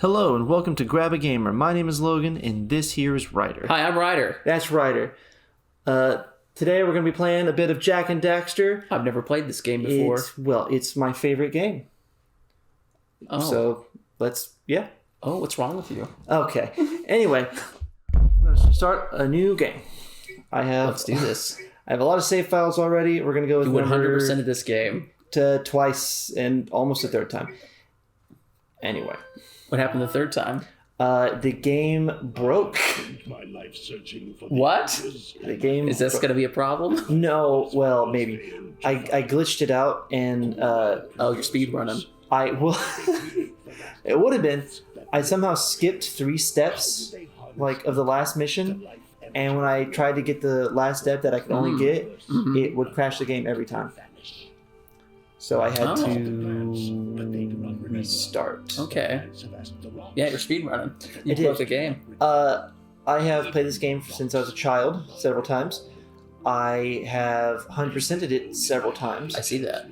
Hello and welcome to Grab a Gamer. My name is Logan and this here is Ryder. Hi, I'm Ryder. That's Ryder. Today we're going to be playing a bit of Jak and Daxter. I've never played this game before. It's my favorite game. Oh. So, yeah. Oh, what's wrong with you? Okay. Anyway, I'm going to start a new game. Let's do this. I have a lot of save files already. We're going to go with 100% of this game. To twice and almost a third time. Anyway. What happened the third time? The game broke. What? The game. Is this going to be a problem? No. Well, maybe. I glitched it out and. You're speed running. It would have been. I somehow skipped 3 steps, of the last mission, and when I tried to get the last step that I could only get, it would crash the game every time. So I had to restart. Okay. Yeah, you're speedrunning. You broke the game. I have played this game since I was a child several times. I have 100%ed it several times. I see that.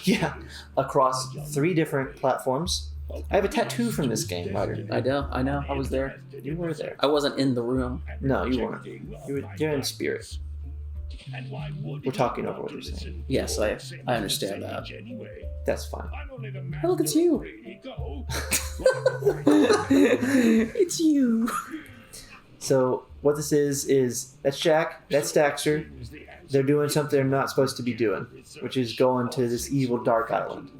Yeah, across 3 different platforms. I have a tattoo from this game, Ryder. I know. I was there. You were there. I wasn't in the room. No, you weren't. You're in spirit. We're talking over what you're saying. Yes, I understand that. That's fine. Oh, look, it's you. It's you. So what this is that's Jak, that's Daxter. They're doing something they're not supposed to be doing, which is going to this evil dark island.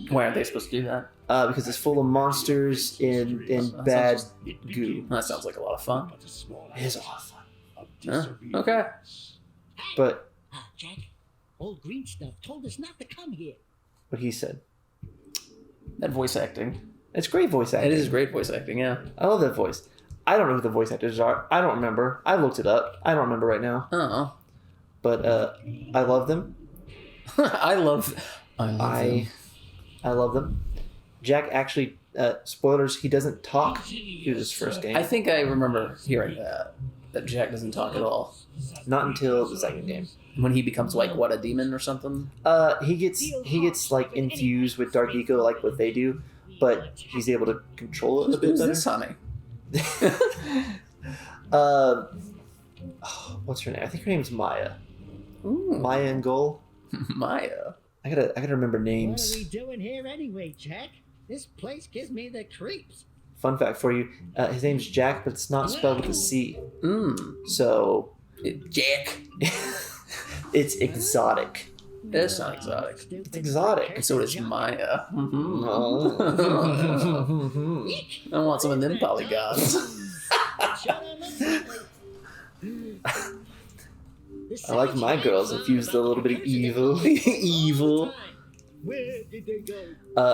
Why aren't they supposed to do that? Because it's full of monsters and bad goo. That sounds like a lot of fun. It is a lot of fun. Okay. But Jak, old green stuff told us not to come here. What he said. That voice acting. It's great voice acting. It is great voice acting, yeah. I love that voice. I don't know who the voice actors are. I don't remember. I looked it up. I don't remember right now. Oh. But I love them. I love them. I love them. Jak actually, spoilers, he doesn't talk through this first game. I think I remember hearing that Jak doesn't talk at all. Not until the second game. When he becomes a demon or something? He gets infused with Dark Eco like what they do, but he's able to control it a bit better. Who's this, honey? What's her name? I think her name's Maya. Ooh. Maya and Goal. Maya. I gotta remember names. What are we doing here anyway, Jak? This place gives me the creeps. Fun fact for you: his name's Jak, but it's not spelled with a C. So. Jak. It's exotic. It's not exotic. It's exotic. And so is Maya. I want some of them polygons. I like my girls infused a little bit of evil. Evil. Where did they go?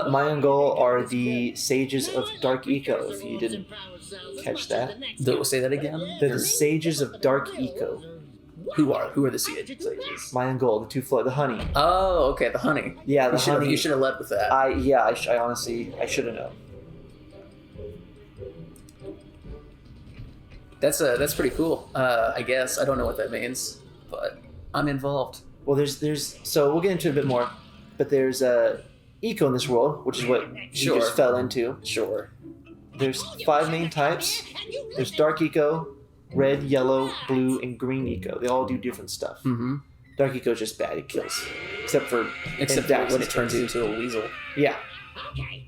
Maya and Goal are the sages of Dark Eco, if you didn't catch that. Say that again? They're the sages of Dark Eco. Who are the sages? Maya and Goal, the 2 the honey. Oh, okay, the honey. Yeah, the honey. You should have led with that. I honestly, I should have known. That's pretty cool. I guess I don't know what that means, but I'm involved. Well, so we'll get into it a bit more, but there's eco in this world, which is what you just fell into. Sure. There's 5 main types. There's Dark Eco, Red, Yellow, Blue, and Green Eco. They all do different stuff. Mm-hmm. Dark Eco is just bad; it kills, except for when it turns into a weasel. Yeah. Okay.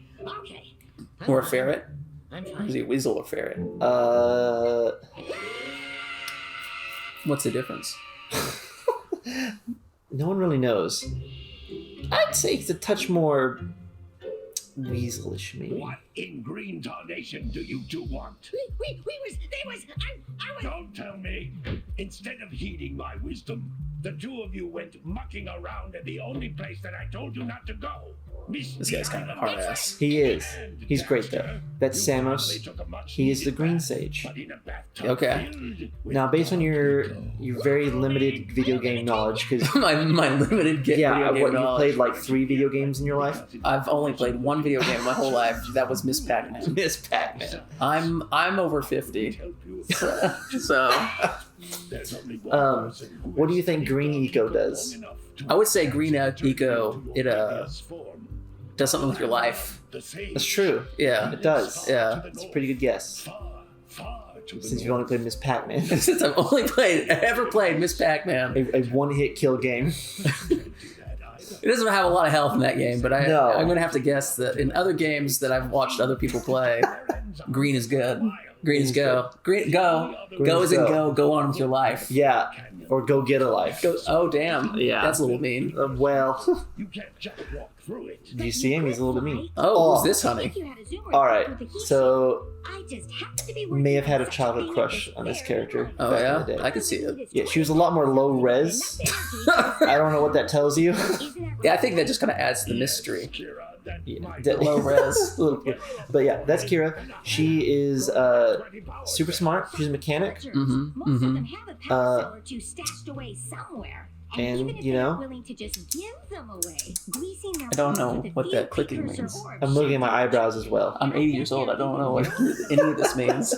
Or a ferret. I'm fine. Is he a weasel or ferret? What's the difference? No one really knows. I'd say it's a touch more weaselish, maybe. What in green tarnation do you 2 want? Don't tell me. Instead of heeding my wisdom, the 2 of you went mucking around at the only place that I told you not to go. This guy's kind of a hard ass. He is. He's great though. That's Samos. He is the Green Sage. Okay. Now, based on your very limited video game knowledge, because my limited video game knowledge. You played 3 video games in your life. I've only played 1 video game my whole life. That was Miss Pac-Man. Miss Pac-Man. I'm over 50. So. What do you think Green Eco does? I would say Green Eco, it does something with your life. the same. That's true. Yeah. It does. Yeah. It's a pretty good guess. Far to the Since you've only played Miss Pac-Man. Since I've only ever played Miss Pac-Man. A one-hit kill game. It doesn't have a lot of health in that game, but No. I'm going to have to guess that in other games that I've watched other people play, green is good. Green is go. Green, go. Go as in go. Go on with your life. Yeah. Or go get a life. Go, oh, damn. Yeah. That's a little mean. Well, You can't just walk through it. do you see him? He's a little bit mean. Oh, who's this, honey? All right. So, may have had a childhood crush on this character. Oh, back yeah? in the day. I can see it. Yeah, she was a lot more low res. I don't know what that tells you. Yeah, I think that just kind of adds to the mystery. Kira, that Yeah, my Low res. A little bit. But yeah, that's Kira. She is super smart. She's a mechanic. And, you know, I don't know what that clicking means. I'm looking at my eyebrows as well. I'm 80 years old. I don't know what any of this means.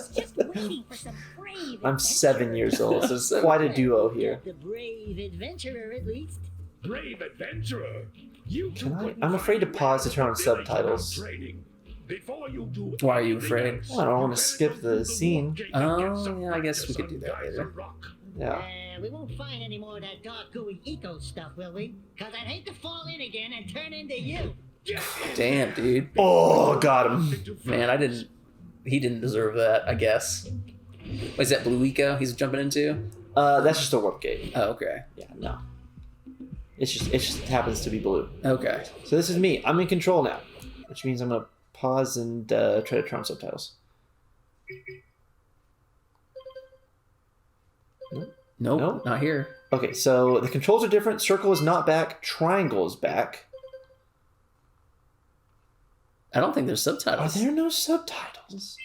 I'm 7 years old, so it's quite a duo here. The brave adventurer, at least. brave adventurer. You Can I? I'm afraid to pause to turn on subtitles. Training. Before you do Why are you afraid? anything else, Well, I don't want to skip the scene. Oh, yeah, I guess we could do that later. Yeah. We won't find any more of that dark gooey eco stuff, will we? Because I'd hate to fall in again and turn into you. Damn, dude. Oh, got him. Man, he didn't deserve that, I guess. Is that Blue Eco he's jumping into? That's just a warp gate. Oh, okay. Yeah, no. It just happens to be blue. Okay. So this is me. I'm in control now, which means I'm gonna pause and try to turn on subtitles. Nope, not here. Okay, so the controls are different. Circle is not back. Triangle is back. I don't think there's Are subtitles. there no subtitles?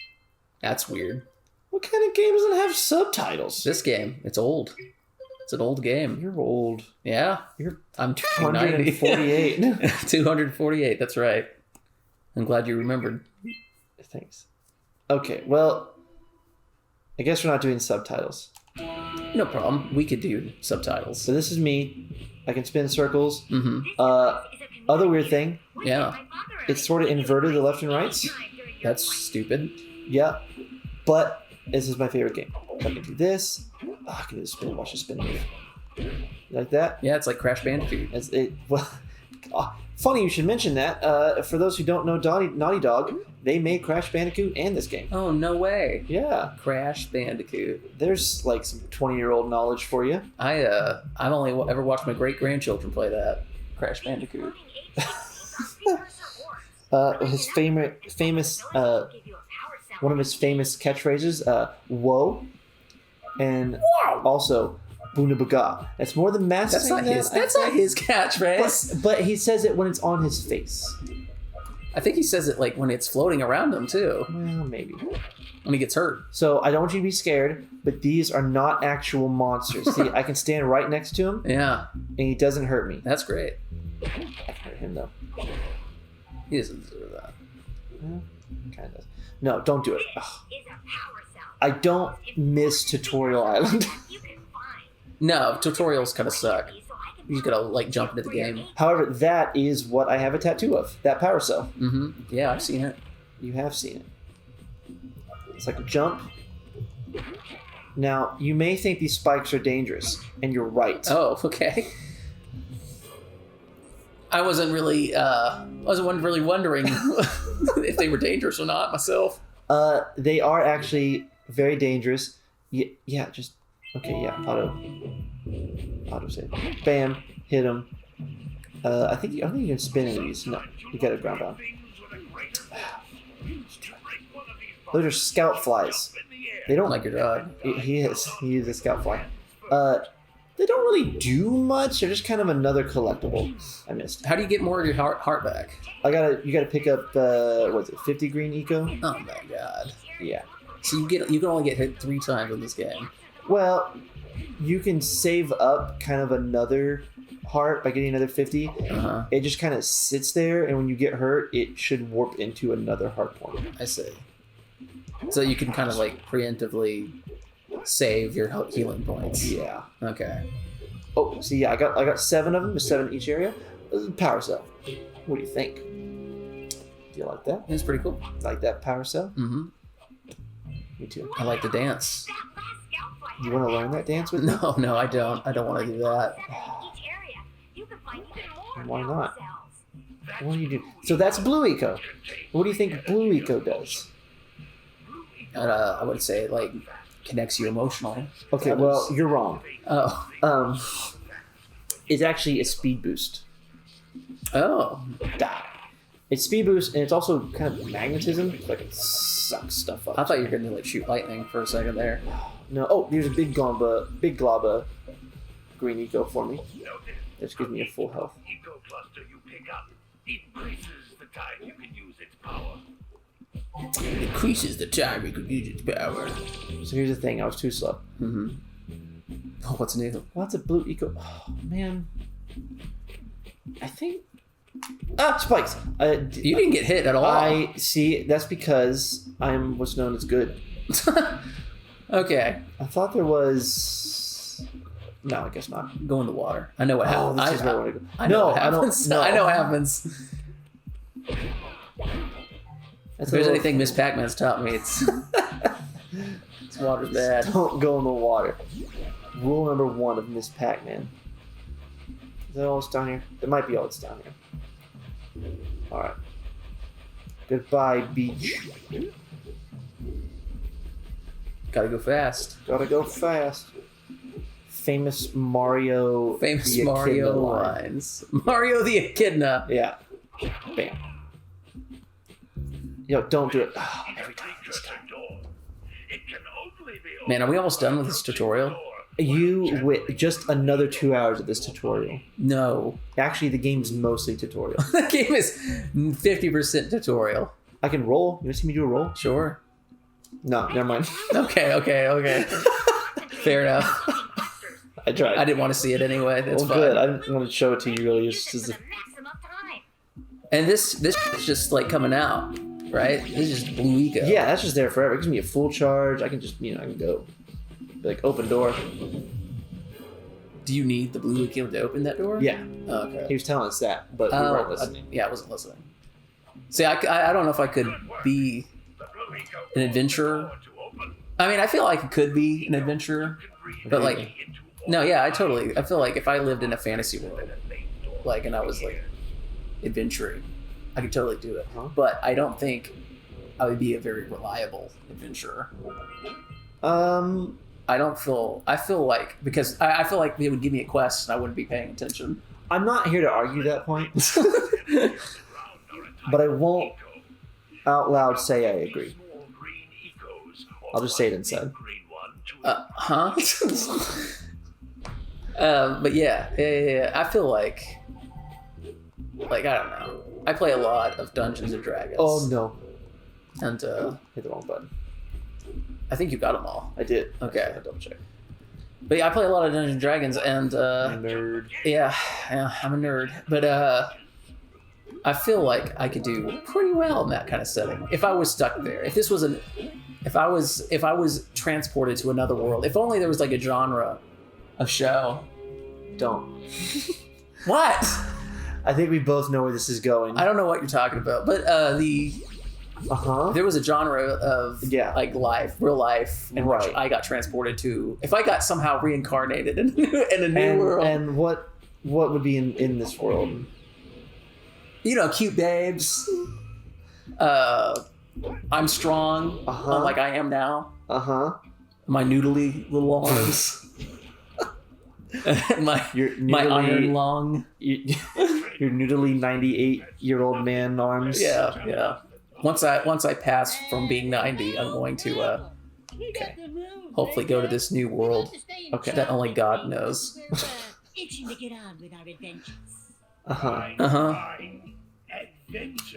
That's weird. What kind of game doesn't have subtitles? This game, it's old. It's an old game. You're old. Yeah. You're I'm 290. 148. 248, that's right. I'm glad you remembered. Thanks. Okay, well, I guess we're not doing subtitles. No problem. We could do subtitles. So this is me. I can spin circles. Mm-hmm. Other weird thing, Yeah. it's sort of inverted the left and rights. That's stupid. Yeah, but this is my favorite game. I can do this. Oh, I can do the spin. Watch the spin move. You like that? Yeah, it's like Crash Bandicoot. As it. Well, funny you should mention that. For those who don't know Naughty Dog, they made Crash Bandicoot and this game. Oh, no way. Yeah, Crash Bandicoot. there's like some 20-year-old knowledge for you. I've only ever watched my great-grandchildren play that. Crash Bandicoot. His famous one of his famous catchphrases, whoa, and also Boonabaga. That's more than Mask. That's not his. That's not his catchphrase. But he says it when it's on his face. I think he says it like when it's floating around him too. Well, maybe. When he gets hurt. So I don't want you to be scared, but these are not actual monsters. See, I can stand right next to him, Yeah, and he doesn't hurt me. that's great. I can hurt him though. He doesn't deserve that. Kind of. No, don't do it. Ugh. I don't miss Tutorial Island. No, tutorials kind of suck. You just gotta like jump into the game. However, that is what I have a tattoo of. That power cell. Mm-hmm. Yeah, I've seen it. You have seen it. It's like a jump. Now, you may think these spikes are dangerous, and you're right. Oh, okay. I wasn't really wondering if they were dangerous or not myself. They are actually very dangerous. Yeah, just okay. Yeah, auto save. Bam, hit him. I don't think you can spin any of these. No, you got it ground down. Those are scout flies. They don't Like your dog. He is a scout fly. They don't really do much. They're just kind of another collectible. I missed. How do you get more of your heart back? You gotta pick up what's it, 50 green eco? Oh my god. Yeah. So you can only get hit 3 times in this game. Well, you can save up kind of another heart by getting another 50. Uh-huh. It just kind of sits there, and when you get hurt, it should warp into another heart point. I see. So you can kind of like preemptively save your healing points. Yeah. Okay. Oh, see, yeah, I got 7 of them. There's 7 in each area. This is a power cell. What do you think? Do you like that? It's pretty cool. Like that power cell? Mm-hmm. Me too. I like to dance. You want to learn that dance with me? No, I don't. I don't want to do that. Why not? What do you do? So that's Blue Eco. What do you think Blue Eco does? I would say like connects you emotionally. Okay, well, you're wrong. Oh. It's actually a speed boost. Oh. It's speed boost, and it's also kind of magnetism. Like it sucks stuff up. I thought you were going to like shoot lightning for a second there. No. Oh, here's a big glob green eco for me. That just gives me a full health. Eco cluster you pick up increases the time you can use its power. Increases the time you could use its power. So here's the thing. I was too slow. Mm-hmm. Oh, what's new? Well, that's a blue eco. Oh, man. I think... Ah, spikes! You didn't get hit at all. I see. That's because I'm what's known as good. Okay. I thought there was... No, I guess not. Go in the water. I know what Oh, happens. this is where I want to go. I know No, what I don't... happens. No. I know what happens. That's If there's anything Miss Pac-Man's taught me, it's water's bad. Don't go in the water. Rule number 1 of Miss Pac-Man. Is that all that's down here? It might be all that's down here. Alright. Goodbye, beach. Gotta go fast. Gotta go fast. Famous Mario... Famous the Mario Echidna line. lines. Mario the Echidna. Yeah. Bam. Yo, don't do it. Oh, every time. Man, are we almost done with this tutorial? You with just another 2 hours of this tutorial. No. Actually, the game's mostly tutorial. The game is 50% tutorial. I can roll. You want to see me do a roll? Sure. No, never mind. Okay. Fair enough. I tried. I didn't want to see it anyway. That's well, fine. good. I didn't want to show it to you really. It's just And this is just like coming out, right? This is just Blue Eco. yeah, that's just there forever. It gives me a full charge. I can just, I can go. Like, open door. Do you need the Blue Eco to open that door? Yeah. Oh, okay. He was telling us that, but we weren't listening. Yeah, I wasn't listening. See, I don't know if I could be an adventurer. I mean, I feel like it could be an adventurer, but like, no, yeah, I feel like if I lived in a fantasy world, like, and I was like adventuring, I could totally do it. Huh? But I don't think I would be a very reliable adventurer. I feel like, because I feel like they would give me a quest and I wouldn't be paying attention. I'm not here to argue that point, but I won't out loud say I agree. I'll just say it instead. But yeah. I feel like I don't know. I play a lot of Dungeons and Dragons. Oh no! And Hit the wrong button. I think you got them all. I did. Okay. I double check. But yeah, I play a lot of Dungeons and Dragons, and Nerd. yeah, I'm a nerd. But I feel like I could do pretty well in that kind of setting if I was stuck there. If I was transported to another world. If only there was like a genre of show. Don't. What? I think we both know where this is going. I don't know what you're talking about, but there was a genre of like real life, in which I got transported to. If I got somehow reincarnated in a new world, and what would be in this world? Cute babes. I'm strong, like I am now. My noodly little arms. my iron lung. Your noodly 98-year-old man arms. Yeah. Once I pass from being 90, I'm going to hopefully go to this new world. Okay. That only God knows. Itching to get on with our adventures.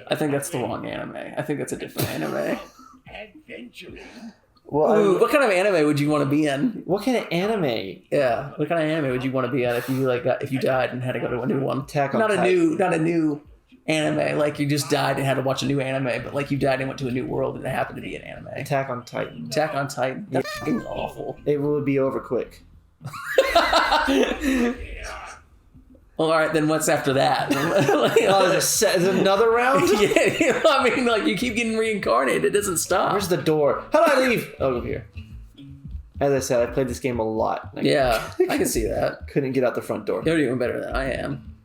I think that's the wrong anime. I think that's a different anime. Well, what kind of anime would you want to be in? What kind of anime? Yeah, what kind of anime would you want to be in if you if you died and had to go to a new one? Attack on not Titan. a new anime. Like you just died and had to watch a new anime, but like you died and went to a new world and it happened to be an anime. Attack on Titan. Attack on Titan. That's fucking awful. It would be over quick. Well, all right, then what's after that? Oh, is another round? Yeah, I mean, like, you keep getting reincarnated. It doesn't stop. Where's the door? How do I leave? Oh, over here. As I said, I played this game a lot. Yeah, I can see that. Couldn't get out the front door. You're doing better than I am.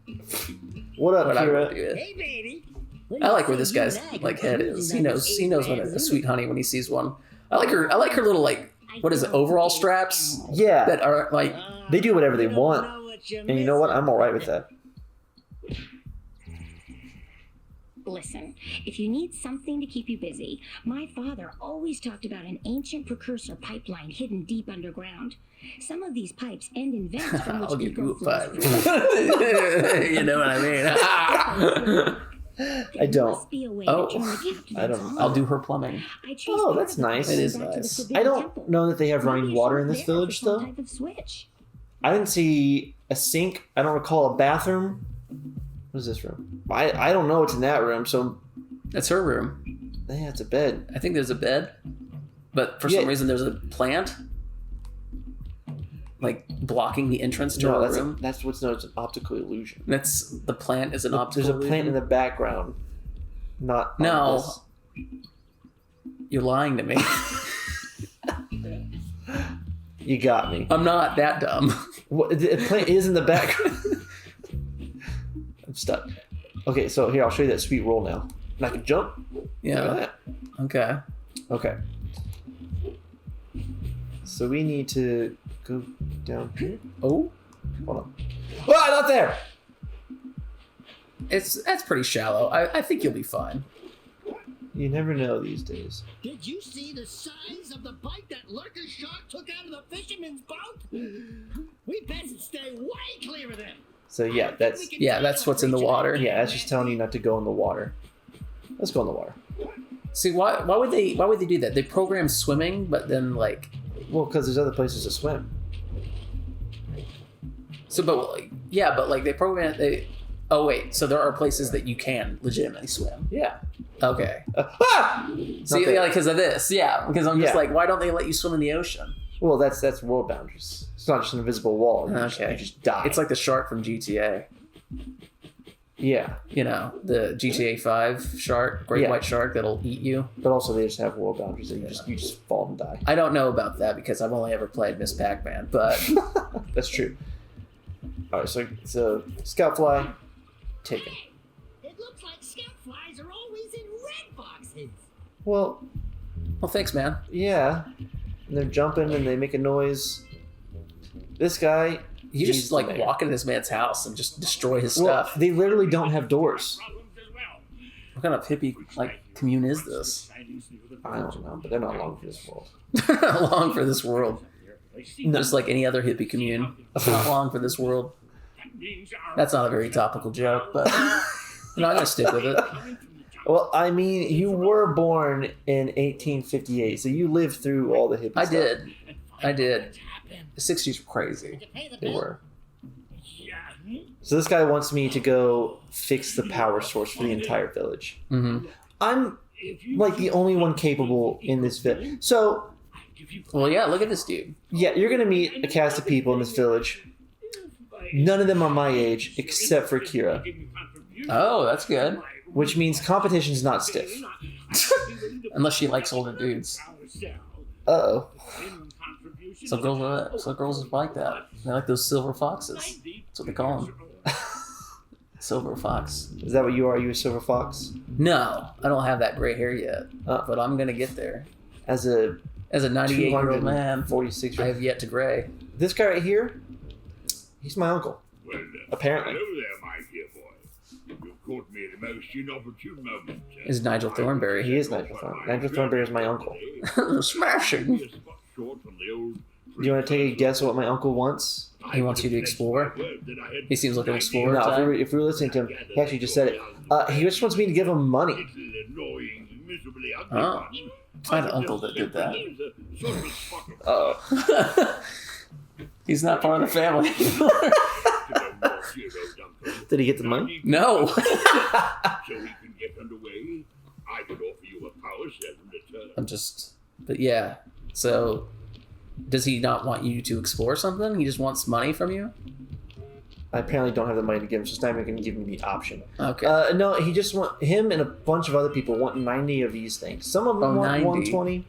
What up, What I Kira? would do is- Hey, baby. I like where this guy's like head is. He knows when a sweet honey when he sees one. I like her little like what is it, overall straps Yeah, that are like they do whatever they want. And you know what? I'm all right with that. Listen, if you need something to keep you busy, my father always talked about an ancient precursor pipeline hidden deep underground. Some of these pipes end in vents from which I'll give you a eco flows five. through. You know what I mean? I don't. Must be a way Oh, to turn the captivates I don't- on. I'll do her plumbing. I traced Oh, part that's of the nice. pipeline It is back to the nice. Forbidden I don't Temple. know that they have running Maybe water it's in this there for village, some though. type of switch. I didn't see a sink. I don't recall a bathroom. What is this room? I don't know what's in that room, so That's her room. yeah, it's a bed. I think there's a bed, but for Yeah. some reason there's a plant like blocking the entrance to No, her that's room. that's what's known as an optical illusion. That's the plant is an optical. There's a plant in illusion. the background. Not on No. this. You're lying to me. You got me. I'm not that dumb. What, the plant is in the background. I'm stuck. Okay, so here I'll show you that sweet roll now. And I can jump. Look Yeah. at that. Okay. Okay. So we need to go down here. Oh, Hold on. Ah, not there. that's pretty shallow. I think you'll be fine. You never know these days. Did you see the size of the bite that lurker shark took out of the fisherman's boat? We best stay way clear of them. So yeah, That's what's in the water. yeah, that's just telling you not to go in the water. Let's go in the water. See, why would they do that? They program swimming, but then like Well, because there's other places to swim. so, but like, yeah, but like they program they. Oh wait, so there are places that you can legitimately swim. Yeah. Okay. Ah! See, Not there. yeah, because of this, yeah, because I'm just Yeah. like, why don't they let you swim in the ocean? Well, that's world boundaries. It's not just an invisible wall. You just die. It's like the shark from GTA. yeah, You know, the GTA 5 shark, great Yeah. white shark that'll eat you. but also they just have world boundaries that you just fall and die. I don't know about that because I've only ever played Miss Pac-Man, but That's true. All right, so scout fly taken. It looks like scout flies are always in red boxes. Well, well, thanks, man. yeah, and they're jumping and they make a noise. This guy, You he's just the like mayor. walk into this man's house and just destroy his Well, stuff. they literally don't have doors. What kind of hippie like commune is this? I don't know, but they're not long for this world. Long for this world. Just like any other hippie commune. Not long for this world. That's not a very topical joke, but I'm gonna stick with it. Well, I mean, you were born in 1858, so you lived through all the hippie I stuff. did. The 60s were crazy. Pay the They bill. were. So this guy wants me to go fix the power source for the entire village. Mm-hmm. I'm like the only one capable in this village. So Well, yeah, look at this dude. yeah, you're gonna meet a cast of people in this village. None of them are my age, except for Kira, Oh, that's good. which means competition's not stiff. Unless she likes older dudes. Uh-oh. Some girls is like that. They like those silver foxes. That's what they call them. Silver fox. Is that what you are? Are you a silver fox? No, I don't have that gray hair yet, Uh. but I'm gonna get there. As a As a 98-year-old man, 46 I year have yet to gray. This guy right here, he's my uncle. Well, Apparently. hello there, my dear boy. You caught me at the most inopportune moment. Is Nigel Thornberry. He is Nigel Thornberry. Nigel Thornberry is my uncle. Smashing. Do you want to take a guess what my uncle wants? He wants you to explore. He seems like an explorer No, type. if we were listening to him, he actually just said it. He just wants me to give him money. Oh. I had an uncle that did that. Oh. He's not part of the family. Did he get the money? No. So we can get underway. I could offer you a power set in return. I'm just, but yeah. So, does he not want you to explore something? He just wants money from you? I apparently don't have the money to give him, so it's not even going to give me the option. Okay. No, he just him and a bunch of other people want 90 of these things. Some of them want 90. 120.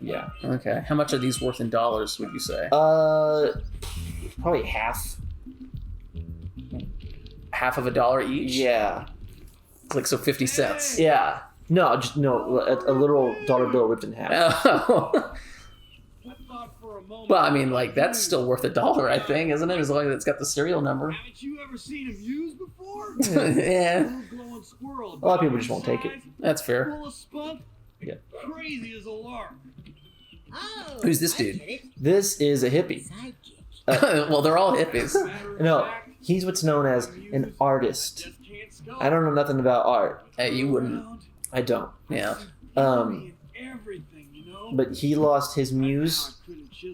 Yeah. Okay. How much are these worth in dollars, would you say? Probably half. Half of $1 each? Yeah. Like, so 50 cents. Yeah. No, just no. A literal dollar bill ripped in half. Oh. Well, I mean, like, that's still worth $1, I think, isn't it? As long as it's got the serial number. Haven't you ever seen him used before? Yeah. Little glowing squirrel. A lot of people just won't take it. That's fair. Full of spunk. Yeah. Crazy as a lark. Oh, Who's this I dude? get it. This is a hippie. Sidekick. Well, they're all hippies. No, he's what's known as an artist. I don't know nothing about art. Hey, you wouldn't. I don't. Yeah. Everything, you know? But he lost his muse,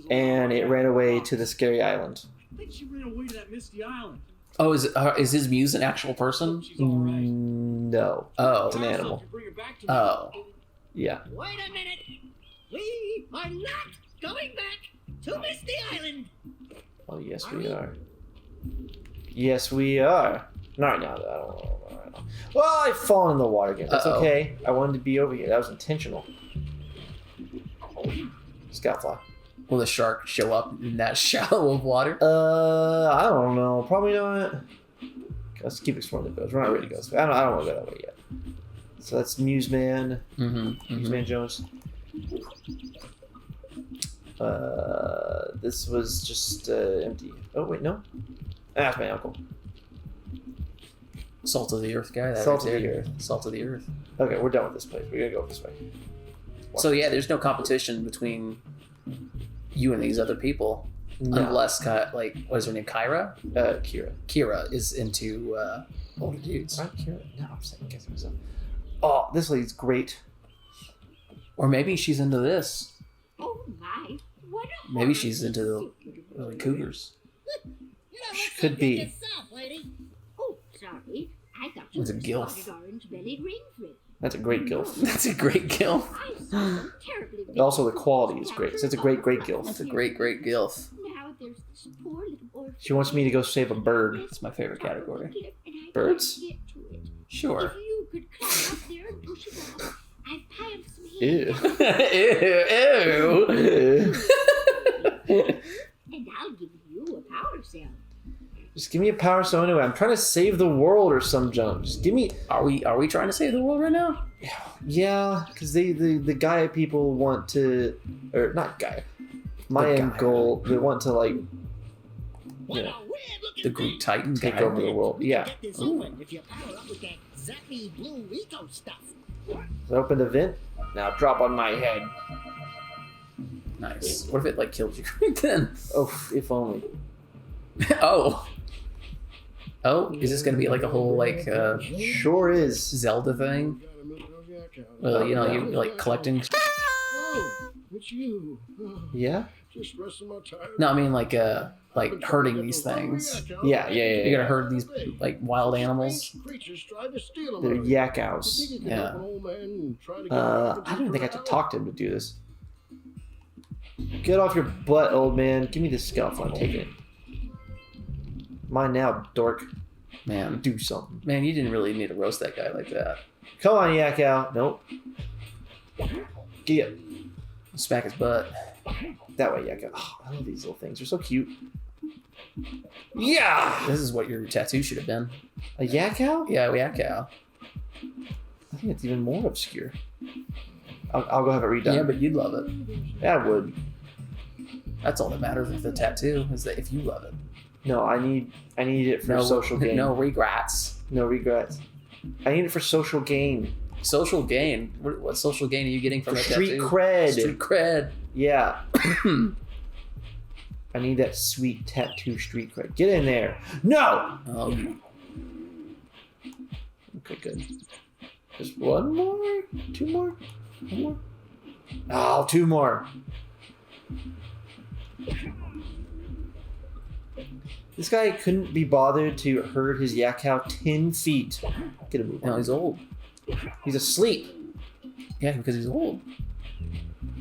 and it ran away to the scary island. I think she ran away to that misty island. Oh, is his muse an actual person? She's all right. No. Oh. It's an animal. Bring her back to me. Oh. Yeah. Wait a minute. We are not going back to Misty Island. Oh, yes, we are. Yes, we are. Not right now, though. I don't know. Right now. Well, I've fallen in the water again. That's okay. I wanted to be over here. That was intentional. Scoutfly. Will the shark show up in that shallow of water? I don't know. Probably not. Let's keep exploring the ghost. We're not ready to go. I don't want to go that way yet. So that's Muse Man. Muse Man Jones. This was just empty. Oh wait, no. That's my uncle. Salt of the earth guy. That Salt right of the there. earth. Salt of the earth. Okay, we're done with this place. We gotta go this way. So yeah, there's no competition between you and these other people, No. unless like what is her name, Kyra? Kira. Kira is into older dudes, Right, Kira? No, I'm second guessing myself. Oh, this lady's great. or maybe she's into this. Oh my! What a Maybe she's into the cougars. She could be. Yourself, lady. Oh, sorry. I thought you It's a were gilf. spotted orange-bellied rainford. That's a great gilf. That's a great gilf. I saw them terribly big. Also, the quality is great. So it's a great gilf. That's a great gilf. Now there's this poor little orphan. She wants me to go save a bird. It's my favorite category. And I Birds? can't get to it. Sure. If you could climb up there and push it off, I've piled some Ew. hay. Ew. And I'll give you a powder cell. Just give me a power cell anyway. I'm trying to save the world or some junk. Just give me. Are we trying to save the world right now? Yeah, because the Gaia people want to, or not Gaia. My The end Gaia. goal, they want to like, What you know, a weird-looking The Greek thing. Titan take guy. over the world. Yeah. Get this open if you power up with that zappy blue eco stuff. So open the vent. Now drop on my head. Nice. What if it like killed you right then? Oh, if only. Oh. Oh, is this gonna be like a whole like Sure is. Zelda thing? You know, you're like collecting. Oh, it's you. Yeah. Just resting my time. No, I mean like herding these things. Yeah. You gotta herd these like wild animals. Creatures tried to steal them. They're yak owls. Yeah. I don't think I have to talk to him to do this. Get off your butt, old man. Give me this scalpel. I'm taking it. Mine now, dork. Man, Do something. man, you didn't really need to roast that guy like that. Come on, yak owl. Nope. Get up. Smack his butt. That way, yak owl. Oh, I love these little things. They're so cute. Yeah! This is what your tattoo should have been. A yak owl? Yeah, yeah, cow. I think it's even more obscure. I'll go have it redone. Yeah, but you'd love it. Yeah, I would. That's all that matters with the tattoo is that if you love it. No, I need it for No social gain. No regrets. No regrets. I need it for social gain. Social gain. What social gain are you getting from For that street tattoo? cred. Street cred. Yeah. I need that sweet tattoo street cred. Get in there. No! Oh, Okay, good. Just one more? Two more? One more? Oh, two more. This guy couldn't be bothered to herd his yak cow 10 feet. Get a move no, on. he's old. He's asleep. Yeah, because he's old.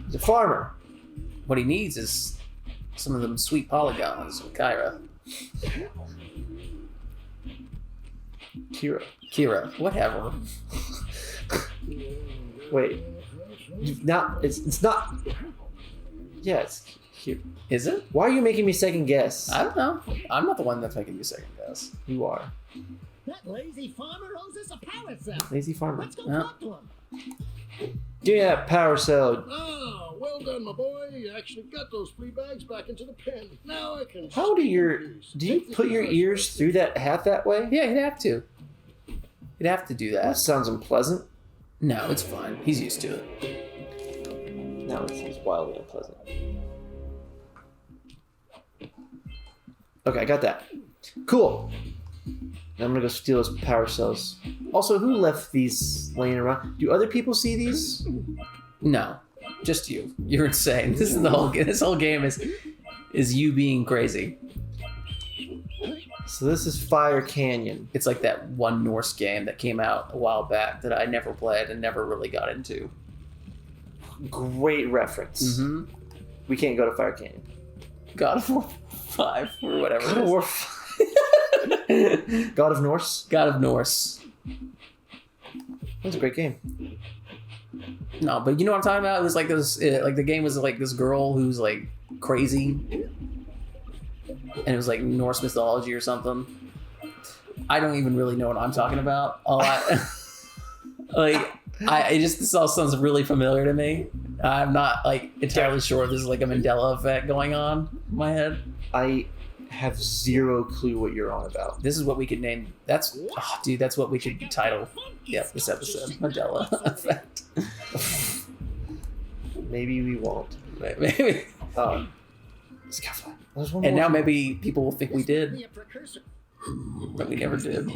He's a farmer. What he needs is some of them sweet polygons with Kyra. Kira. Whatever. Wait. Not. It's not. Yeah, it's Kira. Is it? Why are you making me second guess? I don't know. I'm not the one that's making you second guess. You are. That lazy farmer owes us a power cell. Lazy farmer. Let's go Yeah. talk to him. Give me that power cell. Ah, well done, my boy. You actually got those flea bags back into the pen. Now I can. How do you put your ears through that hat that way? Yeah, you'd have to. You'd have to do That that. sounds unpleasant. No, it's fine. He's used to it. No, it's wildly unpleasant. Okay, I got that. Cool. Now I'm gonna go steal those power cells. Also, who left these laying around? Do other people see these? No, just you. You're insane. This is the whole. This whole game is you being crazy. So this is Fire Canyon. It's like that one Norse game that came out a while back that I never played and never really got into. Great reference. Mm-hmm. We can't go to Fire Canyon. God of War 5 or whatever. God it of is. War. God of Norse. God of Norse. That's a great game. No, but you know what I'm talking about? It was like this. Like the game was like this girl who's like crazy, and it was like Norse mythology or something. I don't even really know what I'm talking about. This all sounds really familiar to me. I'm not like entirely sure if this is like a Mandela effect going on in my head. I have zero clue what you're on about. This is what we could name. That's what we could title. Yep, this episode, Mandela effect. Maybe we won't. Maybe. Scaffold. There's one And more. now maybe people will think we did, Be a precursor. but we never did.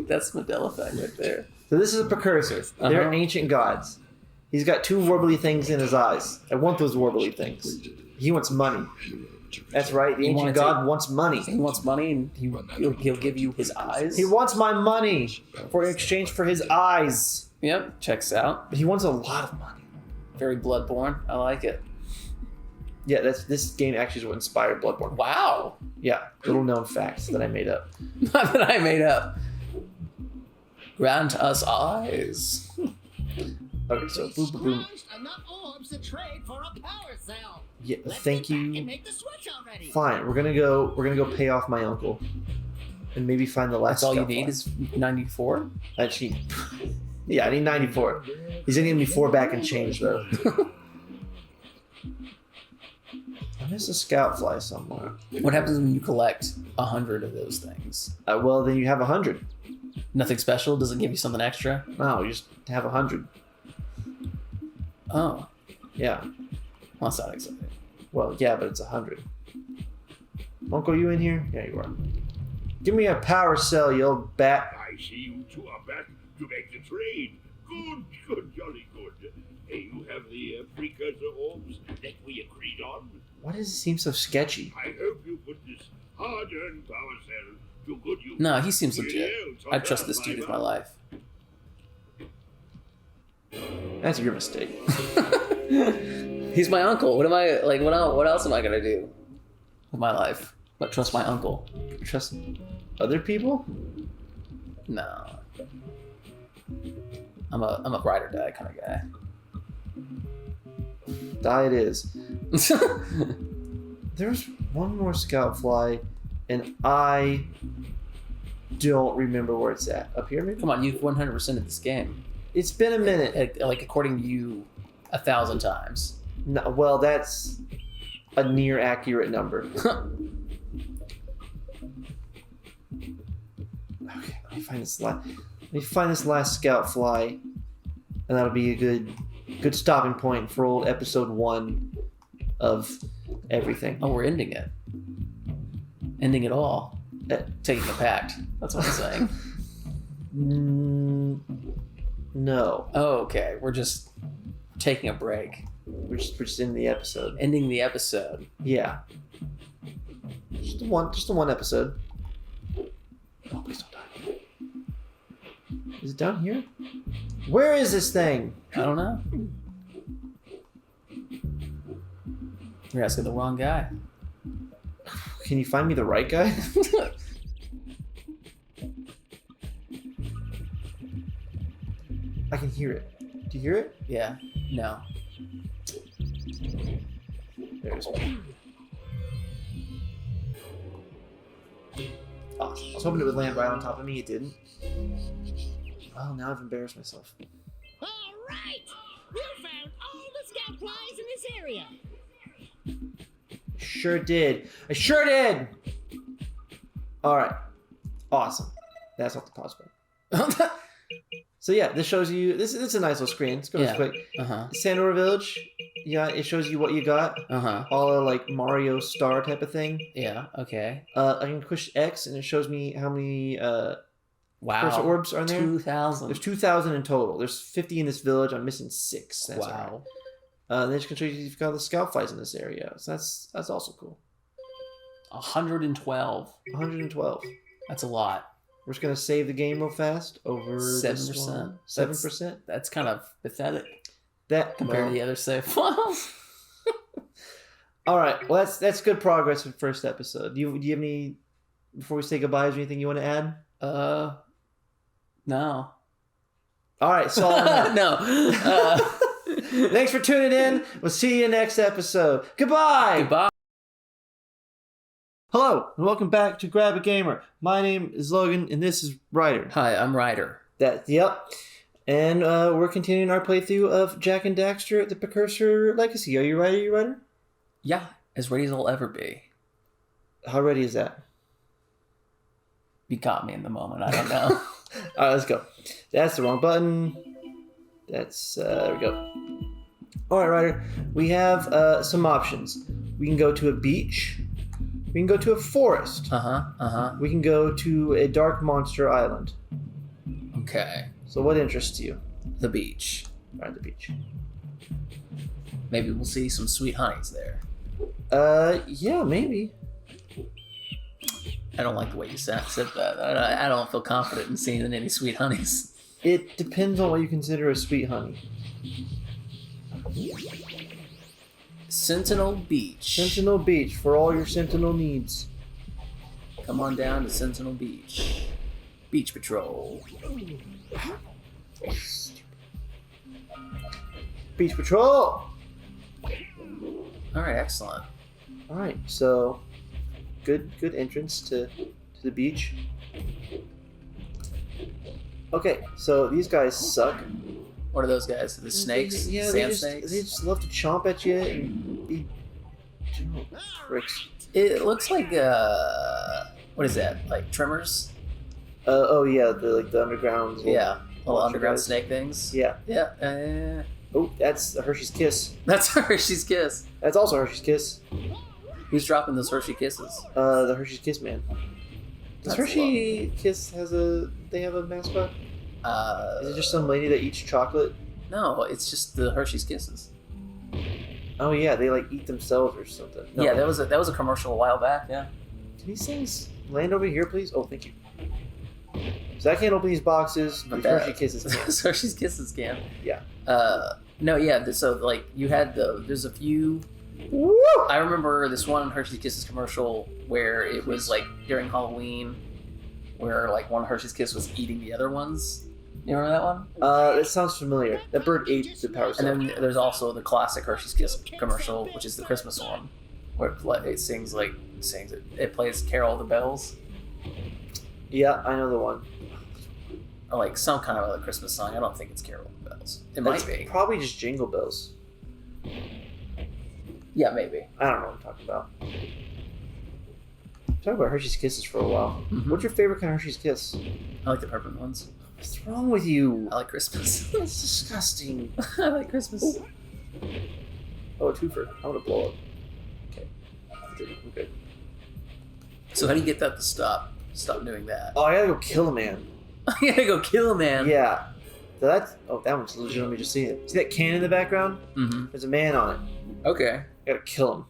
That's Mandela effect right there. So this is a precursor. They're Uh-huh. ancient gods. He's got two warbly things in his eyes. I want those warbly things. He wants money. That's right. The He ancient wanted god wants money. He wants money, and he'll give you his eyes. He wants my money for in exchange for his eyes. Yep, checks out. But he wants a lot of money. Very Bloodborne. I like it. Yeah, this game actually is what inspired Bloodborne. Wow. Yeah, little known facts that I made up. Not that I made up. Grant us eyes. Okay, so boom, boom, boom. Christ, enough orbs to trade for a power cell. Yeah, Let's thank get back and you. make the switch already. Fine, we're gonna go pay off my uncle, and maybe find the last. That's all you Scout need flag. is 94? Actually, yeah, I need 94. He's gonna give me 4 back and change though. I miss a scout fly somewhere. What happens when you collect 100 of those things? Well, then you have 100. Nothing special? Does it give you something extra? No, you just have 100. Oh, Yeah. well, that's not exciting. Well, yeah, but it's 100. Uncle, you in here? Yeah, you are. Give me a power cell, you old bat. I see you two are back to make the trade. Good, jolly good. Hey, you have the precursor orbs that we agreed on. Why does it seem so sketchy? I hope you put this hard-earned power cell to good use. No, he seems legit. Yes, I trust this dude with my life. That's your mistake. He's my uncle. What am I like? What else am I gonna do with my life? But trust my uncle? Trust other people? No. I'm a ride or die kind of guy. Die it is. There's one more scout fly, and I don't remember where it's at. Up here, maybe? Come on, you've 100%ed this game. It's been a minute. Like according to you, 1,000 times. No, well, that's a near accurate number. Okay, let me find this last scout fly, and that'll be a good stopping point for old episode 1 of everything. Oh, we're ending it. Ending it all. Taking a pact. That's what I'm saying. No, Oh, okay. We're just taking a break. we're just in the episode. Ending the episode. Yeah, just the one episode. Oh, please don't die. Is it down here? Where is this thing? I don't know. You're asking the wrong guy. Can you find me the right guy? I can hear it. Do you hear it? Yeah. No. There's one. Awesome. I was hoping it would land right on top of me. It didn't. Oh, now I've embarrassed myself. All right! You found all the scout flies in this area. Sure did. I sure did! Alright. Awesome. That's not the pause button. So yeah, this shows you... This is a nice little screen. Let's go this quick. Sandora Village. Yeah, it shows you what you got. All like Mario Star type of thing. Yeah, okay. I can push X and it shows me how many Precursor orbs are in there. 2,000. There's 2,000 in total. There's 50 in this village. I'm missing 6. That's wow. Right. Then it's going to show you you've got the scout flies in this area. So that's also cool. 112. 112. That's a lot. We're just going to save the game real fast over 7%. 7%. That's kind of pathetic. That compared to the other save files. All right. Well, that's good progress for the first episode. Do you have any, before we say goodbye, is there anything you want to add? No. All right. So no. Thanks for tuning in. We'll see you next episode. Goodbye. Goodbye. Hello, and welcome back to Grab a Gamer. My name is Logan, and this is Ryder. Hi, I'm Ryder. Yep. And we're continuing our playthrough of Jak and Daxter: The Precursor Legacy. Are you ready? Are you ready? Yeah, as ready as I'll ever be. How ready is that? You caught me in the moment. I don't know. All right, let's go. That's the wrong button. That's there we go. All right, Ryder. We have some options. We can go to a beach. We can go to a forest. We can go to a dark monster island. Okay. So what interests you? The beach. All right, the beach. Maybe we'll see some sweet honeys there. Yeah, maybe. I don't like the way you said that. I don't feel confident in seeing any sweet honeys. It depends on what you consider a sweet honey. Sentinel Beach. Sentinel Beach for all your Sentinel needs. Come on down to Sentinel Beach. Beach Patrol. Beach Patrol! Alright, excellent. Alright, so good entrance to the beach. Okay, so these guys suck. What are those guys? The snakes? Sand snakes? They just love to chomp at you and be pricks. It looks like what is that? Like trimmers? Oh yeah, the underground. Yeah, little underground guys. snake things. Yeah. Yeah. Oh, that's a Hershey's Kiss. That's Hershey's Kiss. That's also Hershey's Kiss. Who's dropping those Hershey Kisses? The Hershey's Kiss man. Does Hershey Kiss they have a mascot? Is it just some lady that eats chocolate? No, it's just the Hershey's Kisses. Oh yeah, they like eat themselves or something. No. Yeah, that was a commercial a while back. Yeah. Can these things land over here, please? Oh, thank you. So I can't open these boxes. But Hershey Kisses can. Hershey's Kisses can. Yeah. No, yeah. So like you had there's a few. Woo! I remember this one Hershey's Kisses commercial where it was like during Halloween, where like one Hershey's Kiss was eating the other ones. You remember that one? That sounds familiar. That bird ate the power cell. And then there's also the classic Hershey's Kiss commercial, which is the Christmas one, where it sings it plays Carol of the Bells. Yeah, I know the one. Or like some kind of other Christmas song. I don't think it's Carol of the Bells. Might be. Probably just Jingle Bells. Yeah, maybe. I don't know what I'm talking about. I'm talking about Hershey's Kisses for a while. Mm-hmm. What's your favorite kind of Hershey's Kiss? I like the purple ones. What's wrong with you? I like Christmas. That's disgusting. I like Christmas. Ooh. Oh, a twofer. I want to blow up. Okay. I'm good. So how do you get that to stop? Stop doing that. Oh, I gotta go kill a man. I gotta go kill a man. Yeah. So that one's legit. Let me just see it. See that cannon in the background? Mm-hmm. There's a man on it. Okay. I gotta kill him.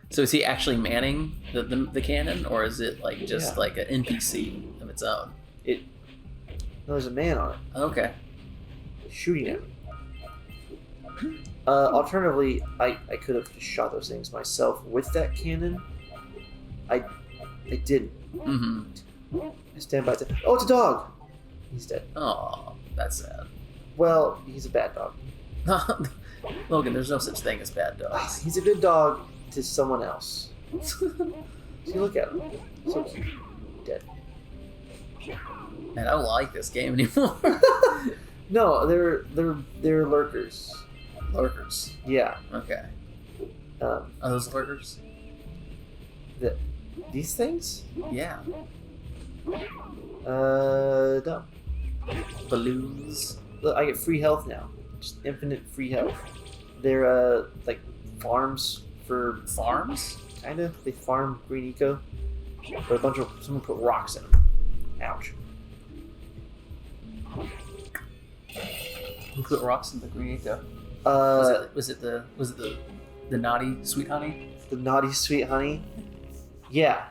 So is he actually manning the cannon, or is it like just like an NPC of its own? No, there's a man on it. Okay. Shooting at me. Alternatively, I could have just shot those things myself with that cannon. I didn't. Mm-hmm. I stand by. Oh, it's a dog. He's dead. Oh, that's sad. Well, he's a bad dog. Logan, there's no such thing as bad dogs. He's a good dog to someone else. See, look at him. So cute. Dead. Man, I don't like this game anymore. No, they're lurkers. Lurkers. Yeah. Okay. Are those lurkers? These things? Yeah. No. Balloons. Look, I get free health now. Just infinite free health. They're like farms for Farms? kinda. They farm green eco. But someone put rocks in them. Ouch. Who put rocks in the green eco? Was it the naughty sweet honey? The naughty sweet honey. Yeah.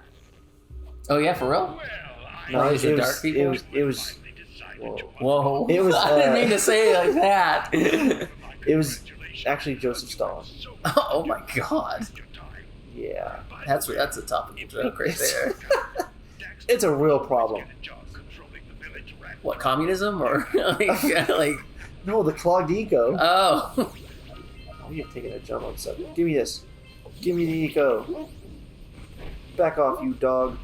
Oh yeah, for real? No, Like the dark people? It was. Whoa. Whoa! It was, I didn't mean to say it like that. It was actually Joseph Stalin. Oh my god! Yeah. That's a topical joke right there. It's a real problem. What, communism or like? No, the clogged eco. Oh. Oh, you're taking a jump on something. Give me this. Give me the eco. Back off, you dog.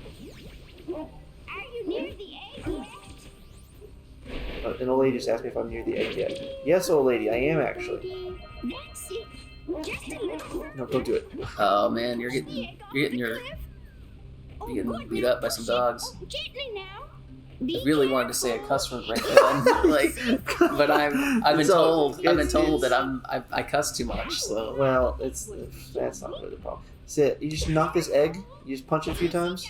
Are you near the egg yet? An old lady just asked me if I'm near the egg yet. Yes, old lady, I am actually. That's it. Just a little. No, don't do it. Oh man, you're getting beat up by some dogs. Gently now. I really wanted to say a cuss word right then, but I've been told that I cuss too much. So Well, that's not really the problem. So you just knock this egg. You just punch it a few times,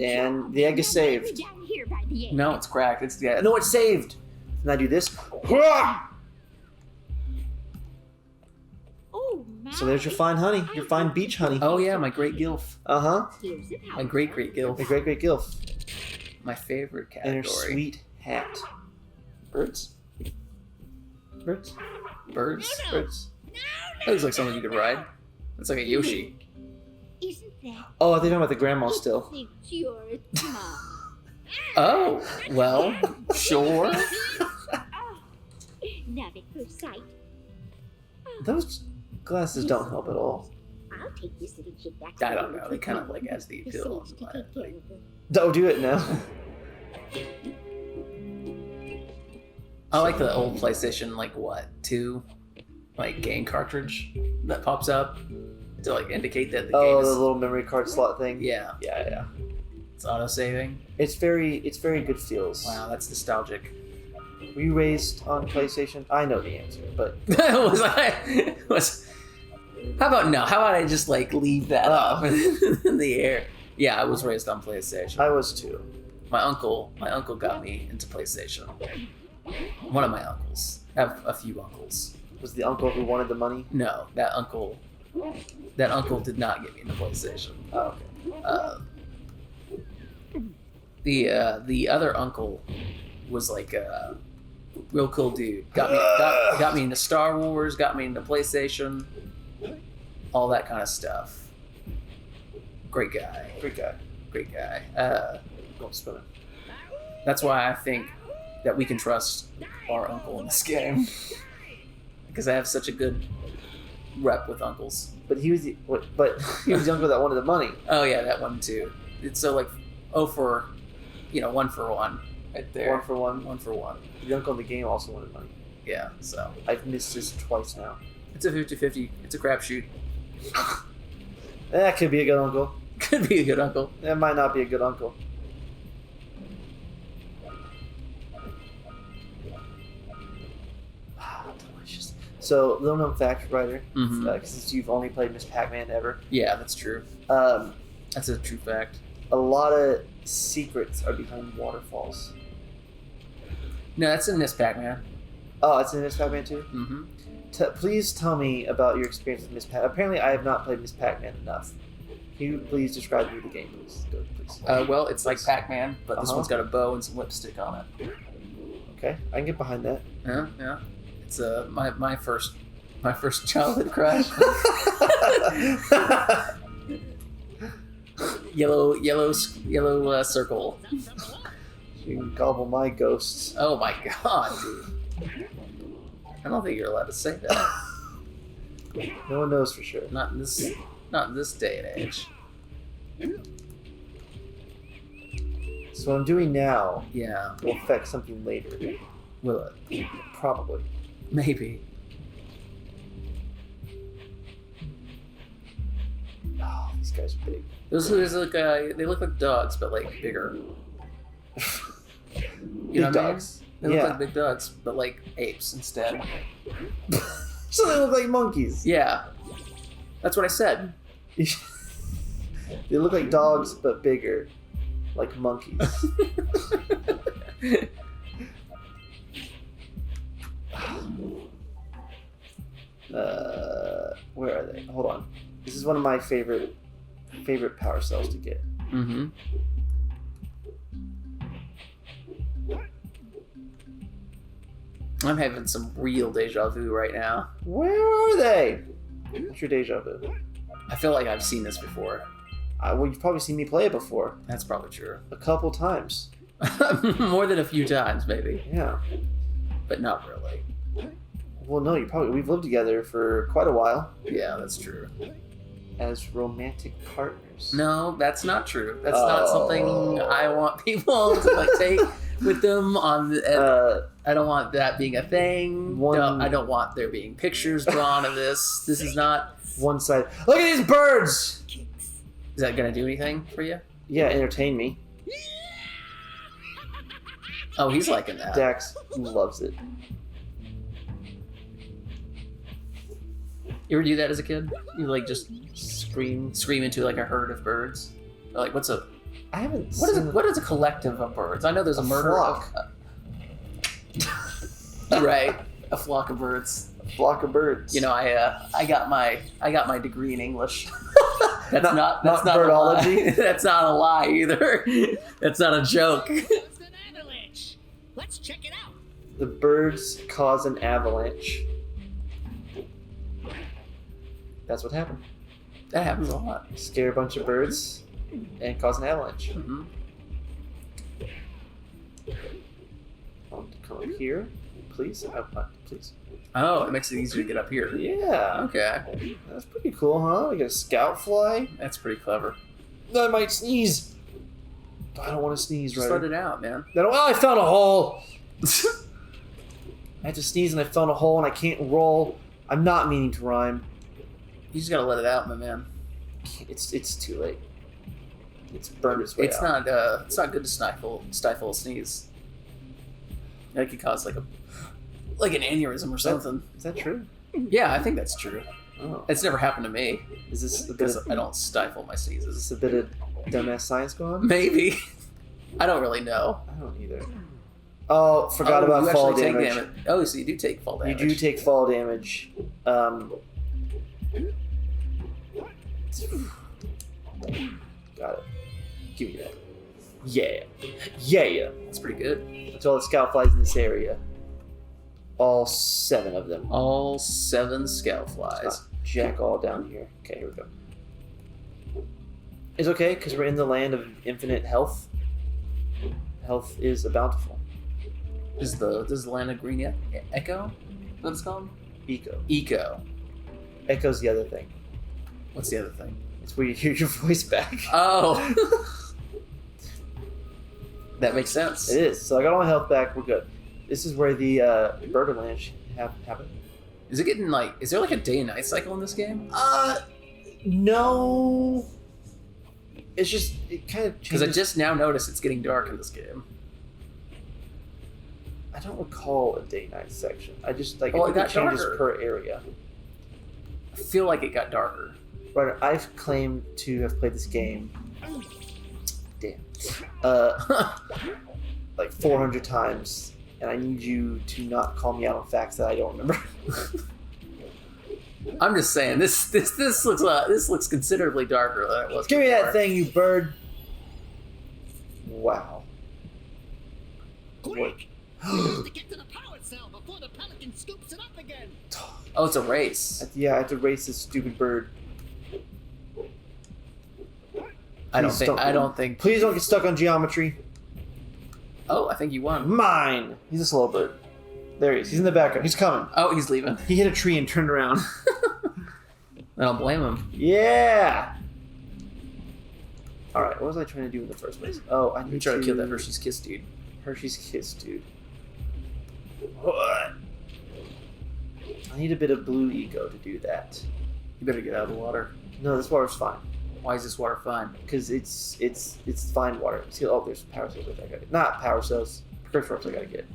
and the egg is saved. Down here by the egg. no, it's cracked. It's No, it's saved. And I do this. Oh my. So there's your fine honey. Your fine beach honey. Oh yeah, my great gilf. Uh-huh. Here's a My great gilf. The great gilf. My favorite And her category. sweet hat. Birds? Birds? Birds. Birds. That looks like something you could ride. It's like a Yoshi. Isn't that? Oh, they're talking about the grandma still. Think you're a mom. Oh, well, sure. Love at first sight. Those glasses don't help at all. I'll take this little chick back. I don't know. They kind of like has the appeal. To take care of her. Don't do it now. I like the old PlayStation, like what, 2, like game cartridge that pops up to like indicate that the game Oh, is. the little memory card slot thing. Yeah, Yeah. it's auto saving. It's very good feels. Wow, that's nostalgic. Were you raised on PlayStation? I know the answer, but How about no? How about I just like leave that up in the air? Yeah, I was raised on PlayStation. I was too. My uncle got me into PlayStation. One of my uncles. I have a few uncles. Was the uncle who wanted the money? No, that uncle did not get me into PlayStation. Oh, okay. The other uncle was like a real cool dude. Got me into Star Wars. Got me into PlayStation. All that kind of stuff. Great guy. Great guy. Don't spin it. That's why I think that we can trust our uncle in this game. Because I have such a good rep with uncles. But he was the uncle that wanted the money. Oh yeah, that one too. It's so like 1 for 1 right there. 1 for 1. 1 for 1. The uncle in the game also wanted money. Yeah, so I've missed this twice now. it's a 50-50. It's a crapshoot. That could be a good uncle. Could be a good uncle. That might not be a good uncle. Delicious. So, little known fact, Ryder, Mhm. since you've only played Miss Pac-Man ever, Yeah, that's true. um, That's a true fact. a lot of secrets are behind waterfalls. No, that's in Miss Pac-Man. Oh, it's in Miss Pac-Man too? Mm-hmm. Please tell me about your experience with Miss Pac. Apparently, I have not played Miss Pac-Man enough. Can you please describe me the game, please? Go, please. Well, it's like Pac-Man, but this Uh-huh. one's got a bow and some lipstick on it. Okay, I can get behind that. Yeah. It's my first childhood crush. yellow circle. You can gobble my ghosts. Oh my god, dude. I don't think you're allowed to say that. No one knows for sure. Not in this day and age. So what I'm doing now Yeah. will affect something later. Will it? Probably. Maybe. Oh, these guys are big. Those look they look like dogs, but like bigger. Big What I mean? dogs. They look Yeah. like big dogs, but like apes instead. So they look like monkeys. Yeah. That's what I said. They look like dogs, but bigger. Like monkeys. Where are they? Hold on. This is one of my favorite power cells to get. Mm-hmm. I'm having some real deja vu right now. Where are they? What's your deja vu? I feel like I've seen this before. Well, you've probably seen me play it before. That's probably true. A couple times. More than a few times, maybe. Yeah. But not really. Well, no, we've lived together for quite a while Yeah, that's true. as romantic partners. No, that's not true. That's not something I want people to like take with them on the... I don't want that being a thing. No, I don't want there being pictures drawn of this. This is not... One side. Look at these birds! Is that going to do anything for you? Yeah, entertain me. Oh, he's liking that. Dax loves it. You ever do that as a kid? You like just Scream. scream into like a herd of birds? Or like what's a... I haven't What is seen what is a collective of birds? I know there's a murder flock. right, a flock of birds. A flock of birds. You know, I got my degree in English. That's Not that's not birdology? A lie. That's not a lie either. That's not a joke. It's an avalanche. Let's check it out. The birds cause an avalanche. That's what happened. That happens a lot. Scare a bunch of birds and cause an avalanche. Mm-hmm. Come up here, please. Please. Oh, it makes it easier to get up here. Yeah. Okay, That's pretty cool, huh? We got a scout fly. that's pretty clever. I might sneeze. I don't want to sneeze, Just right? let it out, man. Oh, I found a hole. I had to sneeze and I found a hole and I can't roll. I'm not meaning to rhyme. You just gotta let it out, my man. It's too late. It's burned its way It's out. not good to stifle a sneeze. That could cause like an aneurysm or something. Is that true? Yeah, I think that's true. Oh. It's never happened to me Is this a bit because of, I don't stifle my is sneezes. this a bit of dumbass science going on? Maybe. I don't really know. I don't either. Oh, forgot about you fall actually take damage. damage. Oh, so you do take fall damage. You do take fall damage. Got it. Give me that. Yeah. Yeah. That's pretty good. That's all the scout flies in this area. All 7 of them. All 7 scout It's flies. not jack all down here. Okay, here we go. It's okay, because we're in the land of infinite health. Health is a bountiful. Does the land of green echo? What it's called? Eco. Eco. Echo's the other thing. What's the other thing? It's where you hear your voice back. Oh. That makes sense. It is. So I got all my health back. We're good. This is where the Birderlands happen. Is it getting like? Is there like a day and night cycle in this game? No. It's just it kind of Because I changes. just now noticed it's getting dark in this game. I don't recall a day-night section. I just like Oh, I it think got changes darker. per area. I feel like it got darker. Right, I've claimed to have played this game. Damn. Like 400 times, and I need you to not call me out on facts that I don't remember. I'm just saying this looks considerably darker than it was. Give me before. that thing, you bird. Wow. Quick! We have to get to the power cell before the pelican scoops it up again. Oh, it's a race. Yeah, I have to race this stupid bird. I Please don't think. Please don't get stuck on geometry. Oh, I think you won. Mine. He's a slow bird. There he is. He's in the background. He's coming. Oh, he's leaving. He hit a tree and turned around. I don't blame him. Yeah. All right. What was I trying to do in the first place? Oh, I need Try to kill that Hershey's Kiss dude. Hershey's Kiss, dude. What? I need a bit of blue ego to do that. You better get out of the water. No, this water's fine. Why is this water fine? Because it's fine water. See, oh, there's power cells I gotta get. Not power cells. Precursor I gotta get.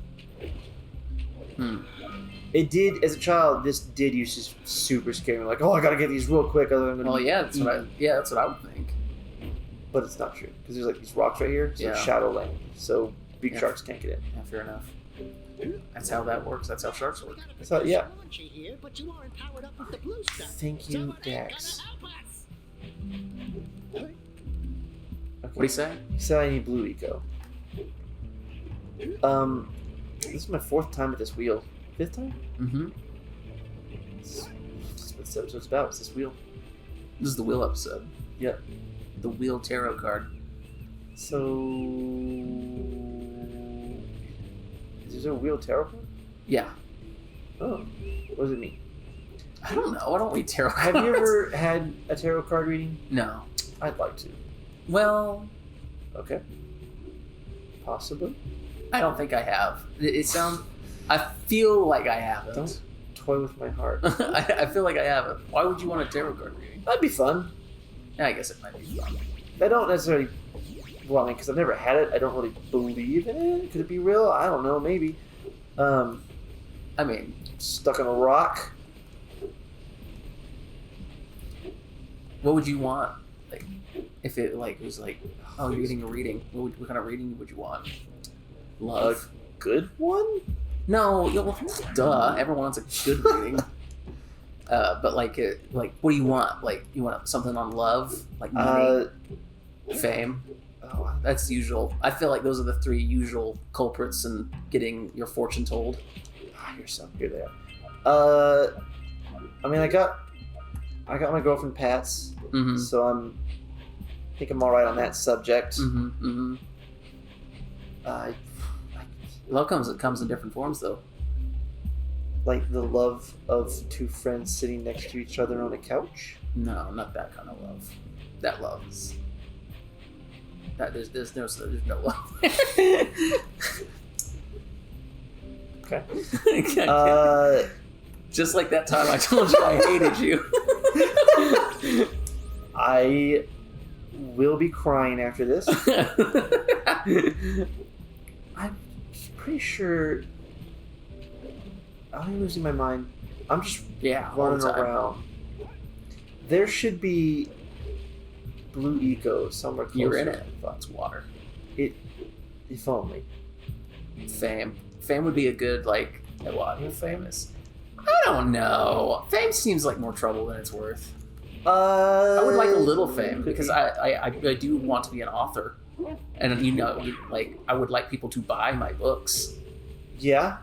It did, as a child, this did used to super scare me. Like, oh, I gotta get these real quick. Other than Well, yeah, that's what I would think. But it's not true because there's like these rocks right here. So Yeah. it's shadow lane. So big Yeah. sharks can't get in. Yeah, fair enough. That's how that works. That's how sharks work. So yeah. Here, but you aren't powered up with the blue stuff. Thank you, So it ain't Dax. gonna help us. Okay. What do you say? He said I need blue eco. This is my 4th time at this wheel. 5th time? Mm-hmm. This is what this episode's about. It's this wheel. This is the wheel episode. Yep. The wheel tarot card. So, is there a wheel tarot card? Yeah. Oh, what does it mean? I don't know. I don't read tarot cards. Have you ever had a tarot card reading? No. I'd like to. Well, Okay. Possibly. I don't think I have. It sounds. I feel like I haven't. Don't toy with my heart. I feel like I haven't. Why would you want a tarot card reading? That'd be fun. Yeah, I guess it might be fun. I don't necessarily. Well, I mean, because I've never had it, I don't really believe in it. Could it be real? I don't know. Maybe. I mean, Stuck on a rock. what would you want? Like, if it like was like, oh, you're getting a reading. What kind of reading would you want? Love. A good one? No, well, duh. Everyone wants a good reading. But like, what do you want? Like, you want something on love, like money, fame. Oh, That's usual. I feel like those are the 3 usual culprits in getting your fortune told. you're so good there. I mean, I got my girlfriend Pat's, Mm-hmm. so I think I'm all right on that subject. Mm-hmm. Mm-hmm. Love comes in different forms, though. Like the love of 2 friends sitting next to each other on a couch. No, not that kind of love. That love is. That there's no love. Okay. Just like that time I told you I hated you. I will be crying after this. I'm pretty sure. I'm losing my mind. I'm just Yeah, all running the time. around. There should be blue eco somewhere close. You're in it. That's water. If only. Fame. Fame would be a good, like, well, I'm famous. I don't know. Fame seems like more trouble than it's worth. I would like a little fame because I do want to be an author, and like I would like people to buy my books. Yeah.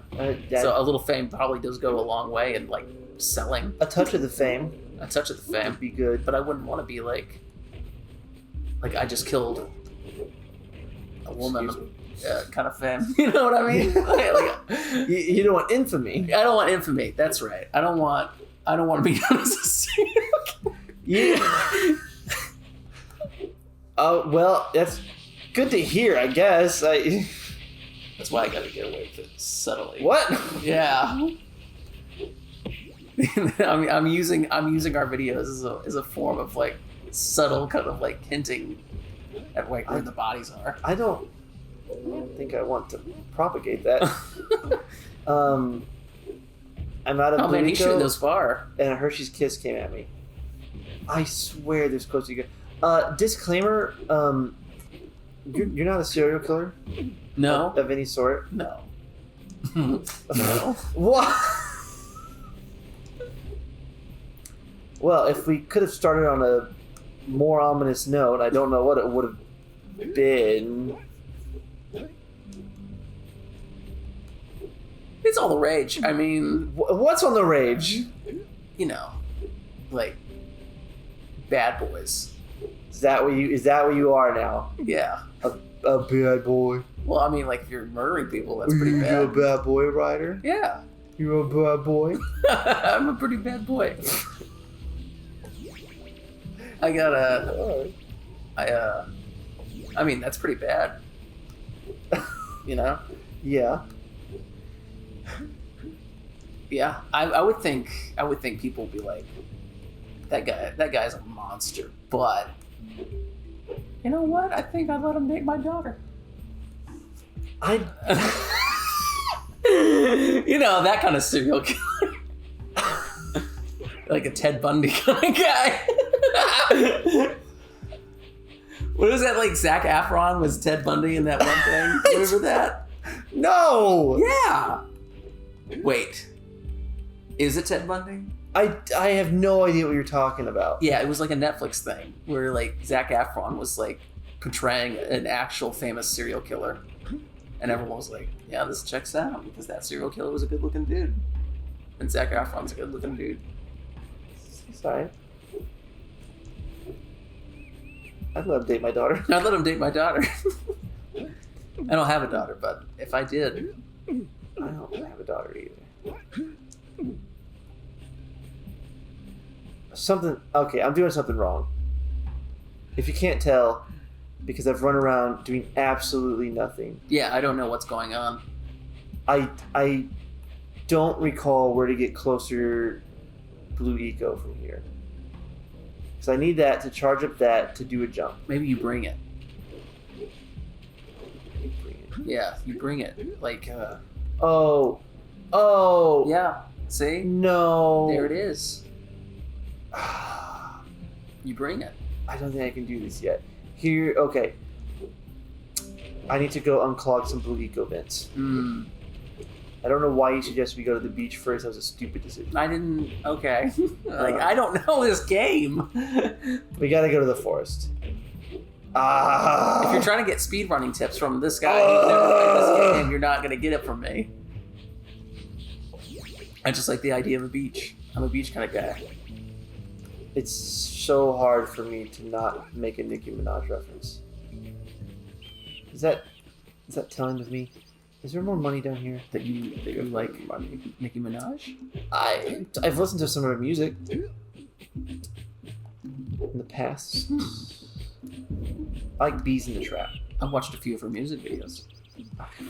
So a little fame probably does go a long way in like selling. A touch of the fame A touch of the fame would be good. but I wouldn't want to be like I just killed a woman kind of fame. You know what I mean? You don't want infamy. I don't want infamy. That's right. I don't want to be known as a serial killer. Yeah. Oh well, that's good to hear. I guess. That's why I gotta get away with it subtly. What? Yeah. I'm using our videos as a form of like subtle kind of like hinting at like where the bodies are. I don't think I want to propagate that. I'm out of Oh man, he's shooting Blueco, those far. and a Hershey's Kiss came at me. I swear there's close to go. Disclaimer, you're not a serial killer No. of any sort. No. What? Well, if we could have started on a more ominous note, I don't know what it would have been. It's all the rage. I mean, What's on the rage? you know, like bad boys. Is that what you are now? Yeah. A bad boy. Well, I mean, like, if you're murdering people, that's pretty You're a bad. bad boy, Ryder. Yeah. You're a bad boy. I'm a pretty bad boy. I mean, that's pretty bad. You know? Yeah. Yeah. I would think people would be like, that guy's a monster. But you know what? I think I'd let him date my daughter. You know, that kind of serial killer. Like a Ted Bundy kind of guy. What was that, like Zac Efron was Ted Bundy in that one thing? Remember that? No! Yeah! Wait. Is it Ted Bundy? I have no idea what you're talking about. Yeah, it was like a Netflix thing where like Zac Efron was like portraying an actual famous serial killer. And everyone was like, yeah, this checks out because that serial killer was a good looking dude. And Zac Efron's a good looking dude. Sorry. I'd let him date my daughter. I'd let him date my daughter. I don't have a daughter, but if I did. I don't have a daughter either. Okay, I'm doing something wrong. If you can't tell, because I've run around doing absolutely nothing. Yeah, I don't know what's going on. I don't recall where to get closer Blue Eco from here. Because I need that to charge up that to do a jump. Maybe you bring it. Yeah, you bring it. Like, Oh. yeah, see? No. There it is. You bring it. I don't think I can do this yet. Here, okay. I need to go unclog some Blue Eco vents. I don't know why you suggested we go to the beach first. That was a stupid decision. I didn't. Okay. Like, I don't know this game. We gotta go to the forest. If you're trying to get speedrunning tips from this guy who's never played this game, you're not going to get it from me. I just like the idea of a beach. I'm a beach kind of guy. It's so hard for me to not make a Nicki Minaj reference. Is that telling of me? Is there more money down here? That you like Nicki Minaj? I've listened to some of her music in the past. I like Bees in the Trap. I've watched a few of her music videos.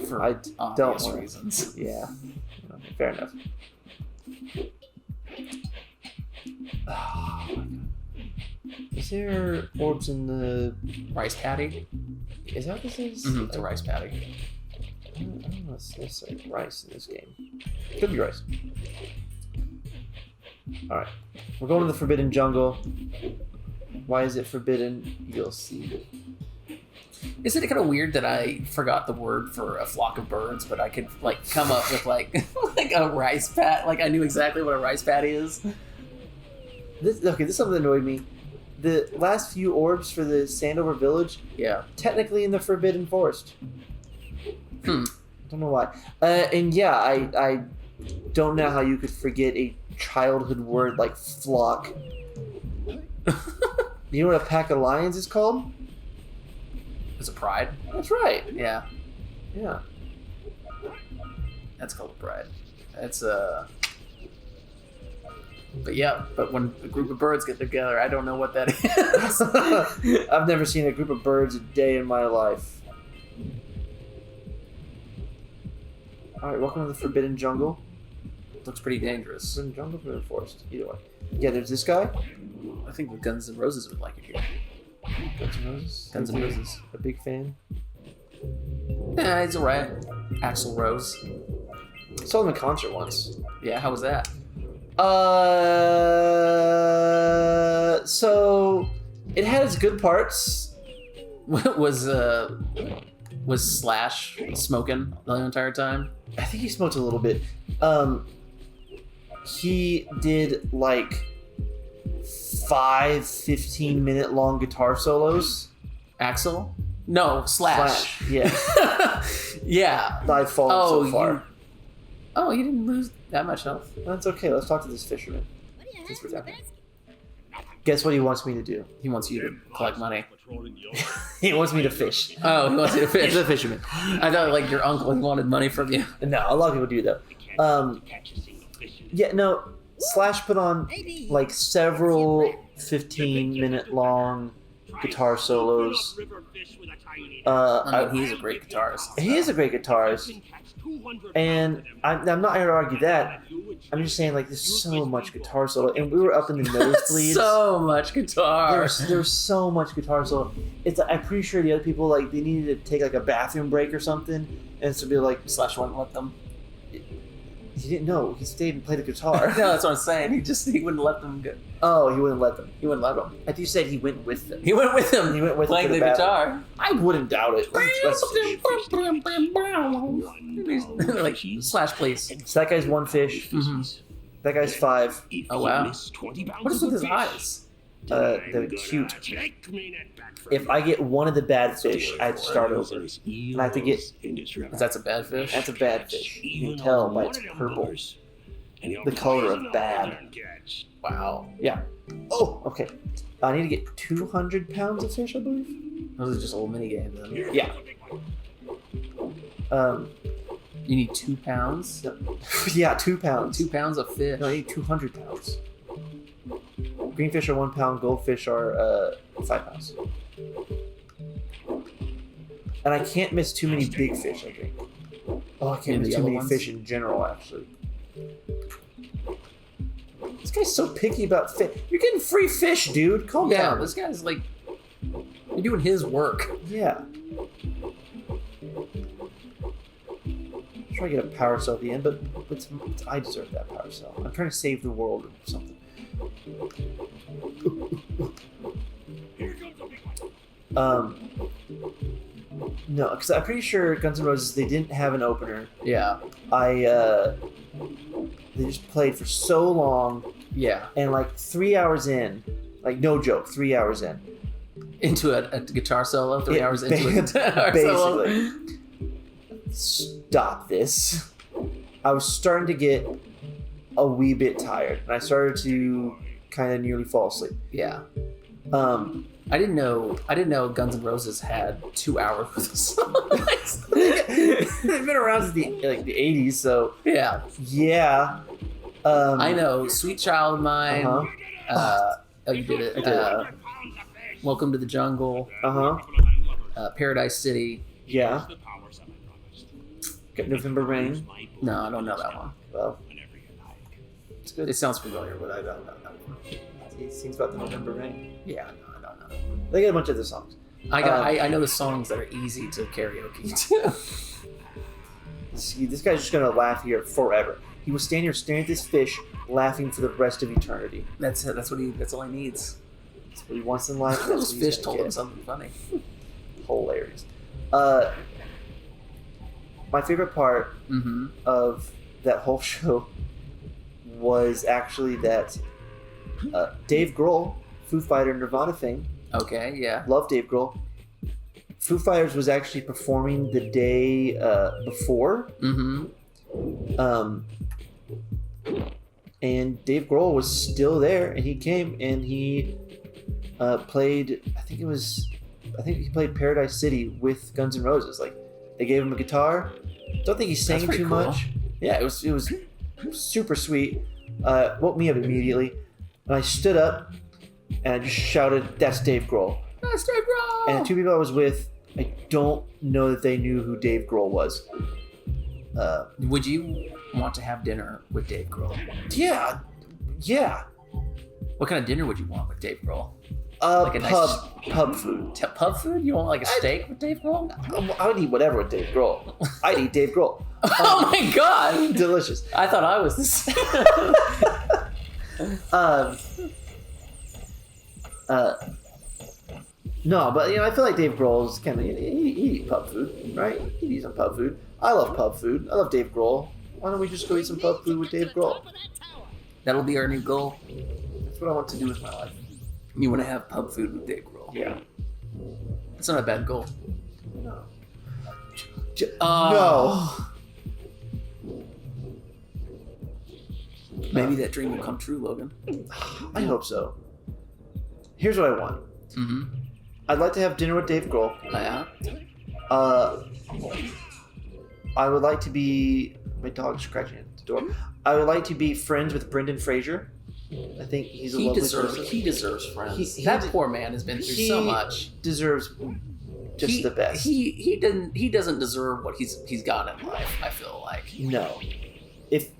For I don't obvious want reasons. Yeah, fair enough. Oh my god. Is there orbs in the Rice patty? Is that what this is? Mm-hmm, it's a rice patty. I don't know if it's like rice in this game. Could be rice. Alright. We're going to the Forbidden Jungle. Why is it forbidden? You'll see. Isn't it kind of weird that I forgot the word for a flock of birds, but I could like come up with like like a rice pat? Like I knew exactly what a rice patty is. This is something that annoyed me. The last few orbs for the Sandover Village, Yeah. technically in the Forbidden Forest. I don't know why. And yeah, I don't know how you could forget a childhood word like flock. You know what a pack of lions is called? It's a pride. That's right. Yeah. Yeah. That's called a pride. It's But yeah, but when a group of birds get together, I don't know what that is. I've never seen a group of birds a day in my life. Alright, welcome to the Forbidden Jungle. Looks pretty dangerous. Forbidden Jungle, Forbidden Forest. Either way. Yeah, there's this guy. I think the Guns N' Roses would like it here. Guns N' Roses. Guns N' Roses. A big fan. Yeah, it's alright. Axl Rose. Saw them in concert once. Yeah, how was that? So it had its good parts. Was Slash smoking the entire time? I think he smoked a little bit. He did like 5 15-minute long guitar solos. Axl? No, Slash. Yeah. Yeah. I've fallen so far. You didn't lose that much health. That's okay. Let's talk to this fisherman. Since we're talking. Guess what he wants me to do? He wants you to collect money. He wants me to fish. Oh, he wants you to fish. He's a fisherman. I thought like your uncle wanted money from you. No, a lot of people do though. Yeah, no. Slash put on like several 15-minute long guitar solos. I mean, he's a great guitarist. He is a great guitarist, and I'm not here to argue that. I'm just saying, like, there's so much guitar solo, and we were up in the nosebleeds. So much guitar. There's so much guitar solo. It's I'm pretty sure the other people like they needed to take like a bathroom break or something, and so be like Slash wouldn't let them. He didn't know. He stayed and played the guitar. No, that's what I'm saying. He wouldn't let them go. Oh, he wouldn't let them. He wouldn't let them. I think you said he went with them. He went with them. He went with playing them to the bathroom. guitar. I wouldn't doubt it. Like Slash, please. So that guy's 1 fish. Mm-hmm. That guy's 5. Oh wow. What is with his eyes? They're cute. If I get one of the bad fish, I have to start over. And I have to get... That's a bad fish. That's a bad fish. You can tell by its purple. The color of bad. Wow. Yeah. Oh, okay. I need to get 200 pounds of fish, I believe. Those are just old mini games. Then. Yeah. You need 2 pounds. Yeah, 2 pounds. 2 pounds of fish. No, I need 200 pounds. Green fish are 1 pound. Goldfish are 5 pounds. And I can't miss too many big fish, I think. Oh, I can't miss too many fish in general, actually. This guy's so picky about fish. You're getting free fish, dude. Calm down. This guy's like, you're doing his work. Yeah. Try to get a power cell at the end, but I deserve that power cell. I'm trying to save the world or something. No, because I'm pretty sure Guns N' Roses, they didn't have an opener. Yeah. They just played for so long. Yeah. And like 3 hours in, like no joke, 3 hours in. Into a guitar solo, 3 hours into a guitar basically. solo. Stop this. I was starting to get a wee bit tired, and I started to kind of nearly fall asleep. Yeah. I didn't know Guns N' Roses had 2 hours worth of songs. They've been around since the 80s, so yeah. Yeah. I know Sweet Child of Mine. Uh-huh. Oh, you did it. I did it. Welcome to the Jungle. Paradise City. Yeah. Got November Rain. No, I don't know that one. Well, it's good. It sounds familiar, but I don't know that one. It sings about the November Rain. Yeah, no, I don't know. They got a bunch of the songs. I know the songs that are easy to karaoke too. See, this guy's just gonna laugh here forever. He will stand here staring at this fish, laughing for the rest of eternity. That's all he needs. That's what he wants in life. Those fish told him something funny. Hilarious. My favorite part of that whole show was actually that Dave Grohl, Foo Fighter Nirvana fame. Okay, yeah. Love Dave Grohl. Foo Fighters was actually performing the day before. And Dave Grohl was still there, and he came and he played. I think he played Paradise City with Guns N' Roses. Like, they gave him a guitar. Don't think he sang too much. Yeah, it was super sweet. Woke me up immediately, and I stood up and I just shouted, "That's Dave Grohl!" That's Dave Grohl. And the 2 people I was with, I don't know that they knew who Dave Grohl was. Would you want to have dinner with Dave Grohl? Yeah. What kind of dinner would you want with Dave Grohl? Like a pub food. Pub food? You want like a steak with Dave Grohl? I would eat whatever with Dave Grohl. I'd eat Dave Grohl. Oh my god! Delicious. I thought I was this. No, but I feel like Dave Grohl's kind of he eat pub food, right? He'd eat some pub food. I love pub food. I love Dave Grohl. Why don't we just go eat some pub food with Dave Grohl? That'll be our new goal. That's what I want to do with my life. You want to have pub food with Dave Grohl? Yeah. That's not a bad goal. No. No. Maybe that dream will come true, Logan. I hope so. Here's what I want. Mm-hmm. I'd like to have dinner with Dave Grohl. Yeah. I would like to be... My dog's scratching at the door. I would like to be friends with Brendan Fraser. I think he's a lovely person. He deserves friends. He that poor man has been through so much. Deserves just the best. He doesn't deserve what he's got in life, I feel like. No. If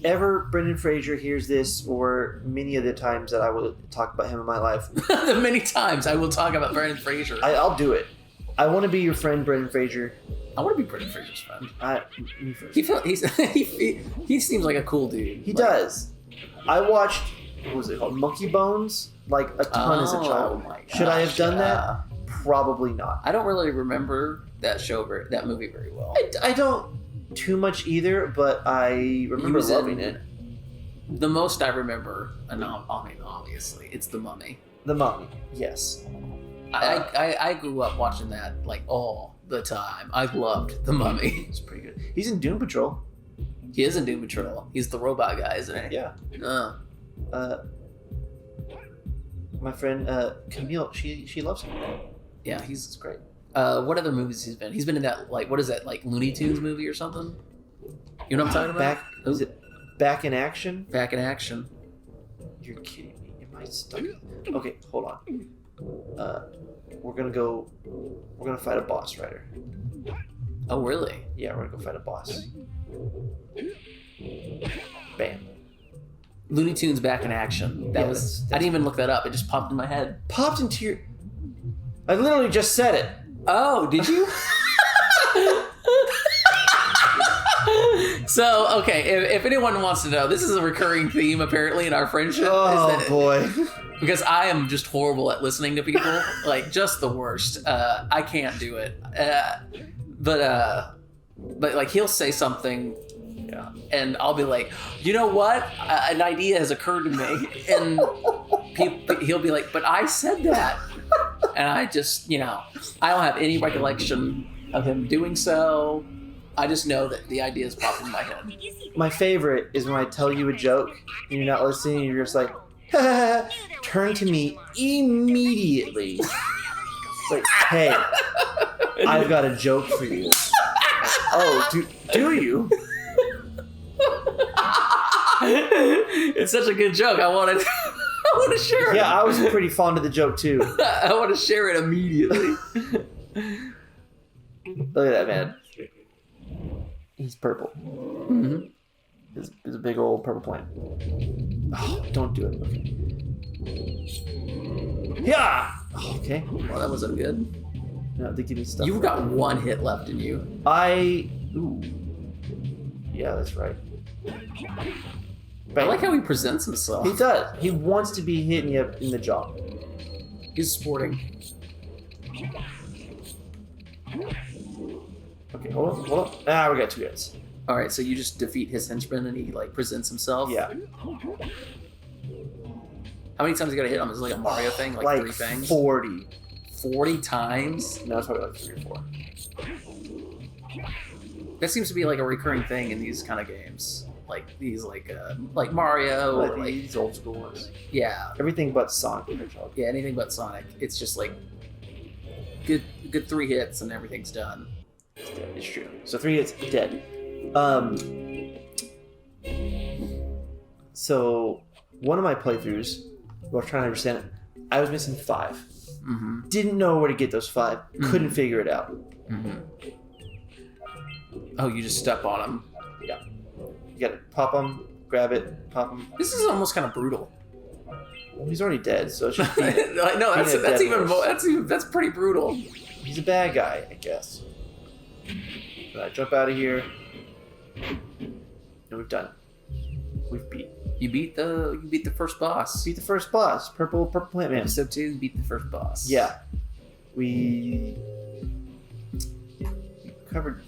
ever Brendan Fraser hears this, or many of the times that I will talk about him in my life, The many times I will talk about Brendan Fraser. I'll do it. I want to be your friend, Brendan Fraser. I want to be Brendan Fraser's friend. Me first. He seems like a cool dude. He does. I watched, what was it called, Monkey Bones, like a ton as a child. My Should I have done gosh, that? Probably not. I don't really remember that movie very well. I don't too much either, but I remember loving it. The most I remember, and I mean, obviously, it's The Mummy. The Mummy, yes. I grew up watching that like all the time. I loved The Mummy. It's pretty good. He's in Doom Patrol. He is in Doom Patrol. He's the robot guy, isn't he? Yeah. My friend Camille, she loves him. Yeah, he's great. What other movies he's been? He's been in that, like, what is that, like Looney Tunes movie or something? You know what I'm talking about? Is it Back in Action? Back in Action. You're kidding me. Am I stuck? Okay, hold on. We're gonna fight a boss, Ryder. Oh, really? Yeah, we're gonna go fight a boss. Bam. Looney Tunes Back in Action. I didn't even look that up. It just popped in my head. Popped into your... I literally just said it. Oh, did you? So, okay, if anyone wants to know, this is a recurring theme apparently in our friendship. Oh, boy. Because I am just horrible at listening to people. Like, just the worst. I can't do it. But like, he'll say something, and I'll be like, you know what? An idea has occurred to me. And he'll be like, but I said that. And I just, I don't have any recollection of him doing so. I just know that the ideas pop in my head. My favorite is when I tell you a joke, and you're not listening, and you're just like, turn to me immediately. It's like, hey, I've got a joke for you. Oh, do you? It's such a good joke. I want to share it. Yeah, I was pretty fond of the joke too. I want to share it immediately. Look at that man. He's purple. Mm-hmm. He's a big old purple plant. Oh, don't do it. Okay. Yeah. Okay. Well, that wasn't good. No, they give me stuff. You've got one hit left in you. Ooh. Yeah, that's right. I like how he presents himself. He does. He wants to be hitting you in the jaw. He's sporting. Okay, hold on. Ah, we got 2 hits. All right, so you just defeat his henchman and he like presents himself. Yeah. How many times you gotta hit him? Is it like a Mario thing? Like 3 things? 40. 40 times? No, it's probably like 3 or 4. That seems to be like a recurring thing in these kind of games. Like these, like Mario, or like these old school ones. Yeah. Everything but Sonic the Hedgehog. Yeah, anything but Sonic. It's just like good 3 hits and everything's done. It's true. So 3 hits, dead. So one of my playthroughs, I was trying to understand it. I was missing 5. Mm-hmm. Didn't know where to get those 5. Couldn't figure it out. Mm-hmm. Oh, you just step on him. Yeah. You gotta pop him, grab it, pop him. This is almost kind of brutal. Well, he's already dead, so it should be. No, that's even more. That's pretty brutal. He's a bad guy, I guess. But I jump out of here, and we've done it. We've beat. You beat the first boss. Beat the first boss, purple plant man. Episode 2, beat the first boss. Yeah, we covered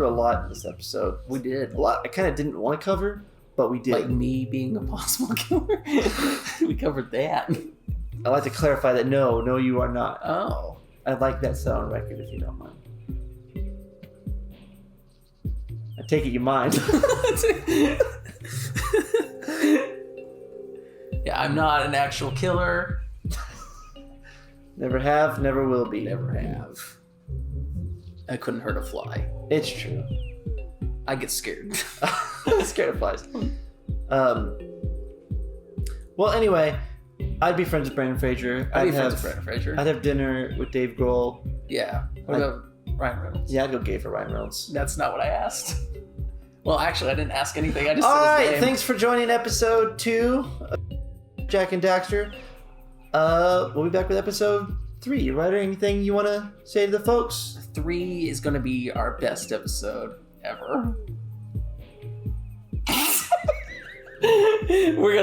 a lot in this episode. We did a lot. I kind of didn't want to cover, but we did. Like me being a possible killer. We covered that. I'd like to clarify that no, you are not. Oh. I'd like that set on record if you don't mind. I take it you mind. Yeah, I'm not an actual killer. Never have, never will be. Never have. I couldn't hurt a fly. It's true. I get scared. I'm scared of flies. Well, anyway, I'd be friends with Brandon Fraser. I'd be friends with Brandon Fraser. I'd have dinner with Dave Grohl. Yeah. What about Ryan Reynolds? Yeah, I'd go gay for Ryan Reynolds. That's not what I asked. Well, actually, I didn't ask anything. I just All said his right, name. thanks for joining episode 2 of Jak and Daxter. We'll be back with episode 3. Ryder, anything you want to say to the folks? 3 is going to be our best episode ever. we're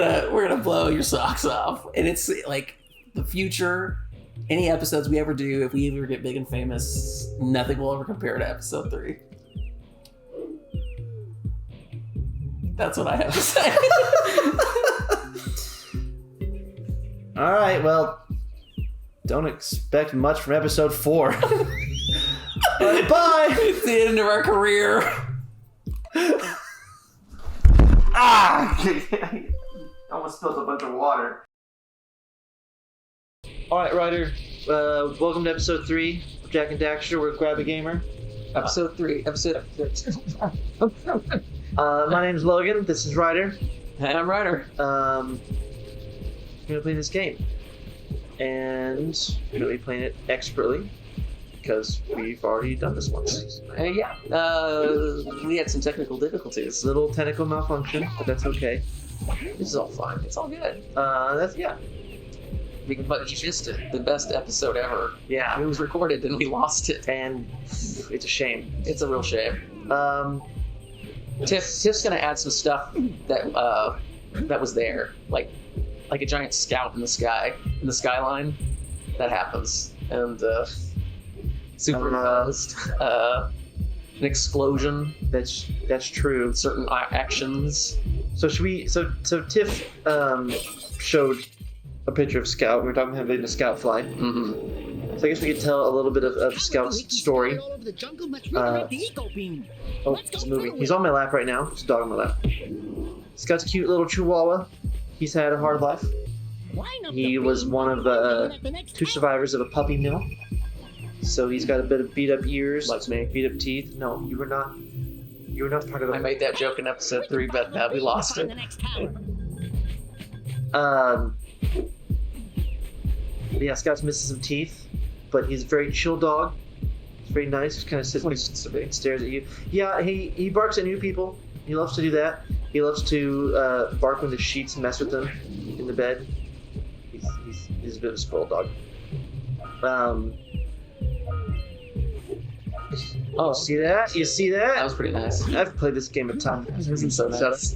gonna blow your socks off, and it's like the future. Any episodes we ever do, if we ever get big and famous, nothing will ever compare to episode 3. That's what I have to say. All right, well, don't expect much from episode 4. All right, bye. It's the end of our career. I almost spilled a bunch of water. All right, Ryder. Welcome to episode 3 of Jak and Daxter. We're Grab a Gamer. Episode 3. My name's Logan. This is Ryder. And I'm Ryder. We're gonna play this game, and we're gonna be playing it expertly because we've already done this once. We had some technical difficulties. Little technical malfunction, but that's okay. This is all fine. It's all good. But You missed it. The best episode ever. yeah, It was recorded and we lost it. and it's a shame. It's a real shame. Tiff's gonna add some stuff that was there, like a giant scout in the skyline. That happens, and superimposed an explosion. That's true. Certain actions. So should we? So Tiff showed a picture of Scout. We were talking about him being a Scout fly. Mm-hmm. So I guess we could tell a little bit of Scout's story. All over the jungle. Let's redirect the eco beam. Oh, Let's it's go moving. forward. He's on my lap right now. There's a dog on my lap. Scout's a cute little Chihuahua. He's had a hard life. Line up He the was beam. one of At the next 2 tower. survivors of a puppy mill. So he's got a bit of beat up ears, Like me. beat up teeth. No, you were not. You were not part of I the. made that joke in episode 3, but we lost Find it. the next tower. Yeah, Scout's missing some teeth, but he's a very chill dog. He's very nice. Just kind of sits and stares at you. Yeah, he barks at new people. He loves to do that. He loves to bark when the sheets mess with him in the bed. He's a bit of a spoiled dog. Oh, See that? You see that that? was pretty nice. I've played this game a ton. This isn't so nice.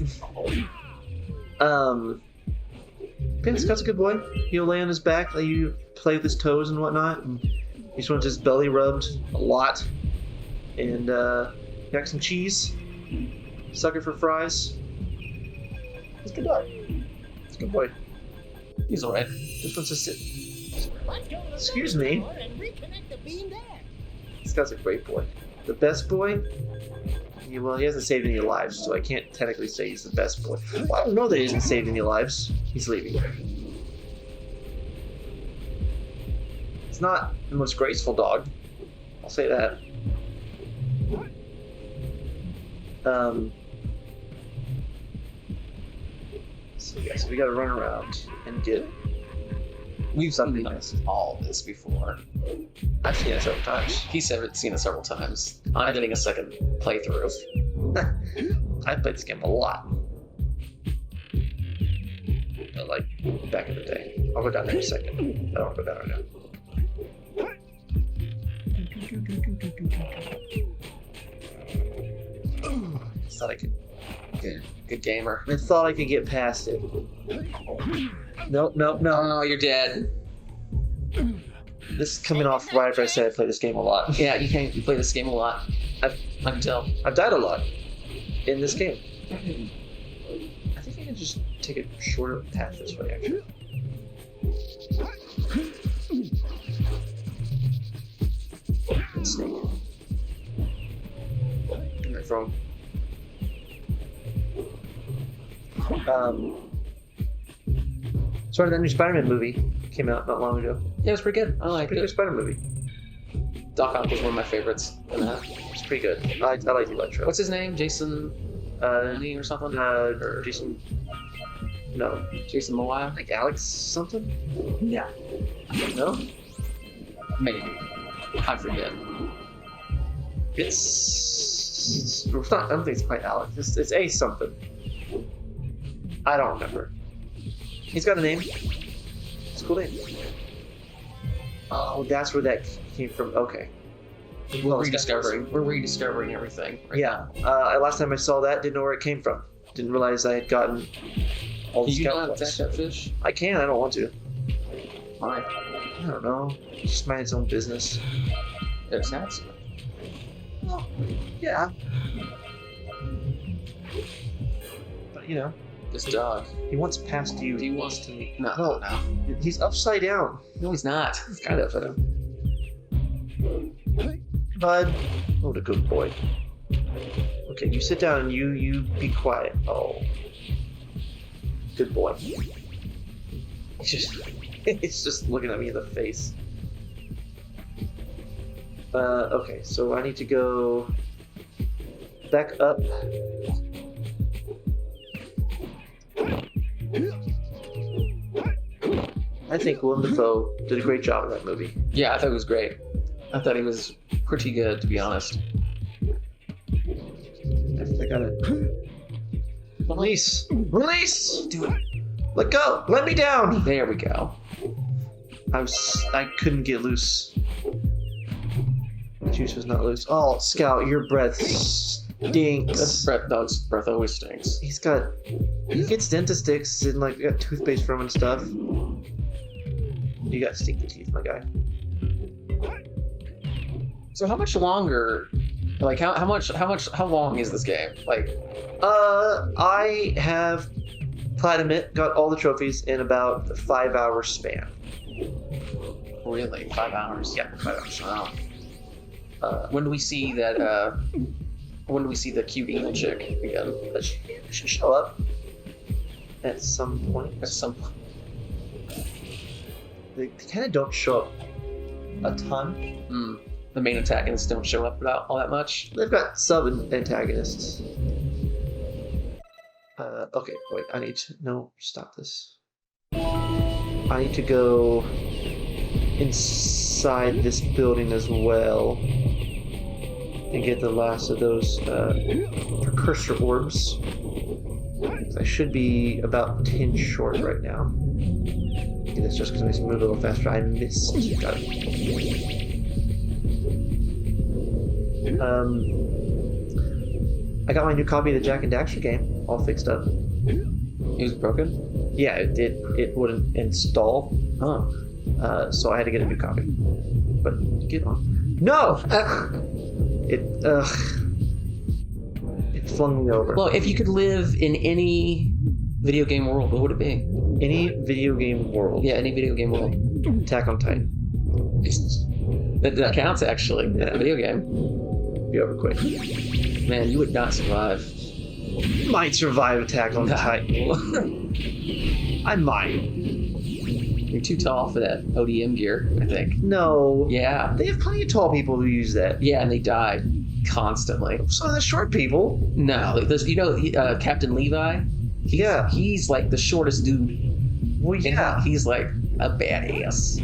Yeah, Scott's a good boy. He'll lay on his back, let you play with his toes and whatnot. And he just wants his belly rubbed a lot. And got some cheese. Sucker for fries. He's a good dog. He's a good boy. He's alright. Just wants to sit. Let's go to the Excuse next me. tower and reconnect the beam there. Scott's a great boy. The best boy? Well, he hasn't saved any lives, so I can't technically say he's the best boy. Well, I don't know that he hasn't saved any lives. He's leaving. It's not the most graceful dog. I'll say that. So we gotta run around and get We've something done nice. all this before. I've seen it several times. He's seen it several times. I'm getting a second playthrough. I've played this game a lot. But like back in the day. I'll go down there in a second. I don't want to go down right now. Thought I could. Good gamer. I thought I could get past it. Nope. Oh, you're dead. This is coming off right after I said I play this game a lot. Yeah, you play this game a lot. I can tell. I've died a lot in this game. I think I can just take a shorter path this way, actually. Snake. Am I wrong? Sorry, that new Spider-Man movie came out not long ago. Yeah, it was pretty good. I liked Pretty good it. Spider movie. Doc Ock was one of my favorites in that. It's pretty good. I like the Electro. What's his name? Jason Mooney or something? Or Jason. No, Jason Momoa? like Alex something. Yeah. No, Maybe. I forget. it's not. I don't think it's quite Alex. It's A something. I don't remember. He's got a name. It's a cool name. Oh, that's where that came from. Okay. We're rediscovering everything. Right Yeah. Last time I saw that, didn't know where it came from. Didn't realize I had gotten all the Can you scout not points. attack that fish? I can. I don't want to. Why? I don't know. Just mind its own business. It's nuts. Yeah. But you know, This dog. he wants past you. He wants to meet. No, No. no. He's upside down. No, he's not. He's kind of upside down. Bud. Oh, what a good boy. Okay, you sit down and you be quiet. Oh. Good boy. It's just looking at me in the face. Okay, so I need to go back up. I think Willem Dafoe did a great job in that movie. Yeah, I thought it was great. I thought he was pretty good, to be honest. I got it. Release! Release! Do it. Let go! Let me down! There we go. I couldn't get loose. Juice was not loose. Oh, Scout, your breath stinks. Dog's breath always stinks. He gets dentist sticks and like got toothpaste from and stuff. You got stinky teeth, my guy. So how much longer? Like how long is this game? Like, I have platinum it, got all the trophies in about a 5 hour span. really? 5 hours? Yeah, 5 hours. Wow. When do we see that? When do we see the cute emo chick again? That should show up at some point. At some point. They kind of don't show up a ton. The main antagonists don't show up all that much. They've got sub-antagonists. Okay, wait, I need to... No, stop this. I need to go inside this building as well and get the last of those precursor orbs. I should be about 10 short right now. Okay, that's just because I need to move a little faster. I missed. Got it. I got my new copy of the Jak and Daxter game all fixed up. It was broken? Yeah, it wouldn't install. Oh. So I had to get a new copy. But get on. No! It flung me over. Well, if you could live in any video game world, what would it be? Any video game world. Yeah, any video game world. Attack on Titan. That counts, actually. Yeah. Video game. Be over quick. Man, you would not survive. Might survive Attack on Titan. I might. You're too tall for that ODM gear, I think. No. Yeah. They have plenty of tall people who use that. Yeah, and they die constantly. So do the short people. No, there's, Captain Levi? He's like the shortest dude. Well, yeah. And he's like a badass.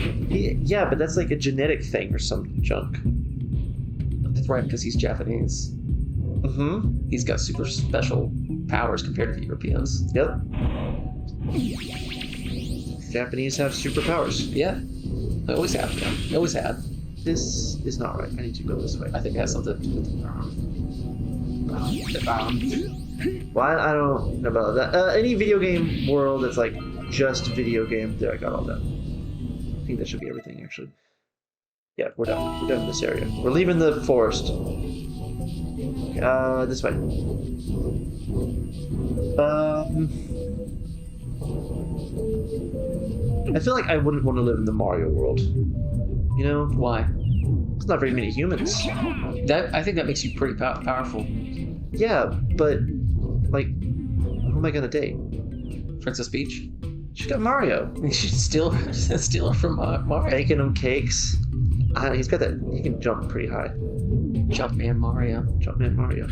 Yeah, but that's like a genetic thing or some junk. That's right, because he's Japanese. Mm-hmm. He's got super special powers compared to the Europeans. Yep. Japanese have superpowers. Yeah. They always have. Yeah. They always had. This is not right. I need to go this way. I think it has something to do with Well, I don't know about that. Any video game world that's like just video game, there, I got all that. I think that should be everything, actually. Yeah, we're done. We're done in this area. We're leaving the forest. This way. I feel like I wouldn't want to live in the Mario world. You know? why? There's not very many humans. I think that makes you pretty powerful. Yeah, but like, who am I gonna date? Princess Peach. She's got Mario. You should steal her from Mario. Baking him cakes. He's got that. He can jump pretty high. Jumpman Mario. Jumpman Mario.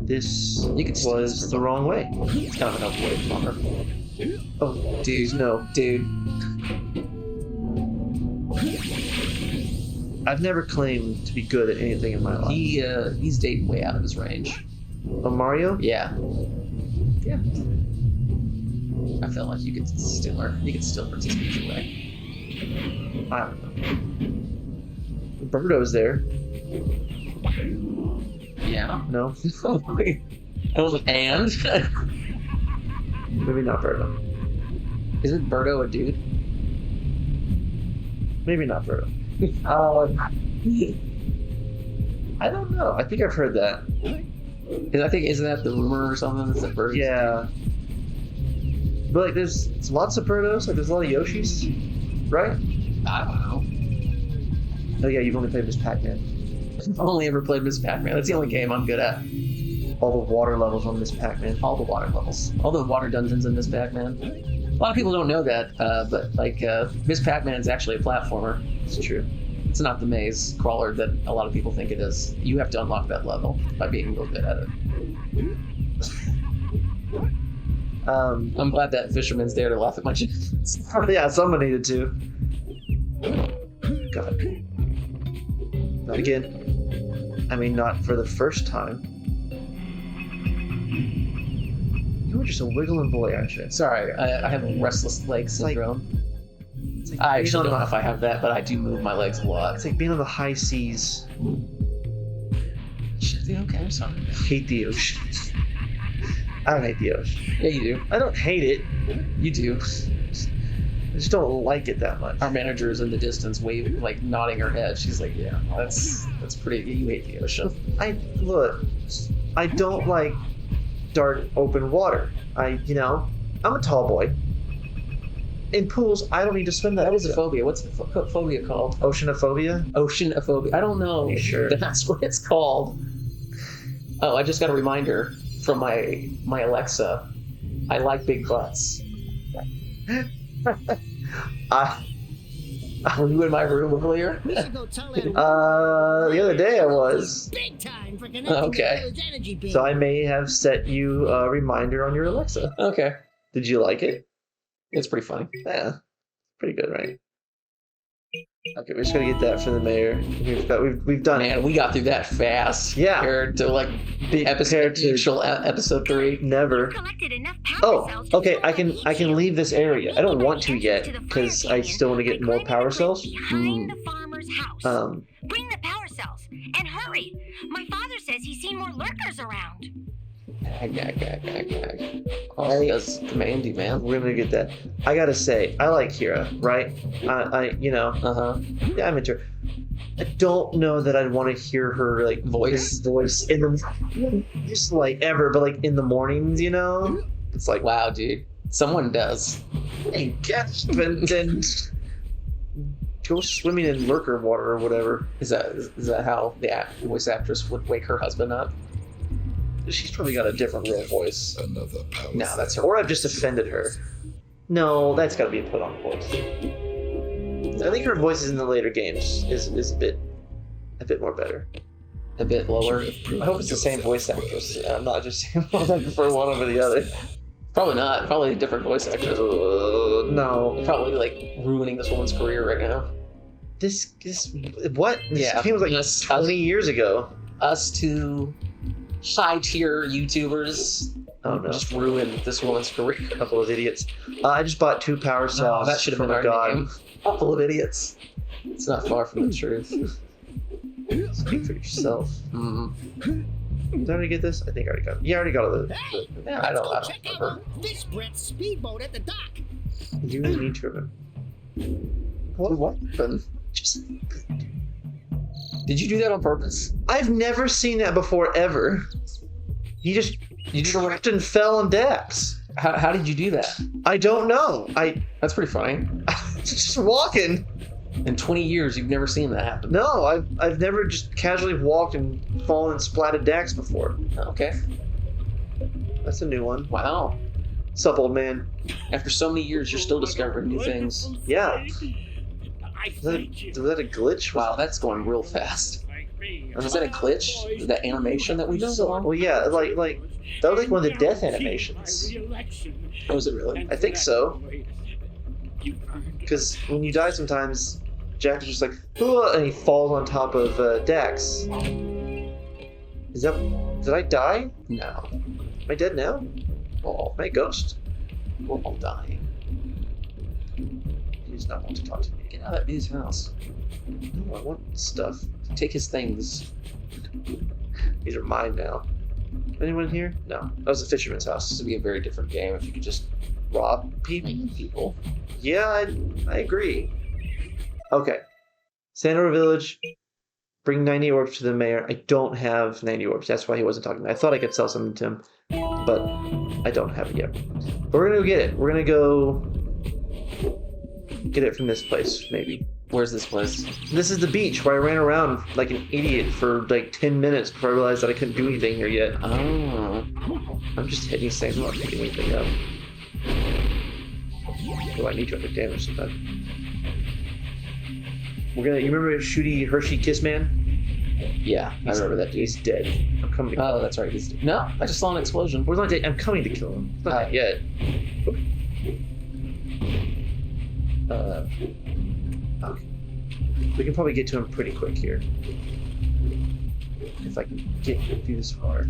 This was the wrong way. It's kind of an upway from her. Oh, Dude, no, dude. I've never claimed to be good at anything in my life. He's dating way out of his range. Oh, Mario? Yeah. Yeah. I felt like you could steal her. You could steal her speech away. I don't know. Birdo's there. Yeah. No? I was like, and? Maybe not Birdo. Isn't Birdo a dude? Maybe not Birdo. I don't know. I think I've heard that. Isn't that the rumor or something? It's that Birdo's Yeah. But like, there's lots of Birdos. Like, there's a lot of Yoshis, right? I don't know. Oh yeah, you've only played Miss Pac-Man. I've only ever played Miss Pac-Man. That's the only game I'm good at. All the water levels on Miss Pac-Man. All the water levels. All the water dungeons in Miss Pac-Man. A lot of people don't know that, but like Miss Pac-Man is actually a platformer. It's true. It's not the maze crawler that a lot of people think it is. You have to unlock that level by being real good at it. I'm glad that Fisherman's there to laugh at my jokes. Yeah, someone needed to. God. Not again. I mean, not for the first time. You were just a wiggling boy, aren't you? Sorry, I have restless leg syndrome. I actually don't know if I have that, but I do move my legs a lot. It's like being on the high seas. Shit, okay, I'm sorry. I hate the ocean. I don't hate the ocean. Yeah, you do. I don't hate it. You do. I just don't like it that much. Our manager is in the distance, waving, like nodding her head. She's like, "Yeah, that's pretty. You hate the ocean." I don't like dark open water. I'm a tall boy. In pools, I don't need to swim that. That is a phobia. What's the phobia called? Oceanophobia? Oceanophobia. I don't know. Are you sure? That's what it's called. Oh, I just got a reminder from my Alexa. I like big butts. Were you in my room earlier? We should go tell that The other day I was. big time for connecting Okay. the village energy beam. So I may have set you a reminder on your Alexa. Okay. Did you like it? It's pretty funny. Yeah. Pretty good, right? Okay, we just gotta get that for the mayor. We've done it. Man, we got through that fast. Yeah. Compared to like Compared to episode 3. never. Collected enough power Oh, cells to okay. control I the can heat leave this area. I don't want to Entrance yet to the because fire I still want to get canyon more by power climbing the cells. Behind the farmer's house. Bring the power cells and hurry. My father says he's seen more lurkers around. Aria's commandy, man. We're gonna get that. I gotta say, I like Kira, right? Yeah, I'm into her. I don't know that I'd want to hear her like voice in the just like ever, but like in the mornings, it's like Wow, dude. Someone does. hey, gasp and go swimming in lurker water or whatever. Is that how the voice actress would wake her husband up? She's probably got a different real voice. Another power. No, that's her. Or I've just offended her. No, that's got to be a put on voice. I think her voice in the later games is a bit more better. A bit lower. I hope it's the same voice actress. I'm not just saying I prefer one over the other. Probably not. Probably a different voice actress. No. Probably like ruining this woman's career right now. This what? This game was like 20 years ago. Us two high tier YouTubers just ruined this woman's career. Couple of idiots. I just bought 2 power cells. That should have been from our a god. name. Couple of idiots. It's not far from the truth. Speak for yourself. Did I already get this? I think I already got it. Yeah, I already got it. Hey, Yeah, I don't check remember. out this Brett's speedboat at the dock. You need to remember. What happened? Did you do that on purpose? I've never seen that before, ever. You tripped and fell on decks. How did you do that? I don't know. That's pretty funny. Just walking. In 20 years, you've never seen that happen. No, I've never just casually walked and fallen and splatted decks before. Okay. That's a new one. Wow. Sup, old man? After so many years, you're still discovering new things. Yeah. I Was thank you. that a glitch? Wow, that's going real fast. Was that a glitch? That animation that we just saw? Well, yeah, like that was like one of the death animations. Oh, was it really? I think so. Because when you die sometimes, Jack is just like, "Ugh," and he falls on top of Dax. Is that... Did I die? No. Am I dead now? Oh, my ghost. We're all dying. He does not want to talk to me. Get out of that dude's house. No, I want stuff. Take his things. These are mine now. Anyone here? No. That was the fisherman's house. This would be a very different game if you could just Rob people? people. Yeah, I agree. Okay. Sandor Village. Bring 90 orbs to the mayor. I don't have 90 orbs. That's why he wasn't talking to me. I thought I could sell something to him, but I don't have it yet. But we're gonna go get it. We're gonna go get it from this place, maybe. Where's this place? This is the beach where I ran around like an idiot for like 10 minutes before I realized that I couldn't do anything here yet. Oh. I'm just hitting things. I'm not picking anything up. Oh, I need to understand damage sometimes. You remember Shooty Hershey Kiss Man? Yeah, I remember that dude. He's dead. I'm coming to kill Oh, him. that's right. No, I just saw an explosion. Well, he's not dead. I'm coming to kill him. It's not dead yet. Okay. We can probably get to him pretty quick here. If I can get through this far.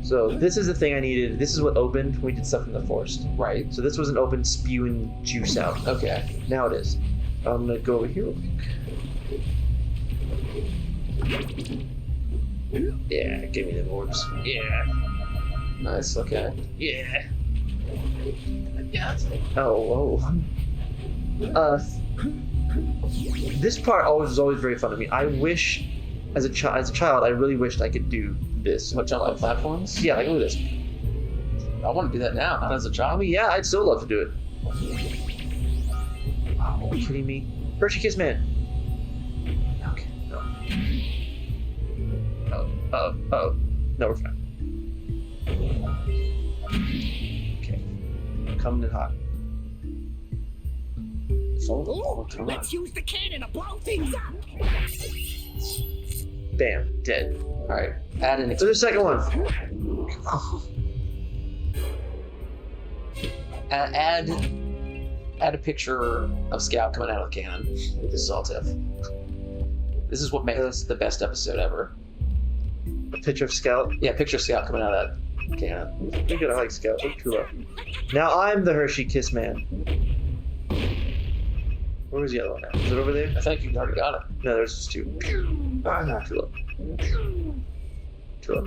So this is the thing I needed. This is what opened when we did stuff in the forest. Right. So this wasn't open spewing juice out. Okay. Now it is. I'm gonna go over here real quick. Yeah, give me the orbs. Yeah. Nice. Okay. Yeah. Oh, whoa. This part was always very fun to me. I wish, as a child, I really wished I could do this. What, jump on platforms? Yeah, like look at this. I want to do that now, not as a I child. mean, yeah, I'd still love to do it. Oh, are you kidding me? Hershey Kiss Man. Okay, no. Oh. No, we're fine. Okay. I'm coming in hot. Oh, let's use the cannon to blow things up. Bam, dead. Alright, add an There's a second one. add a picture of Scout coming out of the cannon with his saw tip. This is what makes this the best episode ever. A picture of Scout. Yeah, picture of Scout coming out of that cannon. Pretty good, I like Scout. Oh, too low. Now I'm the Hershey Kiss Man. Where was the other one at? Is it over there? I think you already got it. No, there's just two. Ah, too low. Too low.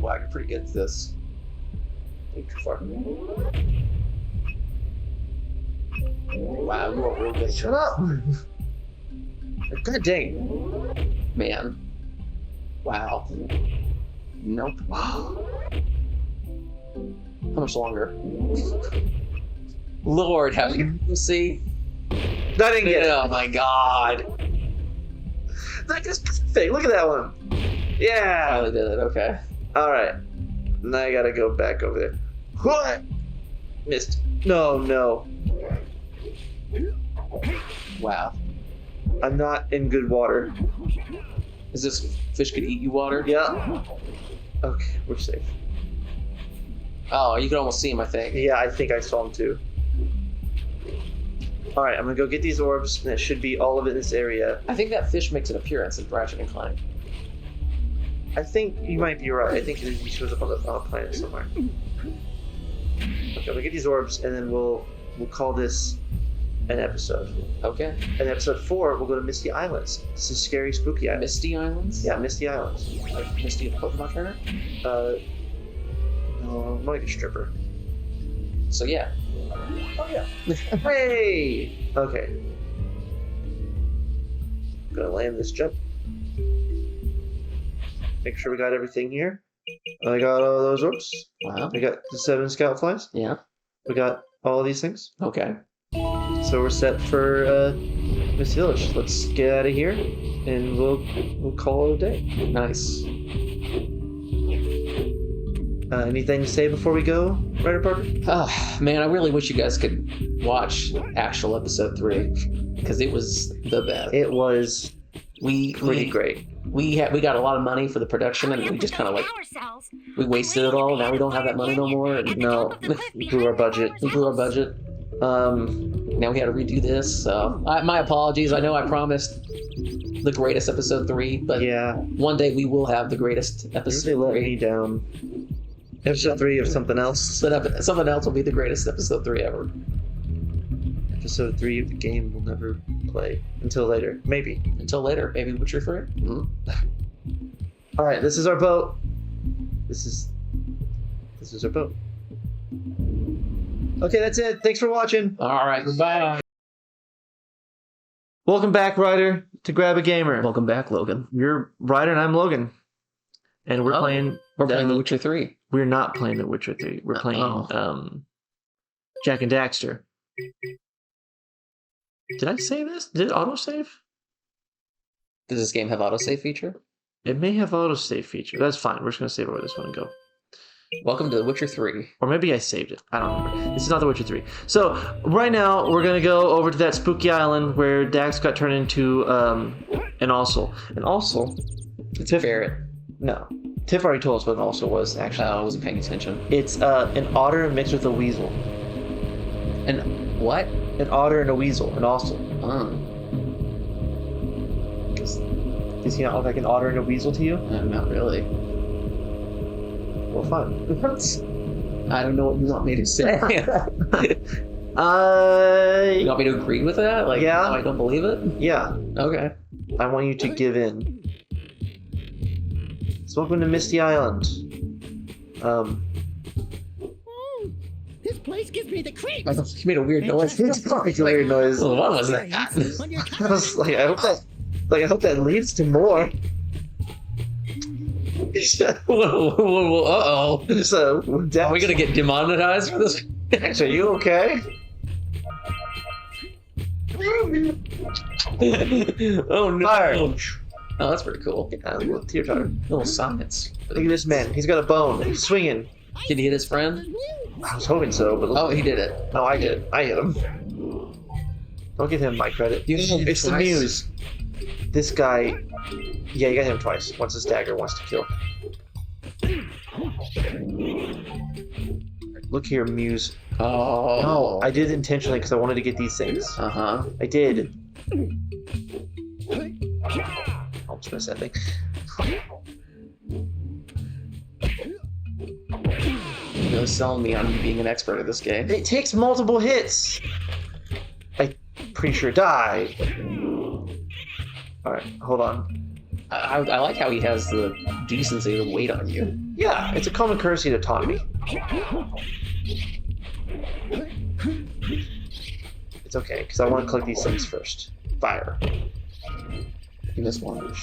Wow, you're pretty good at this. Too far. Wow, you are real good. Shut up! God dang. Man. Wow. Nope. How much longer? Lord, have you see? I didn't get it. Oh my god. That is perfect. Look at that one. Yeah. Finally did it, okay. Alright. Now I gotta go back over there. What? Missed. No. Wow. I'm not in good water. Is this fish could eat you water? Yeah. Okay, we're safe. Oh, you can almost see him, I think. Yeah, I think I saw him too. Alright, I'm gonna go get these orbs, and that should be all of it in this area. I think that fish makes an appearance in Ratchet and Clank. I think you might be right. I think he shows up on a planet somewhere. Okay, I'm gonna get these orbs, and then we'll call this an episode. Okay. In episode 4, we'll go to Misty Islands. This is scary, spooky islands. Misty Islands? Yeah, Misty Islands. Like Misty the Pokemon trainer? No, I'm like a stripper. So yeah. Oh yeah. Hey! Okay. Gonna land this jump. Make sure we got everything here. I got all those orbs. Wow. We got the 7 scout flies. Yeah. We got all these things. Okay. So we're set for Miss Village. Let's get out of here, and we'll call it a day. Nice. Anything to say before we go? Ryder Parker? Oh, man, I really wish you guys could watch actual episode 3 because it was the best. It was pretty great. We got a lot of money for the production, and we just kind of like we wasted it all. Now we don't have that money no more. And No, we blew our budget. Now we had to redo this. So my apologies. I know I promised the greatest episode 3, but Yeah. one day we will have the greatest They episode let 3. me down. Episode 3 of something else. But something else will be the greatest episode 3 ever. Episode 3 of the game we'll never play until later. Maybe. Until later, maybe Witcher 3. Mm-hmm. Alright, this is our boat. This is our boat. Okay, that's it. Thanks for watching. All right, goodbye. Welcome back, Ryder, to Grab a Gamer. Welcome back, Logan. You're Ryder and I'm Logan. And we're playing The Witcher 3. We're not playing The Witcher 3. We're playing Jak and Daxter. Did I save this? Did it autosave? Does this game have autosave feature? It may have autosave feature. That's fine. We're just gonna save over this one and go. Welcome to The Witcher 3. Or maybe I saved it. I don't remember. This is not The Witcher 3. So right now we're gonna go over to that spooky island where Dax got turned into an Ossel. An Ossel? It's a ferret. No. Tiff already told us what an Ossel was, actually. I wasn't paying attention. It's an otter mixed with a weasel. And what? An otter and a weasel. An Ossel. Does he not look like an otter and a weasel to you? Not really. Well, fine. I don't know what you want me to say. You want me to agree with that? Like, Yeah. no, I don't believe it? Yeah. Okay. I want you to give in. So welcome to Misty Island. This place gives me the creeps. You made a weird noise. It's probably a weird noise. Well, what was that? On your I was like, I hope that leads to more. Uh-oh. So, Are we gonna get demonetized for this? Dax, are you okay? Oh no. Fire. Oh, that's pretty cool. A little tear-totter. Little science. Look at this man. He's got a bone. He's swinging. Did he hit his friend? I was hoping so, but Oh, he did it. no, I did. I hit him. Don't give him my credit. You hit him It's the twice? Muse. This guy. Yeah, you got him twice. Once his dagger wants to kill. Look here, Muse. Oh. No, I did it intentionally because I wanted to get these things. Uh-huh. I did. Almost missed that thing. No selling me on you being an expert at this game. It takes multiple hits. I'm pretty sure die. Alright, hold on. I like how he has the decency to wait on you. Yeah, it's a common courtesy to taunt me. It's okay, because I want to collect these things first. Fire. You missed one.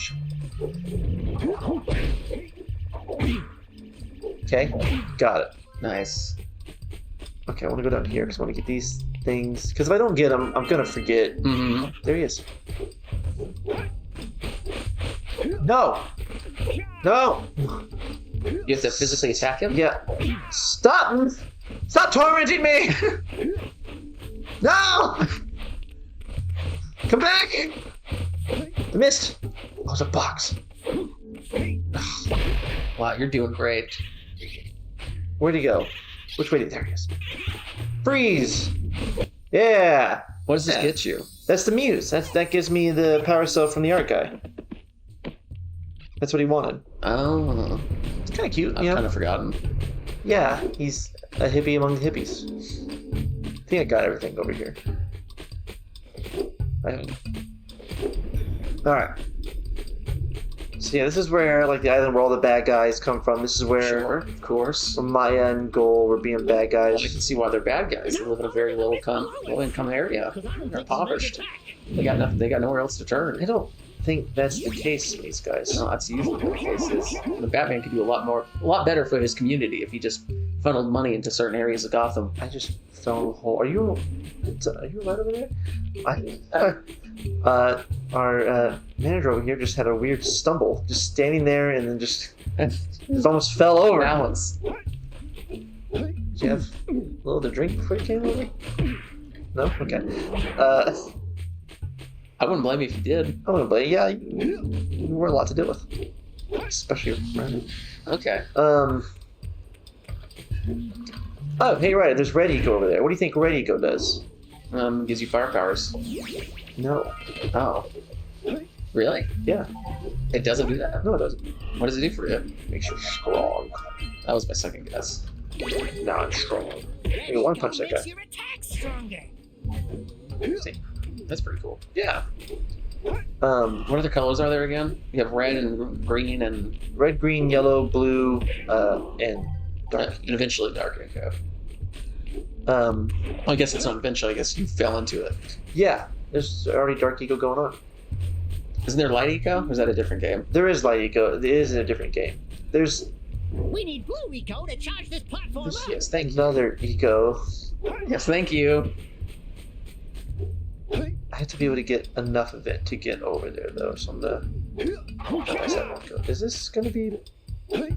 Okay, got it. Nice. Okay, I want to go down here because I want to get these things. Because if I don't get them, I'm going to forget. Mm-hmm. There he is. No! No! You have to physically attack him? Yeah. Stop! Stop tormenting me! No! Come back! I missed. Oh, it's a box. Wow, you're doing great. Where'd he go? Which way did... There he is. Freeze! Yeah! What does this get you? That's the Muse. That gives me the power cell from the art guy. That's what he wanted. Oh. It's kind of cute, I've you know? kind of forgotten. Yeah, he's a hippie among the hippies. I think I got everything over here. Alright. So yeah, this is where, like, the island where all the bad guys come from. This is where, Sure, of course. from my end goal, we're being bad Well, guys. I can see why they're bad guys. They live in a very low income area. They're impoverished. They got nothing. They got nowhere else to turn. I don't think that's the case for these guys. No, that's usually what the case is. The Batman could do a lot better for his community if he just funneled money into certain areas of Gotham. I just fell in a hole. Are you right over there? Our manager over here just had a weird stumble, just standing there and then just almost fell over. Balance. Did you have a little to drink before you came over? No? Okay. I wouldn't blame you if you did. I wouldn't blame you. Yeah, you were a lot to deal with. Especially Ryder. Okay. Oh, hey, Ryder, there's Red Eco over there. What do you think Red Eco does? Gives you fire powers. No. Oh. Really? Yeah. It doesn't do that? No, it doesn't. What does it do for you? Makes you strong. That was my second guess. Now I'm strong. You one punch that guy. Makes your attack stronger. See? That's pretty cool. Yeah. What other colors are there again? You have red and green and... Red, green, yellow, blue, and dark. And eventually dark echo. Um, I guess it's not eventually. I guess you fell into it. yeah. There's already Dark Eco going on. Isn't there light eco? Or is that a different game? There is Light Eco. It is in a different game. There's We need blue Eco to charge this platform up. Yes, thank you. another Eco. Yes, thank you. I have to be able to get enough of it to get over there, though. So I'm gonna... Is this gonna be... The red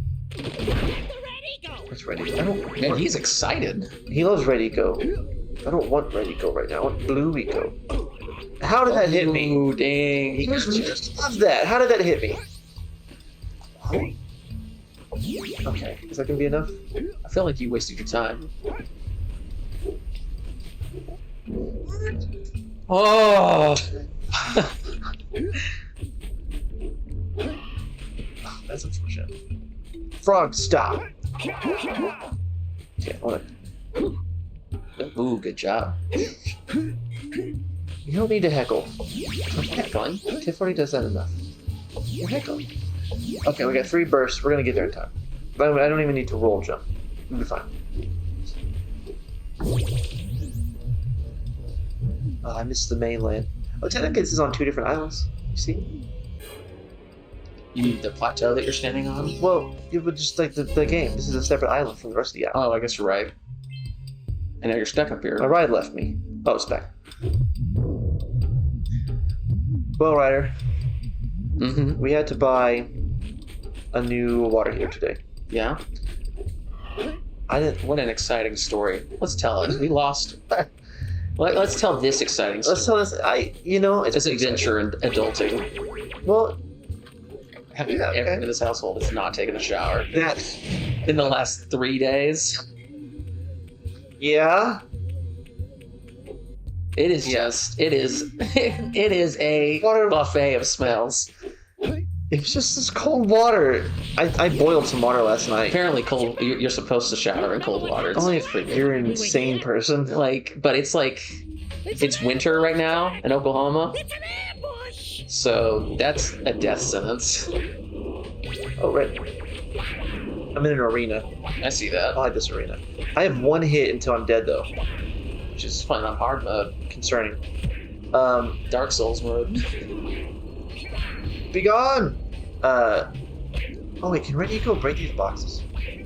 Eco. What's Red Eco? I don't... Man, he's excited. He loves Red Eco. I don't want Red Eco right now. I want Blue Eco. How did that hit me? Ooh, dang. He just loves that. How did that hit me? Okay. Is that gonna be enough? I feel like you wasted your time. Oh! That's unfortunate. Frog, stop. Okay, hold on. Ooh, good job. You don't need to heckle. I'm heckling. Tiff already does that enough. You're heckling. Okay, we got 3 bursts. We're gonna get there in time. But I don't even need to roll jump. We'll be fine. Oh, I missed the mainland. Oh, technically this is on 2 different islands. You see? You mean the plateau that you're standing on? Well, it would just like the game. This is a separate island from the rest of the island. Oh, I guess you're right. And now you're stuck up here. My ride left me. Oh, it's back. Well, Ryder, Mm-hmm. we had to buy a new water heater today. Yeah? I didn't. What an exciting story. Let's tell it. We lost. Let's tell this exciting story. Let's tell this. It's This adventure and adulting. Well, Having Yeah, everyone okay. in this household has not taken a shower that. in the last 3 days. Yeah. It is just. It is. It is a Water- buffet of smells. It's just this cold water. I boiled some water last night. Apparently, cold. You're supposed to shower in cold water. It's Only if you're an insane person. but it's like it's winter right now in Oklahoma, It's an ambush. so that's a death sentence. Oh, right. I'm in an arena. I see I that. like this arena. I have 1 hit until I'm dead, though. Which is playing on hard mode, Concerning. Dark Souls mode. Be gone! Oh wait, can Red Eco break these boxes? I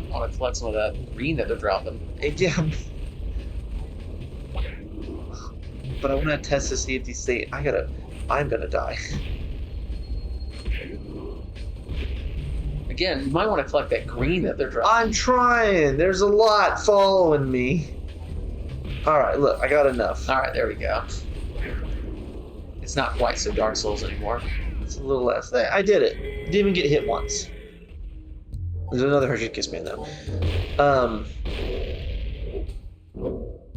want to collect some of that green that they're dropping. Yeah. But I want to test to see if these stay. I'm gonna die. Again, you might want to collect that green that they're dropping. I'm trying! There's a lot following me. Alright, look, I got enough. All right, there we go. It's not quite so Dark Souls anymore. It's a little less. I did it. Didn't even get hit once. There's another Hershey Kiss Man, though.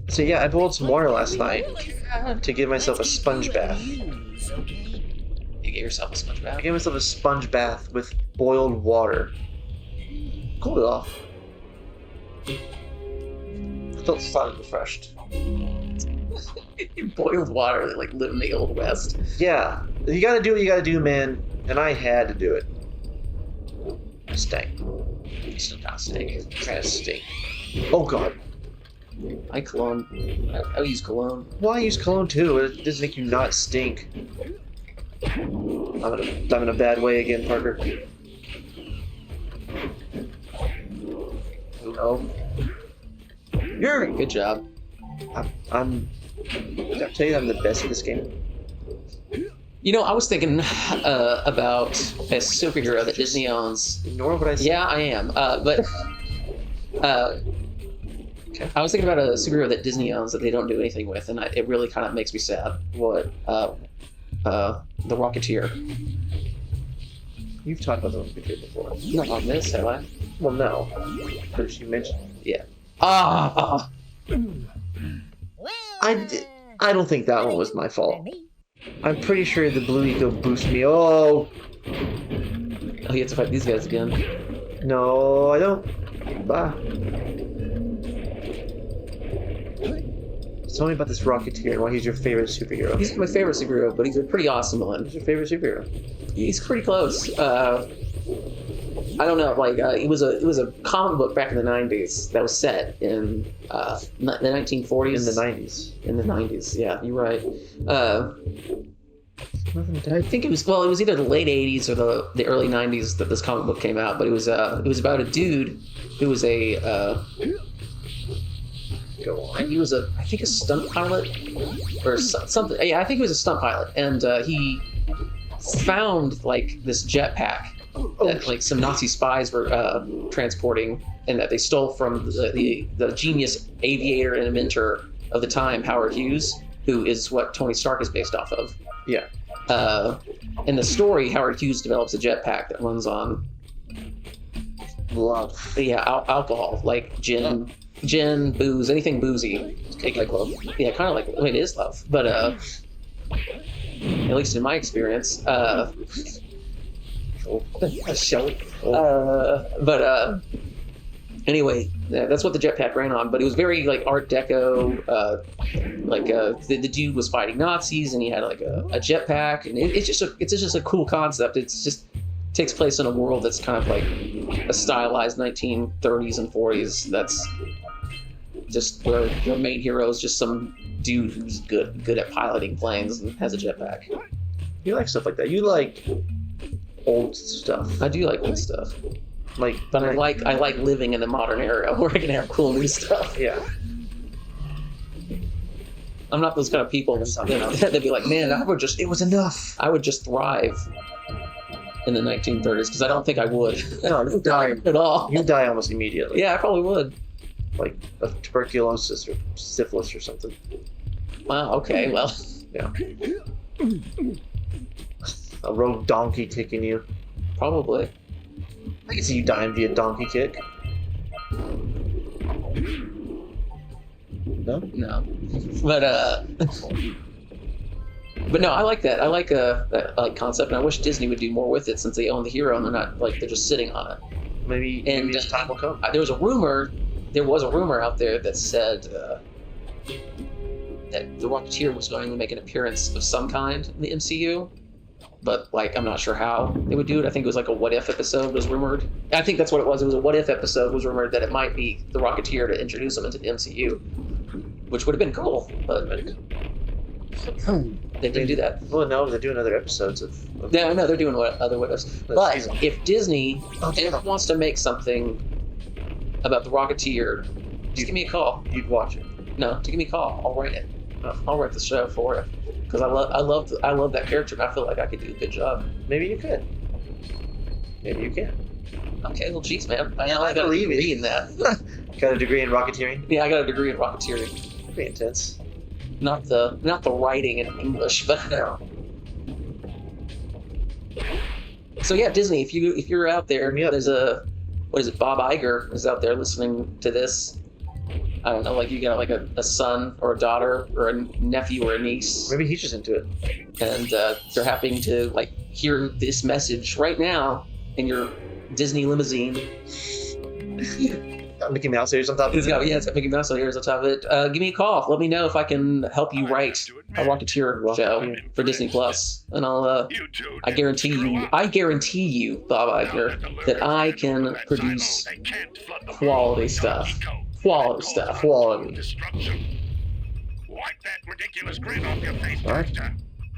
So yeah, I boiled some water last night to give myself a sponge bath. You gave yourself a sponge I bath. gave myself a sponge bath with boiled water. Cooled it off. Felt slightly refreshed. Boiled water, they like live in the Old West. Yeah, you gotta do what you gotta do, man. And I had to do it. Stank. You still not stink. Kind of stink. Oh god. I cologne. I use cologne. Why use cologne too? It doesn't make you not stink. I'm in a bad way again, Parker. Oh. You're. Good job. I'm. Did I tell you I'm the best at this game? You know, I was thinking about a superhero that Disney owns. Ignore what I said. Yeah, I am. But I was thinking about a superhero that Disney owns that they don't do anything with, and it really kind of makes me sad. What? The Rocketeer. You've talked about the Rocketeer before. Not on this, have I? Well, no. But you mentioned. Yeah. I don't think that one was my fault. I'm pretty sure the Blue Eco boosted me. Oh! Oh, you have to fight these guys again. No, I don't. Bye. Tell me about this Rocketeer and why he's your favorite superhero. He's my favorite superhero, but he's a pretty awesome one. Who's your favorite superhero? He's pretty close. I don't know. Like it was a comic book back in the '90s that was set in the 1940s. In the 90s. In the 90s, yeah, you're right. I think it was either the late '80s or the early '90s that this comic book came out. But it was about a dude who was a Go on. he was a stunt pilot or something. Yeah, I think he was a stunt pilot, and he found like this jetpack that like some Nazi spies were transporting, and that they stole from the genius aviator and inventor of the time, Howard Hughes, who is what Tony Stark is based off of. Yeah. In the story, Howard Hughes develops a jetpack that runs on love. Yeah, alcohol, like gin, booze, anything boozy. Like love. Yeah, kind of like it is love, but at least in my experience. Anyway, that's what the jetpack ran on. But it was very like Art Deco. The dude was fighting Nazis, and he had like a jetpack, and it's just a cool concept. It's just takes place in a world that's kind of like a stylized 1930s and 40s. That's just where the main hero is just some dude who's good at piloting planes and has a jetpack. You like stuff like that. You like old stuff. I do like old stuff. Like, but I like living in the modern era where I can have cool new stuff. Yeah. I'm not those kind of people that'd be like, man, it was enough. I would just thrive in the 1930s because I don't think I would. No, you die at all. You die almost immediately. Yeah, I probably would. Like of tuberculosis or syphilis or something. Wow. Okay. Well. Yeah. A rogue donkey kicking you. Probably. I can see you dying via donkey kick. No? No. But no, I like that. I like that concept, and I wish Disney would do more with it since they own the hero and they're not they're just sitting on it. Maybe this time will come. There was a rumor out there that said that the Rocketeer was going to make an appearance of some kind in the MCU. But I'm not sure how they would do it. I think it was like a what if episode was rumored. I think that's what it was. It was a what if episode was rumored that it might be the Rocketeer to introduce him into the MCU, which would have been cool. But they didn't do that. Well, no, they're doing other episodes of... No, they're doing other what ifs. But if Disney ever wants to make something about the Rocketeer, just give me a call. You'd watch it. No, give me a call. I'll write it. I'll write the show for it. Because I love that character, and I feel like I could do a good job. Maybe you could. Maybe you can. Okay, well, geez, man. I got a degree in that. Got a degree in rocketeering? Yeah, I got a degree in rocketeering. Pretty intense. Not the writing in English, but no. So yeah, Disney. If you're out there, there's Bob Iger is out there listening to this. I don't know, you got a son or a daughter or a nephew or a niece. Maybe he's just into it. And they're happy to hear this message right now in your Disney limousine. Got Mickey Mouse ears on top of it. It's got Mickey Mouse ears on top of it. Give me a call. Let me know if I can help you write a Rocketeer show for Disney Plus, and I'll. I guarantee you, Bob Iger, that I can produce quality stuff. Quality stuff. Quality. Wipe that ridiculous grin off your face, Daxter.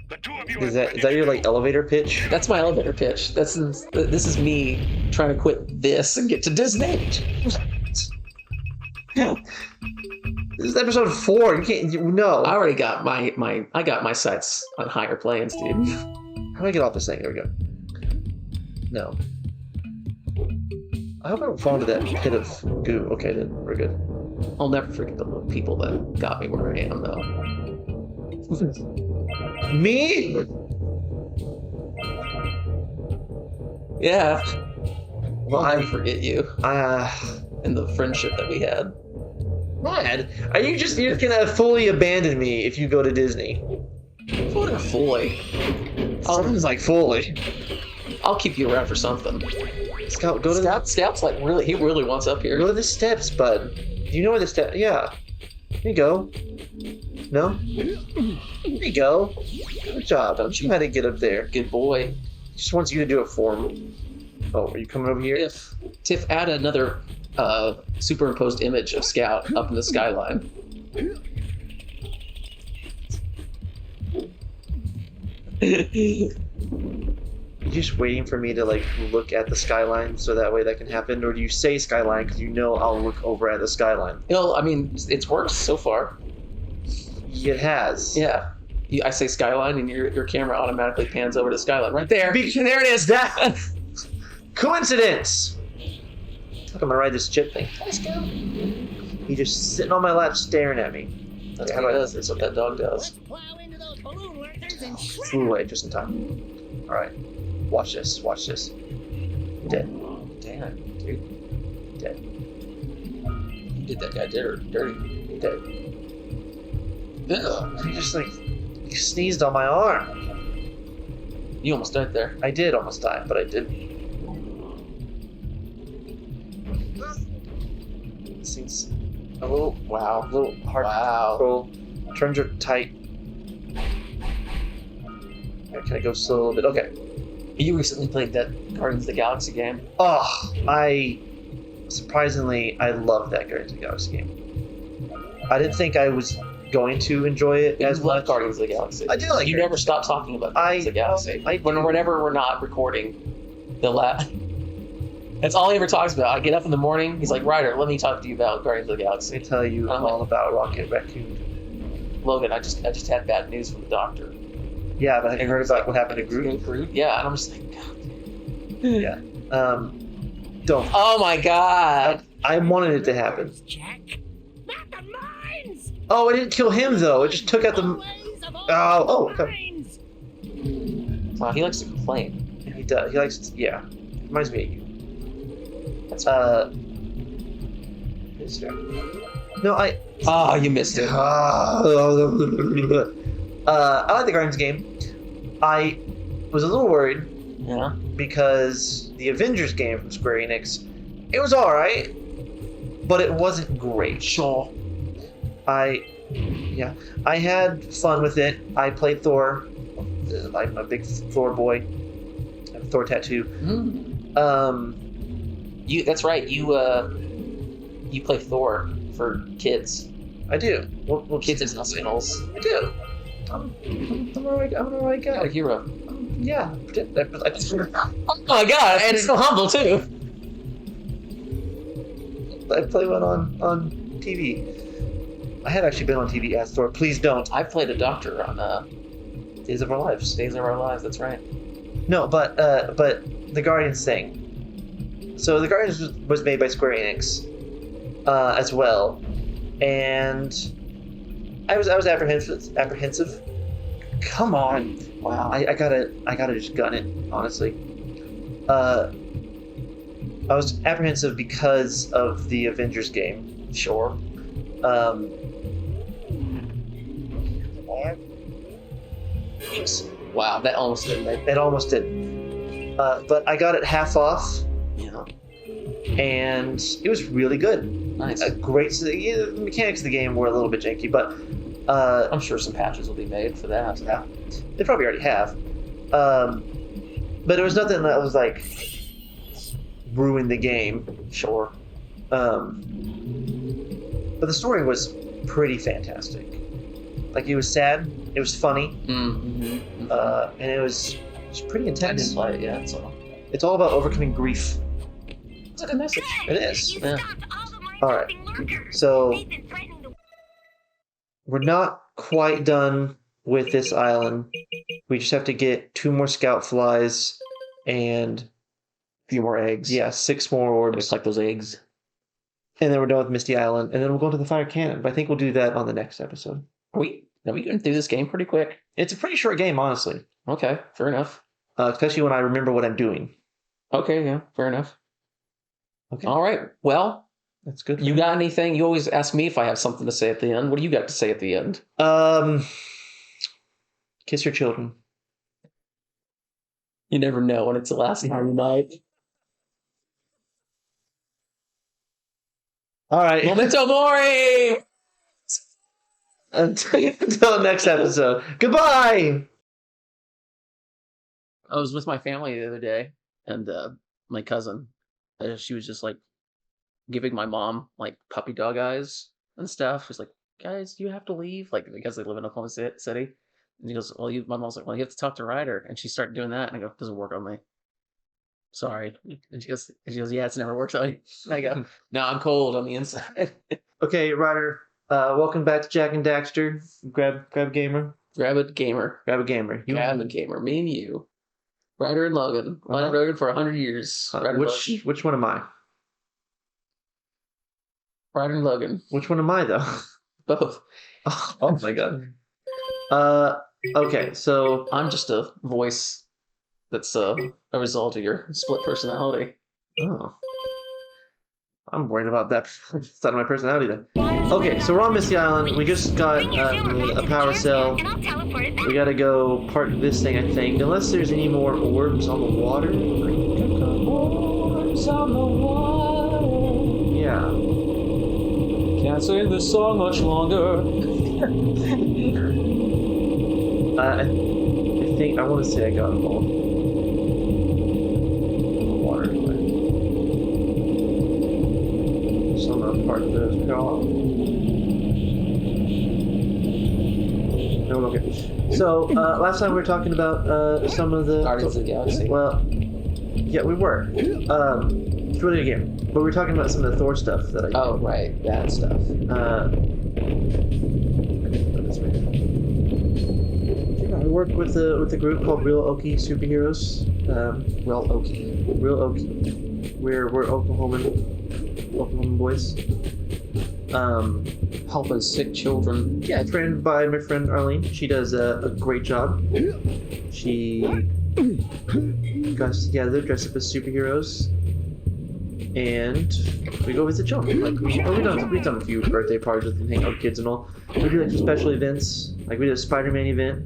The two of you is that your elevator pitch? That's my elevator pitch. This is me trying to quit this and get to Disney. This is episode 4. You can't. No. I already got my sights on higher planes, dude. How do I get off this thing? There we go. No. I hope I don't fall into that pit of goo. Okay, then we're good. I'll never forget the people that got me where I am, though. Me? Yeah. Well, I'll never forget you and the friendship that we had. Mad? You're just gonna fully abandon me if you go to Disney? What a fully. Sounds like fully. I'll keep you around for something. Scout, go to Scout's like he really wants up here. Go to the steps, bud. You know where the steps? Yeah. Here you go. No? Here you go. Good job. Don't you know how to get up there? Good boy. He just wants you to do it for him. Oh, are you coming over here? Tiff, add another superimposed image of Scout up in the skyline. You just waiting for me to like look at the skyline so that way that can happen, or do you say skyline because you know I'll look over at the skyline? I mean, it's worked so far. It has. Yeah. I say skyline, and your camera automatically pans over to skyline. Right there. There it is. That coincidence. Look, I'm gonna ride this chip thing. Let's go. He's just sitting on my lap, staring at me. That's what he does. That's what that dog does. Let's plow into those balloon lurkers and Flew away just in time. All right. Watch this. Watch this. Dead. Damn, dude. Dead. You did that guy dirty. Dead. Ugh. He just like he sneezed on my arm. You almost died there. I did almost die, but I did. Seems a little a little hard to control. Turns are tight. Can I go slow a little bit? Okay. You recently played that Guardians of the Galaxy game. Oh, surprisingly, I love that Guardians of the Galaxy game. I didn't think I was going to enjoy it as much. Guardians of the Galaxy. I do like You it. never stop talking about Guardians of the Galaxy. Whenever we're not recording, that's all he ever talks about. I get up in the morning, he's like, Ryder, let me talk to you about Guardians of the Galaxy. Let me tell you all about Rocket Raccoon. Logan, I just had bad news from the doctor. Yeah, but have you heard about what happened to Groot? Yeah, and I'm just like, God. Yeah. Don't. Oh my God. I wanted it to happen. Jack. Not the mines. Oh, it didn't kill him though. It just took out the. Okay. Wow, he likes to complain. He does. He likes. Yeah. Reminds me of you. That's No, I. Oh, you missed it. I like the Guardians game. I was a little worried. Yeah. Because the Avengers game from Square Enix, it was alright, but it wasn't great. Sure. I had fun with it. I played Thor. I'm a big Thor boy. I have a Thor tattoo. That's right. You play Thor for kids. I do. Well, kids in hospitals. I do. I'm an alright guy. You're a hero. Yeah. Oh my God, and it's so humble too. I play one on TV. I have actually been on TV as Thor. Please don't. I played a doctor on Days of Our Lives. Days of Our Lives. That's right. No, but the Guardians thing. So the Guardians was made by Square Enix as well, and I was apprehensive. Come on. Wow. I gotta just gun it, honestly. I was apprehensive because of the Avengers game. Sure. Wow, that almost did. It almost did. But I got it half off. Yeah. And it was really good. Nice. The mechanics of the game were a little bit janky, but I'm sure some patches will be made for that. Yeah, they probably already have. But it was nothing that was like ruin the game. Sure. But the story was pretty fantastic. Like, it was sad, it was funny, and it was pretty intense. I didn't play it yet, so it's all about overcoming grief. it's a good message. It is. You Yeah. stopped all the mine All right. jumping lurkers. So They've been threatening to we're not quite done with this island. We just have to get 2 more scout flies and few more eggs. Yeah, 6 more orbs. Just like those eggs. And then we're done with Misty Island, and then we'll go to the Fire Cannon. But I think we'll do that on the next episode. Are we getting through this game pretty quick? It's a pretty short game, honestly. Okay, fair enough. Especially when I remember what I'm doing. Okay, yeah, fair enough. Okay. All right, well, That's good. you got anything? You always ask me if I have something to say at the end. What do you got to say at the end? Kiss your children. You never know when it's the last time you might. All right. Memento mori! Until the next episode. Goodbye! I was with my family the other day, and my cousin, she was just like giving my mom like puppy dog eyes and stuff. She's like, "Guys, you have to leave," like because they live in Oklahoma City. And he goes, "Well, my mom's like, well, you have to talk to Ryder," and she started doing that, and I go, "Doesn't work on me. Sorry." And she goes, "Yeah, it's never worked on you." And I go, "No, I'm cold on the inside." Okay, Ryder. Welcome back to Jak and Daxter. Grab gamer. Grab a gamer. Grab a gamer. Grab a gamer. Me and you. Ryder and Logan. I've known Logan for 100 years. Which one am I? Ryder and Logan. Which one am I, though? Both. Oh my god. Okay, so I'm just a voice that's a result of your split personality. Oh. I'm worried about that side of my personality then. Okay, so we're on Misty Island. We just got a power cell. We gotta go park this thing, I think. Unless there's any more orbs on the water. Orbs on the water. Yeah. Can't sing this song much longer. I think I want to say I got them all. Water anyway. Some of the part of those go. No, okay. So last time we were talking about some of the Guardians of the Galaxy. Well, yeah, we were. It's really good game, but we were talking about some of the Thor stuff that I. Oh right, that stuff. I work with a group called Real Okie Superheroes. Real Okie. We're Oklahoman boys. Helping sick children. Yeah, it's ran by my friend Arlene. She does a great job. She got us together, dressed up as superheroes, and we go visit children. Like we've done a few birthday parties with them, hang out with kids and all. We do like some special events. Like we did a Spider-Man event.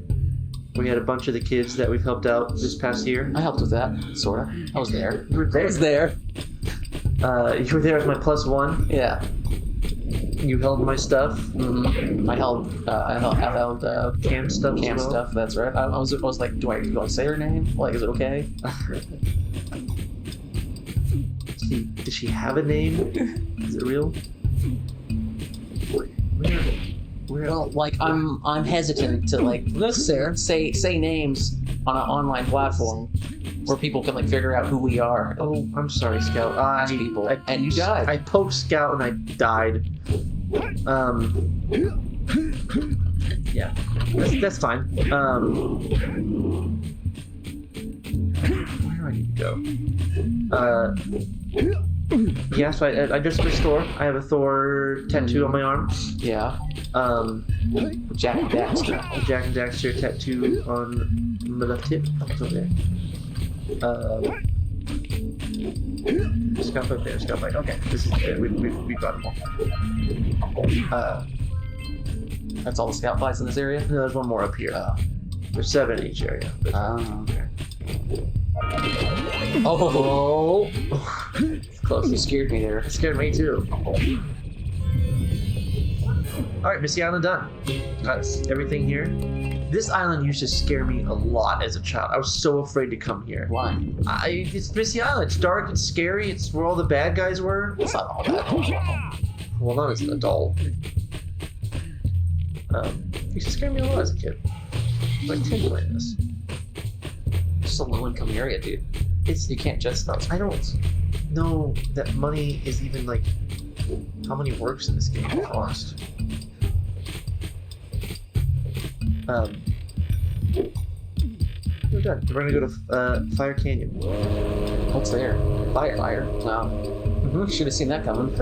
We had a bunch of the kids that we've helped out this past year. I helped with that, sorta. I was there. You were there. I was there. You were there as my +1. Yeah. You held my stuff. Mm-hmm. I held Cam stuff. Cam as well. stuff. That's right. I was like, do I say her name? Like, is it okay? Does she have a name? Is it real? Well, like I'm hesitant to like say names on an online platform where people can like figure out who we are. Oh, I'm sorry, Scout. And you died. I poked Scout and I died. Yeah, that's fine. Where do I need to go? Yeah, so I just for Thor. I have a Thor tattoo on my arm. Yeah. Jak and Daxter. Jak and Daxter tattoo on my left hip. It's over there. Scout up there, Scout right. Okay, this is it. We've got them all. That's all the scout fights in this area? No, there's one more up here. There's 7 in each area. But... okay. Oh! Close. You scared me there. It scared me too. Alright, Misty Island done. That's everything here. This island used to scare me a lot as a child. I was so afraid to come here. Why? It's Misty Island. It's dark, it's scary, it's where all the bad guys were. It's not all that. Well, not as an adult. It used to scare me a lot as a kid. I was like 10 playing this. It's just a low-income area, dude. You can't just... I don't know that money is even like... How many works in this game cost? We're done. We're gonna go to Fire Canyon. What's there? Fire. Wow. Should have seen that coming.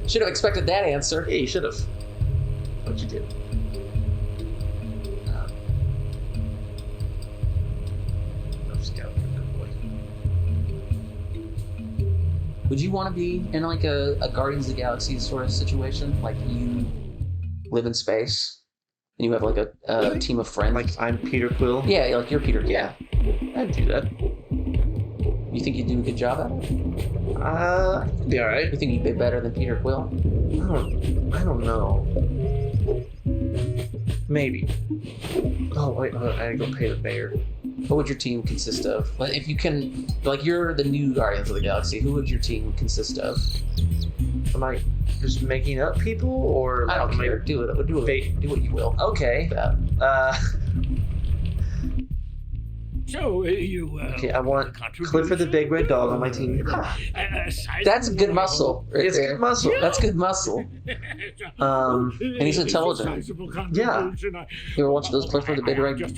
Should have expected that answer. Yeah, you should have. What'd you do? Would you want to be in like a Guardians of the Galaxy sort of situation? Like you live in space and you have like a team of friends? Like I'm Peter Quill? Yeah, like you're Peter Quill. Yeah. I'd do that. You think you'd do a good job at it? I'd be alright. You think you'd be better than Peter Quill? I don't know. Maybe. Oh, wait, I gotta go pay the mayor. What would your team consist of? Like, if you can, like, you're the new Guardians of the Galaxy. Who would your team consist of? Am I just making up people, or I don't care. Do it. Do what you will. Okay. So you. Okay, I want Clifford the Big Red Dog on my team. That's good muscle. Right It's there. good muscle. That's good muscle. And he's intelligent. Yeah. You ever watch those Clifford the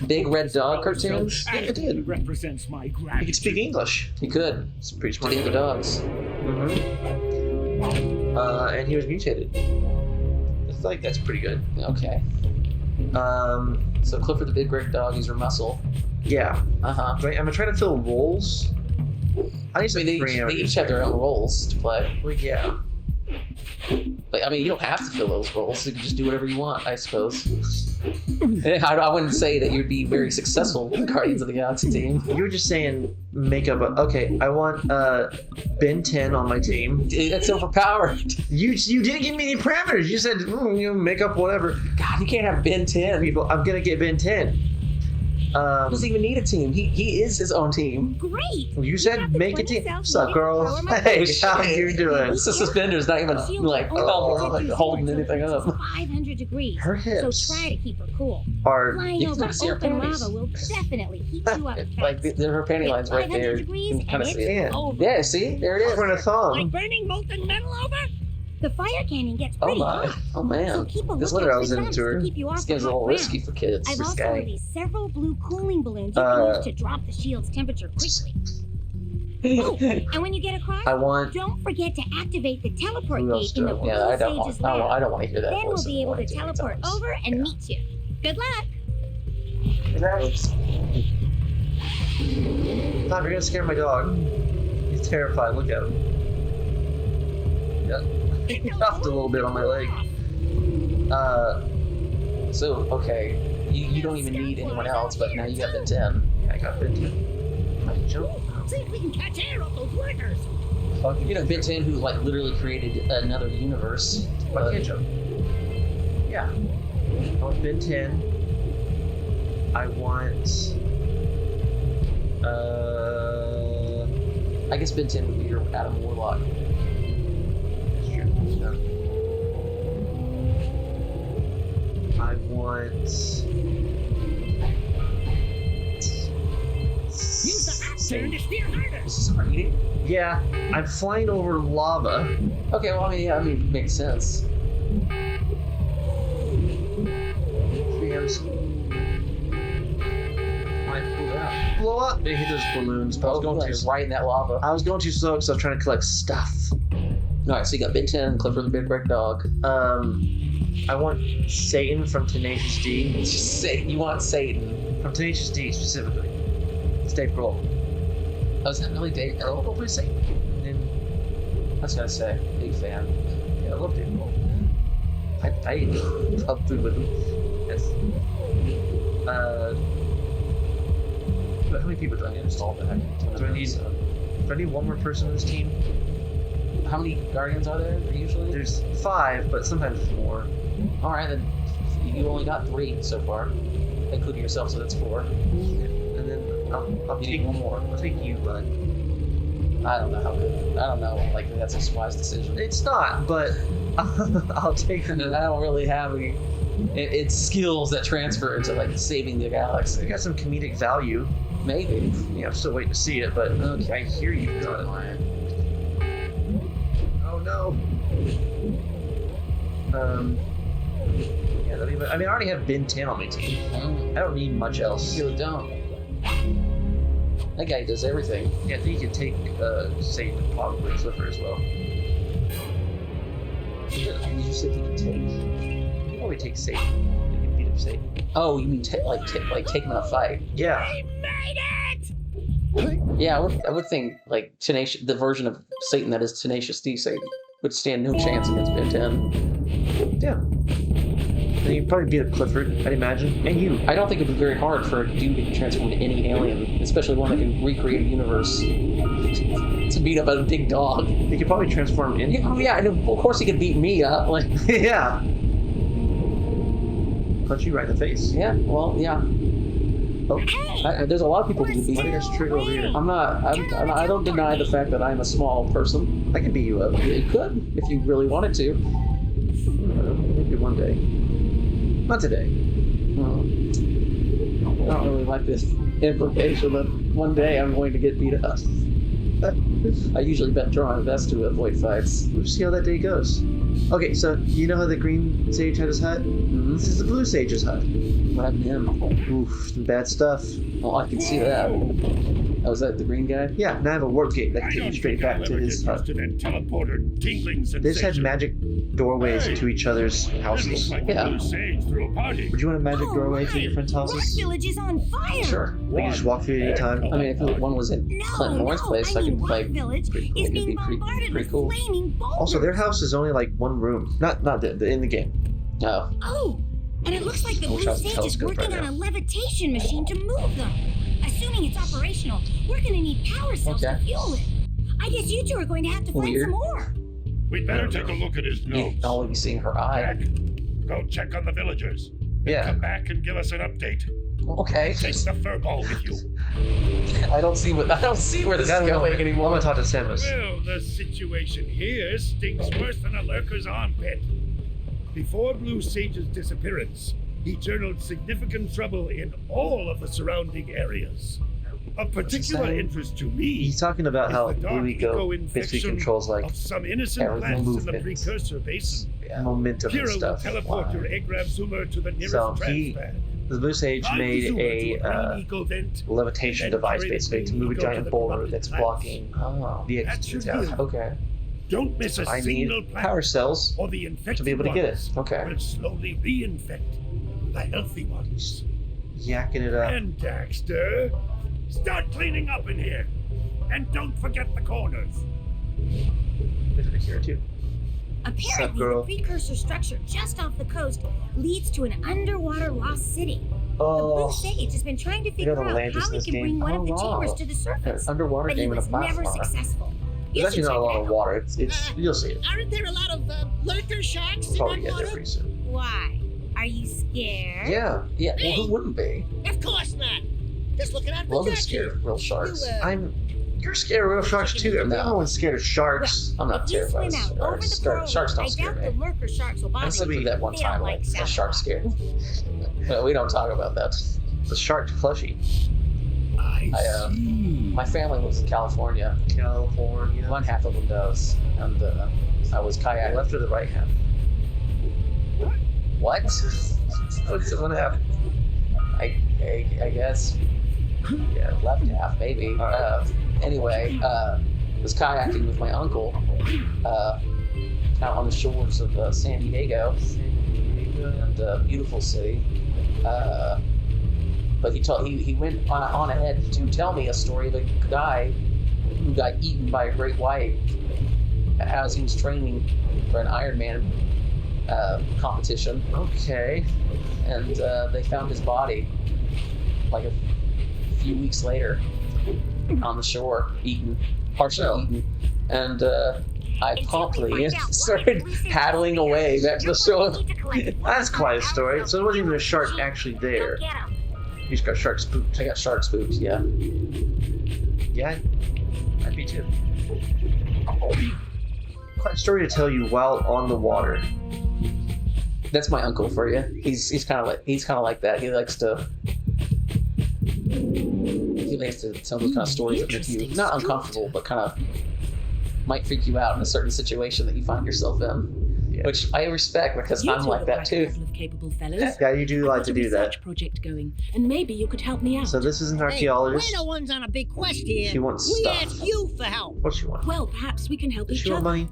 Big Red Dog cartoons? Yeah, I did. Represents my He gratitude. could speak English. He could. It's pretty Speaking smart. of the dogs. And he was mutated. It's like that's pretty good. Okay. So Clifford the Big Red Dog, he's your muscle. Yeah. Uh-huh. Right, I'm trying to fill roles. I need some They each have their own roles to play. Well, yeah. But, I mean, you don't have to fill those roles. You can just do whatever you want, I suppose. I wouldn't say that you'd be very successful with the Guardians of the Galaxy team. You were just saying make up okay, I want Ben 10 on my team. Dude, that's overpowered. You didn't give me any parameters. You said make up whatever. God, you can't have Ben 10. People, I'm gonna get Ben 10. He doesn't even need a team. He is his own team. Great. You said make a team. What's up, girl? Throw 'em up. Hey, how you doing? This suspender's not even like holding anything up. 500 degrees. Her hips So try to keep her cool. are Flying You can over see her open panties. lava will definitely heat you up like fast. her panty line's right 500 there. degrees You can kind of and see it. it's Yeah. over. Yeah, see? There it is. for a Like thumb. burning molten metal over? The fire canyon gets Oh pretty my. hot. Oh So man. keep a This lookout letter I for was into jumps her. to keep you off This the game's a hot little ground. risky for kids. I've this also guy. released several blue cooling balloons you can use to drop the shield's temperature quickly. Oh, and when you get across, I want don't forget to activate the teleport Who else gate in do I the want? blue Yeah, I don't sage's want. lab. I don't want to hear that. Then we'll voice be able to anymore. teleport over and meet you. Good luck. Stop, you're gonna scare my dog. He's terrified. Look at him. Yeah. He cuffed a little bit on my leg. So okay, you don't even need anyone else, but now you got the 10. I got Ben 10. I jump. See if we can catch air off those workers. You know, Ben 10 who like literally created another universe. I can't jump. Yeah. I want Ben 10. I want. I guess Ben 10 would be your Adam Warlock. That's true. Yeah. I want. Use the hot turn to steer harder. This is hard eating. Yeah, I'm flying over lava. Okay, well, I mean, makes sense. Blow up. They hit those balloons, but I was going Like, too. right in that lava. I was going too slow because I was trying to collect stuff. Alright, so you got Ben 10, Clifford the Big Red Dog. I want Satan from Tenacious D. Just say you want Satan. From Tenacious D specifically. It's Dave Grohl. Oh, is that really Dave I'll Grohl? play Satan. And I was gonna say, big fan. yeah, I love Dave Grohl. I ate pub food with him. Yes. But how many people do I need? Install that. Do I need one more person on this team? How many Guardians are there usually? There's 5, but sometimes there's more. Alright, then you only got 3 so far, including yourself, so that's 4. And then I'll You take need one more. I'll take you, bud. I don't know how good. I don't know. Like that's a wise decision. It's not, but I'll take And you. I don't really have any. It's skills that transfer into like saving the I galaxy. got some comedic value. Maybe. Yeah, I'm still waiting to see it, but Okay. I hear you got it. Alright. Oh no. Yeah, Yeah, I already have Ben 10 on my team. I don't need much else. You really don't. That guy does everything. Yeah, I think you can take Satan and probably Clifford as well. Did you say he can take? You can probably take Satan. You can beat up Satan. Oh, you mean take him in a fight? Yeah. We made it! Yeah, I would think like the version of Satan that is Tenacious D Satan would stand no chance against Ben 10. Yeah. Then you probably beat up Clifford, I'd imagine, and you. I don't think it'd be very hard for a dude to transform into any alien, especially one that can recreate a universe, to beat up a big dog. You could probably transform in. Yeah, and of course he could beat me up. Like, Yeah. Punch you right in the face. yeah, well, yeah. Oh, There's a lot of people who can beat why do me. you guys trigger over here? I don't deny the fact that I'm a small person. I can beat you up. You could, if you really wanted to. Maybe one day. Not today. I don't really like this implication that one day I'm going to get beat up. I usually draw my best to avoid fights. We'll see how that day goes. Okay, so you know how the green sage had his hut? Mm-hmm. This is the blue sage's hut. What happened to him? Oof, some bad stuff. Oh, I can see that. Oh, was that the green guy? Yeah, now I have a warp gate that can take you straight back to his hut. Teleporter tingling They just had magic doorways to each other's houses. Yeah. Would you want a magic doorway to your friends' Rock houses? Village is on fire. Sure. We can just walk through it any time. I mean, if one was in Clinton Lawrence place, I could Rock like. Village pretty cool. is It'd being be bombarded pretty with cool. flaming boulders. Also, their house is only like one room. Not in the game. Oh. Oh, and it looks like the I wish blue I was a sage is telescope working right on now. a levitation machine to move them. Assuming it's operational, we're gonna need power cells to Okay. fuel it. I guess you two are going to have to find Weird. some more. We'd better take a look at his You'd notes. only be seeing her eye. Jack, go check on the villagers. Yeah. Come back and give us an update. Okay. Take the furball with you. I don't see where this is going I'm anymore. gonna talk to Samus. Well, the situation here stinks worse than a lurker's armpit. Before Blue Sage's disappearance, he journaled significant trouble in all of the surrounding areas. Of particular saying? interest to me He's talking about how is the dark Blue Eco eco basically infection controls like of some innocent everything plants in the movement. Precursor Basin. Yeah. momentum and Kira will stuff. teleport your Agram Zoomer to the nearest So transpad. the Blue Sage Drive the made Zoomer a to green eco vent, levitation and then device carry the basically to green move a eco to giant the boulder corrupted that's plants. blocking Oh. the That exit should to town. heal. Okay. Don't miss a I single need plant power cells or the infected to be able to get it. ones Okay. will slowly reinfect the healthy ones. Yakking it up. And Daxter, start cleaning up in here. And don't forget the corners. There's a here too. Apparently, girl? the precursor structure just off the coast leads to an underwater lost city. The Blue Oh, Sage has been trying to figure got out Atlantis how in he this can game. bring one of the Oh, chambers wow. to the surface, Underwater but he game in a was never platformer. successful. You there's actually should not a check lot it of out. water. It's you'll see it. Aren't there a lot of lurker sharks in Probably that get there water? pretty soon. Why? Are you scared? Yeah, Yeah. Well, who wouldn't be? Of course not. Just looking out for Logan's Jack scared here. of real sharks. You're scared of real sharks too. No. Everyone's scared of sharks. I'm not If you terrified swim of out over the sharks. coral, Sharks I don't scare doubt the me. lurker sharks will I bother slept you. with that one They time, don't like, like a shark scared. But we don't talk about that. The shark plushie. I I, see. My family lives in California. California. One half of them does. And I was The kayaking. left or the right half? What? What's the one half? I guess. Yeah, left half, maybe. Anyway, was kayaking with my uncle out on the shores of San Diego. And beautiful city. But he went on ahead to tell me a story of a guy who got eaten by a great white as he was training for an Ironman competition. Okay. And they found his body like a few weeks later on the shore, partially eaten. And I promptly started paddling away back to the shore. That's quite a story. So there wasn't even a shark actually there. You just got shark spooked. I got shark spooked, yeah. Yeah, I'd be too. Quite a story to tell you while on the water. That's my uncle for you. He's kind of like that. He likes to tell those kind of stories that make you not uncomfortable, but kind of might freak you out in a certain situation that you find yourself in. which I respect because You I'm two like look that like a too. couple of capable fellas. Yeah, you do I've like got to a do that. research project going, and maybe you could help me out. So this is an Hey, archaeologist. we're the ones on a big quest here. She wants we stuff. ask you for help. What she want? Well, perhaps we can help Does each she want other. money?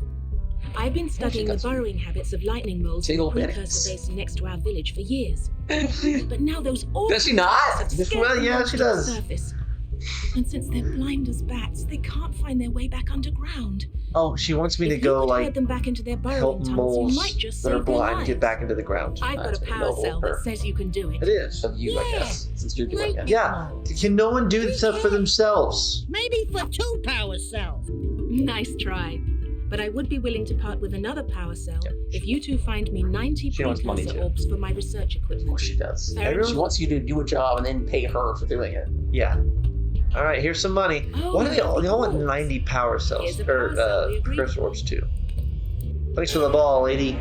I've been studying the got some burrowing habits of lightning moles in the tingle Precursor minutes. basin next to our village for years. But now those awful Does she not? have scared Well, them yeah, onto she the does. surface. And since they're blind as bats, they can't find their way back underground. Oh, she wants me to If go you could like herd them back into their burrowing help tunnels, you moles might just that are save their blind lives. get back into the ground. I've got That's a power noble cell her. that says you can do it. It is. Of you, I Yeah. guess, since you're doing it. Yeah. Can no one do stuff for themselves? Maybe for 2 power cells. Nice try. But I would be willing to part with another power cell if you two find me 90 She wants money, Precursor too. orbs for my research Of equipment. course she does. Fair She wants you to do a job and then pay her for doing it. Yeah. All right, here's some money. Oh, Why do they all want cool. 90 power cells? Here's a power cell, we agree? Precursor orbs too. Thanks for the ball, lady.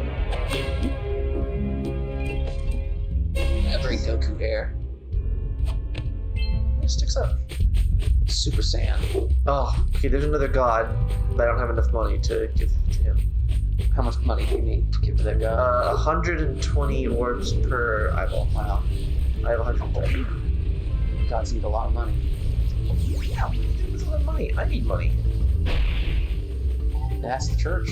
I bring Goku hair. It sticks up. Super Saiyan. Oh, okay, there's another god, but I don't have enough money to give to him. How much money do you need to give to that guy? 120 orbs per eyeball. Wow. I have 130. Gods need a lot of money. Yeah, that's a lot of money. I need money. That's the church.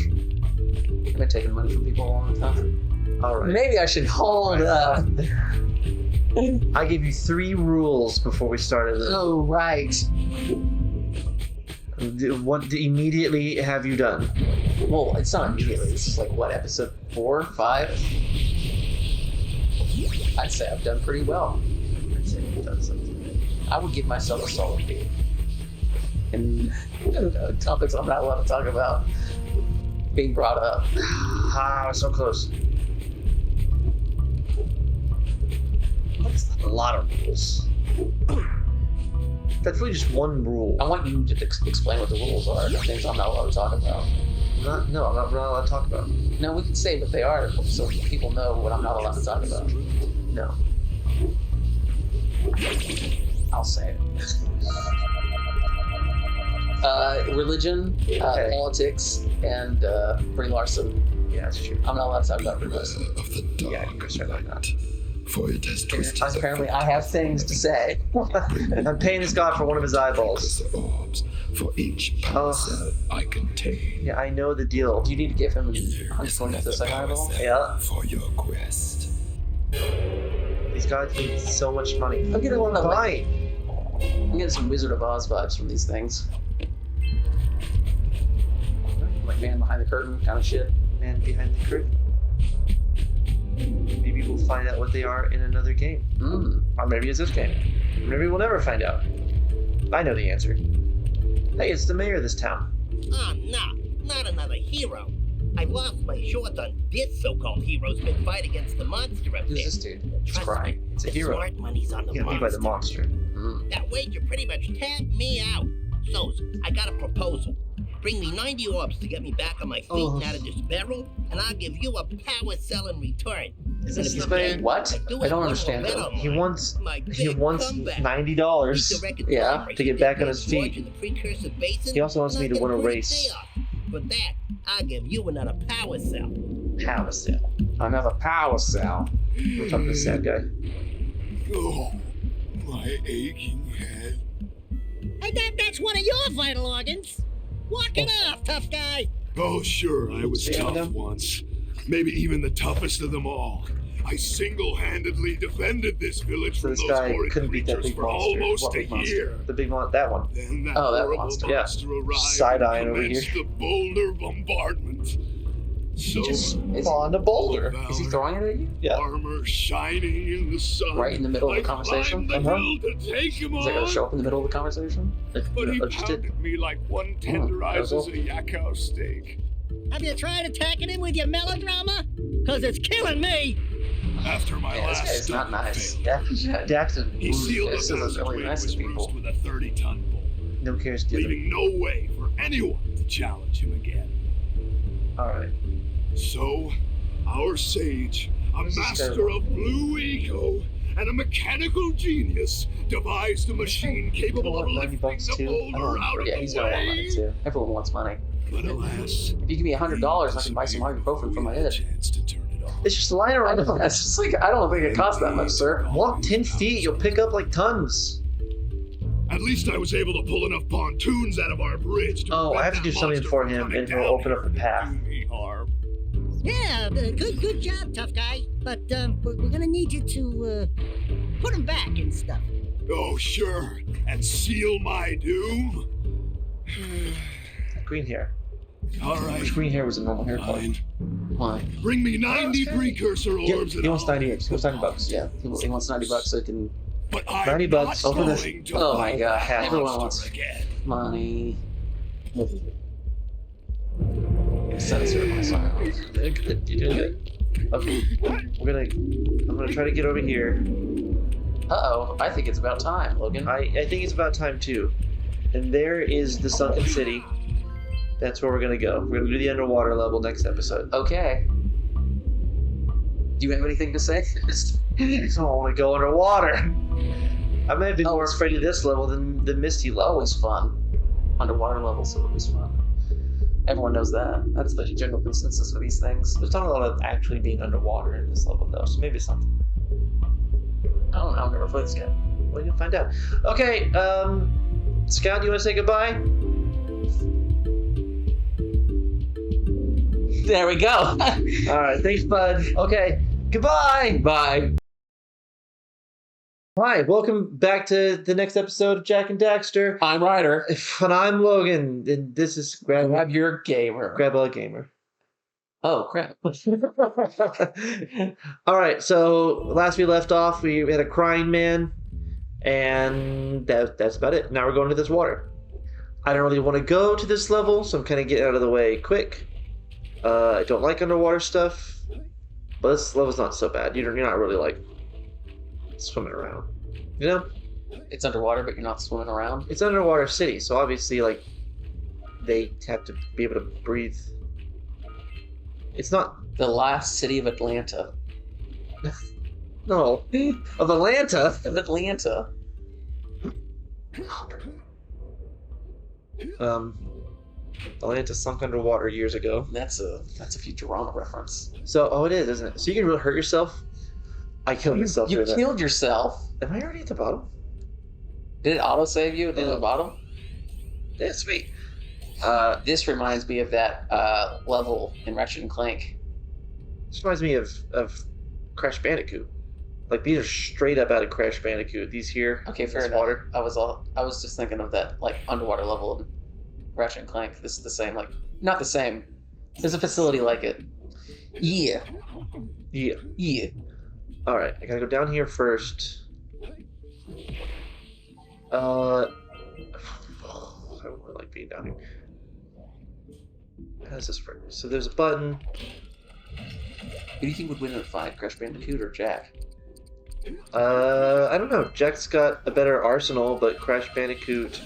I've been taking money from people a long time. All right. Maybe I should hold up. I gave you 3 rules before we started. Oh, right. What immediately have you done? Well, it's not immediately. This is like, what, episode 4, 5? I'd say I've done pretty well. I'd say you've done something. I would give myself a solid B. And topics I'm not allowed to talk about being brought up. Ah, so close. That's a lot of rules. That's really just one rule. I want you to explain what the rules are, the things I'm not allowed to talk about. I'm not allowed to talk about. No, we can say what they are so people know what I'm not allowed to talk about. No. I'll say it. Religion, politics, and Brie Larson. Yeah, that's true. I'm not allowed to talk about Brie Larson. Of the Yeah, dark you're certainly not. for it has twisted the Apparently, I have things to say. I'm paying this god for one of his eyeballs. Precursor orbs for each power cell I contain. Yeah, I know the deal. Do you need to give him Here is 120 of another the second power eyeball? cell Yeah. for your quest. These gods need so much money. I'm getting one of them. Fine. I'm getting some Wizard of Oz vibes from these things. Like Man Behind the Curtain kind of shit. Man behind the curtain. Maybe we'll find out what they are in another game. Or maybe it's this game. Maybe we'll never find out. I know the answer. Hey, it's the mayor of this town. Oh, no, not another hero. I lost my short on this so-called hero's been fight against the monster up Who's there. this dude? It's Trust crying. me, It's a the hero. smart money's on the You got me by the monster. That wager pretty much tapped me out. So, I got a proposal. Bring me 90 orbs to get me back on my feet and out of this barrel, and I'll give you a power cell in return. Is And this if you the mayor? can't, What? do I it don't one understand more that. bet on He mine. wants My he big wants comeback. $90 Yeah, to get back on his feet. In the Precursor basin, He also wants and me I'll to get win a pretty race. payoff. For that, I'll give you another power cell. Power cell. Another power cell. We're talking to the sad guy. Oh, my aching head. Hey, that's one of your vital organs. Walk it off, tough guy. Oh, sure, I was See tough them? once. Maybe even the toughest of them all. I single-handedly defended this village So from this those guy horrid couldn't beat that creatures big for monster. almost What a big monster? year. The big one, that one. Then that Oh, that horrible monster. Yeah. arrived Side-eyeing and over here. commenced the boulder bombardment. He just Is spawned a boulder. Is he throwing it at you? Yeah. Armor shining in the sun. Right in the middle of the I conversation? climbed the Uh-huh. hill to take him Is that on. gonna show up in the middle of the conversation? But he I just did. pounded me like one that tenderizes was a yakhow steak. Have you tried attacking him with your melodrama? Cause it's killing me. After my Yeah, this last guy's not stump nice. failed, Daxter he sealed This the is really passageway nice with to people. roost with a 30-ton bolt, no cares given. leaving no way for anyone to challenge him again. Alright. So, our sage, a Where's this guy master of blue eco, and a mechanical genius devised a machine capable of lifting the boulder out of Yeah, the he's gonna want money way. too. Everyone wants money. But alas, If you give me $100, I can buy some ibuprofen for my head. chance to turn it off. It's just lying I around. know, that's just like, I don't think it costs that much, sir. Walk 10 feet, you'll pick up like tons. At least I was able to pull enough pontoons out of our bridge to Oh, I have to prevent do that something monster for from him, coming and he'll down open up the here path. and do me harm. Yeah, good job, tough guy. But we're gonna need you to put him back and stuff. Oh, sure, and seal my doom. Green hair. All right, His green hair was a normal hair color. fine. Why? Bring me 90 precursor orbs. He wants 90 He wants 90 bucks. Yeah, he wants $90 so he can. But I'm 90 bucks not over this. going to Oh my fight God, that everyone monster wants again. money. Censor myself. You're doing good. Okay, I'm gonna try to get over here. Uh-oh, I think it's about time, Logan. I think it's about time too. And there is the sunken city. That's where we're gonna go. We're gonna do the underwater level next episode. Okay. Do you have anything to say? I don't want to go underwater. I may have been more afraid of this level than the Misty level. Always fun. Underwater levels are always fun. Everyone knows that. That's the general consensus for these things. There's not a lot of actually being underwater in this level though, so maybe it's something. I don't know. I've never played this game. Well, you'll find out. Okay, Scout, you want to say goodbye? There we go. All right, thanks, bud. Okay, goodbye. Bye. Hi, welcome back to the next episode of Jak and Daxter. I'm Ryder. And I'm Logan, and this is Grab your gamer. Grab a Gamer. Oh, crap. All right, so last we left off, we had a crying man, and that's about it. Now we're going to this water. I don't really want to go to this level, so I'm kind of getting out of the way quick. I don't like underwater stuff, but this level's not so bad. You're not really like swimming around, you know? It's underwater, but you're not swimming around. It's an underwater city, so obviously, like, they have to be able to breathe. It's not The last city of Atlanta. no of Atlanta. Of Atlanta. Atlanta sunk underwater years ago. That's a Futurama reference. So, oh, it is, isn't it? So you can really hurt yourself. I killed myself. You doing that. killed yourself. Am I already at the bottom? Did it auto save you at the bottom? Yeah, sweet. This reminds me of that level in Ratchet and Clank. This reminds me of Crash Bandicoot. Like, these are straight up out of Crash Bandicoot. These here. Okay, fair this enough. water. I was just thinking of that like underwater level in Ratchet and Clank. This is the same, like not the same. There's a facility like it. Yeah. Yeah. Yeah. All right, I gotta go down here first. I don't really like being down here. How does this work? So there's a button. Who do you think would win in a fight, Crash Bandicoot or Jack? I don't know. Jack's got a better arsenal, but Crash Bandicoot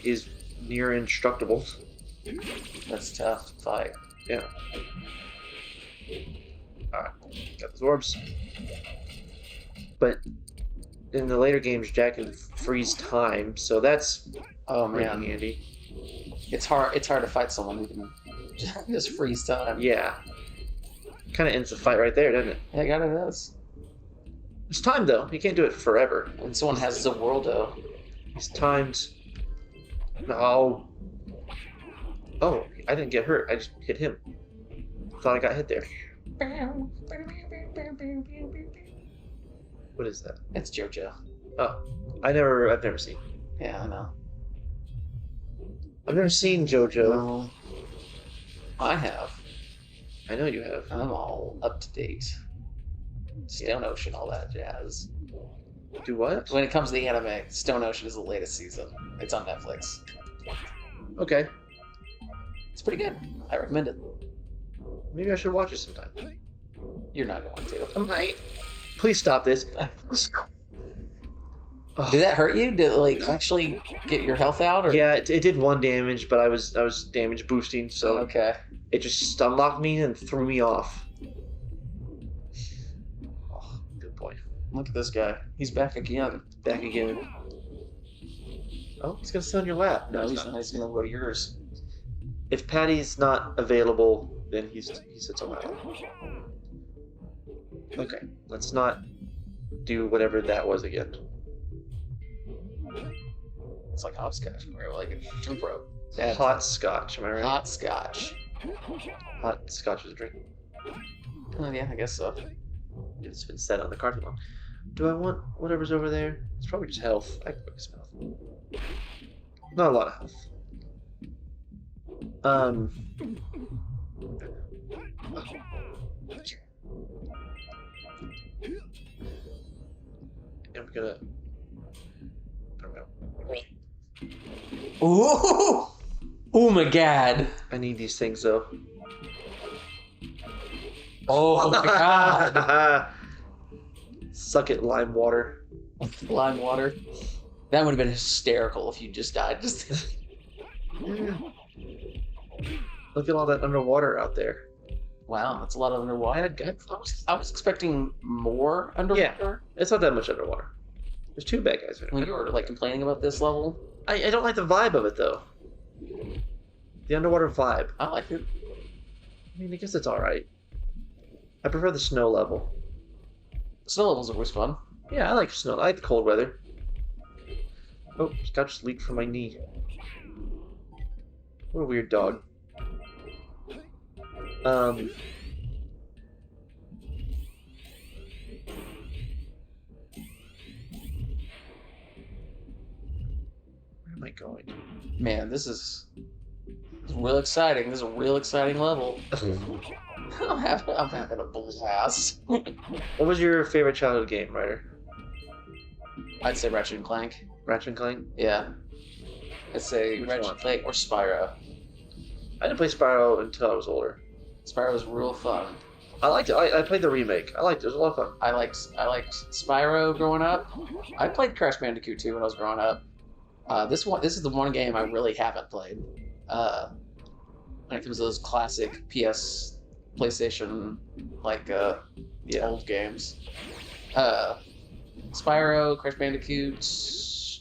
is near indestructible. That's a tough fight. Yeah. Alright, got those orbs. But in the later games, Jack can freeze time, so that's pretty handy. It's hard to fight someone who can just freeze time. Yeah. Kind of ends the fight right there, doesn't it? Yeah, it kind of does. It's time, though. You can't do it forever. When someone has the worldo. It's timed. No. Oh, I didn't get hurt. I just hit him. Thought I got hit there. What is that? It's JoJo. Oh, I've never seen. Yeah, I know. I've never seen JoJo. No. I have. I know you have. I'm all up to date. Stone Ocean, all that jazz. Do what? When it comes to the anime, Stone Ocean is the latest season. It's on Netflix. Okay. It's pretty good. I recommend it. Maybe I should watch it sometime. You're not going to. I might. Please stop this. Did that hurt you? Did it like actually get your health out? Or? Yeah, it did 1 damage, but I was damage boosting, so Okay. it just unlocked me and threw me off. Oh, good boy. Look at this guy. He's back again. Back again. Oh, he's gonna sit on your lap. No, he's not. He's gonna go to yours. If Patty's not available, then he sits on my lap. Okay, let's not do whatever that was again. It's like hopscotch, or like a jump rope. Hot scotch, am I right? Hot scotch. Hot scotch is a drink. Oh yeah, I guess so. It's been set on the card too long. Do I want whatever's over there? It's probably just health. I can focus health. Not a lot of health. I'm gonna. Ooh! Oh my god! I need these things though. Oh my god! Suck it, lime water. Lime water. That would have been hysterical if you just died. Just Look at all that underwater out there. wow, that's a lot of underwater. I was expecting more underwater. Yeah, it's not that much underwater. There's 2 bad guys. When you were like complaining about this level, I don't like the vibe of it though. The underwater vibe. I like it. I mean, I guess it's all right. I prefer the snow level. Snow levels are always fun. Yeah, I like snow. I like the cold weather. Oh, scotch just leaked from my knee. What a weird dog. Where am I going? Man, this is real exciting. This is a real exciting level. I'm having a blast. What was your favorite childhood game, Ryder? I'd say Ratchet and Clank. Ratchet and Clank? Yeah. I'd say Which Ratchet one? and Clank or Spyro. I didn't play Spyro until I was older. Spyro was real fun. I liked it. I played the remake. I liked it. It was a lot of fun. I liked Spyro growing up. I played Crash Bandicoot 2 when I was growing up. This is the one game I really haven't played. When it comes to those classic PlayStation, old games. Spyro, Crash Bandicoot,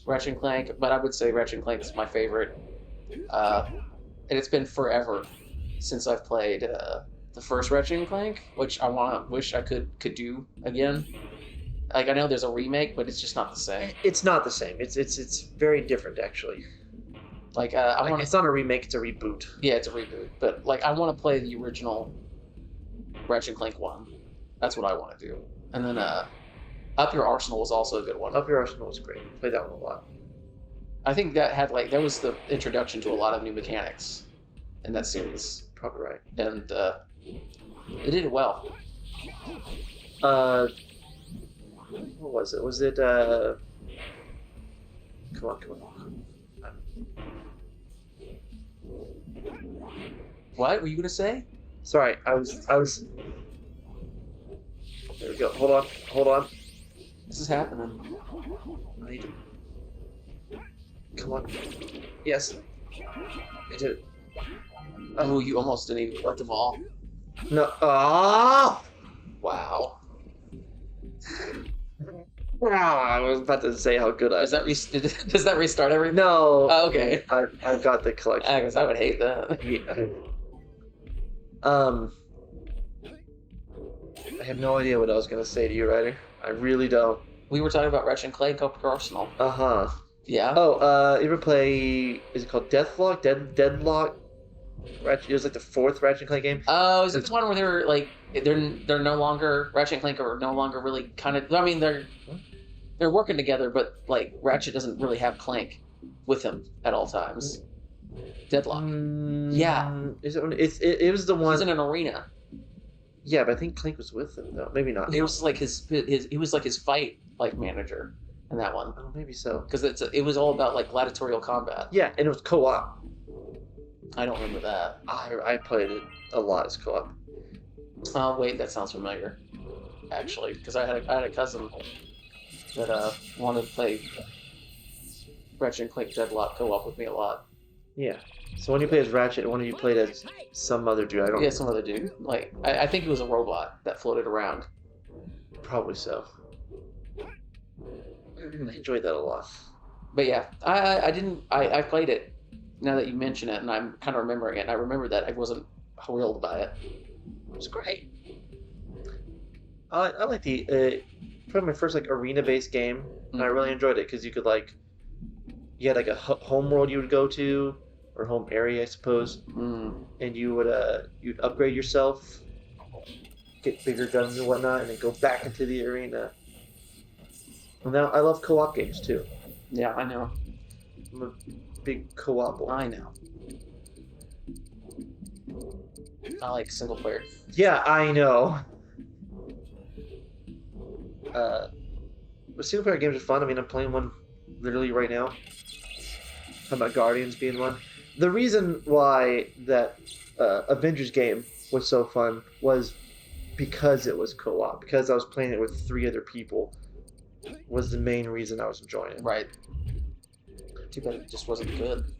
Ratchet and Clank, but I would say Ratchet and Clank is my favorite. And it's been forever since I've played the first Ratchet and Clank, which wish I could do again. Like, I know there's a remake, but it's just not the same. It's not the same. It's very different, actually. Like, it's not a remake, it's a reboot. Yeah, it's a reboot. But, like, I want to play the original Ratchet and Clank 1. That's what I want to do. And then, Up Your Arsenal was also a good one. Up Your Arsenal was great. Played that one a lot. I think that had, that was the introduction to a lot of new mechanics in that series. Probably right. And, it did it well. What was it? Was it, Come on. What were you gonna say? Sorry, I was... There we go. Hold on. This is happening. I need to... Come on. Yes. I did it. Oh, you almost didn't even collect them all. No. Ah! Wow. I was about to say how good I was. Does that restart everything? No. Oh, okay. I've got the collection. I guess I would hate that. Yeah. I have no idea what I was gonna say to you, Ryder. I really don't. We were talking about Ratchet and Clank Up Your Arsenal. Uh-huh. Yeah. Oh, you ever play... Is it called Deathlock? Deadlock? Ratchet, it was like the 4th Ratchet and Clank game. Oh, is it the one where they're like they're no longer Ratchet and Clank are no longer really kind of? I mean, they're working together, but like Ratchet doesn't really have Clank with him at all times. Deadlock. Yeah. Is it? It was the one. He's in an arena. Yeah, but I think Clank was with him though. Maybe not. It was like his he was like his fight manager in that one. Oh, maybe so. Because it was all about like gladiatorial combat. Yeah, and it was co-op. I don't remember that. I played it a lot as co-op. Oh wait, that sounds familiar. Actually, because I had a cousin that wanted to play Ratchet and Clank Deadlock co-op with me a lot. Yeah. So when you played as Ratchet, one of you played as some other dude. I don't. Yeah, some other dude. Like I think it was a robot that floated around. Probably so. I enjoyed that a lot. But yeah, I played it now that you mention it, and I'm kind of remembering it, and I remember that I wasn't thrilled by it. It was great. I like the probably my first like arena-based game, and I really enjoyed it because you could like you had like a home world you would go to or home area, I suppose, and you would you'd upgrade yourself, get bigger guns and whatnot, and then go back into the arena. And now I love co-op games too. Yeah, I know. I'm a big co-op boy. I know. I like single player. Yeah, I know. But single player games are fun. I mean, I'm playing one literally right now. How about Guardians being one? The reason why that Avengers game was so fun was because it was co-op. Because I was playing it with 3 other people was the main reason I was enjoying it. Right. Too bad it just wasn't good.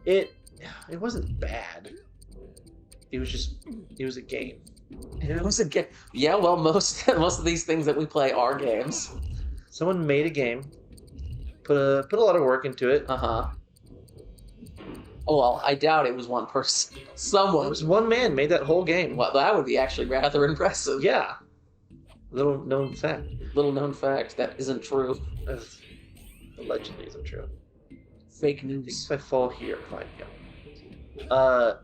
It wasn't bad. It was a game. It was a game. Yeah, well, most of these things that we play are games. Someone made a game, put a lot of work into it. Oh, well, I doubt it was one person. Someone. It was one man made that whole game. Well, that would be actually rather impressive. Yeah. Little known fact. Little known fact that isn't true. Allegedly isn't true. Fake I think news. if I fall here, fine. Yeah.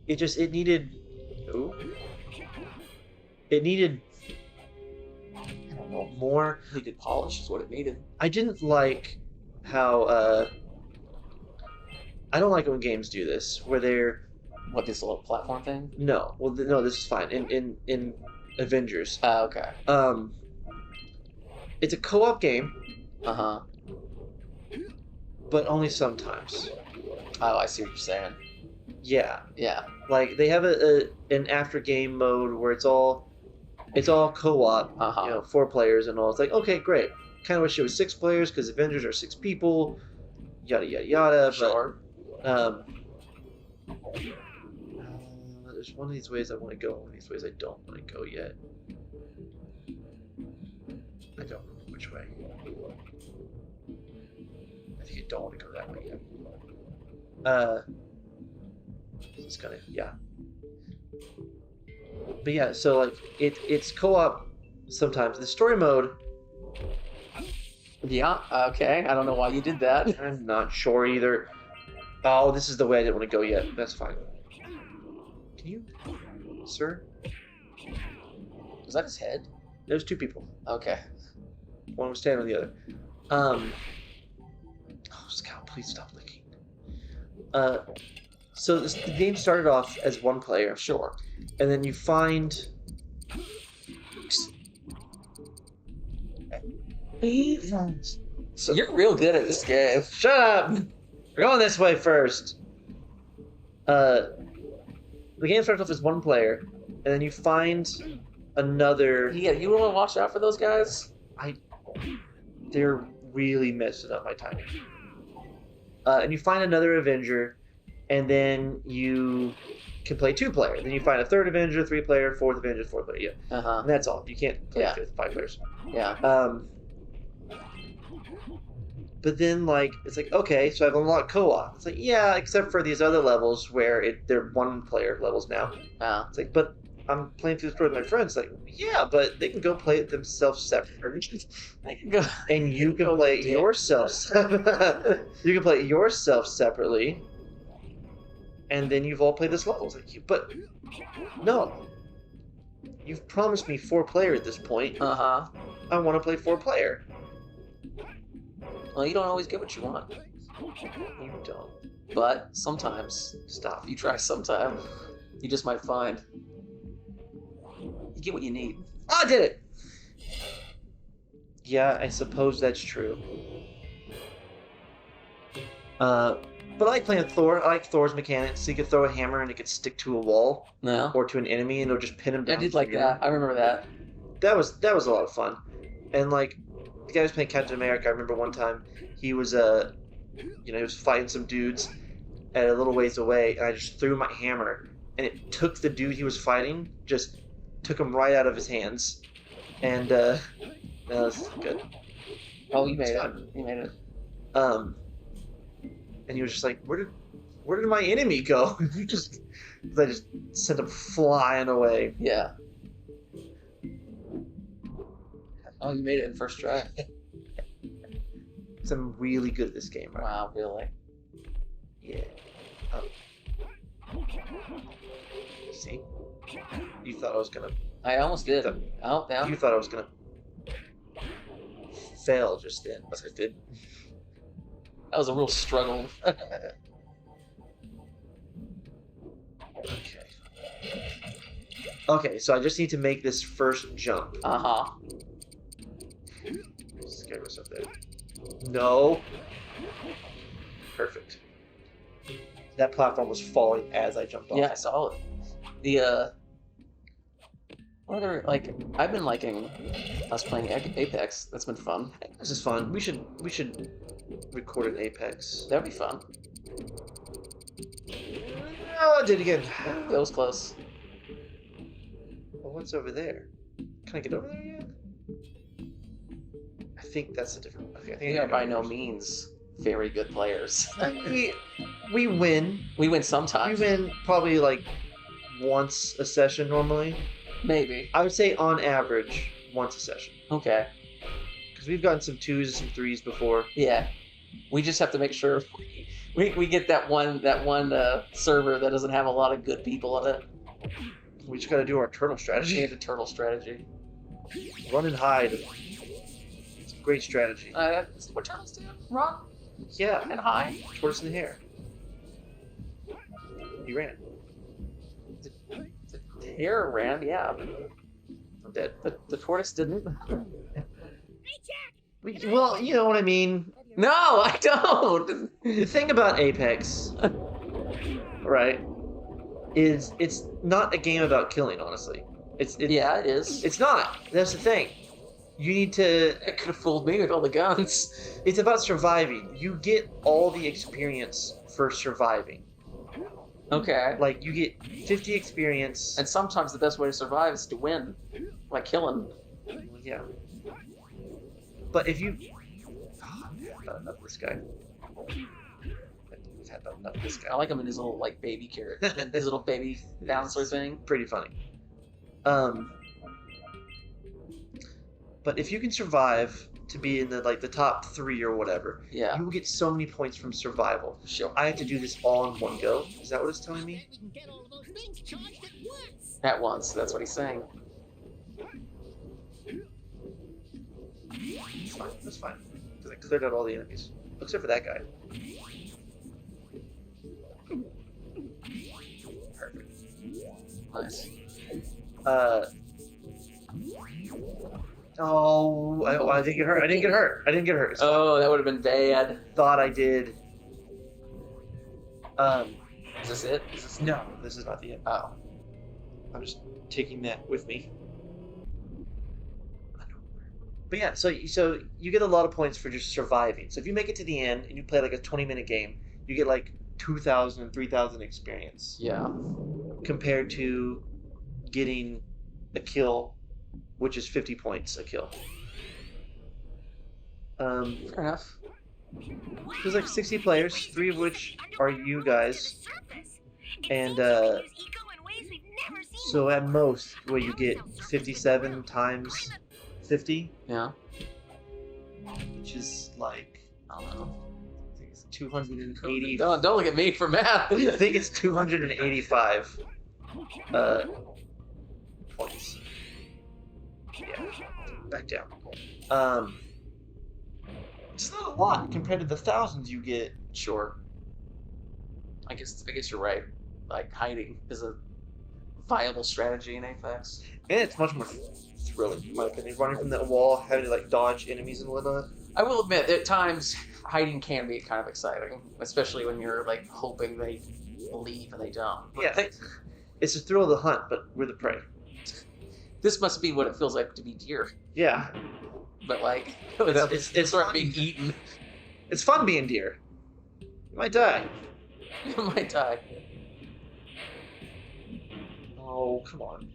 It needed. Ooh. It needed. I don't know, more. It needed polish is what it needed. I didn't like how. I don't like when games do this, where they're. What, this little platform thing? No, well, no, this is fine. In Avengers. Okay. It's a co-op game. Uh-huh. But only sometimes. Oh, I see what you're saying. Yeah. Yeah. Like they have an after game mode where it's all co-op. Uh-huh. 4 players and all. It's like, okay, great. Kind of wish it was 6 players because Avengers are 6 people. Yada yada yada. Sure. But there's one of these ways I want to go. One of these ways I don't want to go yet. I don't remember which way. I think I don't want to go that way yet. It's kind of, yeah. But yeah, so like it's co-op sometimes. The story mode. Yeah. Okay. I don't know why you did that. I'm not sure either. Oh, this is the way I didn't want to go yet. That's fine. Can you, sir? Was that his head? There's 2 people. Okay. One was standing on the other. Oh, Scout, please stop licking. So the game started off as 1 player. Sure. And then you find... So you're real good at this game. Shut up! We're going this way first. The game starts off as 1 player, and then you find another... Yeah, you want to watch out for those guys? They're really messing up my timing. And you find another Avenger, and then you can play 2-player. Then you find a 3rd Avenger, 3-player, 4th Avenger, 4th player. Yeah. Uh-huh. And that's all. You can't play Yeah. 5 players. Yeah. But then, like, it's like, okay, so I've unlocked co-op. It's like, yeah, except for these other levels where they're 1-player levels now. It's like, but I'm playing through the story with my friends. Like, yeah, but they can go play it themselves separately. They can go. And you can play it yourself. You can play it yourself separately. And then you've all played this level. It's like, but no. You've promised me 4-player at this point. Uh-huh. I want to play 4-player. Well, you don't always get what you want. You don't. But sometimes, Stop. you try sometime, you just might find you get what you need. Oh, I did it! Yeah, I suppose that's true. But I like playing Thor. I like Thor's mechanics. So you could throw a hammer and it could stick to a wall No. or to an enemy and it'll just pin him down. I did like through that. I remember that. That was a lot of fun. And like the guy who was playing Captain America, I remember one time he was he was fighting some dudes at a little ways away, and I just threw my hammer and it took the dude he was fighting just took him right out of his hands, and that was good. Oh, you made it. Fun. You made it. And he was just like, where did my enemy go? I just sent him flying away. Yeah. Oh, you made it in first try. So I'm really good at this game, right? Wow, really? Yeah. See? You thought I was gonna... I almost did. Oh, down. You thought I was gonna... fail just then, but I didn't. That was a real struggle. Okay. Okay, so I just need to make this first jump. Uh-huh. Scare myself there. No. Perfect. That platform was falling as I jumped off. Yeah, I saw it. The, what other, like, I've been liking us playing Apex. That's been fun. This is fun. We should record an Apex. That'd be fun. Oh, I did it again. That was close. Well, what's over there? Can I get over there yet? I think that's a different... Okay, I think We I are can by go no first. means very good players. We win. We win We sometimes. win probably like once a session normally. Maybe. I would say on average once a session. Okay. Because we've gotten some 2s and some 3s before. Yeah. We just have to make sure we get that one server that doesn't have a lot of good people in it. We just got to do our turtle We strategy. need a turtle strategy. Run and hide. It's a great strategy. What turtles do? Run Yeah, and hide. tortoise in the hair. He ran. The hare ran, yeah. I'm dead. The tortoise didn't. Well, you know what I mean. No, I don't. The thing about Apex, right, is it's not a game about killing. Honestly, Yeah, it is. It's not. That's the thing. You need to. It could have fooled me with all the guns. It's about surviving. You get all the experience for surviving. Okay. Like you get 50 experience. And sometimes the best way to survive is to win, like killing. Yeah. But if you, I've had enough of this guy. I've had enough of this guy. I like him in his little like baby carrot, his little baby bouncer thing. Pretty funny. But if you can survive to be in the top 3 or whatever, Yeah. you will get so many points from survival. Sure. I have to do this all in one go. Is that what it's telling me? You can get all of those things charged at once. At once. That's what he's saying. It's fine. That's fine. Because I cleared out all the enemies. Except for that guy. Perfect. Nice. Oh, I didn't get hurt. I didn't get hurt. I didn't get hurt. It's Oh, that would have been bad. thought I did. Is this it? Is this... No, this is not the end. Oh. I'm just taking that with me. But yeah, so you get a lot of points for just surviving. So if you make it to the end and you play like a 20-minute game, you get like 2,000 and 3,000 experience. Yeah. Compared to getting a kill, which is 50 points a kill. Fair enough. There's like 60 players, 3 of which are you guys. And so at most, where you get 57 times 50, Yeah. which is like, I don't know, I think it's 280. Don't look at me for math. I think it's 285 points. Yeah, back down. It's not a lot compared to the thousands you get. Sure. I guess you're right. Like hiding is a viable strategy in Apex. And it's much more thrilling, in my opinion. Running from that wall, having to like dodge enemies and whatnot. I will admit, at times hiding can be kind of exciting, especially when you're like hoping they leave and they don't. Yeah, it's the thrill of the hunt, but we're the prey. This must be what it feels like to be deer, Yeah, but like it's sort of fun. being eaten. It's fun being deer. You might die. You might die. Oh, come on.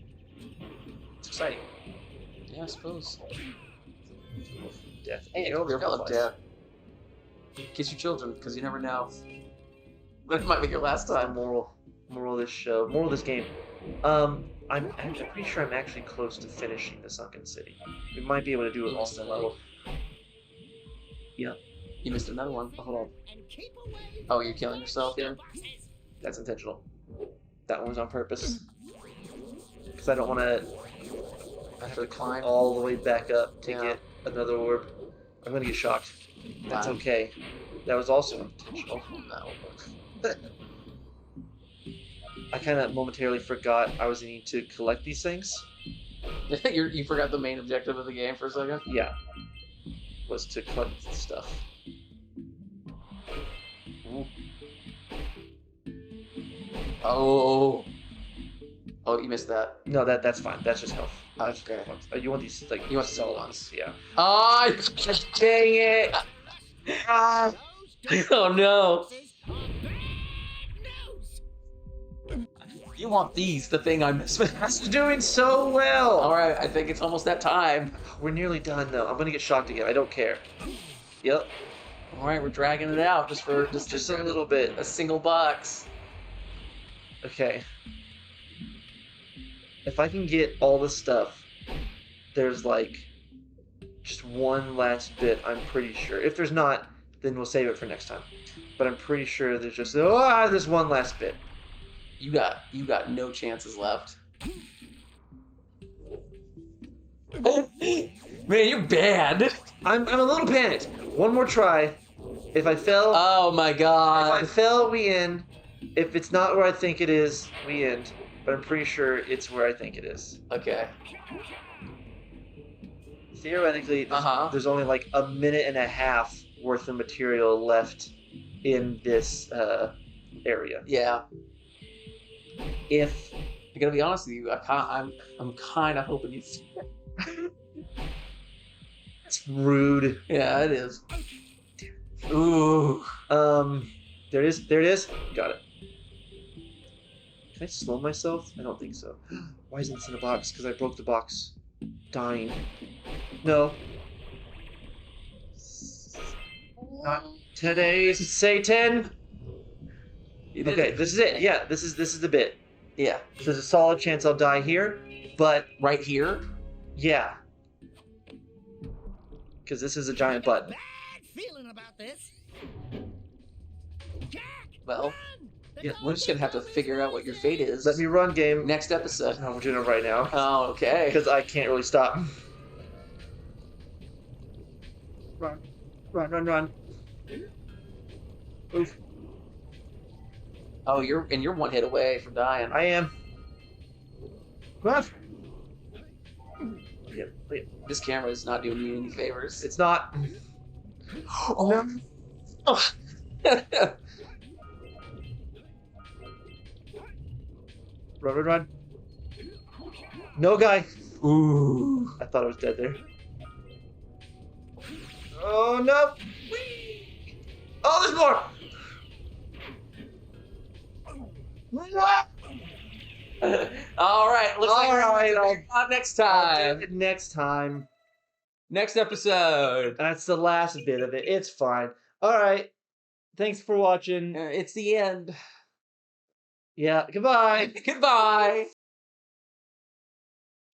exciting. Yeah, I suppose. Death. Hey, develop death. Kiss your children, because you never know. That might be your last time. Moral of this show. Moral of this game. I'm pretty sure I'm actually close to finishing the Sunken City. We might be able to do it on the level. Yeah. You missed another one. Hold on. Oh, you're killing yourself? Yeah. That's intentional. That one was on purpose. Because I don't want to Have to climb. all the way back up to get another orb. I'm going to get shocked. That's Wow. okay. That was also intentional. No. I kind of momentarily forgot I was needing to collect these things. You forgot the main objective of the game for a second? Yeah. Was to collect stuff. Oh. Oh, you missed that. No, that's fine. That's just health. Okay. You want these, like, You want the solid solid ones? Yeah. Oh, Dang it! Ah. oh no. You want these, the thing I missed. It's doing so well! Alright, I think it's almost that time. We're nearly done, though. I'm gonna get shocked again. I don't care. Yep. Alright, we're dragging it out just for Just a little bit. a single box. Okay. If I can get all the stuff, there's like just one last bit, I'm pretty sure. If there's not, then we'll save it for next time. But I'm pretty sure there's just there's one last bit. You got no chances left. Man, you're bad. I'm a little panicked. One more try. If I fail, Oh my if I god. fail, we end. If it's not where I think it is, we end. But I'm pretty sure it's where I think it is. Okay. Theoretically, there's only like a minute and a half worth of material left in this area. Yeah. If I gotta be honest with you, I'm kind of hoping you. it's rude. Yeah, it is. Ooh. There it is. Got it. Can I slow myself? I don't think so. Why isn't this in a box? Because I broke the box. Dying. No. Not today, Satan. Okay, this is it. Yeah, this is the bit. Yeah. So there's a solid chance I'll die here, but Right here? yeah. Because this is a giant button. Bad feeling about this. Jack, Well, run! yeah, we're just gonna have to figure out what your fate is. Let me run, game. Next episode. No, we're doing it right now. Oh, okay. Because I can't really stop. Run. Run. Oof. Oh, you're one hit away from dying. I am. Run. Yep. This camera is not doing you any favors. It's not. Oh. Oh. Run. No guy. Ooh. I thought I was dead there. Oh no! Oh, there's more! All right. Looks like All right, on next I'll time. do it next time. Next episode. That's the last bit of it. It's fine. All right. Thanks for watching. It's the end. Yeah. Goodbye. Goodbye.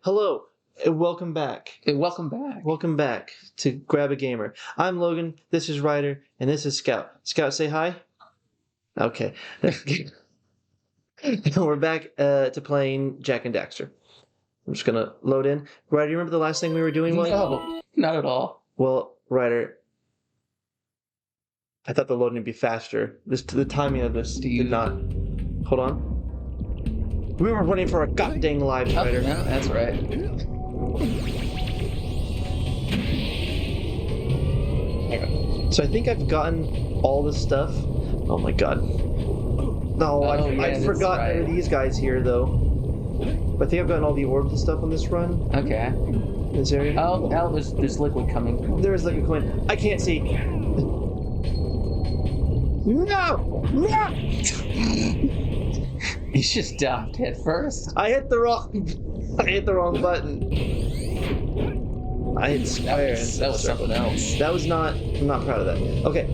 Hello. And welcome back. Hey, welcome back. Welcome back to Grab a Gamer. I'm Logan. This is Ryder, and this is Scout. Scout, say hi. Okay. We're back to playing Jak and Daxter. I'm just gonna load in. Ryder, you remember the last thing we were doing? No, not at all. Well, Ryder, I thought the loading would be faster. The timing of this did not. Hold on. We were running for our goddamn lives, Oh, Ryder. no, that's right. So I think I've gotten all the stuff. Oh my god. No, Oh, yeah, I that's forgot right. there are these guys here though. But I think I've gotten all the orbs and stuff on this run. Okay. In this area. Oh, there's liquid coming. There is like a coin. I can't see. No! You just dumped head first. I hit the wrong. I hit the wrong button. I hit square. That was something else. That was not. I'm not proud of that. Okay,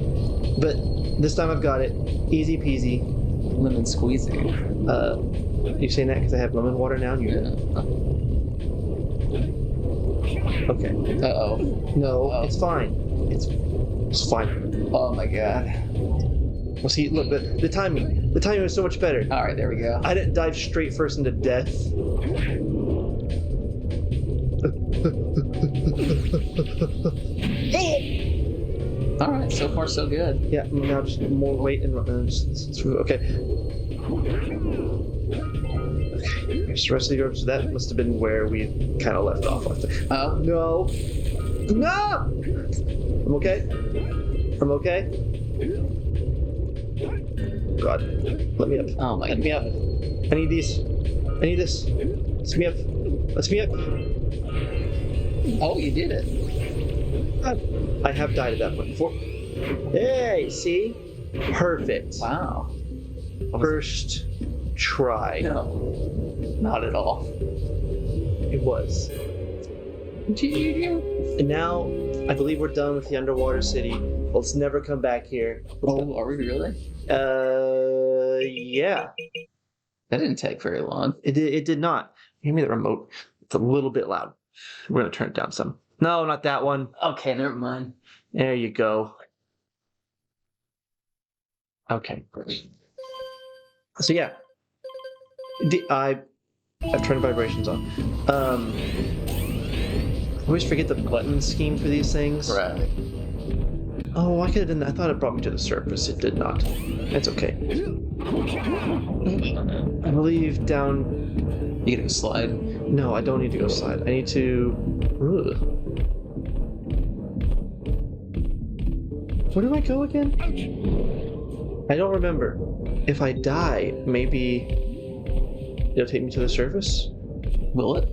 but this time I've got it. Easy peasy. Lemon squeezy. You saying that because I have lemon water now? Okay. Uh-oh. No, it's fine. It's fine. Oh my god. Well, see, look, the timing was so much better. All right, there we go. I didn't dive straight first into death. All right, so far so good. Yeah, now just more weight and okay. Here's the rest of the orbs. That must have been where we kind of left off. Oh. No! I'm okay. God, let me up. Oh my Let me up. I need these. I need this. Let me up. Let me up. Oh, you did it. I have died at that point before. Hey, see? Perfect. Wow. First try. No, not at all. It was. And now, I believe we're done with the underwater city. Let's never come back here. Oh, are we really? Yeah. That didn't take very long. It did not. Give me the remote. It's a little bit loud. We're gonna turn it down some. No, not that one. Okay, never mind. There you go. Okay. So yeah, I've turned vibrations on. I always forget the button scheme for these things. Right. Oh, I could have done that. I thought it brought me to the surface. It did not. It's okay. I believe down. You gonna slide? No, I don't need to go slide. I need to. Ugh. Where do I go again? I don't remember. If I die, maybe it'll take me to the surface? Will it?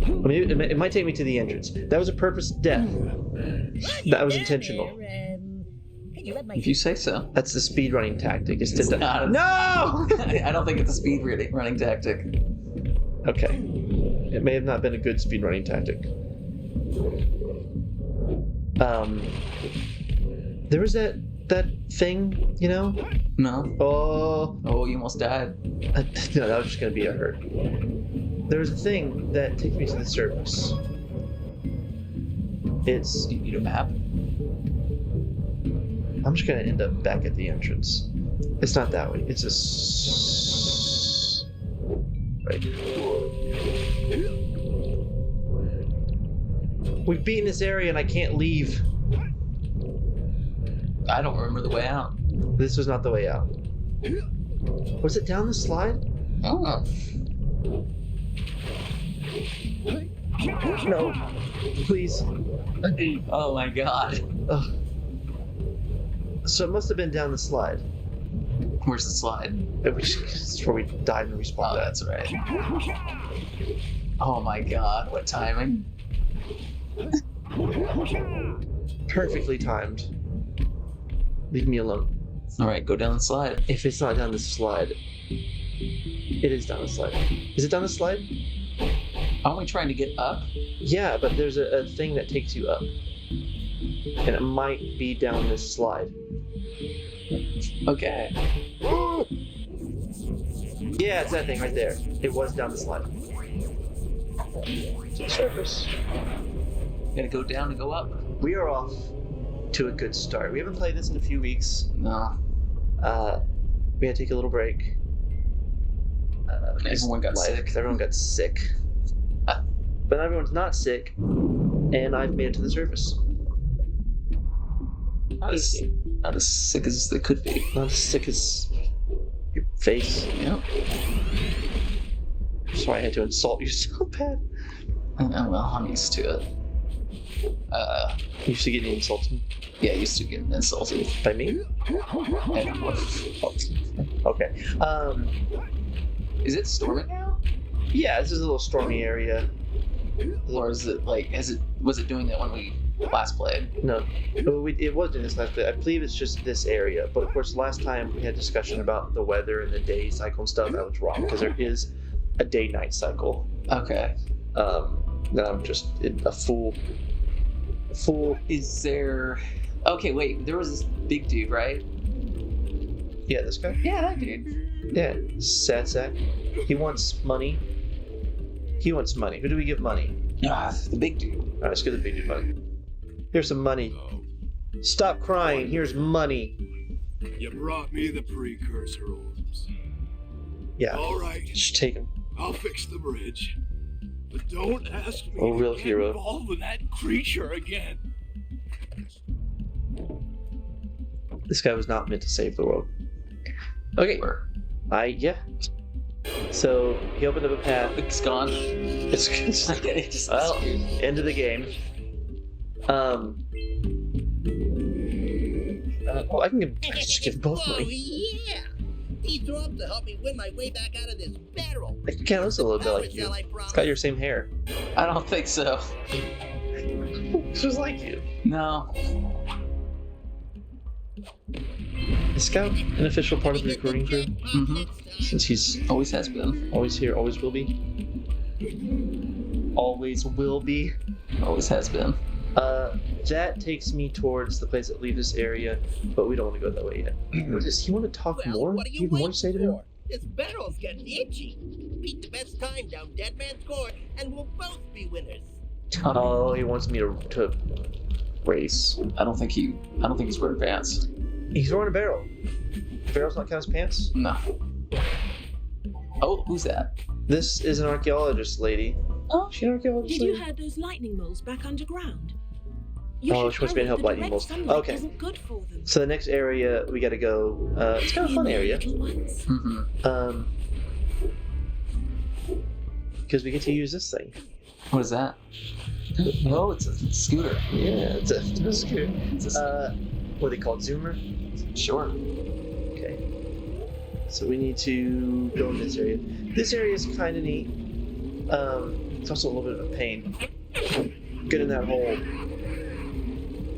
Or maybe it might take me to the entrance. That was a purpose death. That was intentional. If you say so. That's the speedrunning tactic. It's to not. No! I don't think it's a speed running tactic. Okay. It may have not been a good speedrunning tactic. There was that thing, you know? No. Oh, You almost died. no, that was just gonna be a hurt. There was a thing that takes me to the surface. It's. You need a map? I'm just gonna end up back at the entrance. It's not that way. It's right. We've beaten this area and I can't leave. I don't remember the way out. This was not the way out. Was it down the slide? Oh. No. Please. Oh my god. Ugh. So it must have been down the slide. Where's the slide? It's where we died and respawned. Oh, that's right. Oh my god, what timing? Perfectly timed. Leave me alone. Alright, go down the slide. If it's not down the slide, it is down the slide. Is it down the slide? Aren't we trying to get up? Yeah, but there's a thing that takes you up. And it might be down this slide. Okay. Yeah, it's that thing right there. It was down the slide. To the surface. Gotta go down and go up. We are off to a good start. We haven't played this in a few weeks. No. We had to take a little break. Everyone got sick. Everyone got sick. But everyone's not sick, and I've made it to the surface. Not as sick as they could be. Not as sick as your face. Yep. That's why I had to insult you so bad. Well, I'm used to it. Used to getting insulted. Yeah, used to getting insulted. By me? Okay. Is it storming now? Yeah, this is a little stormy area. Or is it like, was it doing that when we last played? No, it was doing this last play. I believe it's just this area. But of course, last time we had discussion about the weather and the day cycle and stuff. I was wrong because there is a day-night cycle. Okay. Then I'm just a fool. Is there... Okay, wait. There was this big dude, right? Yeah, this guy? Yeah, that dude. Yeah, sad sack. He wants money. Who do we give money? The big dude. Alright, let's give the big dude money. Here's some money. Stop crying. Here's money. You brought me the precursor orbs. Yeah. All right. Just take him. I'll fix the bridge. But don't ask me Oh, real to get hero. involved with that creature again. This guy was not meant to save the world. Okay. Yeah. So he opened up a path. It's gone. It's Okay, just well, end of the game. I can just give both Oh, money. yeah! These orbs to help me win my way back out of this barrel. I can count this a little bit like you. It's got your same hair. I don't think so. It's just like you. No. Is Scout an official part of the recruiting crew? Mm-hmm. Since he's Always has been. always here, always will be. Always will be. Always has been. That takes me towards the place that leaves this area, but we don't want to go that way yet. Does he want to talk Well, more? what are Do you you have more to waiting say to him? for? This barrel's getting itchy. Beat the best time down Dead Man's Court, and we'll both be winners. Oh, he wants me to race. I don't think he's wearing pants. He's wearing a barrel. The barrel's not count as pants? No. Oh, who's that? This is an archaeologist lady. Oh. Is she an archaeologist Did you lady? herd those lightning moles back underground? Oh, should she wants me to hurry, help the lightning direct bolts. sunlight Okay. isn't good for them. So the next area we gotta go, it's kind of a fun area. Little ones. Mm-hmm. Because we get to use this thing. What is that? Oh, it's a scooter. Yeah, it's a scooter. It's a What are they called? Zoomer? sure. Okay. So we need to go in this area. This area is kind of neat. It's also a little bit of a pain. Get in that hole.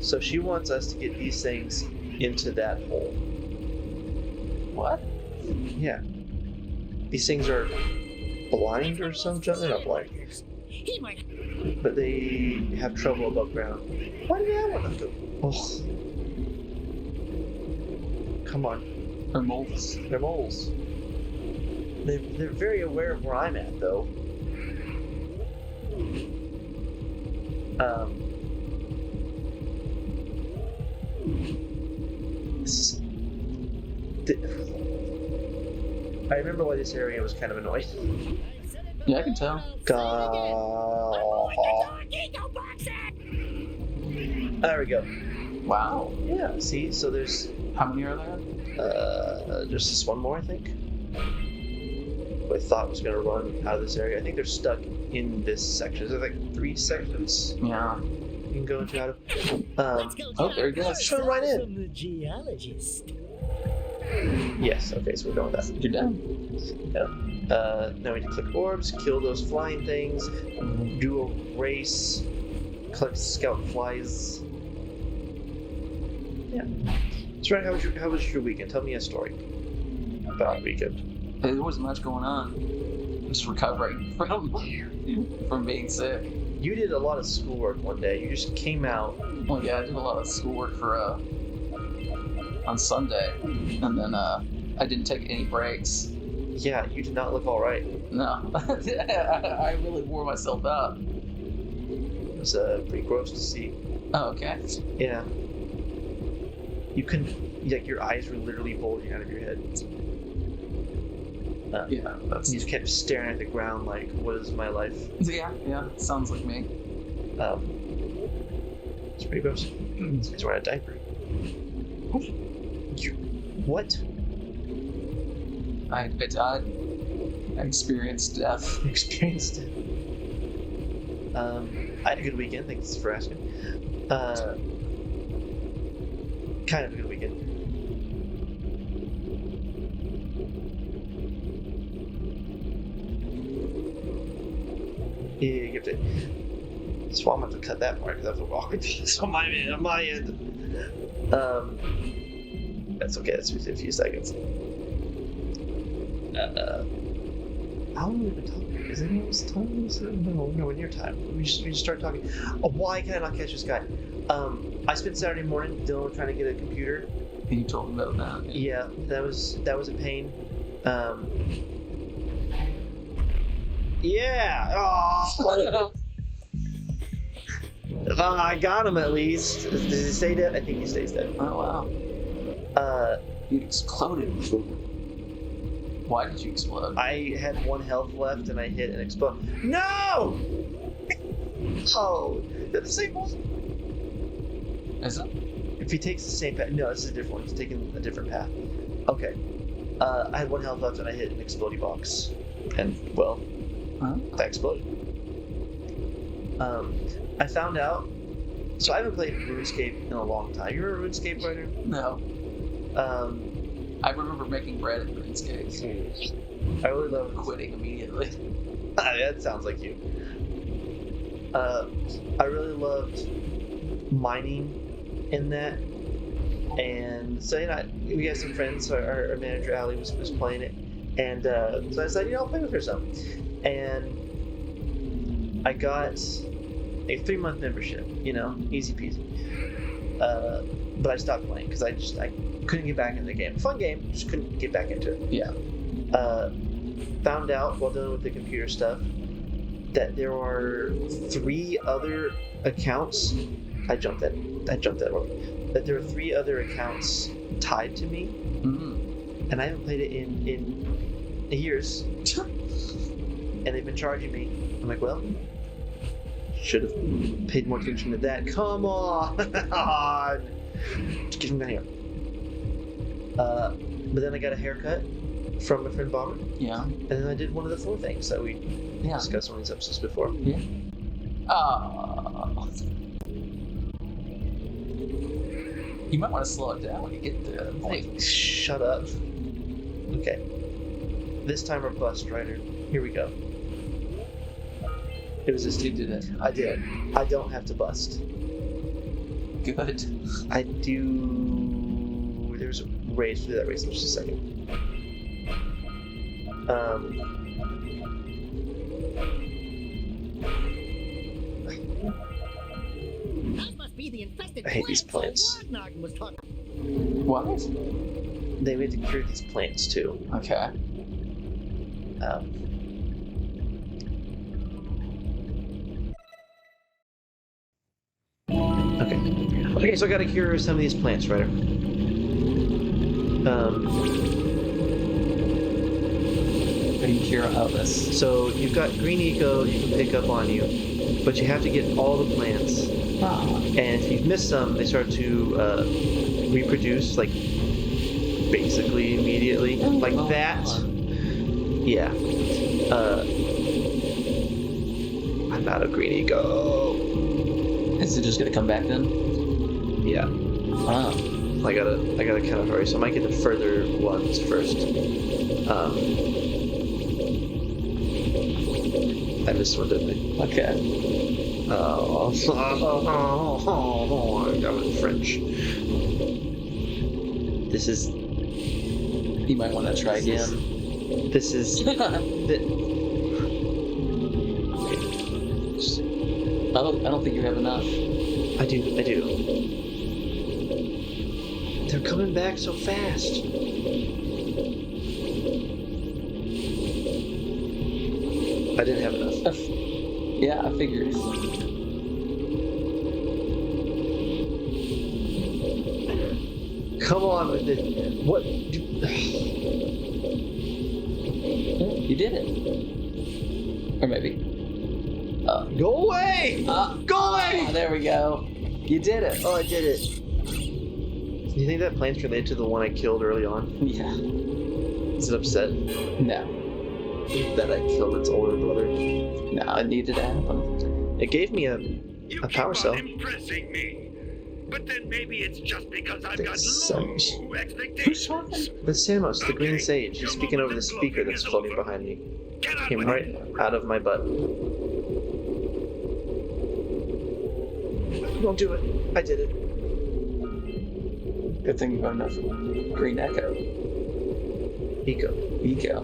So she wants us to get these things into that hole. What? Yeah. These things are blind or something? They're not blind. He might. But they have trouble above ground. Why do they want to go? Oh. Come on. Or moles. They're moles. They're very aware of where I'm at, though. I remember why this area was kind of annoying. Yeah, I can tell. There we go. Wow. Yeah, see? So there's How many are there? there's this one more, I think. Who I thought was going to run out of this area. I think they're stuck in this section. There's like 3 sections Yeah. you can go into out of. Oh, there he goes. Just run right in. From the geologist. Yes, okay, so we're going with that. You're done. Now we need to click orbs, kill those flying things, do a race, collect scout flies. Yeah. So, Ryan, how was your weekend? Tell me a story about your weekend. There wasn't much going on. I'm just recovering from being sick. You did a lot of schoolwork one day. You just came out. Well, yeah, I did a lot of schoolwork for on Sunday, and then I didn't take any breaks. Yeah, you did not look all right. No, I really wore myself out. It was pretty gross to see. Oh, okay. Yeah. You couldn't, like, your eyes were literally bulging out of your head. Yeah, that's You just kept staring at the ground like, what is my life? yeah. Sounds like me. It's pretty gross. He's wearing a diaper. What? I died. I experienced death. Experienced it. I had a good weekend, thanks for asking. Kind of a good weekend. Yeah, you have to. So I'm gonna have to cut that part because that's awkward. It's on my end. That's okay. That's just a few seconds. How long have we been talking? Is it almost time? No, in your time. We just start talking. Oh, why can I not catch this guy? I spent Saturday morning trying to get a computer. You told me about that. Yeah, that was a pain. Yeah. Oh. I got him at least. Did he stay dead? I think he stays dead. Oh wow. You exploded. Why did you explode? I had 1 health left and I hit and explode. No! Oh, they're the same one. Is it? If he takes the same path, no, this is a different one. He's taking a different path. Okay. I had 1 health left and I hit an exploding box, and well, that exploded. I found out. So I haven't played RuneScape in a long time. You remember RuneScape, Ryder? No. I remember making bread in RuneScape. I really love quitting immediately. That sounds like you. I really loved mining in that, and so we had some friends. So our manager Ali was playing it, and so I said, I'll play with her some, and I got a 3-month membership. Easy peasy. But I stopped playing because I couldn't get back into the game. Fun game, just couldn't get back into it. Yeah. Found out while dealing with the computer stuff that there are 3 other accounts. I jumped that one. That there are 3 other accounts tied to me, and I haven't played it in years. And they've been charging me. I'm like, well, should have paid more attention to that. Come on, get him down here. But then I got a haircut from my friend Bomber. Yeah. And then I did one of the 4 things that we discussed on these episodes before. Yeah. You might want to slow it down when you get there. Like, shut up. Okay. This time or bust, Ryder. Here we go. It was this dude did it. I did. I don't have to bust. Good. I do. There's a race. We'll do that race in just a second. I hate these plants. What? They made to cure these plants too. Okay. Okay, so I gotta cure some of these plants, Ryder. How do you cure all this? So you've got green eco you can pick up on you, but you have to get all the plants. And if you've missed some, they start to reproduce, like, basically immediately. Like that. Yeah. I'm out of green eco. Is it just gonna come back then? Yeah. I gotta kind of hurry, so I might get the further ones first. I missed one, didn't I? Okay. Oh, that was French. This is. You might want to try again. This is. I don't think you have enough. I do. They're coming back so fast. I didn't have enough. Yeah, I figured. Come on with it. What? You did it. Or maybe. Go away! Go away! There we go. You did it. Oh, I did it. Do you think that plant's related to the one I killed early on? Yeah. Is it upset? No. That I killed its older brother? No, it needed to happen. It gave me a power cell. Impressing me. But then maybe it's just because I've got low expectations. But Samos, the green sage, he's speaking over the speaker that's floating behind me. Came right out of my butt. Don't do it. I did it. Good thing you got enough green echo. Eco.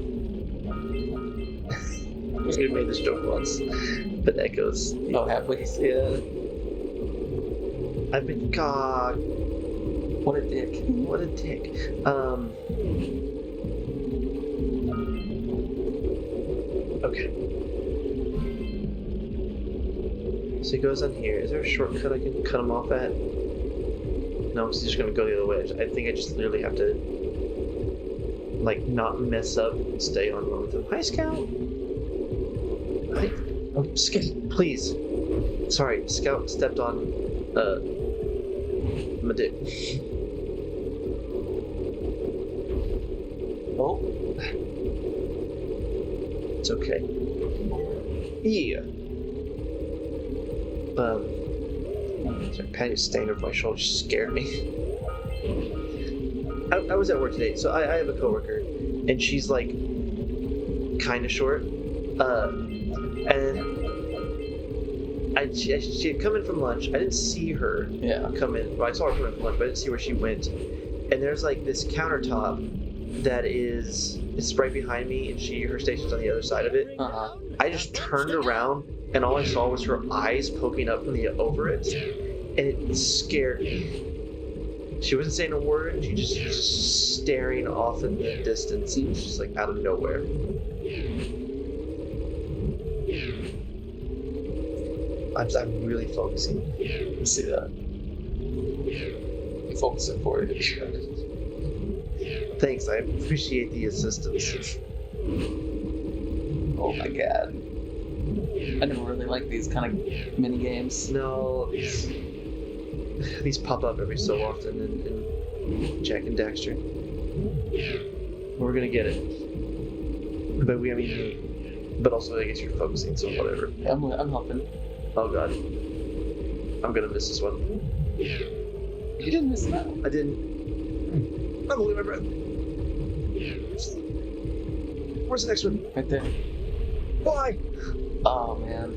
We made this joke once, but that goes. Oh, have we? Yeah. I've been God. What a dick. What a dick. Okay. So he goes on here. Is there a shortcut I can cut him off at? No, because he's just gonna go the other way. I think I just literally have to, like, not mess up and stay on one with him. Hi, Scout. Hi. Oh, Scout, please. Sorry, Scout stepped on, my dick. Oh. It's okay. Yeah. Sorry, Patty was standing over my shoulder, just scared me. I was at work today, so I have a coworker, and she's like kind of short, and she had come in from lunch. I didn't see her come in. Well, I saw her come in from lunch, but I didn't see where she went. And there's like this countertop that it's right behind me, and her station's on the other side of it. I just turned around, and all I saw was her eyes poking up from over it, and it scared me. She wasn't saying a word. She just staring off in the distance. It was just like out of nowhere. I'm really focusing. I see that. Focus it for you. Thanks. I appreciate the assistance. Oh my god. I never really liked these kind of mini games. No, these pop up every so often in Jak and Daxter. We're gonna get it. But also I guess you're focusing, so whatever. I'm helping. Oh god. I'm gonna miss this one. You didn't miss that. I didn't. I'm holding my breath. Where's the next one? Right there. Why? Oh man.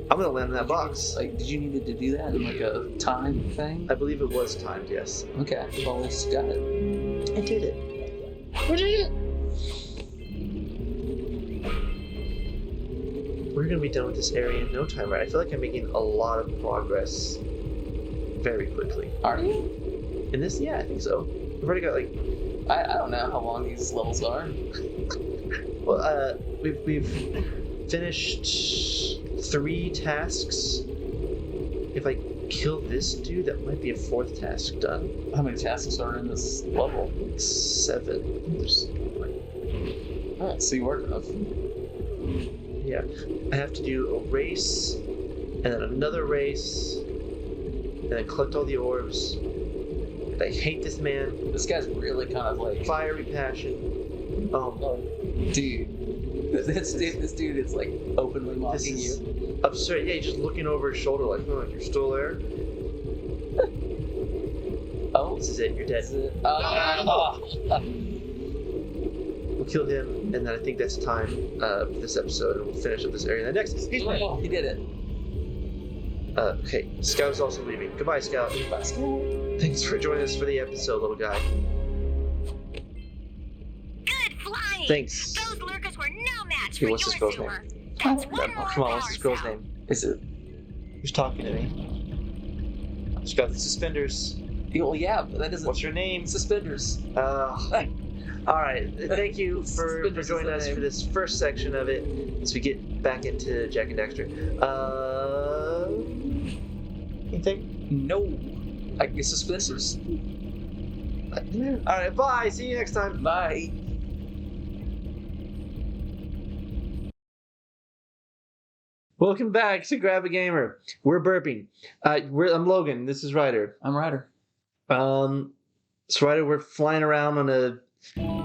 I'm gonna land in that box. Like, did you need to do that in like a time thing? I believe it was timed, yes. Okay, well, we got it. I did it. We did it! We're gonna be done with this area in no time, right? I feel like I'm making a lot of progress very quickly. Are you? In this? Yeah, I think so. We've already got like... I don't know how long these levels are. Well, we've finished 3 tasks. If I kill this dude, that might be a 4th task done. How many tasks are in this level? 7. Alright, so you work enough. Yeah. I have to do a race, and then another race, and then collect all the orbs. And I hate this man. This guy's really kind of like... Fiery passion. Dude. This dude is like openly mocking you. Absurd. Yeah, he's just looking over his shoulder like, oh, you're still there? Oh, this is it. You're dead. This is it. We'll kill him, and then I think that's time for this episode, and we'll finish up this area. And next, he's back. He did it. Okay, Scout's also leaving. Goodbye, Scout. Bye, Scout. Thanks for joining us for the episode, little guy. Good flying! Thanks. Those lurkers were no match Hey, for what's your this girl's zoomer. name? That's one more Come on, what's power this girl's cell. name? Is it? Who's talking to me? She's got the suspenders. Well, yeah, but that doesn't... What's her name? Suspenders. Alright, thank you for joining us for this first section of it as we get back into Jak and Daxter. Anything? No. I guess suspenders. Alright, bye. See you next time. Bye. Welcome back to Grab a Gamer. We're burping. I'm Logan. This is Ryder. I'm Ryder. So Ryder, we're flying around on a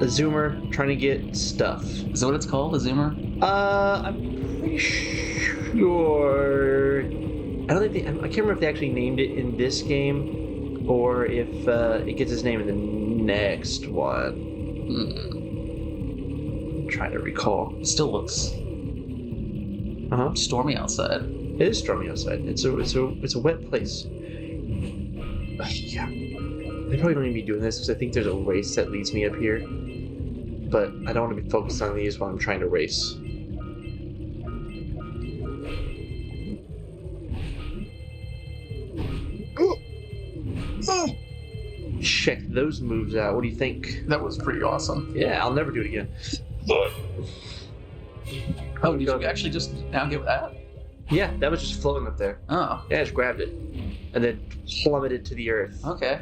zoomer trying to get stuff. Is that what it's called? A zoomer? I'm pretty sure. I can't remember if they actually named it in this game or if it gets its name in the next one. I'm trying to recall. Still looks stormy outside. It is stormy outside. It's a wet place. Yeah. They probably don't need me doing this because I think there's a race that leads me up here. But I don't want to be focused on these while I'm trying to race. Check those moves out. What do you think? That was pretty awesome. Yeah, I'll never do it again. Oh, did you actually just now get that? Yeah, that was just floating up there. Oh. Yeah, I just grabbed it. And then plummeted to the earth. Okay.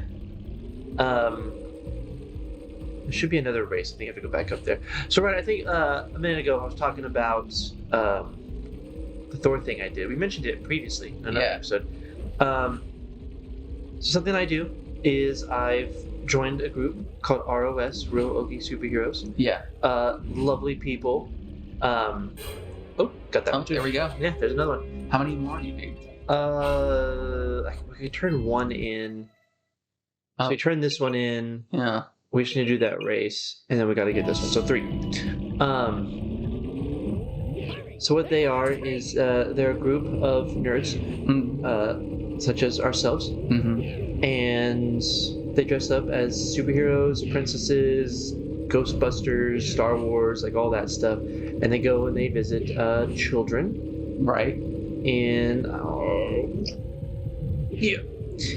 There should be another race. I think I have to go back up there. So, right, I think a minute ago I was talking about the Thor thing I did. We mentioned it previously in another episode. So something I do is I've joined a group called ROS, Real Ogie Superheroes. Yeah. Lovely people. Oh, got that one too. There we go. Yeah, there's another one. How many more do you need? We could turn one in. So we turn this one in. Yeah. We just need to do that race, and then we got to get this one. So 3. So what they are is they're a group of nerds, such as ourselves, and they dress up as superheroes, princesses, Ghostbusters, Star Wars, like all that stuff, and they go and they visit children, right? And yeah,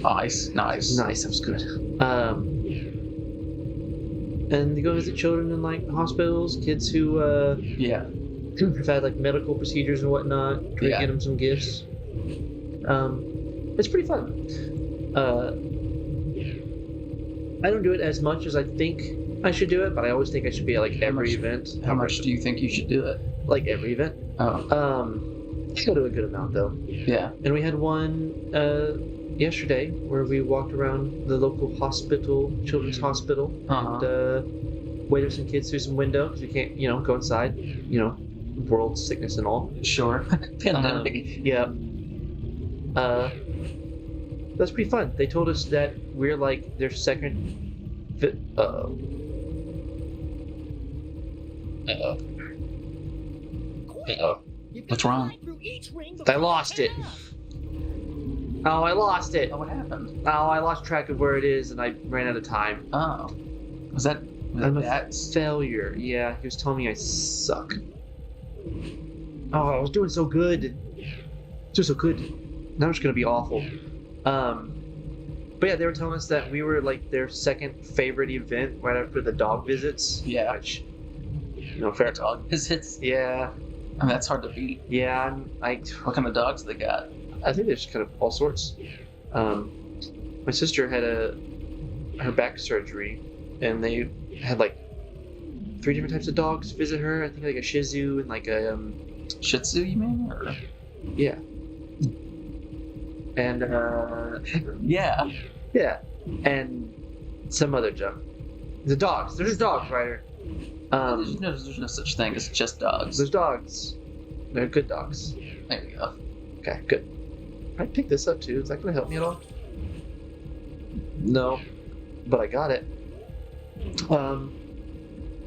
nice. That was good. And they go visit children in like hospitals, kids who have had like medical procedures and whatnot. Try to get them some gifts. It's pretty fun. I don't do it as much as I think I should do it, but I always think I should be at like every event. How much do you think you should do it? Like every event. Oh. I go to a good amount though. Yeah. And we had one yesterday where we walked around the local hospital, children's hospital, and waited some kids through some window because we can't, go inside. World sickness and all. Sure. Pandemic. Yeah. That's pretty fun. They told us that we're like their second. What's wrong? I lost it. Oh, I lost it. Oh, what happened? Oh, I lost track of where it is, and I ran out of time. Oh, was that I'm a failure. Yeah, he was telling me I suck. Oh, I was doing so good. Now it's gonna be awful. But yeah, they were telling us that we were like their second favorite event right after the dog visits. Yeah. Which, fair dog visits. Yeah. I mean, that's hard to beat. Yeah, What kind of dogs they got? I think there's kind of all sorts. My sister had her back surgery, and they had like 3 different types of dogs visit her. I think like a Shih Tzu and like a Shih Tzu, you mean? Or... Yeah. And yeah, and some other junk. The dogs. There's just dogs, Ryder. There's no such thing as just dogs. There's dogs. They're good dogs. There we go. Okay, good. I picked this up too. Is that gonna help me at all? No, but I got it. So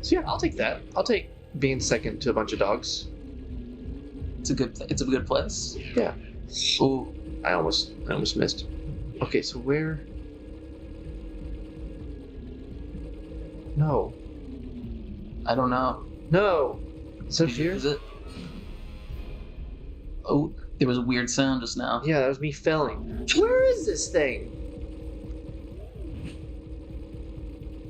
yeah, I'll take that. I'll take being second to a bunch of dogs. It's a good place. Yeah. Oh, I almost missed. Okay, so where? No. I don't know. No. So here? Is it? Oh, there was a weird sound just now. Yeah, that was me failing. Where is this thing?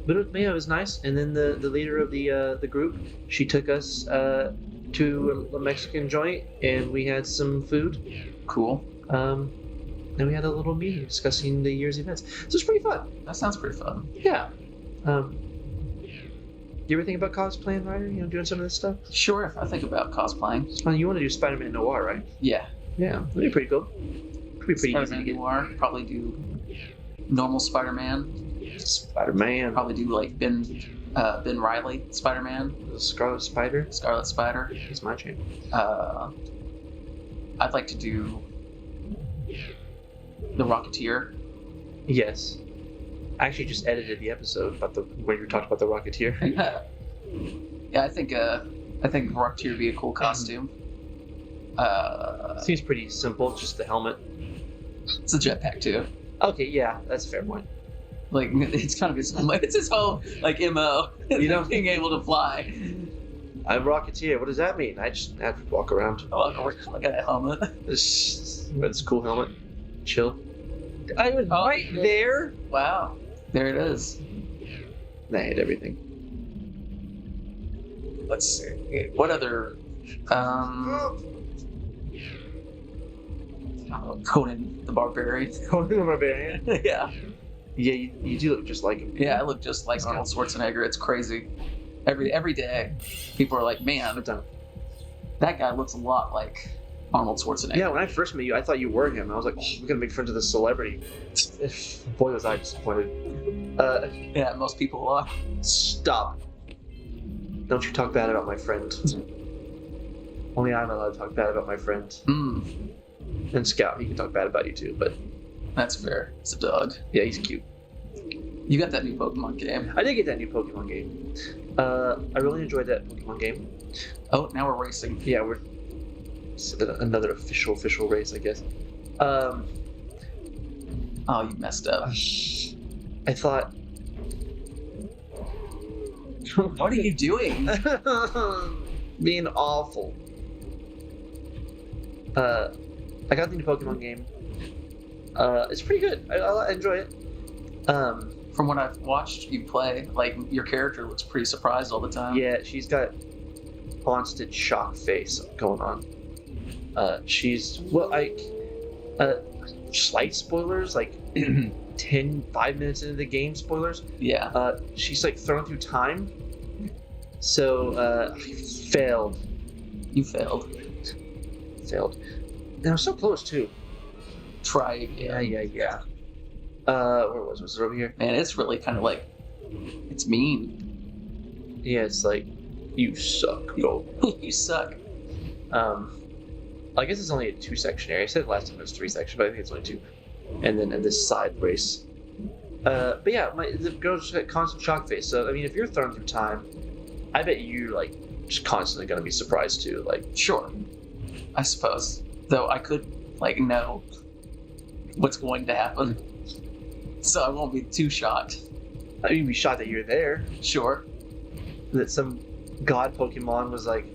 But it was nice. And then the leader of the group, she took us to a Mexican joint, and we had some food. Cool. Then we had a little meeting discussing the year's events. So it's pretty fun. That sounds pretty fun. Yeah. You ever think about cosplaying, Ryder? Doing some of this stuff? Sure, I think about cosplaying. Oh, you want to do Spider-Man Noir, right? Yeah. Yeah, that'd be pretty cool. Pretty easy to get. Noir, probably do normal Spider-Man. Spider-Man. Probably do like Ben Reilly Spider-Man. Scarlet Spider. Scarlet Spider. He's my champ. I'd like to do the Rocketeer. Yes. I actually just edited the episode about when you talked about the Rocketeer. Yeah, I think Rocketeer would be a cool costume. Seems pretty simple, just the helmet. It's a jetpack too. Okay, yeah, that's a fair point. Like it's kind of his whole like MO. You know, being able to fly. I'm Rocketeer. What does that mean? I just have to walk around. Oh, I got a helmet. It's a cool helmet. Chill. I was right there. Wow. There it is. I hit everything. Let's see. What other Conan the Barbarian. Conan the Barbarian? Yeah. Yeah, you do look just like him. Yeah, I look just like Arnold Schwarzenegger. It's crazy. Every day, people are like, man, that guy looks a lot like Arnold Schwarzenegger. Yeah, when I first met you, I thought you were him. I was like, oh, we're gonna make friends with this celebrity. Boy, was I disappointed. Yeah, most people are. Stop. Don't you talk bad about my friend. Only I'm allowed to talk bad about my friend. And Scout, he can talk bad about you too, but... That's fair. It's a dog. Yeah, he's cute. You got that new Pokemon game. I did get that new Pokemon game. I really enjoyed that Pokemon game. Oh, now we're racing. Yeah, we're... another official race, I guess. Oh, you messed up. I thought... What are you doing? Being awful. I got the new Pokemon game. It's pretty good. I enjoy it. From what I've watched you play, like your character looks pretty surprised all the time. Yeah, she's got constant shock face going on. Slight spoilers, like 5 minutes into the game, spoilers. Yeah. She's like thrown through time. So, I failed. You failed. Failed. And I was so close too. Try again. Yeah. Where was it? Was it over here? Man, it's really kind of like, it's mean. Yeah, it's like, you suck. Go. You suck. I guess it's only a 2-section area. I said last time it was 3 sections, but I think it's only 2. And then in this side race. But yeah, the girl's got constant shock face. So I mean, if you're thrown through time, I bet you're like just constantly gonna be surprised too. Like, sure, I suppose. Though I could like know what's going to happen, so I won't be too shocked. I mean, be shocked that you're there. Sure. That some god Pokemon was like,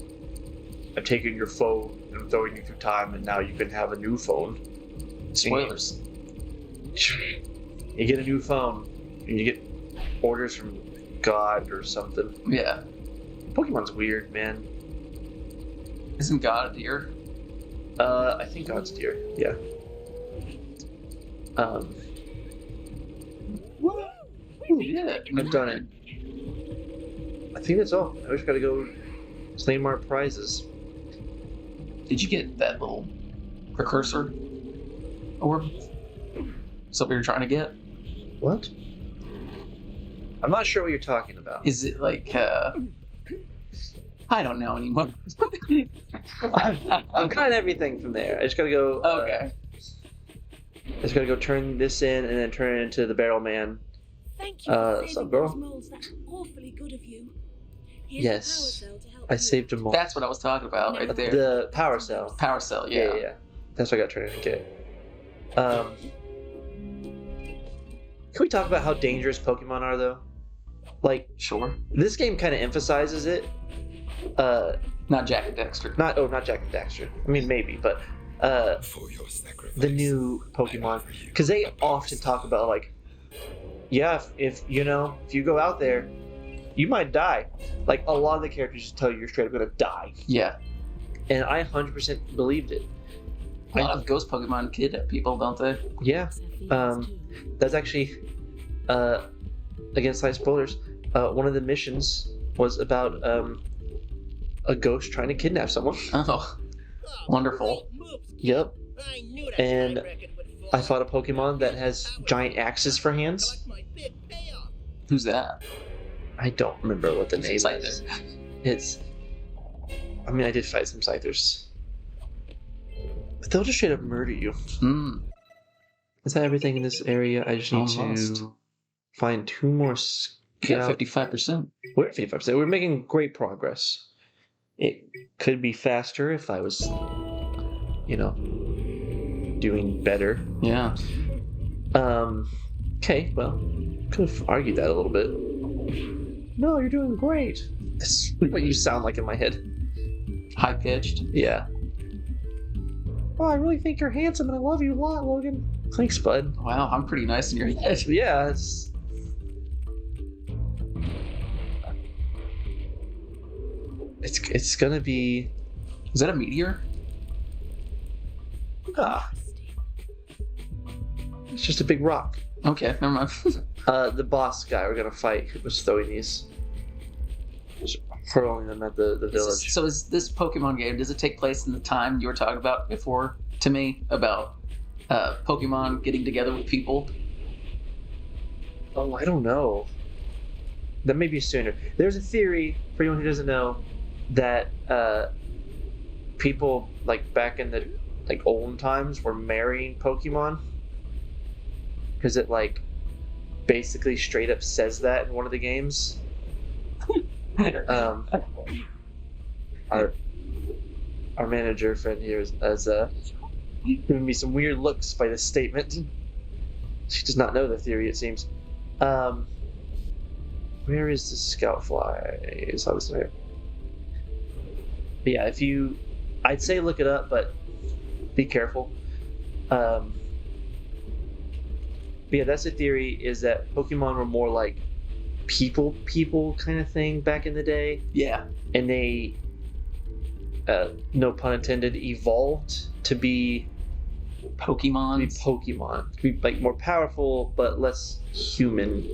I'm taking your phone and I'm throwing you through time, and now you can have a new phone. Spoilers. You get a new phone, and you get orders from God or something. Yeah. Pokemon's weird, man. Isn't God a deer? I think God's deer. Yeah. Yeah. I've done it. I think that's all. I just gotta go claim our prizes. Did you get that little precursor orb? Something you're trying to get? What? I'm not sure what you're talking about. Is it like, I don't know anymore. I'm kind of everything from there. I just gotta go... Okay. I just gotta go turn this in and then turn it into the Barrel Man. Thank you for saving some girl? those moles. That's awfully good of you. Here's Yes. the power cell to help I you. saved them all. That's what I was talking about right there. The Power Cell. Power Cell, yeah. Yeah. That's what I got to turn in and get. Can we talk about how dangerous Pokemon are, though? Like, Sure. this game kind of emphasizes it. Not Jak and Daxter. Not Jak and Daxter. I mean, maybe, but For your sacrifice, the new Pokemon, because they often talk about like, yeah, if you go out there, you might die. Like, a lot of the characters just tell you you're straight up gonna die, Yeah. and I 100% believed it. A lot of ghost Pokemon kidnap people, don't they? Yeah. That's actually against slight spoilers. One of the missions was about a ghost trying to kidnap someone. Oh, wonderful. Yep. I knew that And track record would fall I fought a Pokemon that has giant axes for hands. That's my big payoff. Who's that? I don't remember what the name Scyther. is. It's... I mean, I did fight some Scythers. But they'll just straight up murder you. Hmm. Is that everything in this area? I just need Almost. to find 2 more Yeah, scout... 55%. We're at 55%. We're making great progress. It could be faster if I was, doing better. Yeah. Okay, well, could have argued that a little bit. No, you're doing great. That's what you sound like in my head. High pitched. Yeah. Oh, I really think you're handsome and I love you a lot, Logan. Thanks, bud. Wow, I'm pretty nice in your head. Yeah, it's gonna be... Is that a meteor? It's just a big rock. Okay, never mind. The boss guy we're gonna fight was throwing these. Just hurling them at the village. So is this Pokemon game, does it take place in the time you were talking about before to me about Pokemon getting together with people? Oh, I don't know. That may be sooner. There's a theory, for anyone who doesn't know, that people like back in the olden times were marrying Pokemon. Because it basically straight up says that in one of the games. Our manager friend here has given me some weird looks by this statement. She does not know the theory, it seems. Where is the Scoutfly? It's obviously here. But yeah, I'd say look it up, but be careful. But yeah, that's the theory, is that Pokemon were more like people kind of thing back in the day. Yeah. And they, no pun intended, evolved to be Pokemon. To be more powerful but less human.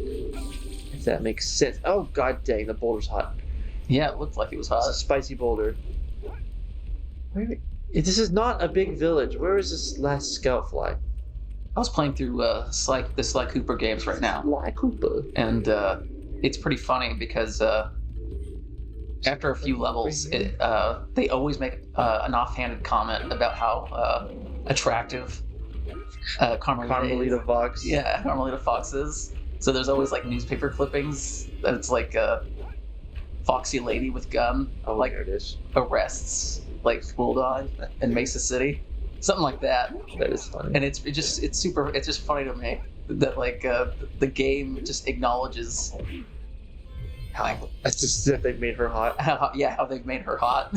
If that makes sense. Oh god dang, the boulder's hot. Yeah, it looked like it was hot. It's a spicy boulder. This is not a big village. Where is this last Scoutfly? I was playing through the Sly Cooper games right now. Sly Cooper. And it's pretty funny because after a few levels, they always make an offhanded comment about how attractive Carmelita Fox. Yeah, Carmelita Fox is. So there's always newspaper clippings that it's foxy lady with gun there it is. Arrests Bulldog in Mesa City. Something like that. That is funny. And it's just funny to me that the game just acknowledges how that's just that they've made her hot. How they've made her hot.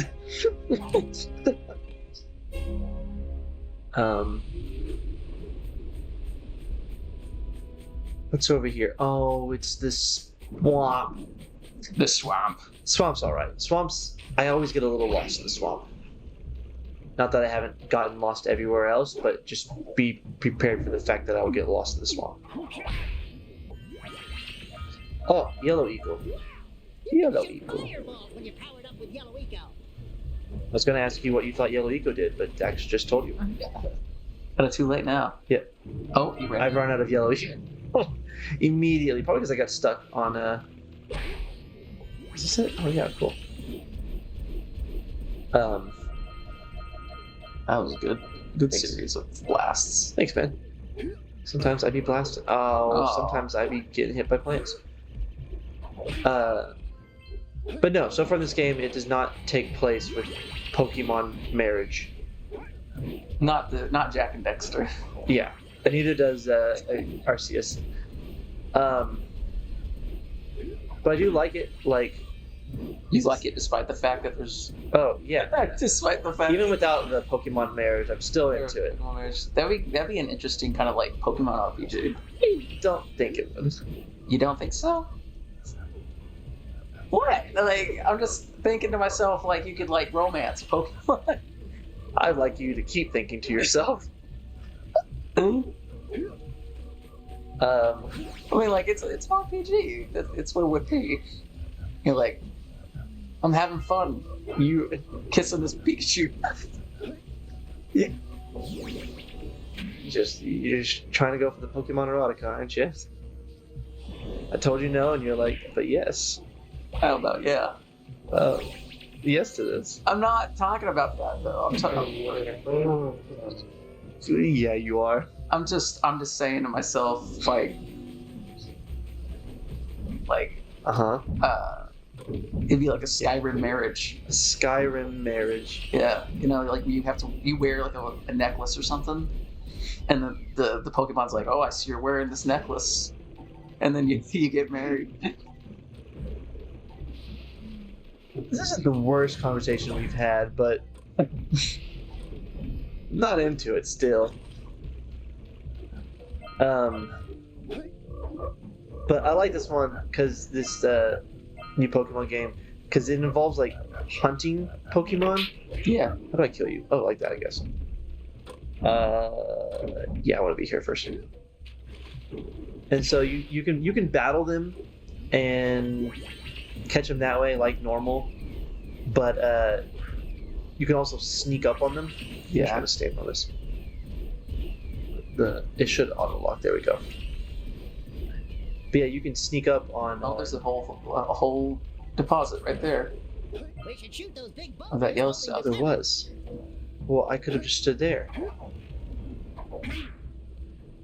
What's over here? Oh, it's this swamp. The swamp. Swamp's alright. Swamps, I always get a little lost in the swamp. Not that I haven't gotten lost everywhere else, but just be prepared for the fact that I will get lost in the swamp. Oh, Yellow Eagle. Yellow Eagle. I was going to ask you what you thought Yellow Eagle did, but Dax just told you. Kind of too late now. Yeah. Oh, you ran. I've run out of Yellow Eagle. Immediately. Probably because I got stuck on is this it? Oh yeah, cool. That was a good series of blasts. Thanks, man. Sometimes I be blasted. Sometimes I be getting hit by plants. But no, so far in this game, it does not take place with Pokemon marriage. Not Jak and Daxter. Yeah, and neither does Arceus. But I do like it. You like it despite the fact that there's... Oh, yeah. Despite the fact... Even without the Pokemon marriage, I'm still into it. That'd be an interesting kind of Pokemon RPG. I don't think it would. You don't think so? What? I'm just thinking to myself, you could, romance Pokemon. I'd like you to keep thinking to yourself. I mean, it's RPG. It's what it would be. You're I'm having fun. You kissing this Pikachu. Yeah. You're just trying to go for the Pokemon erotica, aren't you? I told you no, and you're but yes. How about yeah? Oh, yes to this. I'm not talking about that though. I'm talking. Yeah, you are. I'm just saying to myself, it'd be like a Skyrim marriage. A Skyrim marriage. Yeah, you wear a necklace or something, And then the Pokemon's like, oh, I see you're wearing this necklace. And then you get married. This isn't the worst conversation we've had, but not into it still. But I like this one because this new Pokemon game, because it involves like hunting Pokemon. Yeah. How do I kill you? Oh, like that, I guess. Yeah, I want to be here first. And so you can battle them and catch them that way like normal, but you can also sneak up on them. Yeah. I'm trying to stay on this. It should auto lock. There we go. But yeah, you can sneak up on. Oh, there's a whole deposit right there. We should shoot those big Of that yellow stuff. There was. Well, I could have just stood there.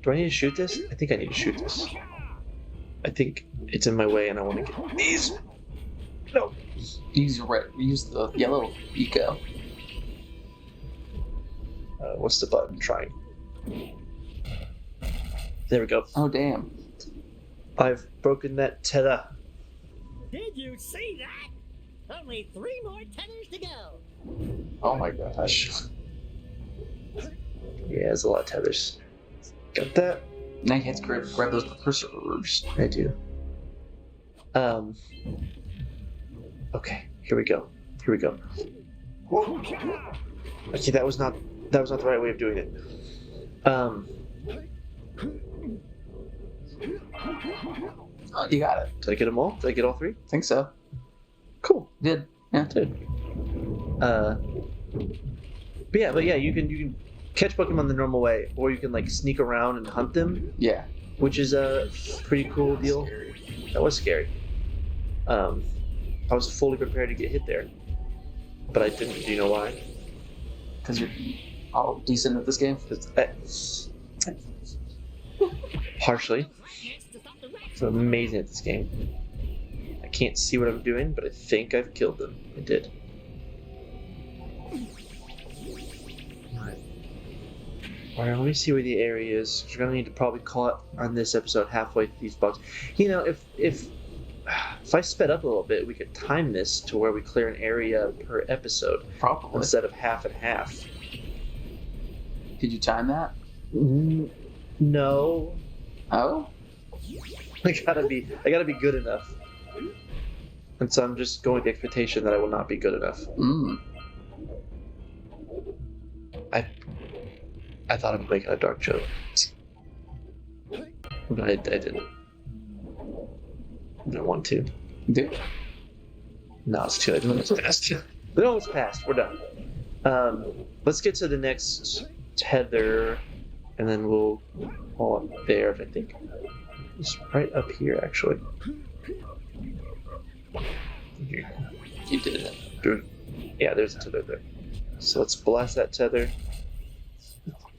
Do I need to shoot this? I think I need to shoot this. I think it's in my way, and I want to get these. No. Use the yellow eco. What's the button? Trying. There we go. Oh damn! I've broken that tether. Did you see that? Only 3 more tethers to go. Oh my gosh! Yeah, there's a lot of tethers. Got that? Now you have to grab those precursors. I do. Okay, here we go. Here we go. Whoa. Okay, that was not the right way of doing it. Oh, you got it. Did I get them all? Did I get all 3? Think so. Cool. Did. Yeah. Did. But yeah, you can catch Pokemon the normal way, or you can like sneak around and hunt them. Yeah. Which is a pretty cool deal. That was scary. I was fully prepared to get hit there, but I didn't. Do you know why? Because you're all decent at this game. Partially. So I'm amazing at this game. I can't see what I'm doing, but I think I've killed them. I did. Alright, let me see where the area is. We're gonna need to probably call it on this episode halfway through these bugs. You know, if I sped up a little bit, we could time this to where we clear an area per episode. Probably. Instead of half and half. Did you time that? No. Oh? I gotta be good enough. And so I'm just going with the expectation that I will not be good enough. I thought I was making a dark joke. But I didn't. I don't want to. Do? No, it's too late. It almost passed. We're done. Let's get to the next tether, and then we'll call it there, I think. It's right up here, actually. Here. You did it. Dude. Yeah, there's a tether there. So let's blast that tether.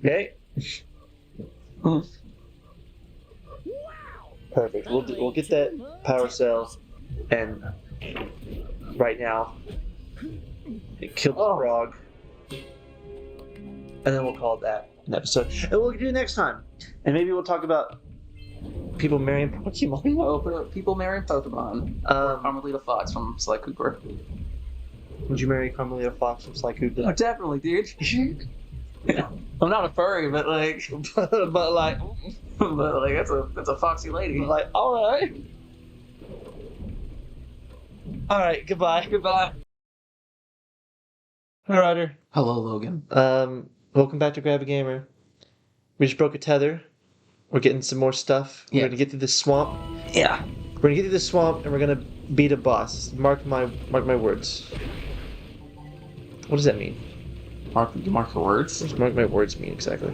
Okay. Perfect. We'll get that power cell, and right now, kill the frog, and then we'll call it that an episode. And we'll do it next time, and maybe we'll talk about people marrying Pokemon. Oh, people marrying Pokemon. Carmelita Fox from Sly Cooper. Would you marry Carmelita Fox from Sly Cooper? Oh, definitely, dude. I'm not a furry, but like, but like that's a foxy lady. Like, all right, goodbye. Hi, Ryder. Hello, Logan. Welcome back to Grab a Gamer. We just broke a tether. We're getting some more stuff. Yeah. We're gonna get through this swamp. Yeah. We're gonna get through this swamp, and we're gonna beat a boss. Mark my words. What does that mean? Mark your words? What does mark my words mean exactly?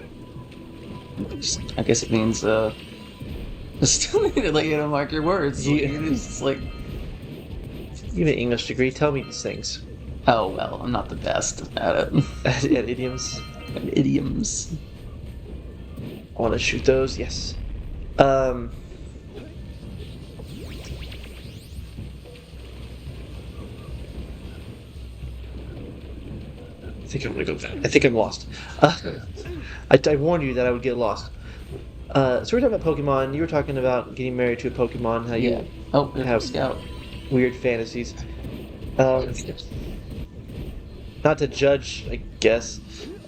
I guess it means just like you know, mark your words. It's like you have an English degree. Tell me these things. Oh well, I'm not the best at it. At idioms. Idioms. I want to shoot those. Yes. think I'm gonna go. I think I'm lost. I warned you that I would get lost. So we're talking about Pokemon. You were talking about getting married to a Pokemon. How you have Scout. Weird fantasies. Not to judge, I guess.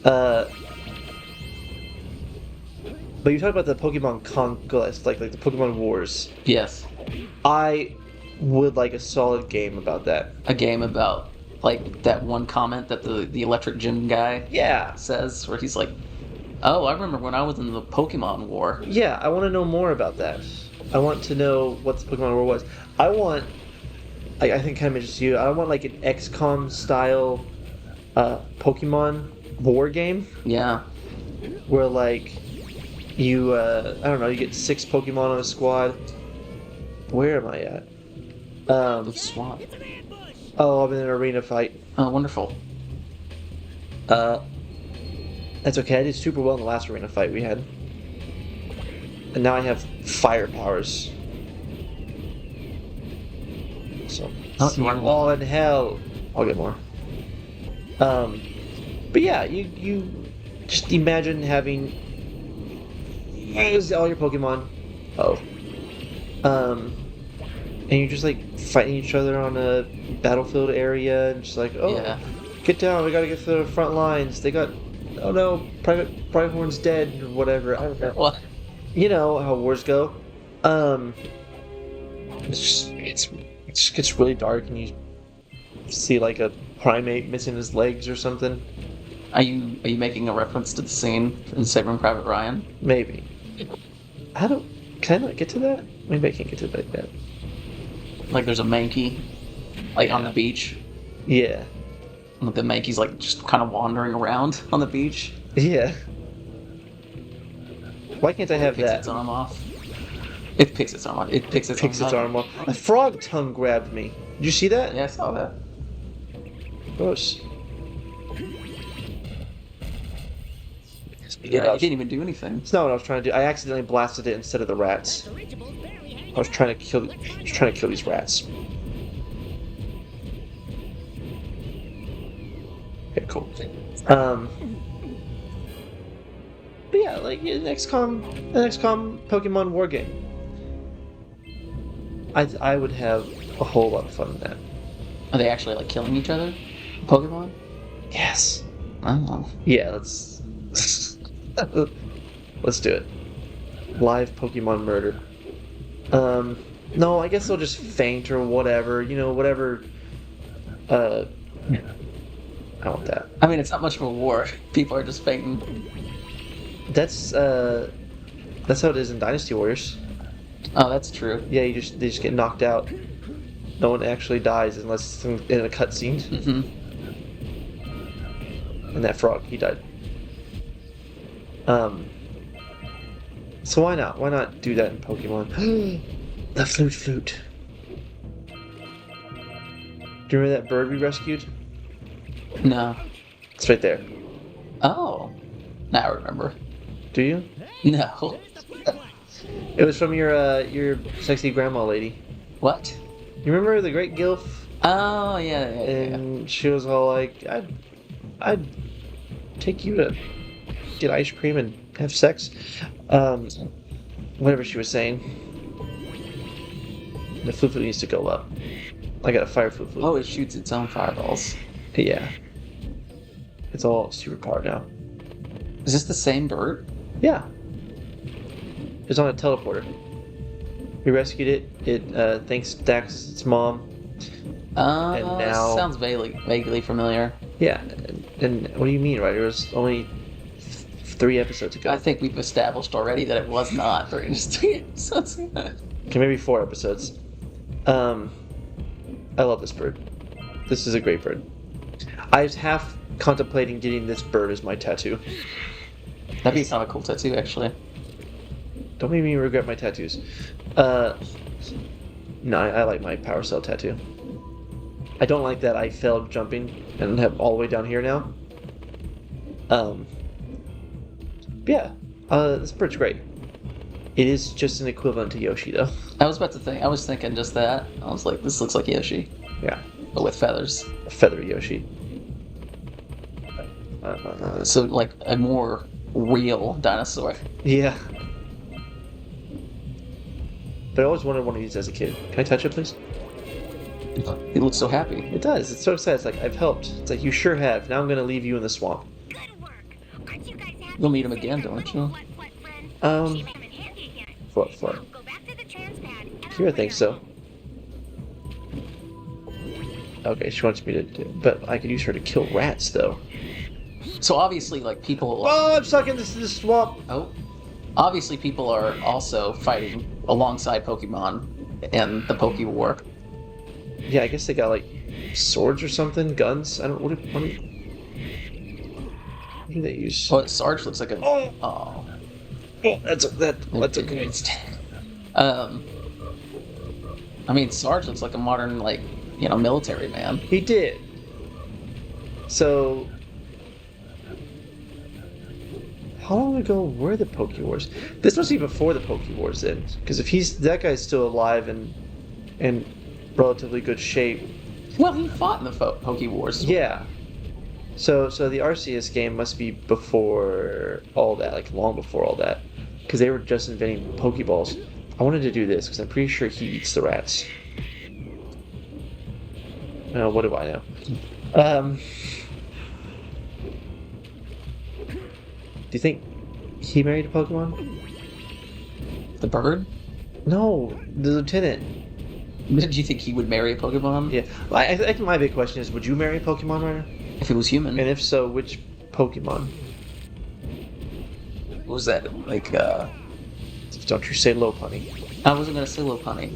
But you talked about the Pokemon Conquest, like the Pokemon Wars. Yes. I would like a solid game about that. A game about like that one comment that the electric gym guy says, where he's like, "Oh, I remember when I was in the Pokemon War." Yeah, I want to know more about that. I want to know what the Pokemon War was. I think kind of interests you. I want like an XCOM style Pokemon war game. Yeah. Where like you, I don't know, you get 6 Pokemon on a squad. Where am I at? The swamp. Oh, I'm in an arena fight. Oh, wonderful. That's okay. I did super well in the last arena fight we had. And now I have fire powers. So, see you all in hell. I'll get more. But yeah, you just imagine having all your Pokemon. And you're just like fighting each other on a battlefield area, and just like, get down, we gotta get to the front lines. They got, oh no, Private Horn's dead, or whatever. I don't know. What? You know how wars go. It just gets really dark, and you see like a primate missing his legs or something. Are you making a reference to the scene in Saving Private Ryan? Maybe. Can I not get to that? Maybe I can't get to that yet. Like there's a Mankey, like on the beach. Yeah. And the Mankey's like just kind of wandering around on the beach. Yeah. Why can't I have that? It picks its arm off. It picks its arm off. It picks its arm off. A frog tongue grabbed me. Did you see that? Yeah, I saw that. Gross. Yeah, it didn't even do anything. It's not what I was trying to do. I accidentally blasted it instead of the rats. I was trying to kill these rats. Okay, cool. But yeah, like an XCOM Pokemon war game. I would have a whole lot of fun with that. Are they actually like killing each other? Pokemon? Yes. Oh. Yeah, let's do it. Live Pokemon murder. No, I guess they'll just faint or whatever. You know, whatever. I want that. I mean, it's not much of a war. People are just fainting. That's how it is in Dynasty Warriors. Oh, that's true. Yeah, they just get knocked out. No one actually dies unless it's in a cutscene. Mm-hmm. And that frog, he died. So why not? Why not do that in Pokemon? The flute. Do you remember that bird we rescued? No. It's right there. Oh. Now I remember. Do you? No. It was from your sexy grandma lady. What? You remember the Great Gilf? Oh yeah. And she was all like, I'd take you to get ice cream and have sex. Whatever she was saying. The flute needs to go up. I got a fire flute. Oh, it shoots its own fireballs. Yeah. It's all super powered now. Is this the same bird? Yeah. It's on a teleporter. We rescued it. It thanks Dax, its mom. And now sounds vaguely familiar. Yeah. And what do you mean, Ryder? It was only 3 episodes ago. I think we've established already that it was not 3 episodes. Okay, maybe 4 episodes. I love this bird. This is a great bird. I was half contemplating getting this bird as my tattoo. That'd be kind of a cool tattoo, actually. Don't make me regret my tattoos. No, I like my Power Cell tattoo. I don't like that I failed jumping and have all the way down here now. Yeah, this bird's great. It is just an equivalent to Yoshi, though. I was thinking just that. I was like, this looks like Yoshi. Yeah. But with feathers. A feathery Yoshi. So like a more real dinosaur. Yeah. But I always wanted one of these as a kid. Can I touch it, please? He looks so happy. It does. It's so excited. It's like, I've helped. It's like, you sure have. Now I'm going to leave you in the swamp. You'll meet him again, don't you? What? Here, I think so. Okay, she wants me to do, but I could use her to kill rats, though. So obviously, like, people... Oh, I'm stuck in this swamp! Oh. Obviously, people are also fighting alongside Pokemon in the Poke War. Yeah, I guess they got, like, swords or something? Guns? I don't... What do they use? Well, Sarge looks like a... Oh! Oh. Oh, that's okay. I mean, Sarge looks like a modern, like, military man. He did. So... How long ago were the Poke Wars? This must be before the Poke Wars then, because if that guy's still alive and in relatively good shape. Well, he fought in the Poke Wars. Yeah. So the Arceus game must be before all that, like long before all that, because they were just inventing Pokeballs. I wanted to do this because I'm pretty sure he eats the rats. What do I know? Do you think he married a Pokemon? The bird? No, the lieutenant. Did you think he would marry a Pokemon? Yeah. I think my big question is, would you marry a Pokemon, Ryder? If he was human. And if so, which Pokemon? What was that? Like, Don't you say Lopunny. I wasn't gonna say Lopunny,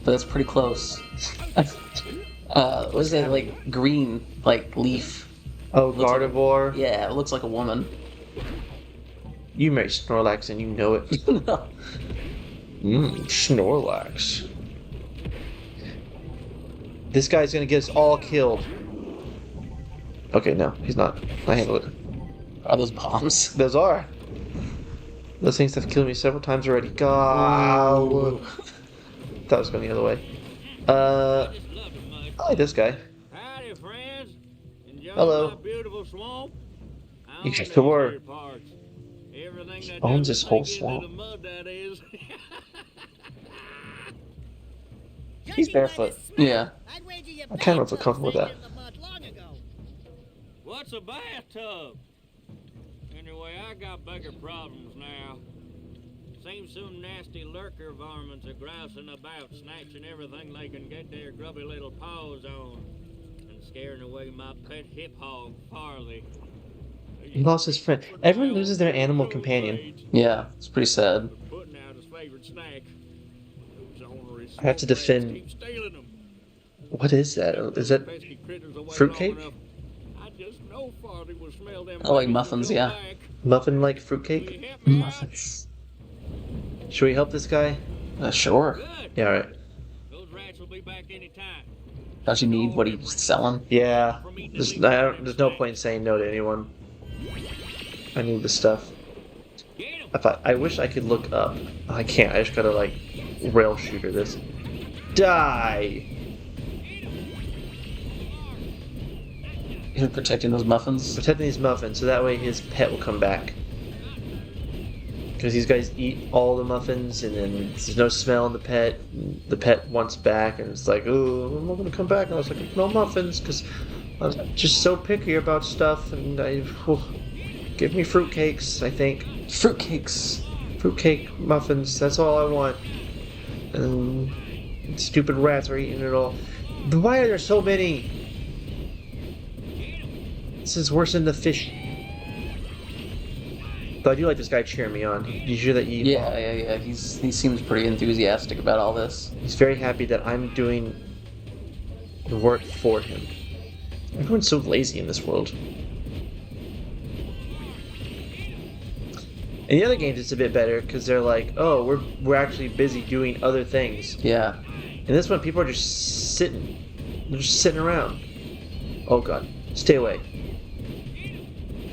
but that's pretty close. What is that, like, green, like, leaf? Oh, Gardevoir? Like, yeah, it looks like a woman. You marry Snorlax and you know it. Snorlax. This guy's gonna get us all killed. Okay, no, he's not. I handle it. Are those bombs? Those are. Those things have killed me several times already. God. That was going the other way. I like this guy. Howdy, friends. Hello. My beautiful swamp. You sure? Everything He that owns doesn't this whole sink into swamp. the mud, that is. He's barefoot. Yeah. I kind of feel comfortable with that. What's a bathtub? Anyway, I got bigger problems now. Seems some nasty lurker varmints are grousing about, snatching everything they can get their grubby little paws on, and scaring away my pet hip hog, Farley. He lost his friend. Everyone loses their animal companion. Yeah, it's pretty sad. Putting out his favorite snack. I have to defend. What is that? Is that fruitcake? I like muffins, yeah. Muffin like fruitcake? Muffins. Should we help this guy? Sure. Yeah, alright. Don't you need what he's selling? Yeah. There's no point in saying no to anyone. I need the stuff. I wish I could look up. I can't. I just gotta, like, rail shooter this. Die! You're protecting those muffins? Protecting these muffins, so that way his pet will come back. Because these guys eat all the muffins, and then there's no smell in the pet. And the pet wants back, and it's like, oh, I'm not gonna come back. And I was like, no muffins, because I'm just so picky about stuff, and give me fruitcakes, I think. Fruitcakes. Fruitcake muffins, that's all I want. And stupid rats are eating it all. But why are there so many? This is worse than the fish. But I do like this guy cheering me on. You sure that you... Yeah. He seems pretty enthusiastic about all this. He's very happy that I'm doing the work for him. Everyone's so lazy in this world. In the other games, it's a bit better because they're like, "Oh, we're actually busy doing other things." Yeah. In this one, people are just sitting. They're just sitting around. Oh God, stay away.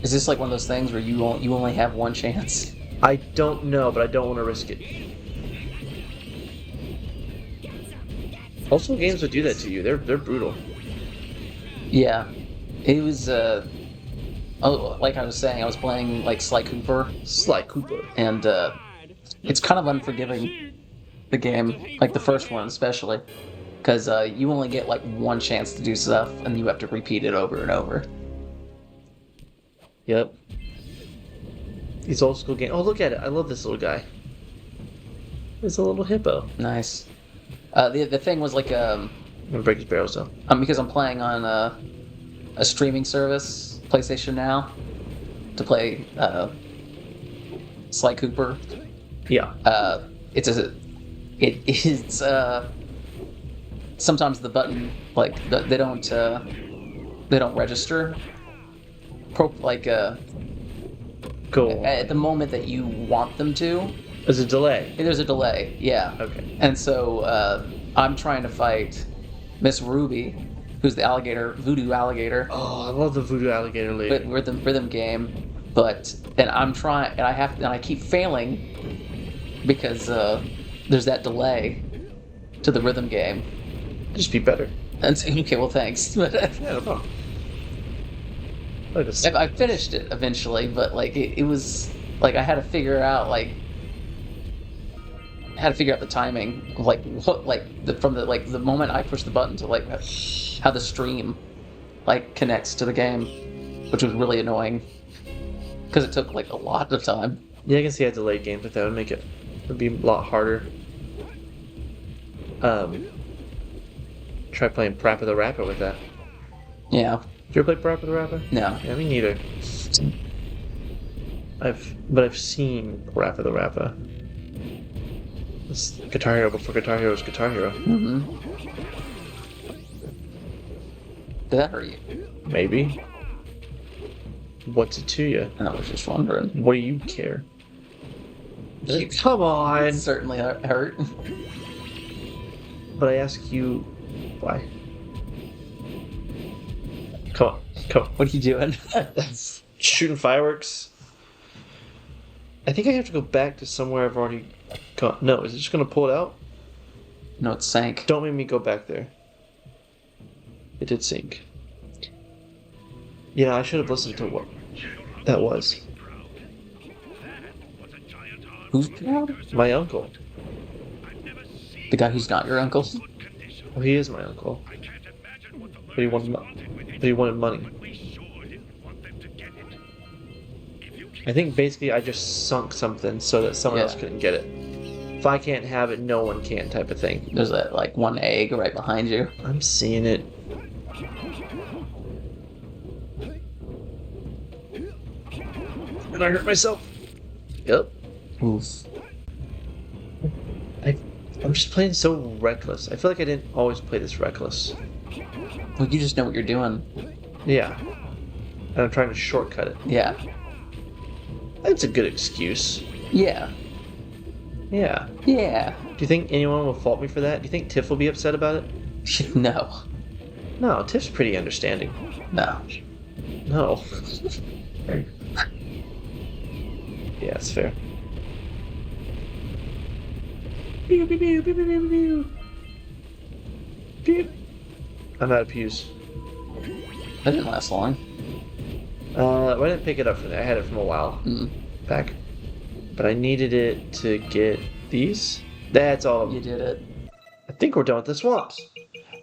Is this like one of those things where you only have one chance? I don't know, but I don't want to risk it. Also, games would do that to you. They're brutal. Yeah. It was Oh, like I was saying, I was playing like Sly Cooper, and it's kind of unforgiving. The game, like the first one especially, because you only get like one chance to do stuff, and you have to repeat it over and over. Yep. These old school games. Oh, look at it! I love this little guy. It's a little hippo. Nice. The thing was like I'm gonna break his barrels though. Because I'm playing on a streaming service, PlayStation Now, to play Sly Cooper. Yeah. It is sometimes the button like they don't register. Cool. At the moment that you want them to. There's a delay. There's a delay, yeah. Okay. And so I'm trying to fight Miss Ruby, who's the voodoo alligator. Oh, I love the voodoo alligator lady. Rhythm game, and I keep failing because there's that delay to the rhythm game. Just be better. And so, okay, well, thanks. Yeah, no problem. I finished it eventually, but like it was like I had to figure out the timing of from the moment I push the button to like how the stream like connects to the game, which was really annoying because it took like a lot of time. Yeah, I can see I delayed games, but that would be a lot harder. Try playing Parappa the Rapper with that. Yeah. Did you ever play Parappa the Rapper? No. Yeah, me neither. I've seen Parappa the Rapper. It's Guitar Hero before Guitar Hero was Guitar Hero. Mm-hmm. Did that hurt you? Maybe. What's it to you? I was just wondering. What do you care? Come on! It certainly hurt. But I ask you, why? Come on. What are you doing? Shooting fireworks. I think I have to go back to somewhere I've already gone. No, is it just going to pull it out? No, it sank. Don't make me go back there. It did sink. Yeah, I should have listened to what that was. Who's proud? My uncle. The guy who's not your uncle? Oh, he is my uncle. But he wanted money. I think basically I just sunk something so that someone else couldn't get it. If I can't have it, no one can type of thing. There's that like one egg right behind you. I'm seeing it. And I hurt myself. Yep. Oof. I'm just playing so reckless. I feel like I didn't always play this reckless. Well, you just know what you're doing. Yeah. And I'm trying to shortcut it. Yeah. That's a good excuse. Yeah. Yeah. Yeah. Do you think anyone will fault me for that? Do you think Tiff will be upset about it? No. No, Tiff's pretty understanding. No. No. Yeah, it's fair. Pew, pew, pew, pew, pew, pew, pew. Pew. I'm out of pews. That didn't last long. I didn't pick it up from there. I had it from a while back. But I needed it to get these. That's all. You did it. I think we're done with the swamps.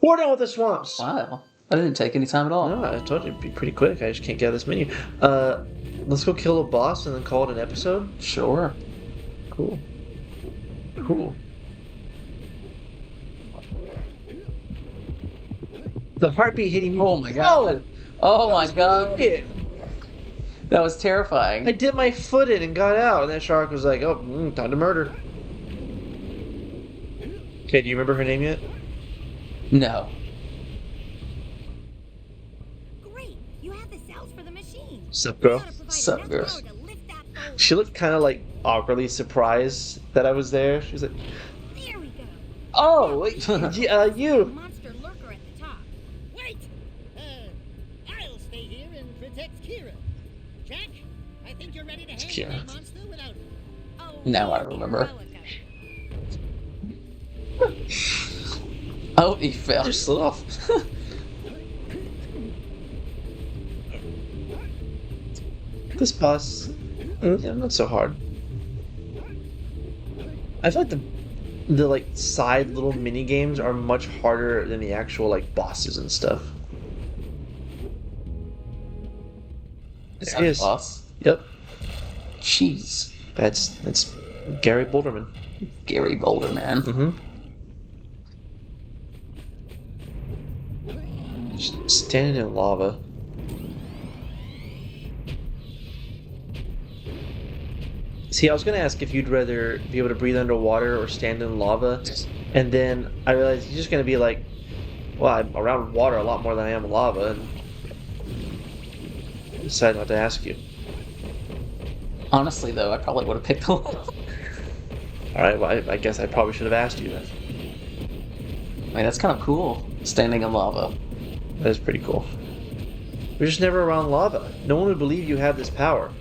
We're done with the swamps. Wow. That didn't take any time at all. No, I told you it'd be pretty quick. I just can't get out of this menu. Let's go kill a boss and then call it an episode? Sure. Cool. Cool. The heartbeat hitting me. Oh my god. Oh my god. It. That was terrifying. I dipped my foot in and got out, and that shark was like, oh, time to murder. Okay, do you remember her name yet? No. Great, you have the cells for the machine. Sup, girl? Sup, girl? She looked kind of like awkwardly surprised that I was there. She was like, There we go. oh, wait, you. Monster lurker at the top. Wait! I'll stay here and protect Kira. Jack, I think you're ready to handle Kira. that monster without... Oh, Now I remember. Relica. Oh, he fell. Just slid off. This boss, yeah, not so hard. I feel like the like side little mini games are much harder than the actual like bosses and stuff. Is that a boss? Yep. Jeez. That's Gary Boulderman. Gary Boulderman. Mm-hmm. Just standing in lava. See, I was gonna ask if you'd rather be able to breathe underwater or stand in lava, and then I realized you're just gonna be like, well, I'm around water a lot more than I am lava, and I decided not to ask you. Honestly, though, I probably would have picked the lava. Alright, well, I guess I probably should have asked you then. I mean, that's kind of cool, standing in lava. That is pretty cool. You're just never around lava. No one would believe you have this power.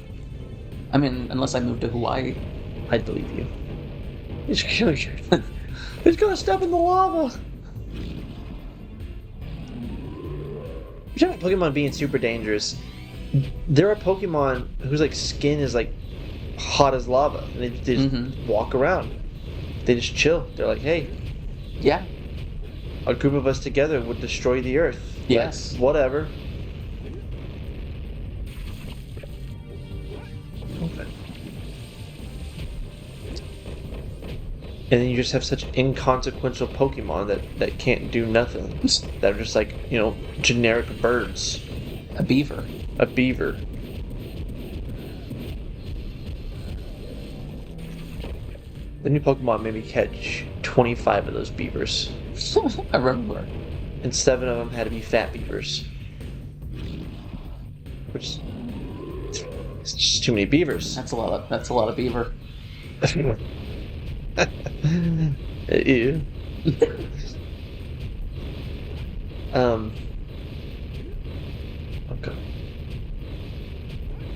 I mean, unless I move to Hawaii. I'd believe you. He's gonna step in the lava! You're talking about Pokemon being super dangerous. There are Pokemon whose like skin is like hot as lava, and they just walk around. They just chill. They're like, hey, yeah, a group of us together would destroy the Earth. Yes. Like, whatever. Okay. And then you just have such inconsequential Pokemon that can't do nothing. That are just like, generic birds. A beaver. A beaver. The new Pokemon made me catch 25 of those beavers. I remember. And 7 of them had to be fat beavers. Which it's just too many beavers. That's a lot of beaver. Ew. Okay.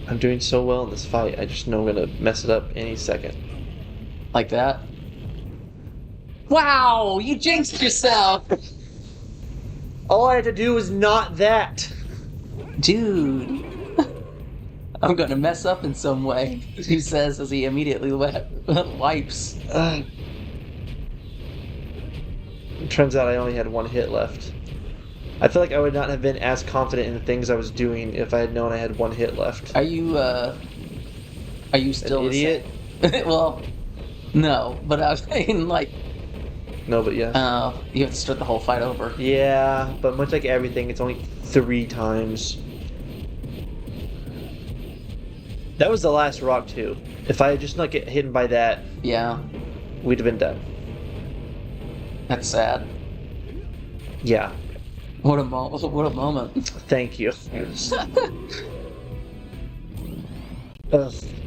I'm doing so well in this fight, I just know I'm gonna mess it up any second. Like that? Wow! You jinxed yourself! All I had to do was not that! Dude! I'm gonna mess up in some way, he says as he immediately wipes. It turns out I only had 1 hit left. I feel like I would not have been as confident in the things I was doing if I had known I had 1 hit left. Are you still an idiot? Well, no, but I was saying, like... No, but yes. You have to start the whole fight over. Yeah, but much like everything, it's only 3 times. That was the last rock, too. If I had just not get hit by that... Yeah. We'd have been done. That's sad. Yeah. What a moment. Thank you.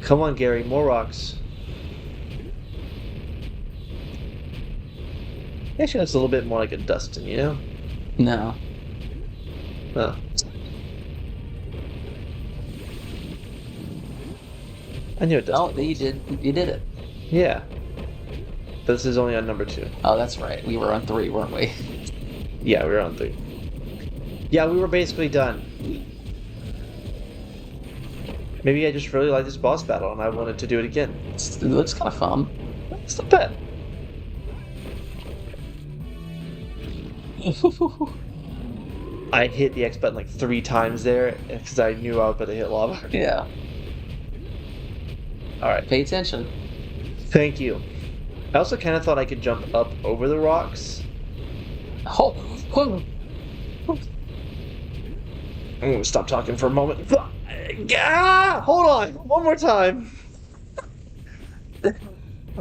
Come on, Gary, more rocks. Actually, that's a little bit more like a Dustin, you know? No. Oh. I knew it Dustin. Oh, you did it. Yeah. But this is only on number 2. Oh, that's right. We were on 3, weren't we? Yeah, we were on 3. Yeah, we were basically done. Maybe I just really like this boss battle and I wanted to do it again. It looks kind of fun. It's not bad. I hit the X button like 3 times there because I knew I was about to hit lava. Yeah. Alright. Pay attention. Thank you. I also kind of thought I could jump up over the rocks. Oh. I'm gonna stop talking for a moment. Hold on, one more time.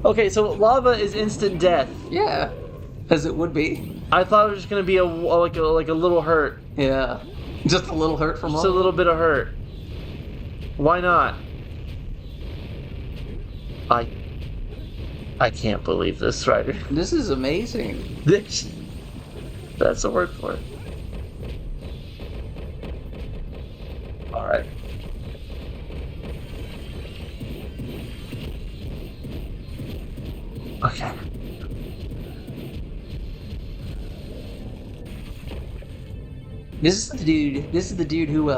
Okay, so lava is instant death. Yeah, as it would be. I thought it was just gonna be like a little hurt. Yeah, just a little hurt from. Just a little bit of hurt. Why not? I can't believe this, Ryder. This is amazing. That's the word for it. Alright. Okay. This is the dude who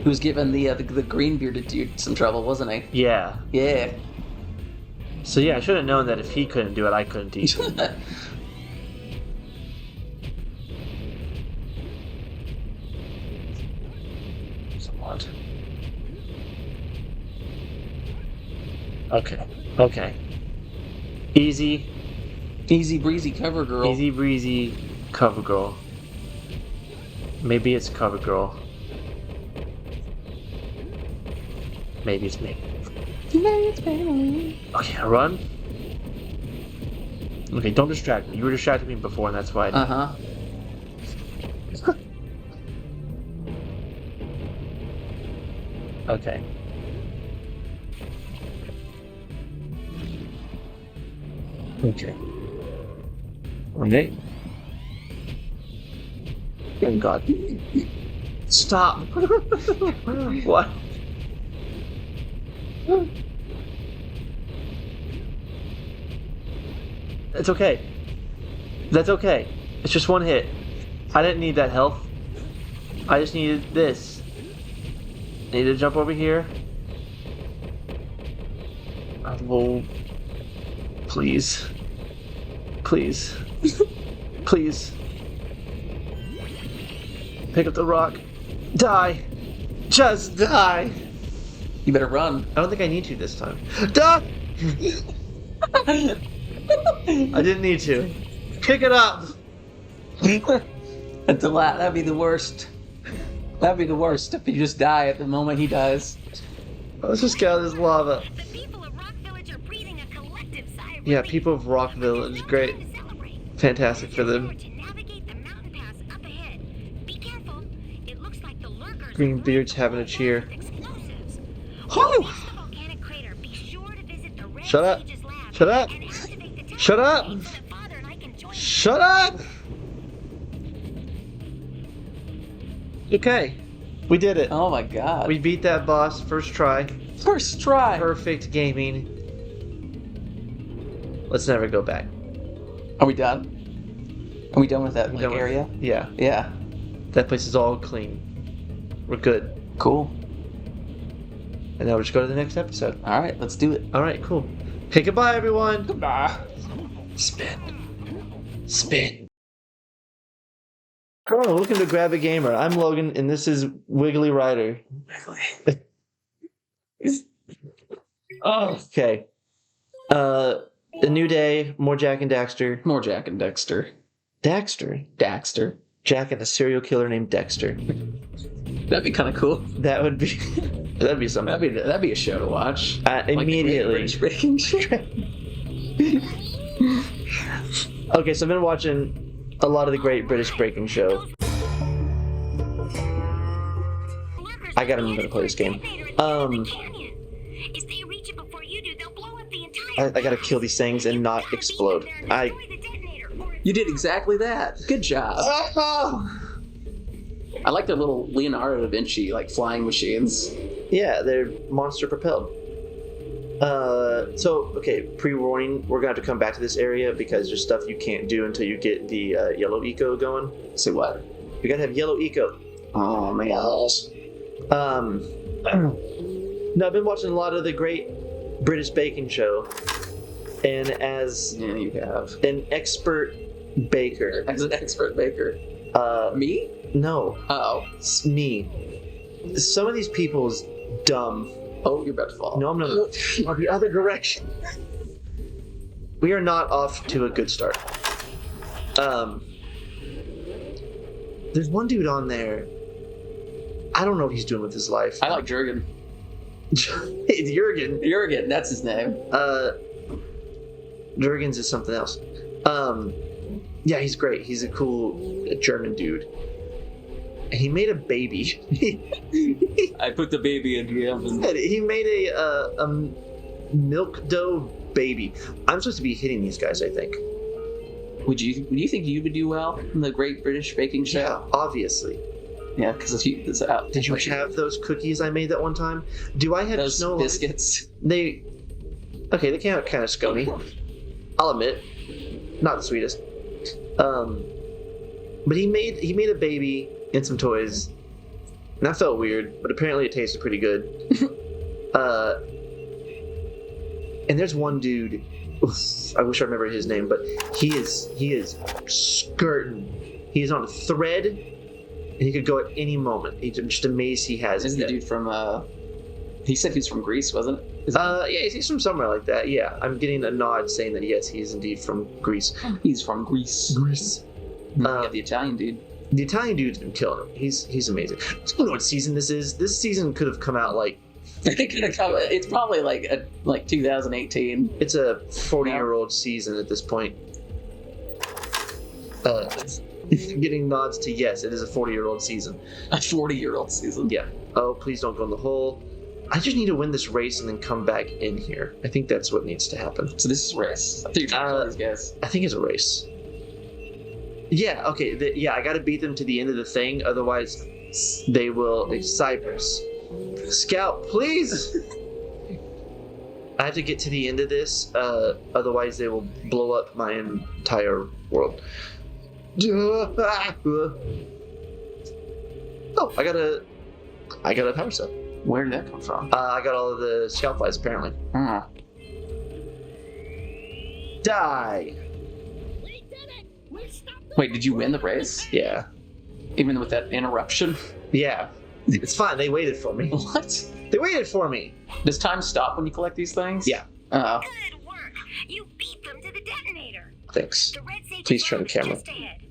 Who was giving the green bearded dude some trouble, wasn't he? Yeah. Yeah. So yeah, I should have known that if he couldn't do it, I couldn't either. Somewhat. Okay. Easy breezy cover girl. Easy breezy cover girl. Maybe it's cover girl. Maybe it's me. Okay, run. Okay, don't distract me. You were distracting me before, and that's why. Okay. Okay. Okay. Oh God. Stop. What? It's okay. That's okay. It's just one hit. I didn't need that health. I just needed this. I need to jump over here. Oh, please. Please. Please. Pick up the rock. Die. Just die. You better run. I don't think I need to this time. Die! I didn't need to. Pick it up! That'd be the worst. That'd be the worst if you just die at the moment he dies. Let's just get out of this lava. The people of Rock Village are breathing a collective sigh of Yeah, relief. people of Rock Village. Great. Time to celebrate. Fantastic for them. To navigate the mountain pass up ahead. Be careful. It looks like the lurkers Green Beard's having a cheer. with explosives. Whew. Reach the volcanic crater. Be sure to visit the Red Shut up. Sage's lab Shut up. and activate the tower Shut up. so that Father and I can join you. Shut up! Okay. We did it. Oh my God. We beat that boss first try. First try. Perfect gaming. Let's never go back. Are we done? Are we done with that Done with- area? Yeah. Yeah. That place is all clean. We're good. Cool. And now we'll just go to the next episode. All right, let's do it. All right, cool. Okay, goodbye, everyone. Goodbye. Spin. Hello, welcome to Grab a Gamer. I'm Logan, and this is Wiggly Ryder. Okay. A new day, more Jak and Daxter. More Jak and Daxter. Daxter? Daxter. Jak and a serial killer named Dexter. That'd be kind of cool. That would be... that'd be something. That'd be a show to watch. Immediately. Like the Great Breaking Show. Okay, so I've been watching a lot of the Great British Breaking Show. I gotta remember to play this game. If they reach it before you do, they'll blow up the entire I gotta kill these things and not explode. You did exactly that. Good job. I like their little Leonardo da Vinci, like, flying machines. Yeah, they're monster propelled. Okay, pre-warning, we're gonna have to come back to this area because there's stuff you can't do until you get the yellow eco going. Say what? You gotta have yellow eco. Oh, man. No, I've been watching a lot of the Great British Baking Show, and as you have an expert baker. As an expert baker. Me? No. Oh. It's me. Some of these people's dumb. Oh, you're about to fall. No, I'm not. The other direction. We are not off to a good start. There's one dude on there. I don't know what he's doing with his life. I like Jurgen. It's Jurgen. Jurgen, that's his name. Jurgens is something else. Yeah, he's great. He's a cool German dude. And he made a baby. I put the baby in the oven. He made a milk dough baby. I'm supposed to be hitting these guys, I think. Would you think you would do well in the Great British Baking Show? Yeah, obviously. Yeah, because it's out. Did you have those cookies I made that one time? Do I have those snow biscuits? They came out kind of scummy. I'll admit, not the sweetest. But he made a baby and some toys, And that felt weird, but apparently it tasted pretty good. And there's one dude, I wish I remember his name, but he is skirting. He is on a thread, and he could go at any moment. He's just amazed he has. Isn't the dude from, he said he's from Greece, wasn't it? Yeah, he's from somewhere like that, yeah. I'm getting a nod saying that, yes, he is indeed from Greece. He's from Greece. Greece. Yeah, the Italian dude. The Italian dude's been killing him. He's amazing. I don't know what season this is. This season could have come out like... I think it's probably like 2018. It's a 40-year-old season at this point. Getting nods to yes, it is a 40-year-old season. A 40-year-old season? Yeah. Oh, please don't go in the hole. I just need to win this race and then come back in here. I think that's what needs to happen. So this is a race. I think you're trying to kill these guys. I think it's a race. Yeah, okay. I gotta beat them to the end of the thing, otherwise they will... Cypress. Scout, please! I have to get to the end of this, otherwise they will blow up my entire world. Oh, I got a power cell. Where did that come from? I got all of the scout flies, apparently. Die! Wait, did you win the race? Yeah. Even with that interruption? Yeah. It's fine, they waited for me. What? They waited for me! Does time stop when you collect these things? Yeah. Good work. You beat them to the detonator. Thanks. The red sage Please turn the camera.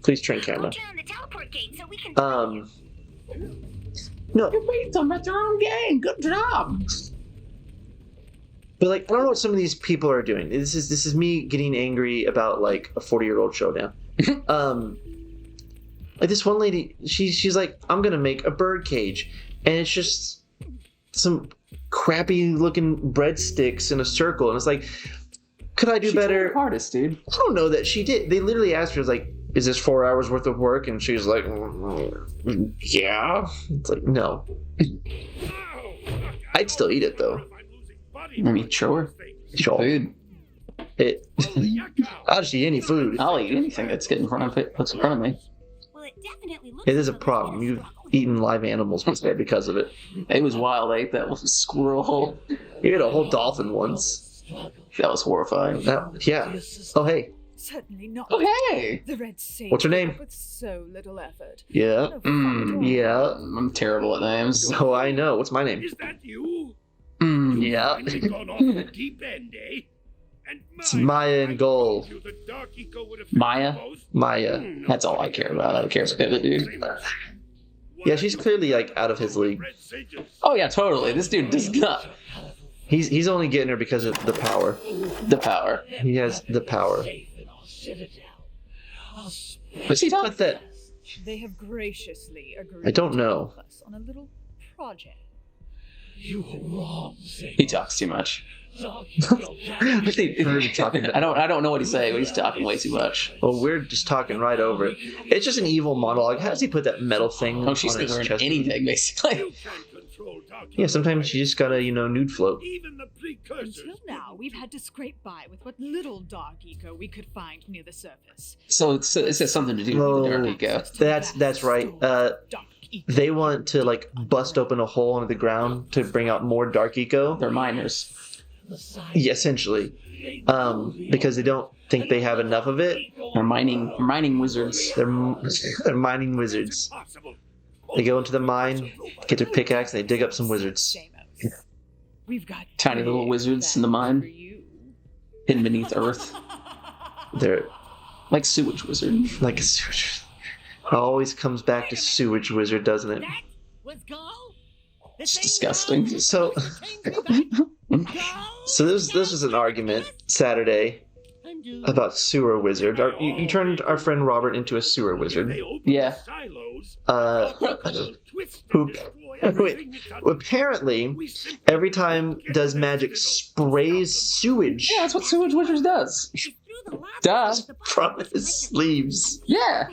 Please turn camera. Go down the teleport gate so we can No. You beat them at their own game. Good job. But like, I don't know what some of these people are doing. This is me getting angry about like a 40-year-old showdown. Like this one lady, she's like, I'm gonna make a bird cage, and it's just some crappy looking breadsticks in a circle, and it's like, could I do better? She's artist, dude. I don't know that she did. They literally asked her, like, is this 4 hours worth of work? And she was like, yeah. It's like, no. I'd still eat it though. I mean, sure. Food. I'll just eat any food. I'll eat anything that's getting in front of it. What's in front of me? Well, it definitely looks It is a problem. You've eaten live animals because of it. It was wild. I ate that squirrel. You ate a whole dolphin once. That was horrifying. Yeah. Oh, hey. Certainly not. Oh, hey! The red sage. What's her name? With so little effort. Yeah. Yeah. I'm terrible at names. So I know. What's my name? Is that you? Yeah. You've gone off the deep end, eh? And It's Maya and Goal. Maya? Maya. That's all I care about. I don't care about it, dude. Yeah, she's clearly like out of his league. Oh yeah, totally. This dude does not. He's only getting her because of the power. The power. He has the power. What's he talking that? They have graciously agreed. I don't know. To us on a little project. He talks too much. I don't know what he's saying, but he's talking way too much. Well, we're just talking right over it. It's just an evil monologue. How does he put that metal thing Oh, she's on his thinking chest? anything, basically. Yeah, sometimes you just gotta, nude float. Even the precursors. Until now, we've had to scrape by with what little dark eco we could find near the surface. So it says something to do with the dark eco. That's right. They want to like bust open a hole into the ground to bring out more dark eco. They're miners. Yeah, essentially. Because they don't think they have enough of it. They're mining wizards. They're mining wizards. They go into the mine, get their pickaxe, and they dig up some wizards. We've got tiny little wizards in the mine, hidden beneath earth. They're like sewage wizard. Like a sewage. It always comes back to sewage wizard, doesn't it? It's disgusting. So this was an argument Saturday about sewer wizard. You turned our friend Robert into a sewer wizard. Yeah. Who apparently every time does magic sprays sewage. Yeah, that's what sewage wizard does. Duh. From his sleeves. Yeah.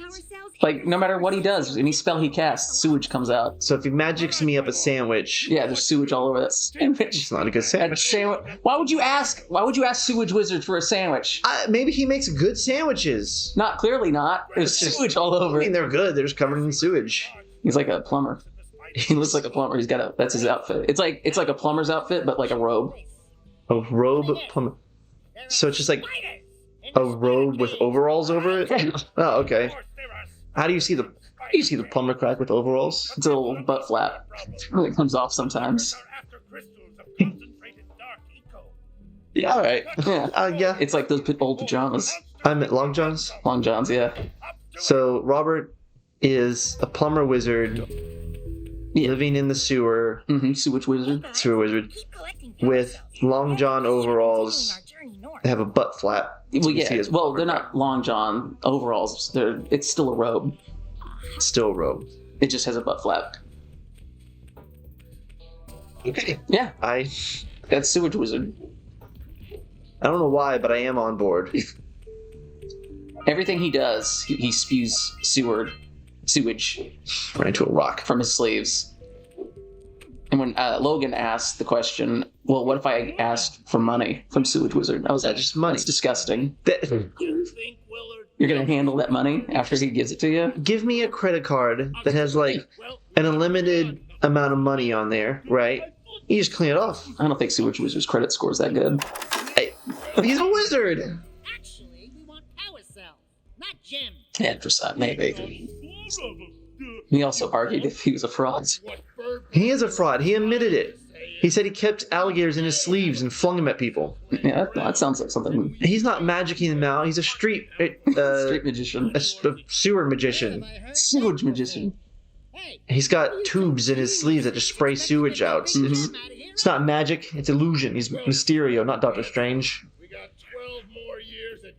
Like, no matter what he does, any spell he casts, sewage comes out. So if he magics me up a sandwich... Yeah, there's sewage all over that sandwich. It's not a good sandwich. Why would you ask sewage wizard for a sandwich? Maybe he makes good sandwiches. Clearly not. There's sewage all over. I mean, they're good. They're just covered in sewage. He's like a plumber. He looks like a plumber. He's got that's his outfit. It's like a plumber's outfit, but like a robe. A robe plumber. So it's just like a robe with overalls over it. Oh, okay. How do you see the plumber crack with overalls? It's a little butt flap. It comes off sometimes. Yeah, all right. Yeah. It's like those old pajamas. I'm at Long John's. Long John's, yeah. So Robert is a plumber wizard living in the sewer. Sewage wizard. Sewer wizard with Long John overalls. They have a butt flap. Well, yeah. Well, they're not Long John overalls. It's still a robe. Still a robe. It just has a butt flap. Okay. Yeah. That's Sewage Wizard. I don't know why, but I am on board. Everything he does, he spews sewage right into a rock from his sleeves. And when Logan asked the question, well, what if I asked for money from Sewage Wizard? I was like, just money. That's disgusting. You're going to handle that money after he gives it to you? Give me a credit card that has like an unlimited amount of money on there, right? You just clean it off. I don't think Sewage Wizard's credit score is that good. Hey, he's a wizard. Actually, we want power cells, not gems. Yeah, for maybe. He also argued if he was a fraud. He is a fraud. He admitted it. He said he kept alligators in his sleeves and flung them at people. Yeah, that sounds like something. He's not magicking them out. He's a street magician. A sewer magician. Sewage magician. He's got tubes in his sleeves that just spray sewage out. It's not magic. It's illusion. He's Mysterio, not Doctor Strange.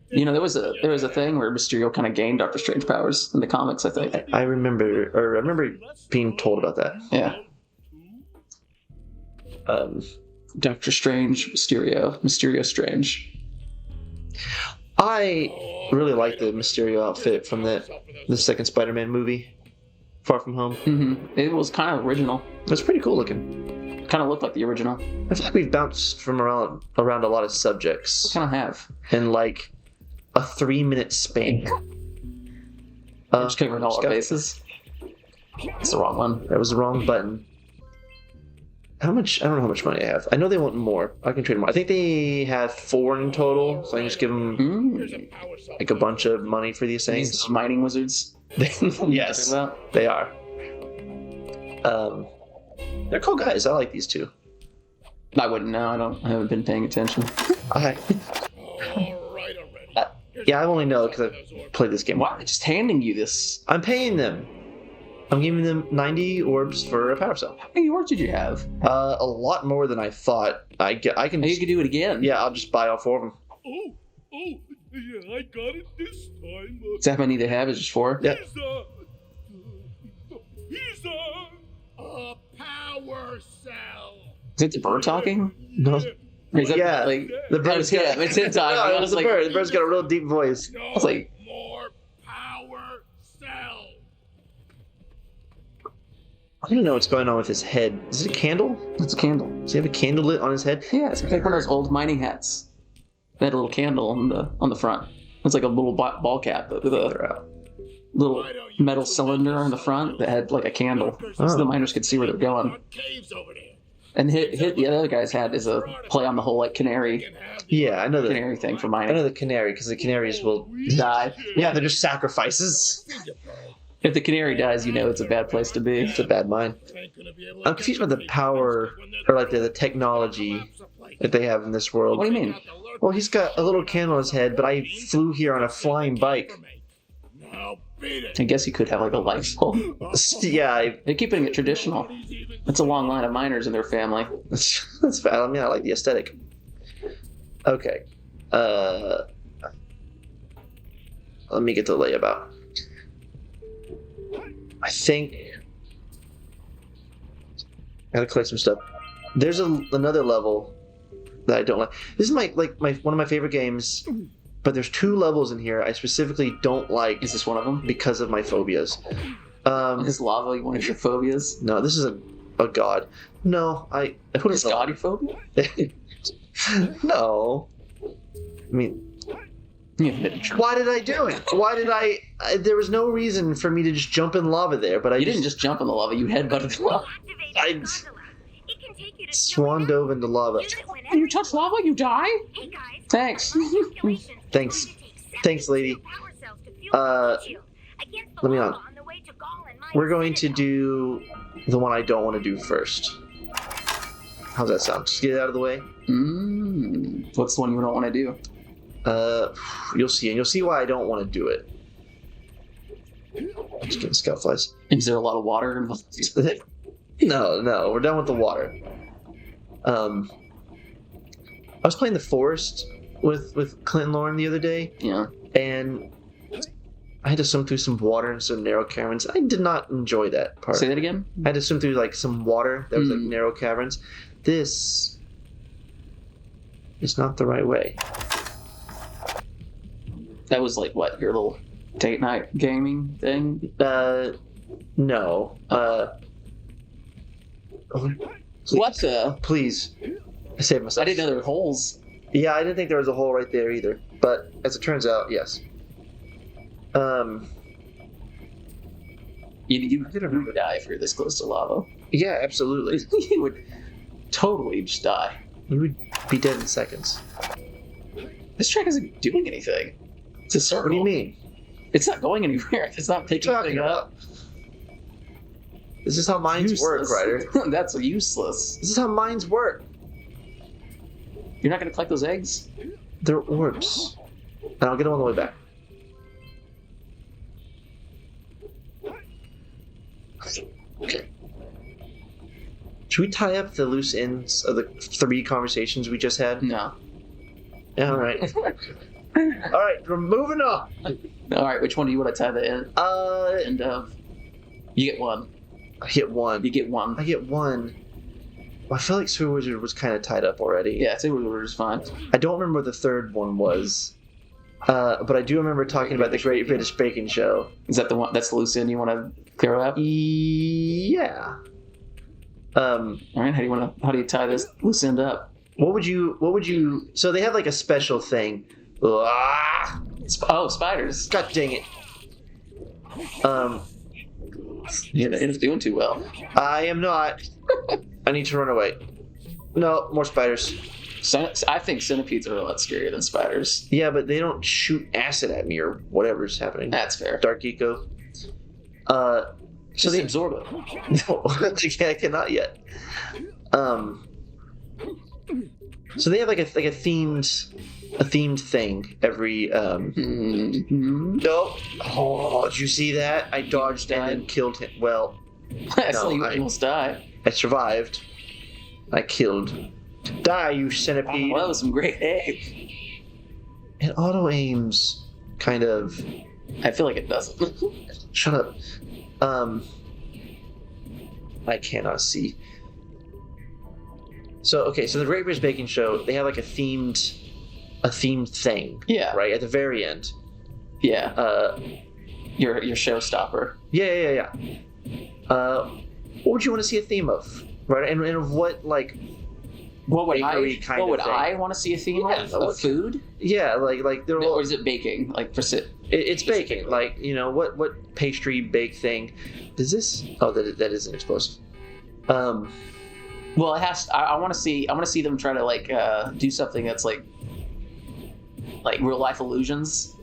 You know, there was a thing where Mysterio kind of gained Doctor Strange powers in the comics, I think. I remember being told about that. Yeah. Doctor Strange, Mysterio Strange. I really like the Mysterio outfit from the second Spider-Man movie, Far From Home. It was kind of original. It was pretty cool looking. Kind of looked like the original. I feel like we've bounced from around a lot of subjects. We kind of have. In like a 3-minute span. Just covering all our bases. That's the wrong one. That was the wrong button. How much? I don't know how much money I have. I know they want more. I can trade more. I think they have 4 in total, so I can just give them like a bunch of money for these things. These mining wizards. Yes, they are. They're cool guys. I like these two. I wouldn't know. I haven't been paying attention. Yeah, I only know because I've played this game. Why are they just handing you this? I'm paying them. I'm giving them 90 orbs for a power cell. How many orbs did you have? A lot more than I thought. I can. You can do it again. Yeah, I'll just buy all 4 of them. Yeah, I got it this time. Is that how many they have? Is just 4? Yeah. He's a power cell. Is it the bird talking? No. Yeah, the bird's got it's him talking. No, it was the bird. The bird's got a real deep voice. I was like, more power cell. I don't know what's going on with his head. Is it a candle? It's a candle. Does he have a candle lit on his head? Yeah, it's like one of those old mining hats. They had a little candle on the front. It's like a little ball cap with a little metal cylinder on the front that had like a candle, so the miners could see where they're going. And hit the other guy's hat is a play on the whole like canary. Yeah, I know the canary thing for mining. I know the canary because the canaries will die. Yeah, they're just sacrifices. If the canary dies, you know it's a bad place to be. It's a bad mine. I'm confused about the power or like the technology that they have in this world. What do you mean? Well, he's got a little candle on his head, but I flew here on a flying bike. I guess you could have like a light bulb. Yeah, they're keeping it traditional. It's a long line of miners in their family. That's bad. I mean, I like the aesthetic. Okay. Let me get the layabout. I think I gotta collect some stuff. There's another level that I don't like. This is my one of my favorite games, but there's 2 levels in here I specifically don't like. Is this one of them? Because of my phobias. Is lava one of your phobias? No, this is a god. No, I put it. Is God your phobia? No. I mean, Why did I do it? Why did I? There was no reason for me to just jump in lava there, but You didn't just jump in the lava, you headbutted the lava. I swan dove into lava. When you touch lava, you die? Thanks. Thanks, lady. Let me on. We're going to do the one I don't want to do first. How's that sound? Just get it out of the way. What's the one you don't want to do? You'll see, and you'll see why I don't want to do it. Just getting scout flies. Is there a lot of water involved? No, we're done with the water. I was playing the forest with Clint and Lauren the other day. Yeah. And I had to swim through some water and some narrow caverns. I did not enjoy that part. Say that again? I had to swim through like some water that was like narrow caverns. This is not the right way. That was like what, your little date night gaming thing? No. What the? Please. I saved myself. I didn't know there were holes. Yeah, I didn't think there was a hole right there either. But as it turns out, yes. You could have die if you're this close to lava. Yeah, absolutely. You would totally just die. You would be dead in seconds. This track isn't doing anything. It's a circle. What do you mean? It's not going anywhere. It's not picking anything up. This is how mines work, Ryder. That's useless. This is how mines work. You're not going to collect those eggs? They're orbs. And I'll get them on the way back. Okay. Should we tie up the loose ends of the 3 conversations we just had? No. All right. All right, we're moving on. All right, which one do you want to tie the end of? You get one. I get one. You get one. I get one. Well, I feel like Super Wizard was kind of tied up already. Yeah, Super Wizard is fine. I don't remember what the third one was. But I do remember talking about the Great British Baking Show. Is that the one? That's the loose end you want to clear up? Yeah. All right. How do you tie this loose end up? What would you? So they have like a special thing. Oh, spiders! God dang it. You're not doing too well. I am not. I need to run away. No, more spiders. I think centipedes are a lot scarier than spiders. Yeah, but they don't shoot acid at me or whatever's happening. That's fair. Dark Eco. So they absorb it. No, I cannot yet. So they have like a themed thing every. No. Oh, did you see that? I dodged and then killed him. Well, you almost died. I survived. I killed. Die, you centipede. Oh, that was some great aim. It auto aims, kind of. I feel like it doesn't. Shut up. I cannot see. So the Great British Baking Show, they have like a themed thing. Yeah. Right at the very end. Yeah. Your showstopper. Yeah. What would you want to see a theme of? Right, and of what like. What would I want to see a theme of food? Yeah, like they're all. Or is it baking? Like it's baking. Like what pastry bake thing? Does this? Oh, that isn't explosive. Well, it has. I want to see them try to like do something that's like real life illusions.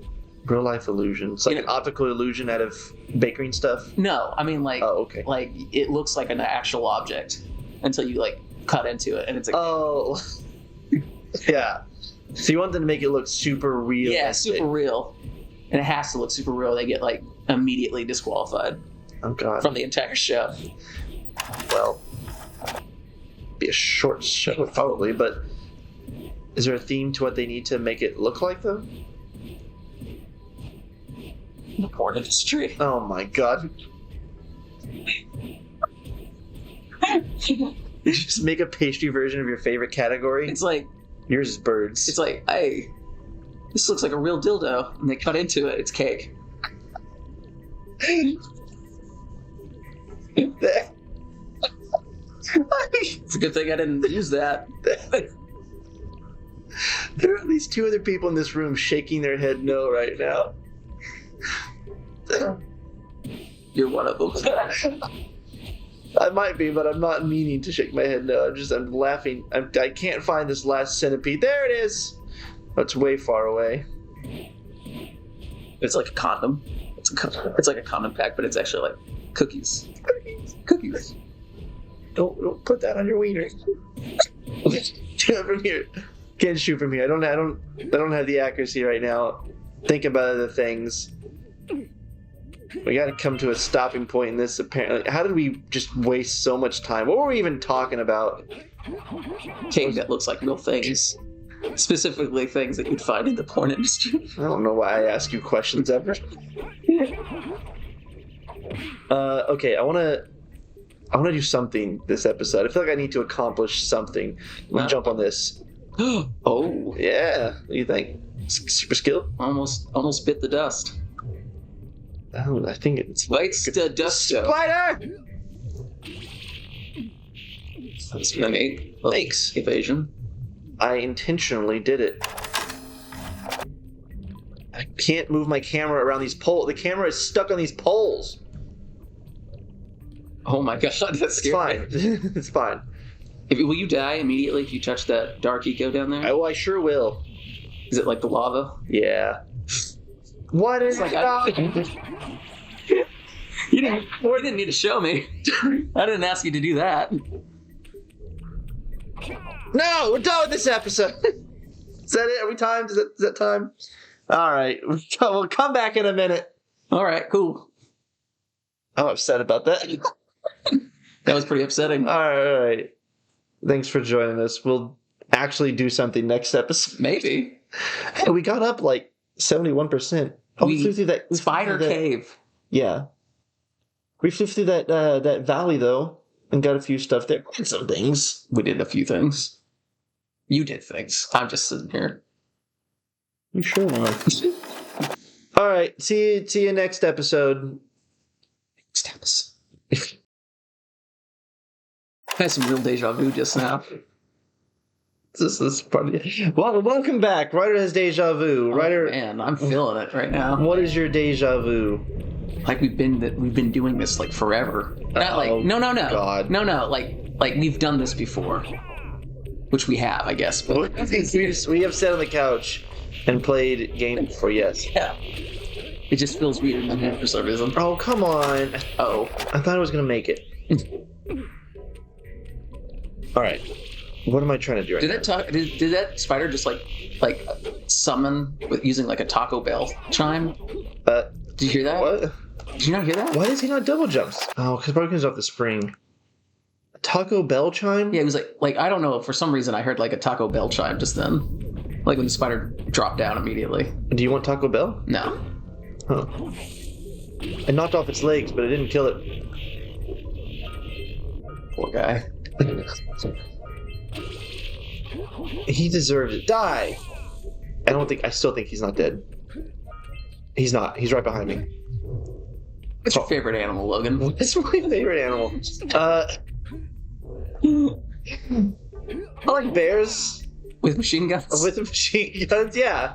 Real life illusions, like an optical illusion out of baking stuff. No, I mean like. Oh, okay. Like it looks like an actual object until you like cut into it, and it's like. Oh. Yeah. So you want them to make it look super real? Yeah, super real, and it has to look super real. They get like immediately disqualified. Oh God. From the entire show. Well. Be a short show probably, but is there a theme to what they need to make it look like though? The porn industry. Oh my God. You just make a pastry version of your favorite category? It's like yours is birds. It's like, hey, this looks like a real dildo, and they cut into it, it's cake. It's a good thing I didn't use that. There are at least 2 other people in this room shaking their head no right now. You're one of them. I might be, but I'm not meaning to shake my head no. I'm laughing. I can't find this last centipede. There it is! That's way far away. It's like a condom. It's like a condom pack, but it's actually like cookies. Cookies. Don't put that on your wiener. Shoot from here. Can't shoot from here. I don't have the accuracy right now. Think about other things. We got to come to a stopping point in this. Apparently, how did we just waste so much time? What were we even talking about? Cave that looks like real things. Specifically, things that you'd find in the porn industry. I don't know why I ask you questions ever. Okay, I want to do something this episode. I feel like I need to accomplish something. Let me jump on this. Oh, yeah. What do you think? Super skill? Almost bit the dust. Oh, I think it's bites the dust. Spider! That's funny. Thanks. Evasion. I intentionally did it. I can't move my camera around these poles. The camera is stuck on these poles. Oh my god, that's scary. It's fine. It's fine. Will you die immediately if you touch that dark eco down there? Oh, I sure will. Is it like the lava? Yeah. What is like You didn't need to show me. I didn't ask you to do that. No, we're done with this episode. Is that it? Are we timed? Is that time? All right. We'll come back in a minute. All right, cool. I'm upset about that. That was pretty upsetting. All right. Thanks for joining us. We'll actually do something next episode. Maybe. Hey, we got up like 71%. Oh, we flew through that spider cave. Yeah. We flew through that valley though and got a few stuff there. Did some things. We did a few things. You did things. I'm just sitting here. You sure are. All right. See you next episode. Next episode. I had some real deja vu just now. This is funny. Well, welcome back. Ryder has deja vu. Ryder, man, I'm feeling it right now. What is your deja vu? Like we've been doing this like forever. Not like no. God. No. Like we've done this before, which we have, I guess. But we have sat on the couch and played games before. Yes. Yeah. It just feels weird for some reason. Oh, come on. Oh. I thought I was gonna make it. All right. What am I trying to do right now? Did that spider just like summon with using like a Taco Bell chime? Did you hear that? What? Did you not hear that? Why does he not double jumps? Oh, because probably comes off the spring. A Taco Bell chime? Yeah, it was like I don't know. For some reason, I heard like a Taco Bell chime just then, like when the spider dropped down immediately. Do you want Taco Bell? No. Huh. I knocked off its legs, but it didn't kill it. Poor guy. He deserved it. Die! I still think he's not dead. He's not. He's right behind me. What's your favorite animal, Logan? What's my favorite animal? I like bears. With machine guns? With machine guns, yeah.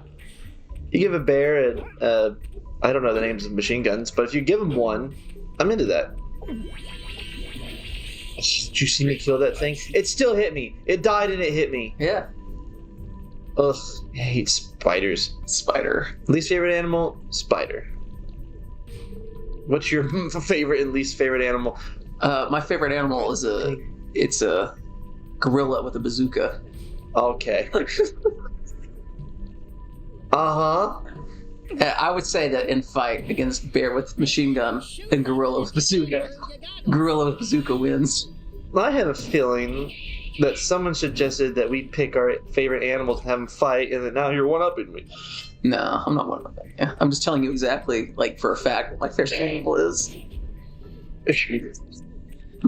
You give a bear I don't know the names of machine guns, but if you give him one, I'm into that. Did you see me kill that thing? It still hit me. It died and it hit me. Yeah. Ugh, I hate spiders. Spider. Least favorite animal? Spider. What's your favorite and least favorite animal? My favorite animal is a gorilla with a bazooka. Okay. Uh-huh. I would say that in fight against bear with machine gun and gorilla with bazooka wins. I have a feeling that someone suggested that we pick our favorite animals and have them fight, and that now you're one-upping me. No, I'm not one-upping you. I'm just telling you exactly, like, for a fact, what my favorite animal is.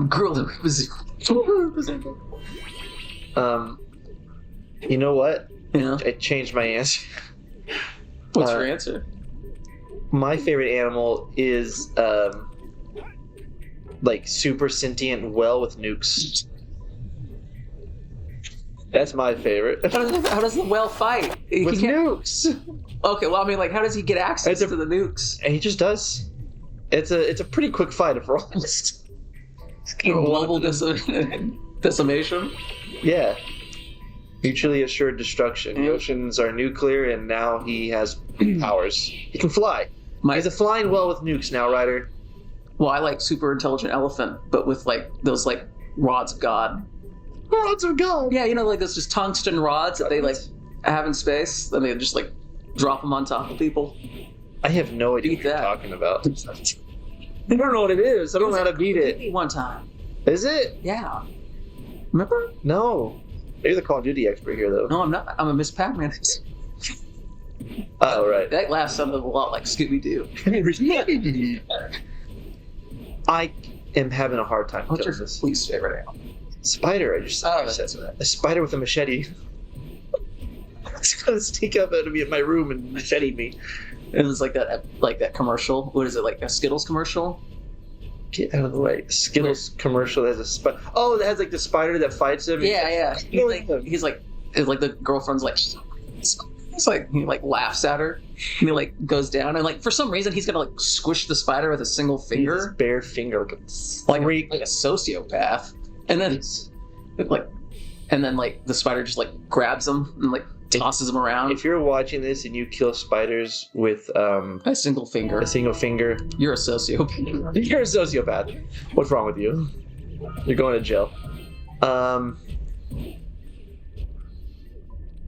Gorilla with bazooka. You know what? Yeah. I changed my answer. What's your answer? My favorite animal is like super sentient well with nukes. That's my favorite. How does the whale fight? With nukes. Okay, well, I mean, like, how does he get access to the nukes? And he just does. It's a pretty quick fight, if we're honest. Global decimation? Yeah. Mutually assured destruction. The oceans are nuclear, and now he has powers. He can fly. He's flying well with nukes now, Ryder. Well, I like super intelligent elephant, but with like those like rods of God. Rods of God. Yeah, you know, like those just tungsten rods that they like have in space. Then they just like drop them on top of people. I have no idea what you're talking about. I don't know what it is. I don't know how to beat it. One time. Is it? Yeah. Remember? No. Maybe the Call of Duty expert here, though. No, I'm not. I'm a Miss Pac-Man. Oh, right. That laugh sounded a lot like Scooby-Doo. I am having a hard time. What's your least favorite animal? Spider. I just said a spider with a machete. It's gonna sneak up at me in my room and machete me. It was like that commercial. What is it, like a Skittles commercial? Get out of the way. Skittles commercial that has a spider. Oh, that has like the spider that fights him. Yeah. He's like the girlfriend's like, it's like he like laughs at her and he like goes down and like for some reason he's gonna like squish the spider with a single finger. His bare finger, like a sociopath. And then the spider just like grabs him and like tosses him around. If you're watching this and you kill spiders with a single finger, you're a sociopath. You're a sociopath. What's wrong with you? You're going to jail.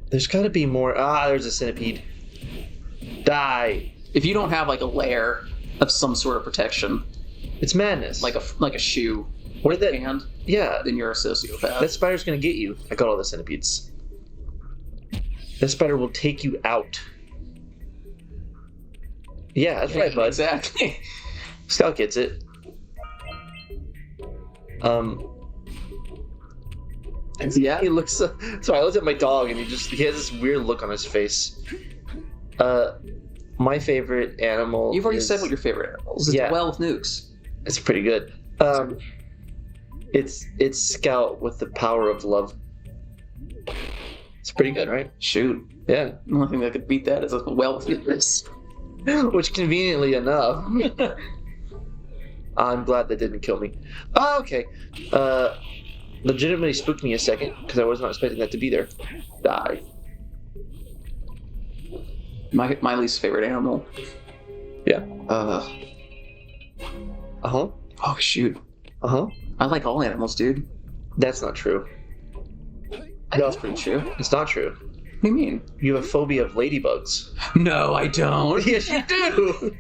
There's got to be more. There's a centipede. Die. If you don't have like a layer of some sort of protection, it's madness. Like a shoe. What did that hand? Yeah. Then you're a sociopath. That spider's gonna get you. I got all the centipedes. That spider will take you out. Yeah, that's right, bud. Exactly. Scout gets it. Yeah. He looks. Sorry, I looked at my dog, and he has this weird look on his face. My favorite animal. You've already said what your favorite animal is. It's well with nukes. It's pretty good. It's Scout with the power of love. It's pretty good, right? Shoot. Yeah. The only thing that could beat that is a well with nukes. Which, conveniently enough, I'm glad that didn't kill me. Oh, okay. Legitimately spooked me a second because I was not expecting that to be there. Die. My least favorite animal. Yeah. Oh shoot. I like all animals, dude. That's not true. That's pretty true. It's not true. What do you mean? You have a phobia of ladybugs. No, I don't. Yes, you do.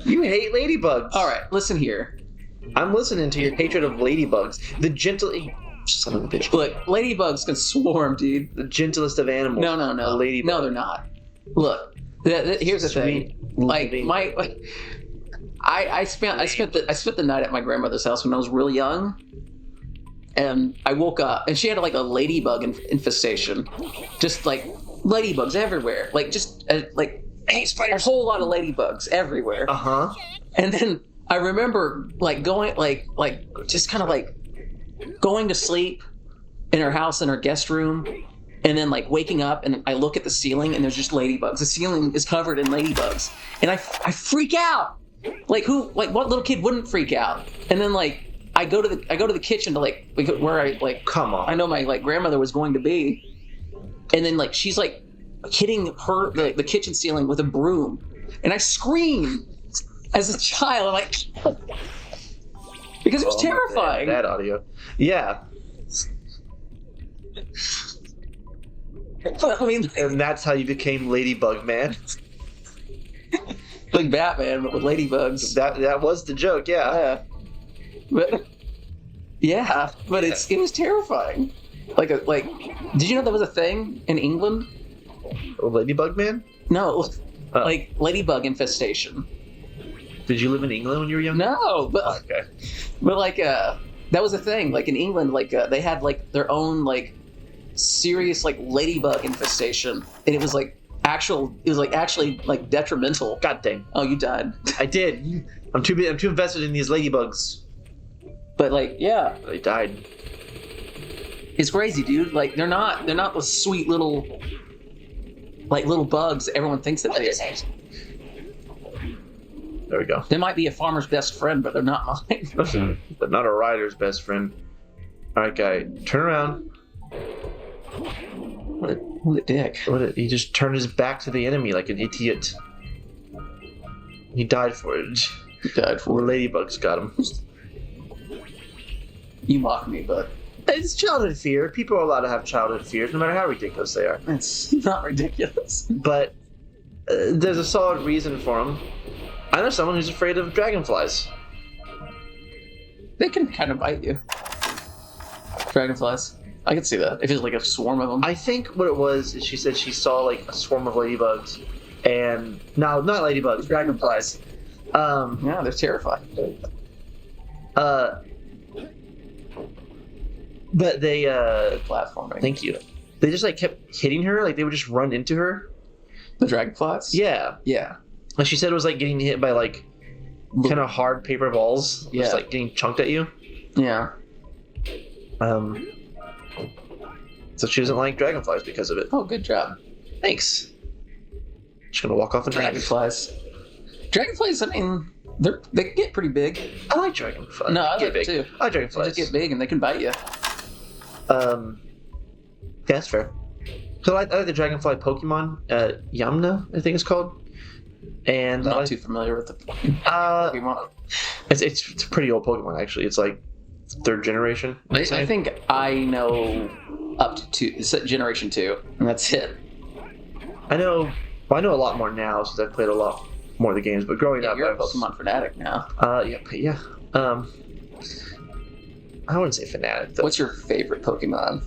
You hate ladybugs. All right, listen here. I'm listening to your hatred of ladybugs. The gentle... Son of a bitch. Look, ladybugs can swarm, dude. The gentlest of animals. No. A ladybug. No, they're not. Look, here's the thing. Like I spent the night at my grandmother's house when I was really young, and I woke up and she had like a ladybug infestation, just like ladybugs everywhere, like just hey, spider, a whole lot of ladybugs everywhere. And then I remember like going like just kind of like going to sleep in her house in her guest room. And then, like, waking up, and I look at the ceiling, and there's just ladybugs. The ceiling is covered in ladybugs. And I freak out. Like, what little kid wouldn't freak out? And then, like, I go to the kitchen to, like, where I, like... Come on. I know my, like, grandmother was going to be. And then, like, she's, like, hitting the kitchen ceiling with a broom. And I scream as a child. I'm like... Because it was terrifying. That audio. Yeah. I mean, and that's how you became Ladybug Man. Like Batman, but with ladybugs. That was the joke, yeah. But it was terrifying. Like, did you know that was a thing in England? A Ladybug Man? No, like ladybug infestation. Did you live in England when you were young? No, but okay. But like that was a thing. Like in England, like they had like their own like serious like ladybug infestation, and it was actually like detrimental. God dang. Oh, you died. I did. I'm too invested in these ladybugs. But like, yeah, they died. It's crazy, dude. Like they're not the sweet little bugs that everyone thinks that they are. There we go. They might be a farmer's best friend, but they're not mine. But not a rider's best friend. All right, guy, turn around. What a dick. He just turned his back to the enemy like an idiot. He died for it. Ladybugs got him. You mock me, but it's childhood fear. People are allowed to have childhood fears, no matter how ridiculous they are. It's not ridiculous. But there's a solid reason for them. I know someone who's afraid of dragonflies. They can kind of bite you. Dragonflies. I can see that. If it's like a swarm of them. I think what it was is she said she saw like a swarm of ladybugs. And no, not ladybugs, dragonflies. Yeah, they're terrifying. But they platforming. Thank you. They just like kept hitting her, like they would just run into her. The dragonflies? Yeah. Yeah. And she said it was like getting hit by like kind of hard paper balls. Yeah. Just like getting chunked at you. Yeah. So she doesn't like dragonflies because of it. Oh, good job. Thanks. Just gonna walk off and dragonflies. Dragonflies, I mean, they can get pretty big. I like dragonflies. No, I like big. it too. I like dragonflies. They just get big and they can bite you. Yeah, that's fair. So I like the dragonfly Pokemon, Yamna, I think it's called. And I'm not too familiar with the Pokemon. It's a pretty old Pokemon actually. It's like 3rd generation. I think I know up to generation 2, and that's it. I know a lot more now since I've played a lot more of the games. But growing up, you're a Pokemon fanatic now. Yeah. I wouldn't say fanatic though. What's your favorite Pokemon?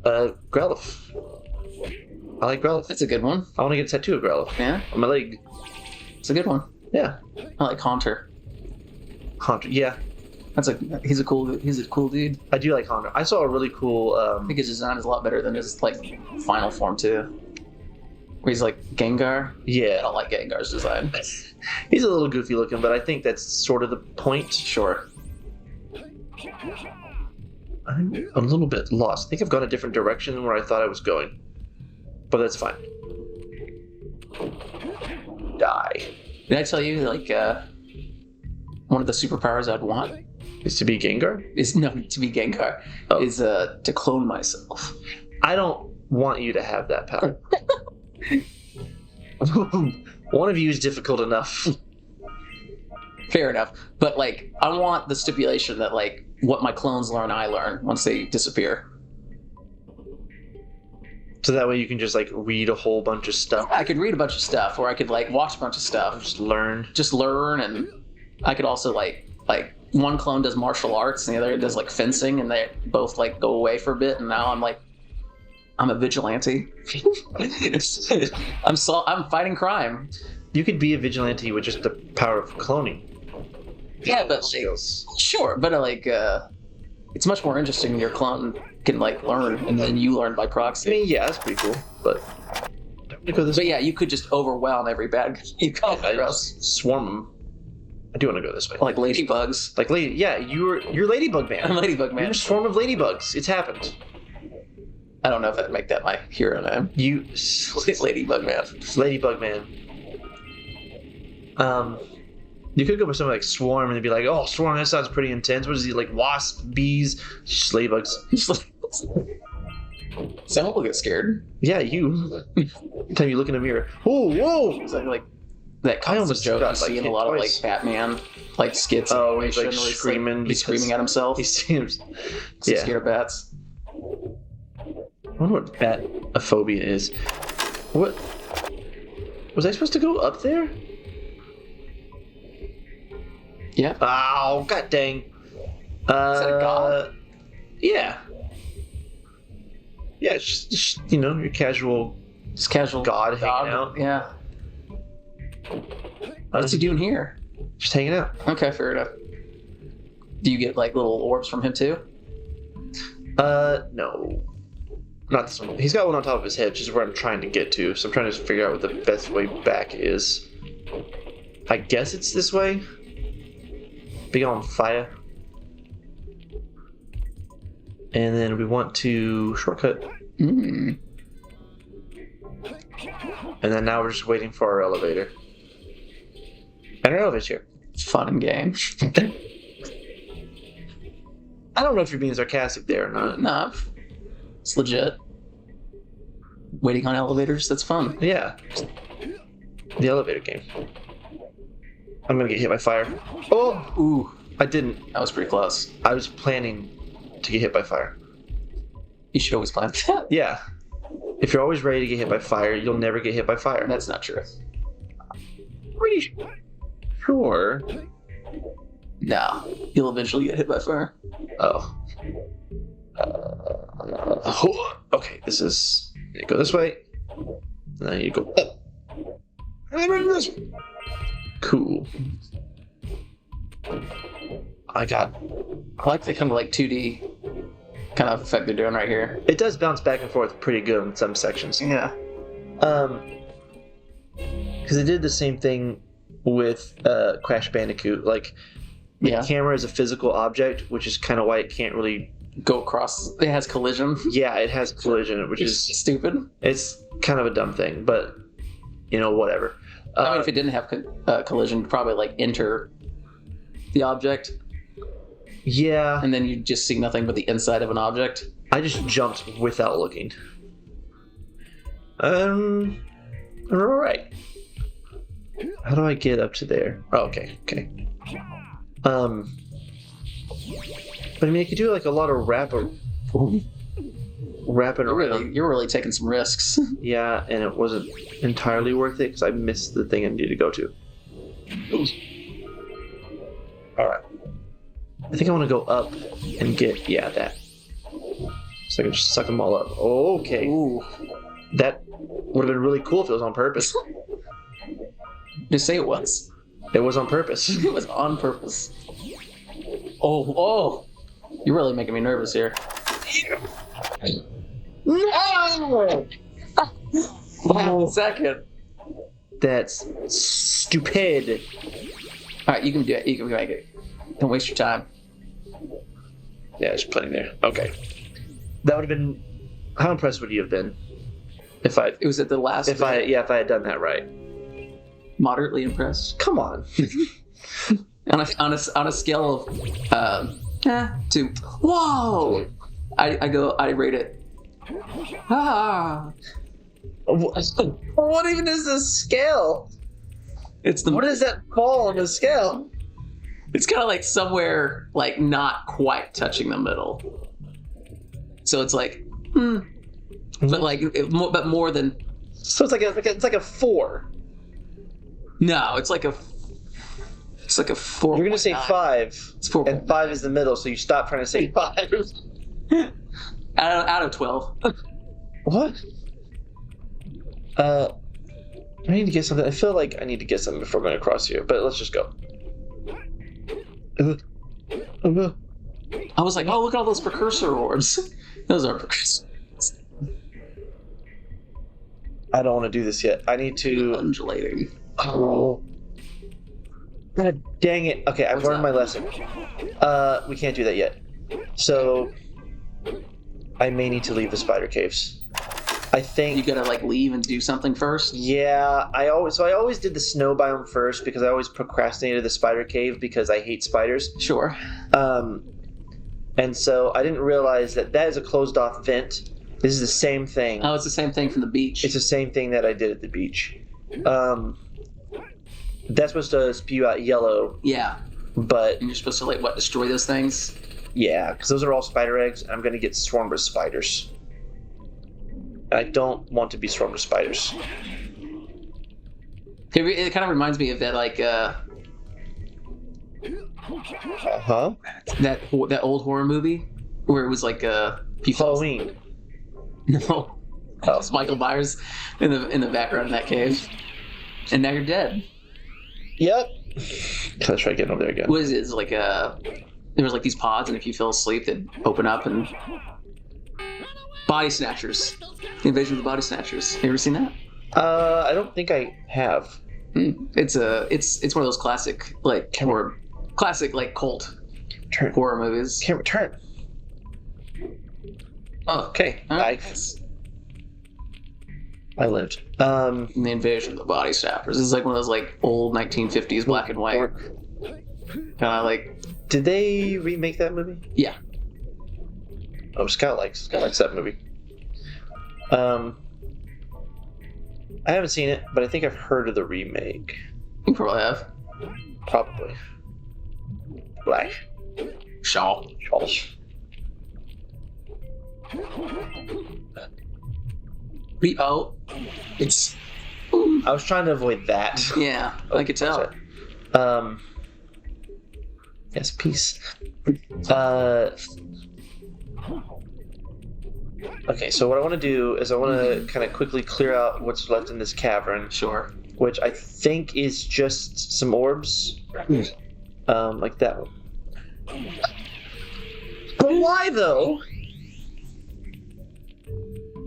Growlithe. I like Growlithe. That's a good one. I want to get a tattoo of Growlithe. Yeah? On my leg. It's a good one. Yeah. I like Haunter. Haunter, yeah. He's a cool dude. I do like Haunter. I saw a really cool I think his design is a lot better than his like final form too. Where he's like Gengar. Yeah. I don't like Gengar's design. He's a little goofy looking, but I think that's sort of the point. Sure. I'm a little bit lost. I think I've gone a different direction than where I thought I was going. But that's fine. Die. Did I tell you, like, one of the superpowers I'd want? Is to be Gengar? To be Gengar. Oh. Is to clone myself. I don't want you to have that power. One of you is difficult enough. Fair enough. But, like, I want the stipulation that, like, what my clones learn, I learn once they disappear. So that way you can just, like, read a whole bunch of stuff? I could read a bunch of stuff, or I could, like, watch a bunch of stuff. Just learn, and I could also, like one clone does martial arts, and the other does, like, fencing, and they both, like, go away for a bit, and now I'm a vigilante. I'm fighting crime. You could be a vigilante with just the power of cloning. Yeah, but sure, but it's much more interesting when your clone can like learn and then you learn by proxy. I mean, yeah, that's pretty cool, but yeah, you could just overwhelm every bad guy you come across. Swarm them. I do want to go this way. Like ladybugs. Yeah, you're Ladybug Man. I'm Ladybug Man. You're a swarm of ladybugs. It's happened. I don't know if I'd make that my hero name. You Ladybug Man. Ladybug Man. You could go with something like Swarm and they'd be like, oh, Swarm, that sounds pretty intense. What is he, like wasps, bees? Just ladybugs. Someone will get scared. Yeah, you. Every time you look in a mirror. Oh, whoa! It's like that constant joke you see in a lot of like Batman like skits. Oh, he's like screaming. He's screaming at himself. He seems scared of bats. I wonder what bat-aphobia is. What? Was I supposed to go up there? Yeah. Oh, god dang. Is that a god? Yeah. Yeah, it's just your casual... Just casual god hanging out. Yeah. What's he doing here? Just hanging out. Okay, fair enough. Do you get like little orbs from him too? No. Not this one. He's got one on top of his head, which is where I'm trying to get to. So I'm trying to figure out what the best way back is. I guess it's this way. Big on fire. And then we want to shortcut. Mm. And then now we're just waiting for our elevator. And our elevator's here. Fun and game. I don't know if you're being sarcastic there or not. Nah, it's legit. Waiting on elevators, that's fun. Yeah. The elevator game. I'm gonna get hit by fire. Oh! Ooh. I didn't. That was pretty close. I was planning to get hit by fire. You should always plan that. Yeah. If you're always ready to get hit by fire, you'll never get hit by fire. That's not true. Pretty sure. No. You'll eventually get hit by fire. Oh. Okay, this is... You go this way. And then you go up. And then this way. Cool. I like the kind of like 2D kind of effect they're doing right here. It does bounce back and forth pretty good in some sections. Yeah. Because they did the same thing with Crash Bandicoot. Like, the camera is a physical object, which is kind of why it can't really go across. It has collision. Yeah, it has collision, which is stupid. It's kind of a dumb thing, but whatever. I mean, if it didn't have collision, you'd probably like enter the object. Yeah. And then you just see nothing but the inside of an object. I just jumped without looking. Alright. How do I get up to there? Oh, okay. But I mean, I could do like a lot of wrapping around. You're really taking some risks. Yeah, and it wasn't entirely worth it because I missed the thing I needed to go to. Alright. I think I want to go up and get, that. So I can just suck them all up. Okay. Ooh. That would have been really cool if it was on purpose. Just say it was. It was on purpose. It was on purpose. Oh. You're really making me nervous here. No! 1 second. That's stupid. Alright, you can do it. You can make it. Don't waste your time. Yeah, there's plenty there. Okay. That would have been... How impressed would you have been if I... It was at the last... If I had done that right. Moderately impressed. Come on. on a scale of to whoa, I rate it. What even is this scale? What does that fall on the scale? It's kind of like somewhere like not quite touching the middle. So it's like, but like, but more than. So it's like a 4. No, it's like a 4. You're gonna say 5. It's 4. And 5 is the middle, so you stop trying to say 5. out of 12. What? I need to get something. I feel like I need to get something before going across here, but let's just go. I was like, oh, look at all those precursor orbs. Those are precursors. I don't want to do this yet. I need to... Undulating. Oh. God dang it. Okay, I've learned my lesson. We can't do that yet. So, I may need to leave the spider caves. I think... You gotta, like, leave and do something first? Yeah, I always did the snow biome first because I always procrastinated the spider cave because I hate spiders. Sure. And so I didn't realize that is a closed-off vent. This is the same thing. Oh, it's the same thing from the beach. It's the same thing that I did at the beach. That's supposed to spew out yellow. Yeah. But... And you're supposed to, like, what, destroy those things? Yeah, because those are all spider eggs, and I'm going to get swarmed with spiders. And I don't want to be swarmed with spiders. It kind of reminds me of that, like, Huh? That old horror movie where it was like Halloween. No, it was Michael Myers in the background in that cave, and now you're dead. Yep. Let's try getting over there again. What is it? It's like there was like these pods, and if you fell asleep, they'd open up and body snatchers. The Invasion of the Body Snatchers. You ever seen that? I don't think I have. It's one of those classic like cult horror movies. Camera turn. Oh, Okay, alright. I lived. The Invasion of the Body Snappers. This is like one of those like old 1950s black and white. Kind of like. Did they remake that movie? Yeah. Oh, Scott likes that movie. I haven't seen it, but I think I've heard of the remake. You probably have. Probably. Black. Shaw. Oh, it's. I was trying to avoid that. Yeah, I could tell. Yes, peace. Okay, so what I want to do is I want to kind of quickly clear out what's left in this cavern. Sure. Which I think is just some orbs. Like that one. But why though?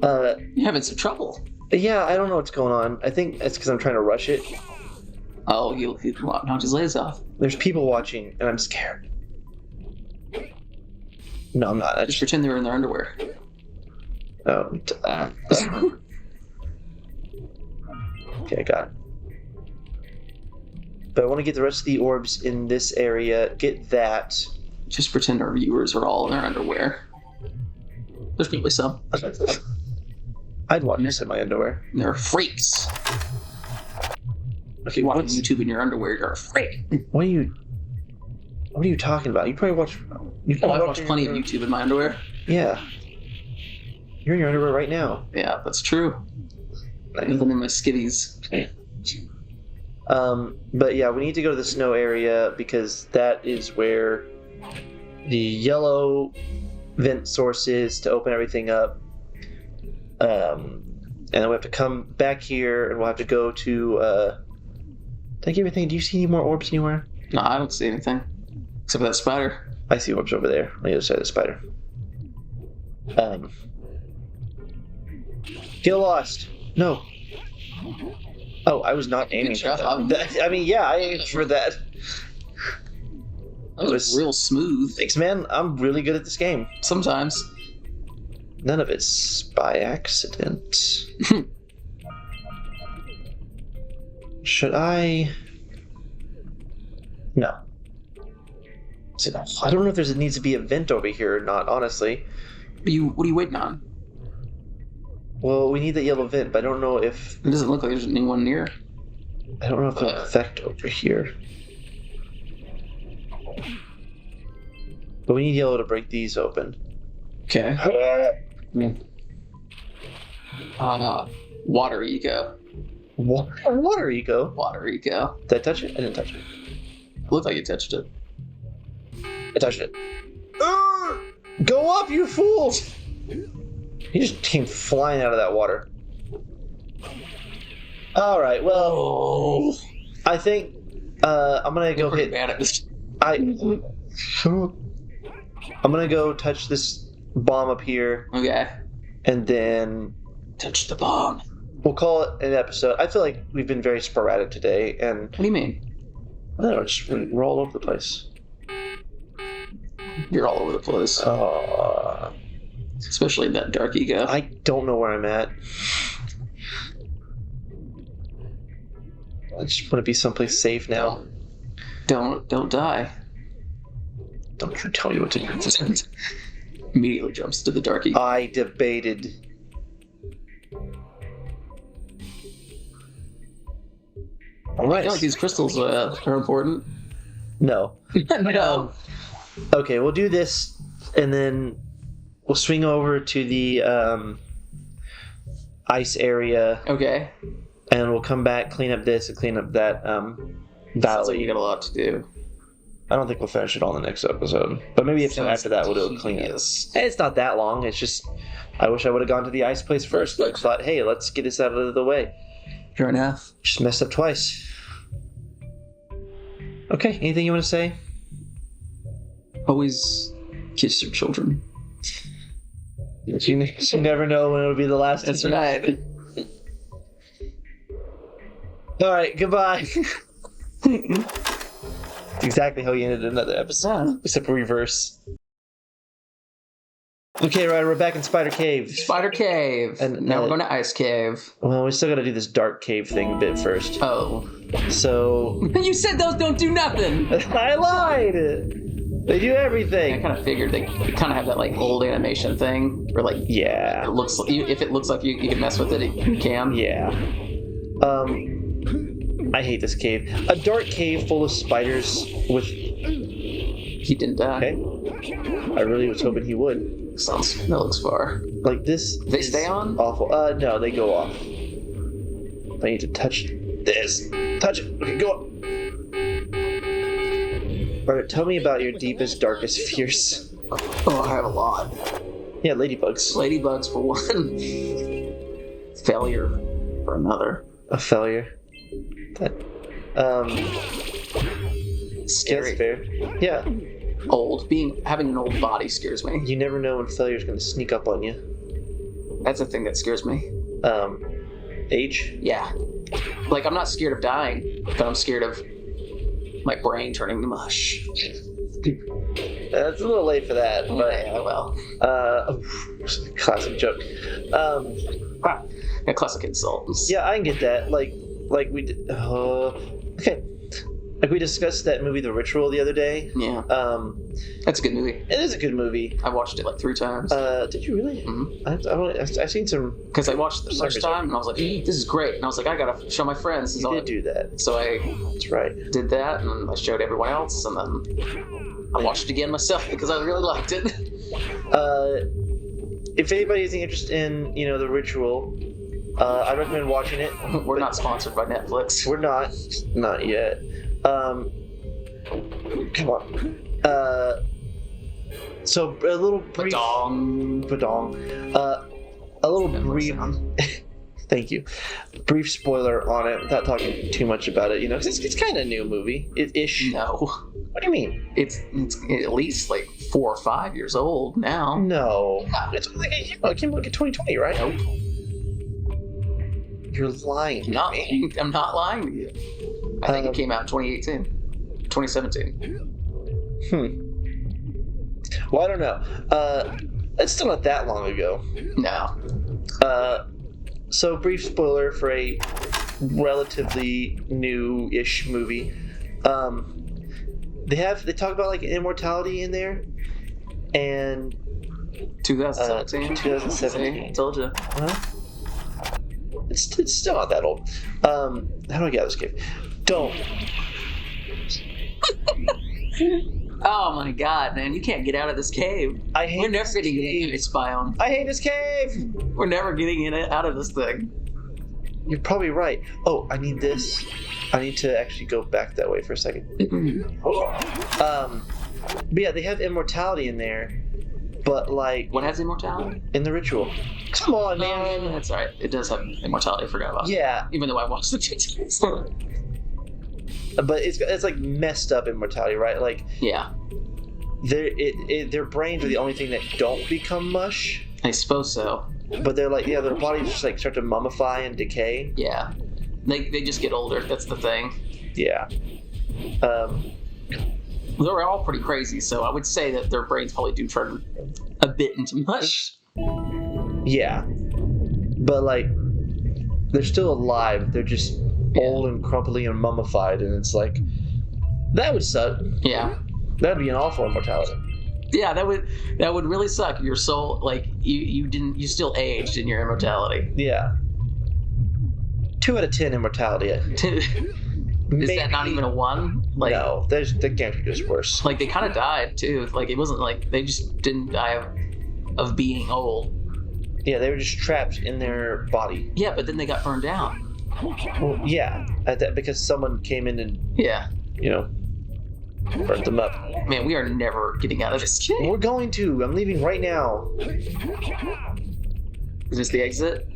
You're having some trouble. Yeah, I don't know what's going on. I think it's because I'm trying to rush it. Oh, he'll knock his legs off. There's people watching, and I'm scared. No, I'm not. Just pretend they were in their underwear. Oh. Okay, I got it. But I want to get the rest of the orbs in this area. Get that. Just pretend our viewers are all in their underwear. There's probably some. I'd watch this in my underwear. They're freaks. Okay, watching YouTube in your underwear, you're a freak. What are you talking about? You probably watch. I watch plenty of YouTube in my underwear. Yeah. You're in your underwear right now. Yeah, that's true. Nothing in my skivvies. But yeah, we need to go to the snow area because that is where the yellow vent source is to open everything up. And then we have to come back here and we'll have to go to, did I give everything? Do you see any more orbs anywhere? No, I don't see anything. Except for that spider. I see orbs over there on the other side of the spider. Get lost. No. Oh, I was not aiming for that. I mean, yeah, I aimed for that. That was real smooth. Thanks, man. I'm really good at this game. Sometimes. None of it's by accident. Should I? No. I don't know if there needs to be a vent over here or not, honestly. What are you waiting on? Well, we need the yellow vent, but I don't know if... It doesn't look like there's anyone near. I don't know if there's an effect over here. But we need yellow to break these open. Okay. Water ego. Water ego? Water ego. Did I touch it? I didn't touch it. Looked like you touched it. I touched it. Go up, you fool! He just came flying out of that water. Alright, well... I think... I'm gonna go hit... Bad at this. I'm gonna go touch this bomb up here. Okay. And then... Touch the bomb. We'll call it an episode. I feel like we've been very sporadic today, and... What do you mean? I don't know, we're all over the place. You're all over the place. Especially that dark ego. I don't know where I'm at. I just want to be someplace safe now. Don't die. Don't you tell me what to do. Immediately jumps to the dark ego. I debated. Alright. I feel like these crystals are important. No. No. Okay, we'll do this, and then we'll swing over to the ice area. Okay. And we'll come back, clean up this, and clean up that valley. Sounds like you got a lot to do. I don't think we'll finish it all in the next episode. But maybe if after that we'll do a clean up. It's not that long. It's just, I wish I would have gone to the ice place first. I thought, hey, let's get this out of the way. Fair enough. Just messed up twice. Okay, anything you want to say? Always kiss your children. You never know when it'll be the last. That's right. Alright, goodbye. Exactly how you ended another episode. Except for reverse. Okay, Ryder, we're back in Spider Cave. Spider Cave. And now we're going to Ice Cave. Well, we still got to do this dark cave thing a bit first. Oh. So. You said those don't do nothing. I lied. They do everything. I kind of figured they kind of have that like old animation thing where like yeah, it looks if it looks like you can mess with it, you can. Yeah. I hate this cave. A dark cave full of spiders with. He didn't die. Okay. I really was hoping he would. That looks far. Like this. They stay on? Awful. No, they go off. I need to touch this. Touch it. Okay, go up. Alright, tell me about your deepest, darkest fears. Oh, I have a lot. Yeah, ladybugs. Ladybugs for one. Failure for another. A failure. That. Scary. That's fair. Yeah. Old. Having an old body scares me. You never know when failure's going to sneak up on you. That's the thing that scares me. Age? Yeah. Like, I'm not scared of dying, but I'm scared of my brain turning to mush. That's a little late for that, but... Yeah, well. Classic joke. A classic insult. Yeah, I can get that. Like we did... okay. Like we discussed that movie, The Ritual, the other day. Yeah. That's a good movie. It is a good movie. I watched it like 3 times. Did you really? Mm-hmm. I've seen some... Because I watched it the first time, and I was like, this is great. And I was like, I gotta show my friends. You did do that. So That's right. did that, and I showed everyone else, and then I watched it again myself because I really liked it. If anybody is interested in, The Ritual, I recommend watching it. We're not sponsored by Netflix. We're not yet. Come on. So a little brief. Badong. A little brief. Thank you. Brief spoiler on it, without talking too much about it. Because it's kind of a new movie. Ish. No. What do you mean? It's at least like 4 or 5 years old now. No. It's like it came out in 2020, right? Nope. You're lying. I'm not lying to you. I think it came out in 2018. 2017. Well, I don't know. It's still not that long ago. No. So, brief spoiler for a relatively new-ish movie. They talk about like immortality in there, and 2017. 2017. I told you. It's still not that old. How do I get out of this cave? Don't. Oh my god, man, you can't get out of this cave. We're never getting in this biome. I hate this cave! We're never getting out of this thing. You're probably right. Oh, I need this. I need to actually go back that way for a second. But yeah, they have immortality in there, but like... What has immortality? In The Ritual. Come on, man. That's right. It does have immortality. I forgot about it. Yeah. Even though I watched the TTs. But it's like messed up immortality, right? Like... Yeah. Their brains are the only thing that don't become mush. I suppose so. But they're like, their bodies just like start to mummify and decay. Yeah. They just get older. That's the thing. Yeah. They're all pretty crazy, so I would say that their brains probably do turn a bit into mush. Yeah. But like, they're still alive. They're just old and crumply and mummified, and it's like, that would suck. Yeah. That'd be an awful immortality. Yeah, that would really suck. Your soul, like you still aged in your immortality. Yeah. 2 out of 10 immortality. Is that not even a 1? Like, no, they can't be just worse. Like they kind of died too. Like it wasn't like they just didn't die of being old. Yeah, they were just trapped in their body. Yeah, but then they got burned out. Well, yeah, because someone came in and burnt them up. Man, we are never getting out of this cave. We're going to. I'm leaving right now. Is this the exit?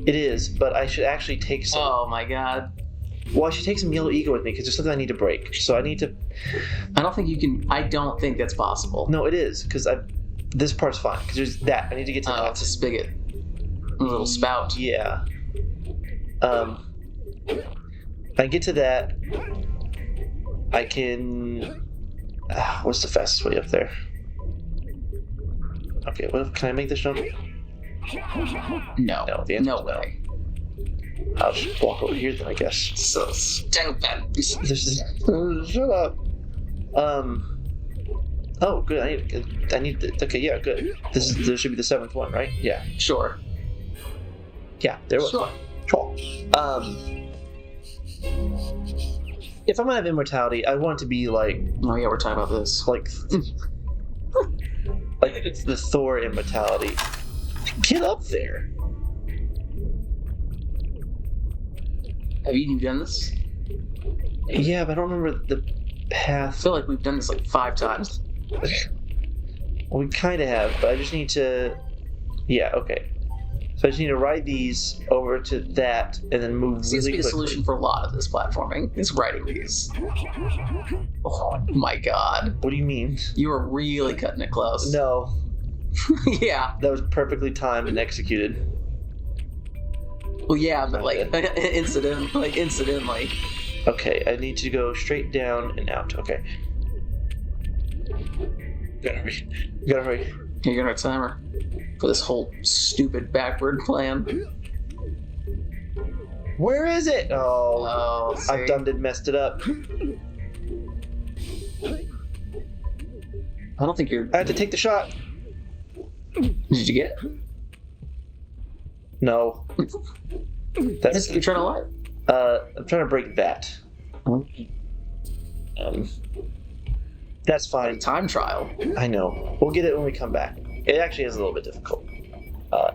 It is, but I should actually take some. Oh my god. Well, I should take some yellow ego with me because there's something I need to break. So I need to. I don't think you can. I don't think that's possible. No, it is because this part's fine because there's that. I need to get to that. It's a spigot. A little spout. Yeah. If I get to that, I can. What's the fastest way up there? Okay, can I make this jump? No. No, the answer No is way. I'll just walk over here then, I guess. So stupid. Shut up. Oh, good. I need. Okay, yeah, good. This should be the 7th one, right? Yeah. Sure. Yeah, there was. Sure. If I'm gonna have immortality, I want it to be like. Oh yeah, we're talking about this. Like it's the Thor immortality. Get up there. Have you done this? Yeah, but I don't remember the path. I feel like we've done this like 5 times. Well, we kind of have, but I just need to. Yeah, okay. So I just need to ride these over to that and then move Seems really to be the quickly. solution for a lot of this platforming. Is riding these. Oh my god. What do you mean? You were really cutting it close. No. Yeah. That was perfectly timed and executed. Well, yeah, but like incidentally. Okay, I need to go straight down and out. Okay. Gotta hurry. You're gonna timer for this whole stupid backward plan. Where is it? Oh, see? I've messed it up. I don't think you're. I have to take the shot. Did you get it? No. That's You're trying to lie. I'm trying to break that. That's fine. Time trial. I know. We'll get it when we come back. It actually is a little bit difficult.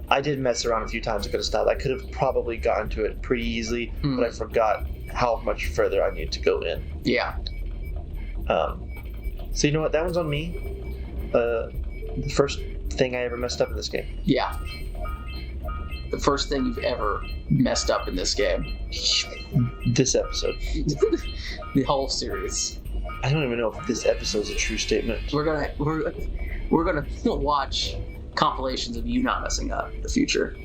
I did mess around a few times. I could have stopped. I could have probably gotten to it pretty easily, but I forgot how much further I need to go in. Yeah. So you know what? That one's on me. The first thing I ever messed up in this game. Yeah. The first thing you've ever messed up in this game. This episode. The whole series. I don't even know if this episode's a true statement. We're gonna watch compilations of you not messing up in the future.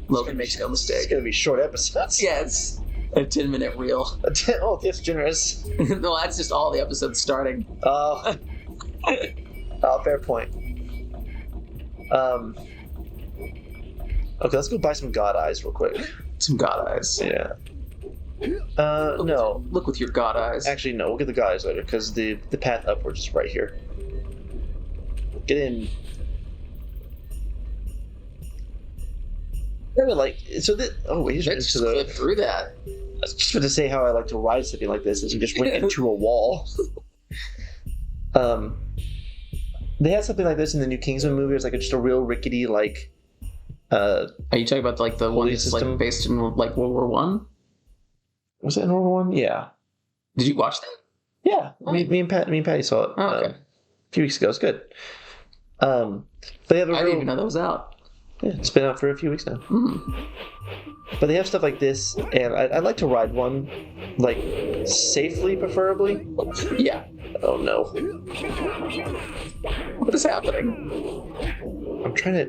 Logan makes no mistake. It's gonna be short episodes. Yeah, it's a 10-minute reel. Oh, that's generous. No, that's just all the episodes starting. Oh, fair point. Okay, let's go buy some God Eyes real quick. Some God Eyes. Yeah. No. Look with your God Eyes. Actually, no. We'll get the God Eyes later because the path upwards is right here. Get in. I really like so that. Oh wait, Let's just clip through that. I was just going to say how I like to ride something like this is you just run into a wall. They had something like this in the new Kingsman movie. It was like just a real rickety like. Are you talking about like the one that's system? like based in like World War One? Was that in World War One? Yeah. Did you watch that? Yeah, me and Patty saw it okay. a few weeks ago. It's good. They have I didn't even know that was out. Yeah, it's been out for a few weeks now. But they have stuff like this, and I'd like to ride one, like safely, preferably. Yeah. Oh no. What is happening? I'm trying to.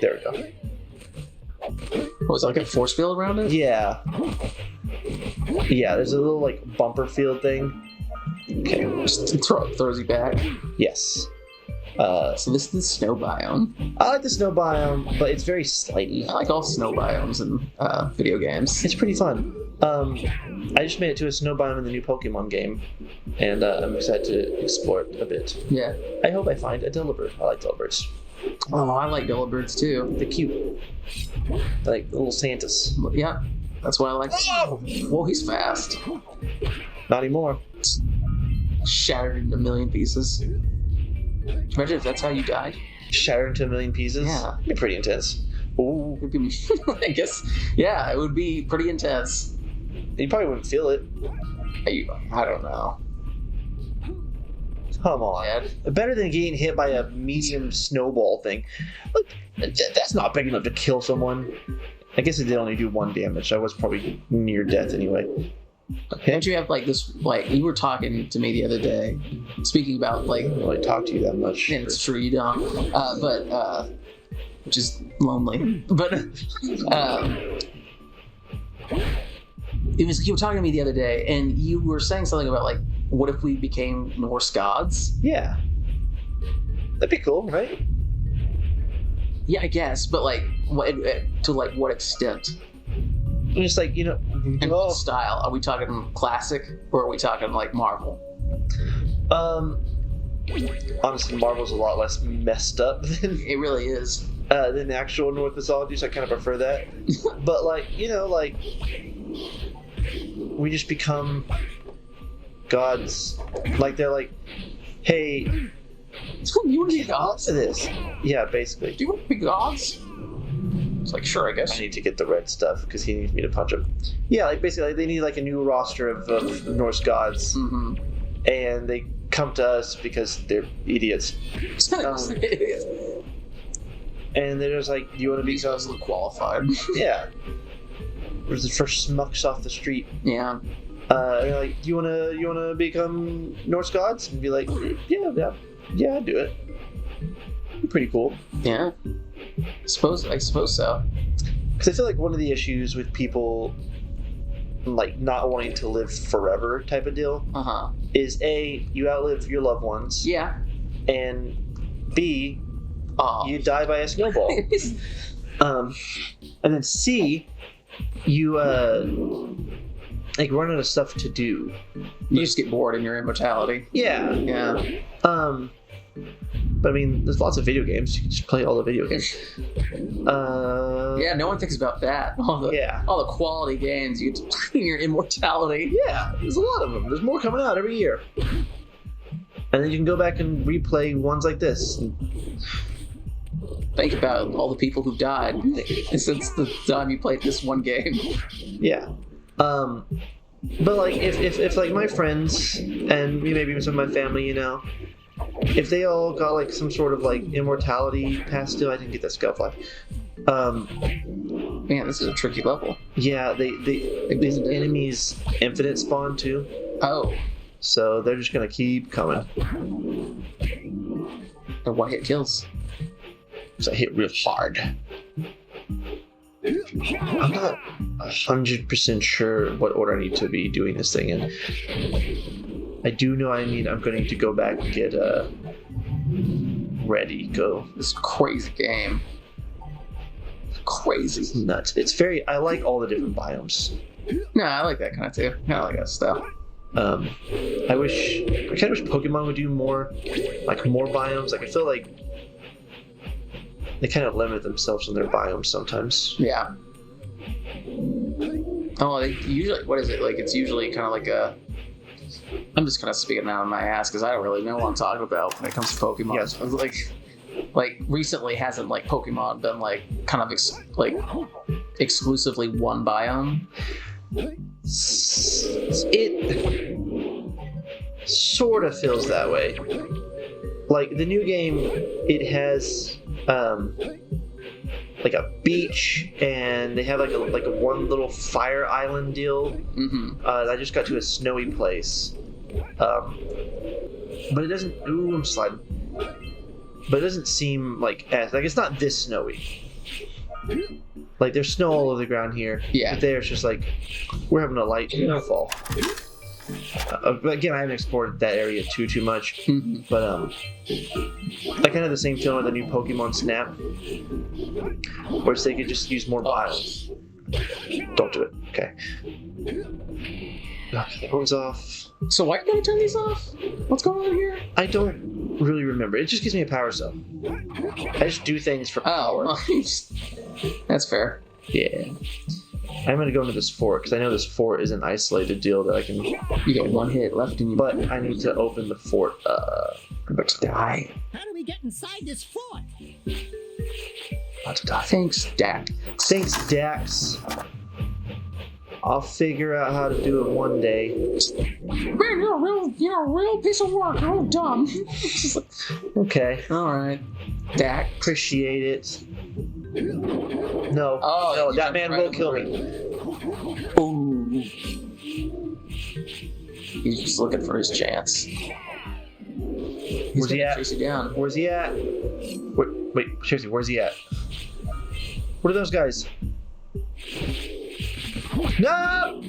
There we go. Was it like a force field around it? Yeah. Yeah, there's a little like bumper field thing. Okay. Just throws you back. Yes. So this is the snow biome. I like the snow biome, but it's very slidey. I like all snow biomes in video games. It's pretty fun. I just made it to a snow biome in the new Pokemon game, and I'm excited to explore it a bit. Yeah. I hope I find a Delibird. I like Delibirds. Oh, I like Delibirds too. They're cute. They're like little Santas. Yeah, that's why I like. Whoa, he's fast. Not anymore. Shattered into a million pieces. Imagine if that's how you died. Shattered into a million pieces? Yeah. It'd be pretty intense. Ooh. I guess, yeah, it would be pretty intense. You probably wouldn't feel it. I don't know. Come on. Better than getting hit by a medium snowball thing. Look, that's not big enough to kill someone. I guess it did only do 1 damage. I was probably near death anyway. Okay. Don't you have like this, like, you were talking to me the other day, speaking about like... I don't really talk to you that much. Yeah, it's true, you don't. Which is lonely. But, you were talking to me the other day, and you were saying something about like, what if we became Norse gods? Yeah. That'd be cool, right? Yeah, I guess, but like, to like what extent? Just like, you know, and what style? Are we talking classic or are we talking like Marvel? Honestly, Marvel's a lot less messed up than it really is. Than actual Norse mythology, so I kind of prefer that. But like, you know, like we just become gods. Like they're like, hey, you want to be gods for this? Yeah, basically. Do you want to be gods? It's like, sure, I guess. I need to get the red stuff because he needs me to punch him. Yeah, like basically, like, they need like a new roster of Norse gods, and they come to us because they're idiots. And they're just like, you want to become qualified? Yeah. There's the first smucks off the street. Yeah. They're like, you wanna become Norse gods? And be like, yeah, I'd do it. Pretty cool. Yeah. I suppose so. Because I feel like one of the issues with people like not wanting to live forever type of deal is A, you outlive your loved ones. Yeah. And B, you die by a snowball. And then C, you like run out of stuff to do. You just get bored in your immortality. Yeah. Yeah. But I mean, there's lots of video games. You can just play all the video games. Yeah, no one thinks about that. All the quality games you get to play in your immortality. Yeah, there's a lot of them. There's more coming out every year. And then you can go back and replay ones like this. Think about all the people who've died since the time you played this one game. Yeah. But like, if like my friends and maybe even some of my family, you know, if they all got like some sort of like immortality pass still, I didn't get that Scufflife. Man, this is a tricky level. Yeah, these enemies infinite spawn too. Oh. So they're just gonna keep coming. The one hit kills. So I hit real hard. I'm not 100% sure what order I need to be doing this thing in. I do know I'm going to need to go back and get ready. Go. This crazy game. Crazy. It's nuts. It's very. I like all the different biomes. No, I like that kind of too. I like that stuff. I kind of wish Pokemon would do more biomes. Like I feel like they kind of limit themselves on their biomes sometimes. Yeah. Oh, they usually, what is it? Like, it's usually kind of like a... I'm just kind of speaking out of my ass because I don't really know what I'm talking about when it comes to Pokemon. Yes. Like recently hasn't like Pokemon been like kind of exclusively one biome? It sort of feels that way. Like the new game, it has like a beach, and they have like a one little fire island deal. I just got to a snowy place, but it doesn't. Ooh, I'm sliding. But it doesn't seem like it's not this snowy. Like there's snow all over the ground here. Yeah. But there it's just like we're having a light snowfall. Again, I haven't explored that area too much, but I kind of have the same feeling with the new Pokemon Snap, where they could just use more biomes. Don't do it. Okay. The phone's off. So why are you gonna turn these off? What's going on here? I don't really remember. It just gives me a power cell. I just do things for power. That's fair. Yeah. I'm gonna go into this fort because I know this fort is an isolated deal that I can. You get one hit left in you. But I need to open the fort. I'm about to die. How do we get inside this fort? About to die. Thanks, Dax. Thanks, Dax. I'll figure out how to do it one day. Man, you're a real piece of work. You're all dumb. Okay. All right, Dax. Appreciate it. No. Oh, no, that man will kill me. Ooh. He's just looking for his chance. Where's he at? Chase you down. Where's he at? Wait, seriously, where's he at? What are those guys? No!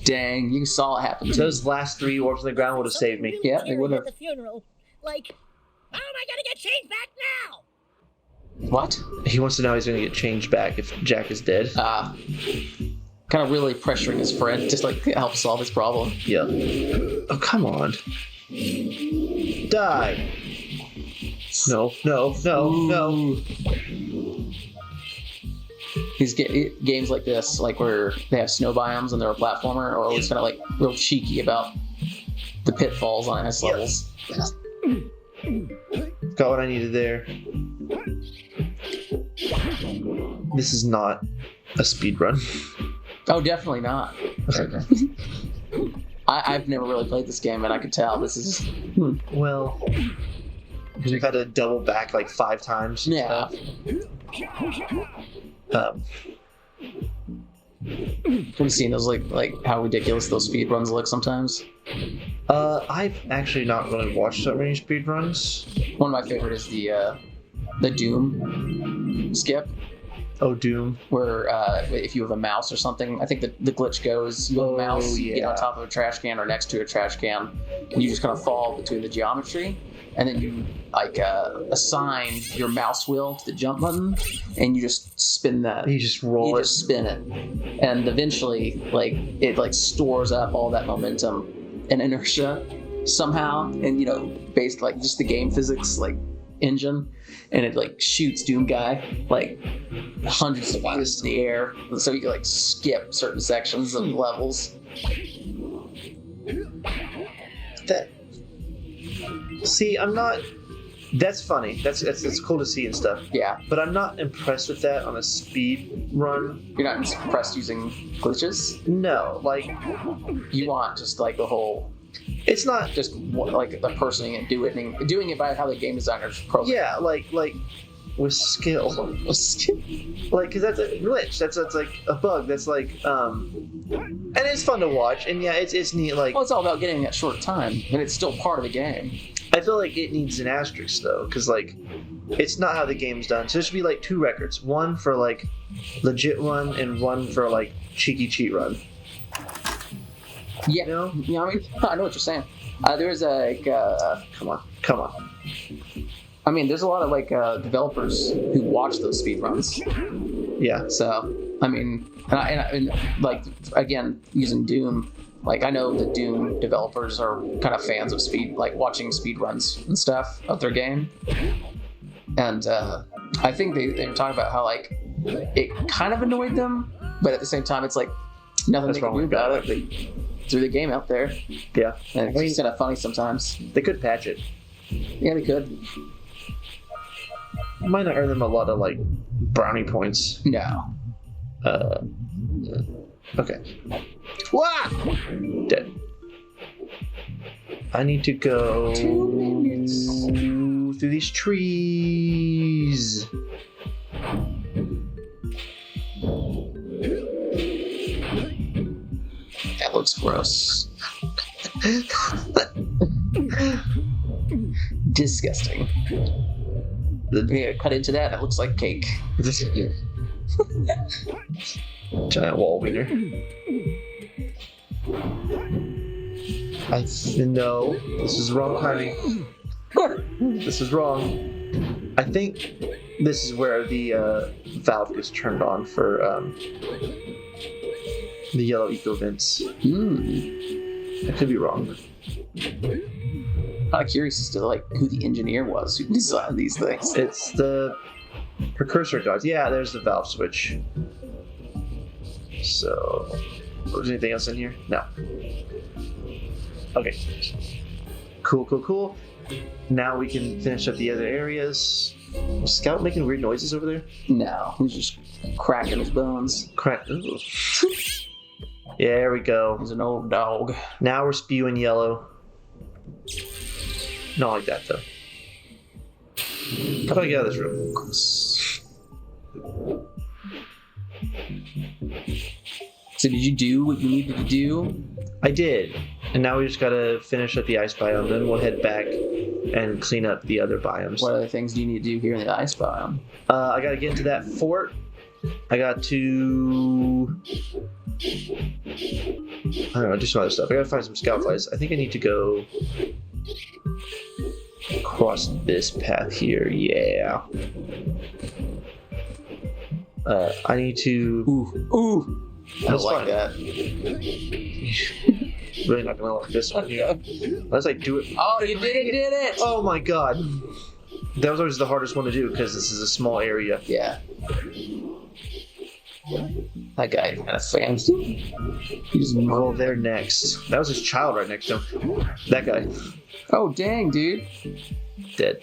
Dang, you saw it happen. Those last 3 orbs on the ground would have saved me. Yeah, they would have. At the funeral, like How am I gonna get changed back now? What? He wants to know he's gonna get changed back if Jack is dead. Kind of really pressuring his friend just like to help solve his problem. Yeah. Oh, come on. Die. No. These games like this, like where they have snow biomes and they're a platformer, are always kind of like real cheeky about the pitfalls on ice levels. Got what I needed there. This is not a speed run. Oh, definitely not. I've never really played this game, and I could tell this is... Well, because we've had to double back like 5 times. Yeah. Have you seen those like how ridiculous those speed runs look sometimes? I've actually not really watched that many speed runs. One of my favorite is the Doom skip. Oh, Doom. Where if you have a mouse or something, I think the glitch goes, you have a mouse, you get on top of a trash can or next to a trash can, and you just kind of fall between the geometry, and then you like assign your mouse wheel to the jump button, and you just spin that. You just roll it. You just spin it, and eventually, like it like stores up all that momentum and inertia somehow, and based like just the game physics like engine, and it like shoots Doom Guy like hundreds of miles in the air, so you can like skip certain sections of levels. I'm not. That's funny. That's cool to see and stuff. Yeah. But I'm not impressed with that on a speed run. You're not impressed using glitches? No, like you want just like the whole. It's not just like the person and doing it by how the game designers program. Yeah, like with skill. Like, because that's a glitch. That's like a bug. That's like and it's fun to watch. And yeah, it's neat. Like, well, it's all about getting that short time, and it's still part of the game. I feel like it needs an asterisk though, because like it's not how the game's done. So there should be like 2 records, one for like legit run and one for like cheeky cheat run. Yeah, I mean, I know what you're saying. There's like, come on. I mean, there's a lot of like developers who watch those speed runs. Yeah. So I mean, and like again using Doom, like I know the Doom developers are kind of fans of watching speed runs and stuff of their game, and I think they were talking about how like it kind of annoyed them, but at the same time, it's like nothing they can do about it. They threw the game out there. Yeah. And it's kind of funny sometimes. They could patch it. Yeah, they could. Might not earn them a lot of like brownie points. No. Okay. Wah! Dead. I need to go 2 minutes through these trees. That looks gross. Disgusting. Yeah, cut into that. It looks like cake. Giant wall wiener. No, this is wrong timing. This is wrong. I think this is where the valve gets turned on for the yellow eco vents. I could be wrong. I'm kind of curious as to like who the engineer was who designed these things. It's the Precursor gods. Yeah, there's the valve switch. So, was there anything else in here? No. Okay. Cool. Now we can finish up the other areas. Was Scout making weird noises over there? No, he's just cracking his bones. Ooh. Yeah, there we go. He's an old dog. Now we're spewing yellow. Not like that, though. How do I get out of this room? So did you do what you needed to do? I did. And now we just gotta finish up the ice biome, then we'll head back and clean up the other biomes. What other things do you need to do here in the ice biome? I gotta get into that fort. I got to... I don't know, do some other stuff. I gotta find some scout flights. I think I need to go... Cross this path here, yeah. I need to... Ooh. I don't like that. Really not gonna like this one here. Let's like do it. Oh, you did it! Oh my god. That was always the hardest one to do because this is a small area. Yeah. That guy kind of fancy. He's there next. That was his child right next to him. That guy. Oh, dang, dude. Dead.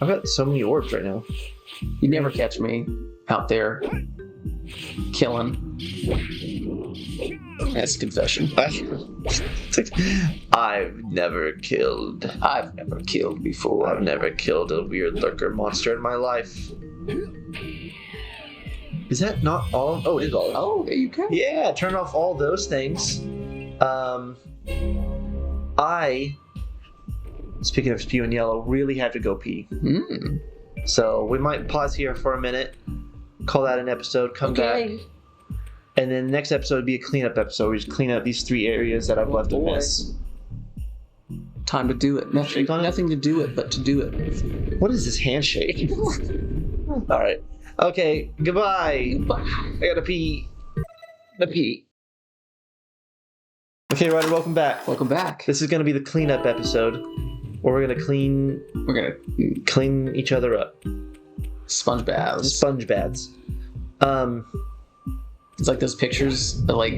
I've got so many orbs right now. You never catch me out there killing. That's a confession. I've never killed. I've never killed before. I've never killed a weird lurker monster in my life. Is that not all? Oh, it is all. Oh, there you go. Yeah, turn off all those things. I, speaking of spew and yellow, really have to go pee. So we might pause here for a minute, call that an episode, come back. And then the next episode would be a cleanup episode. We just clean up these 3 areas that I've left a mess. Time to do it. Nothing to do it, but to do it. What is this handshake? All right. Okay. Goodbye. I gotta pee. Okay, Ryder, welcome back. Welcome back. This is gonna be the cleanup episode, where we're gonna clean each other up. Sponge baths. Sponge baths. It's like those pictures of like,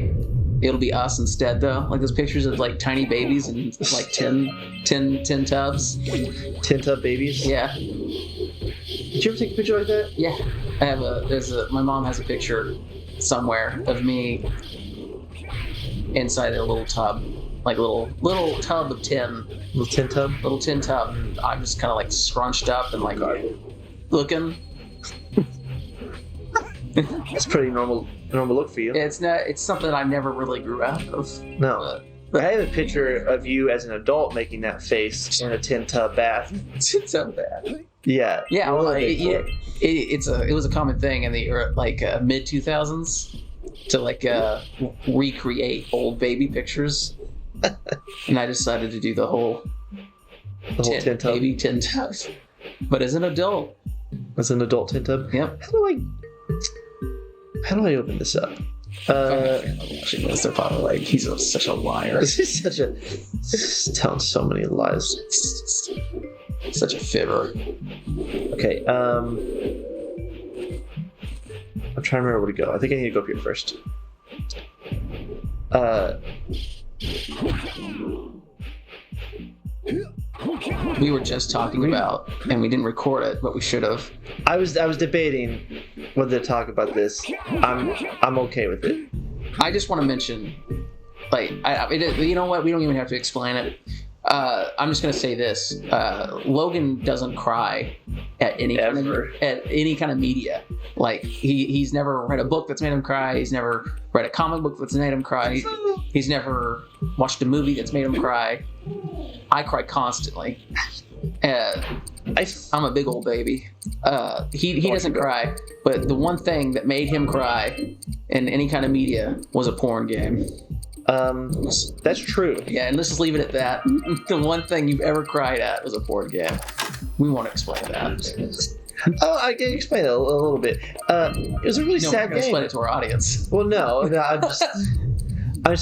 it'll be us instead though. Like those pictures of like tiny babies in like 10 tubs. 10 tub babies? Yeah. Did you ever take a picture like that? Yeah. My mom has a picture somewhere of me inside a little tub. Like a little tub of 10. Little tin tub? Little tin tub. And I'm just kind of like scrunched up and like looking. It's pretty normal look for you. Yeah, it's something I never really grew out of. No. But I have a picture of you as an adult making that face in a tin tub bath. Tin tub bath. Yeah. Yeah, well, it was a common thing in the mid 2000s to like recreate old baby pictures. And I decided to do the whole tin tub. Baby tin tub. But as an adult. As an adult tin tub? Yep. How do I open this up? Watching this, they're probably like, he's such a liar. He's telling so many lies. Such a fibber. Okay, I'm trying to remember where to go. I think I need to go up here first. We were just talking about, and we didn't record it, but we should have. I was debating whether to talk about this. I'm okay with it. I just want to mention, you know what? We don't even have to explain it. I'm just gonna say this: Logan doesn't cry at any kind of media. Like he's never read a book that's made him cry. He's never read a comic book that's made him cry. He's never watched a movie that's made him cry. I cry constantly. I'm a big old baby. He doesn't cry, but the one thing that made him cry in any kind of media was a porn game. That's true. Yeah, and let's just leave it at that. The one thing you've ever cried at was a board game. We want to explain that. Oh, I can explain it a little bit. It was a really sad game. Explain it to our audience. Well, no, I'm just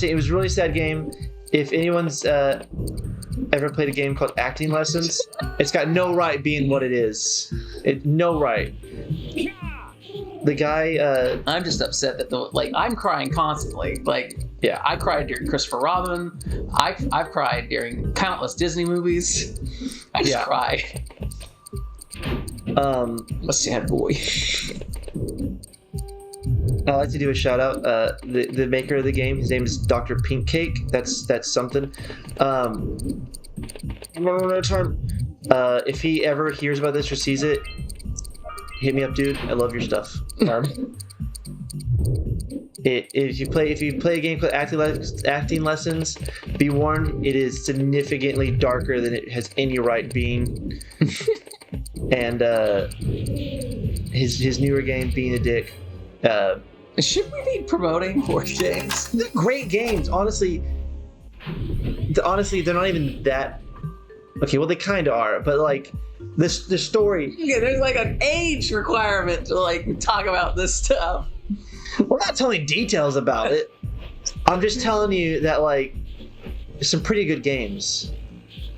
saying it was a really sad game. If anyone's ever played a game called Acting Lessons, it's got no right being what it is. No right. The guy. I'm just upset that I'm crying constantly. Yeah, I cried during Christopher Robin. I've cried during countless Disney movies. I just cry. A sad boy. I'd like to do a shout out. The maker of the game, his name is Dr. Pink Cake. That's something. If he ever hears about this or sees it, hit me up, dude. I love your stuff. If you play a game called Acting Lessons, be warned, it is significantly darker than it has any right being. And his newer game, Being a Dick. Should we be promoting board games? They're great games, honestly. They're not even that Okay, well they kind of are, but like the story. Yeah, there's like an age requirement to like talk about this stuff. We're not telling details about it. I'm just telling you that like there's some pretty good games,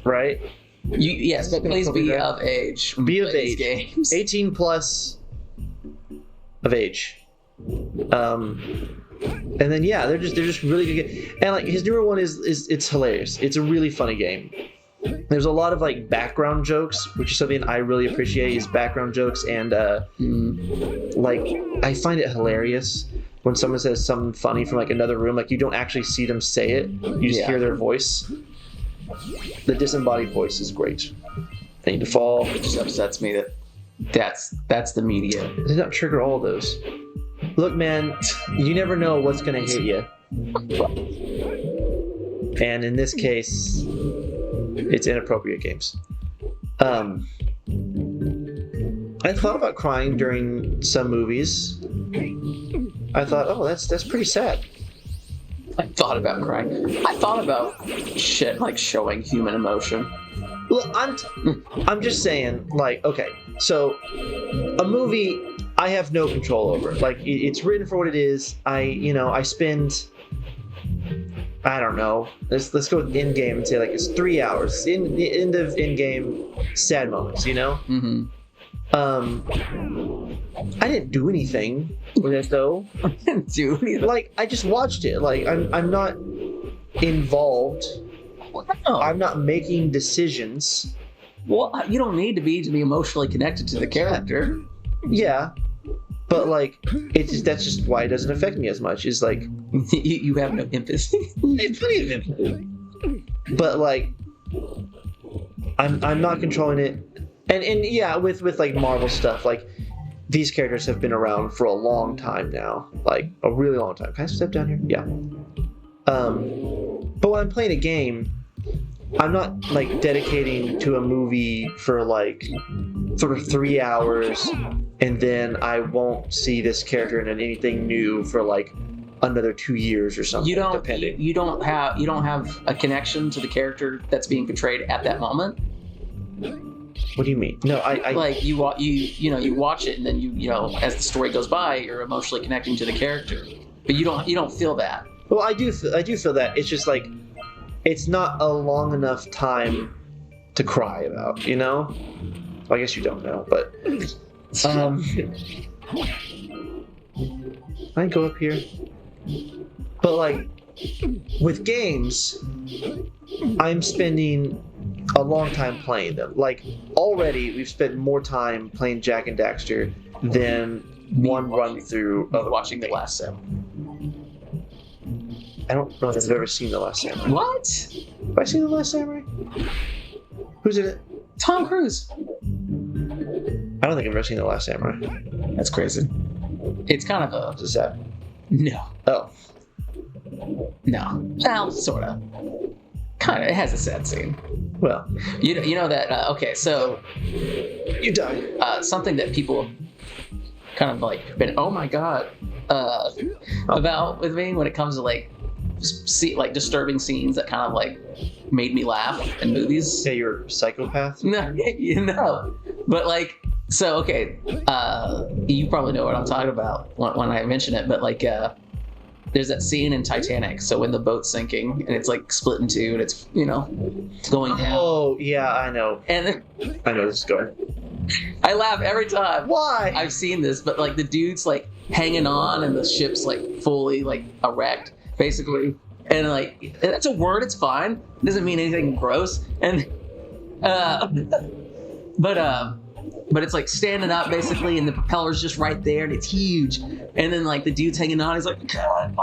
right? Yes, but please be of age. Be of age. Games. 18 plus of age. And then yeah, they're just really good. And like his newer one is it's hilarious. It's a really funny game. There's a lot of like background jokes, which is something I really appreciate. Is background jokes and like I find it hilarious when someone says something funny from like another room. Like you don't actually see them say it, you just hear their voice. The disembodied voice is great. I need to fall. It just upsets me that's the media. It did not trigger all of those. Look, man, you never know what's gonna hit you. And in this case, it's inappropriate games. I thought about crying during some movies. I thought, oh, that's pretty sad. I thought about crying. I thought about shit like showing human emotion. Look, I'm just saying, like, okay, so a movie I have no control over. Like, it's written for what it is. I spend, I don't know. Let's go with in-game and say like it's 3 hours. In the end of in-game, sad moments. Mm-hmm. I didn't do anything with it though. I didn't do anything. Like I just watched it. Like I'm not involved. No. I'm not making decisions. Well, you don't need to be emotionally connected to the character. Yeah, but like that's just why it doesn't affect me as much. Is like you have no empathy. It's plenty of empathy. But like I'm not controlling it. And yeah, with like Marvel stuff, like these characters have been around for a long time now, like a really long time. Can I step down here? Yeah. But when I'm playing a game, I'm not like dedicating to a movie for like sort of 3 hours, and then I won't see this character in anything new for like another 2 years or something. You don't have a connection to the character that's being portrayed at that moment. What do you mean? No, I like you watch it, and then you know as the story goes by, you're emotionally connecting to the character, but you don't feel that. Well, I do feel that. It's just like it's not a long enough time to cry about, Well, I guess you don't know, but I go up here. But like with games, I'm spending a long time playing them. Like already we've spent more time playing Jak and Daxter than one run through of watching The Last Samurai. I don't know if I've ever seen The Last Samurai. What? Have I seen The Last Samurai? Who's in it? Tom Cruise. I don't think I've ever seen The Last Samurai. That's crazy. It's kind of a... Is it sad? No. Oh. No. Well, sort of. Kind of. It has a sad scene. Well. You know that... okay, so... You die. Something that people kind of like been, oh my god, about with me when it comes to like disturbing scenes that kind of like made me laugh in movies. Yeah, you're a psychopath? No, but like, so okay, you probably know what I'm talking about when I mention it, but like there's that scene in Titanic, so when the boat's sinking and it's like split in two and it's going down. Oh yeah, I know. And I know this is going. I laugh every time. Why? I've seen this, but like the dude's like hanging on and the ship's like fully like erect, basically. And like that's a word, it's fine. It doesn't mean anything gross. And but it's like standing up basically, and the propeller's just right there, and it's huge. And then like the dude's hanging on, he's like, God,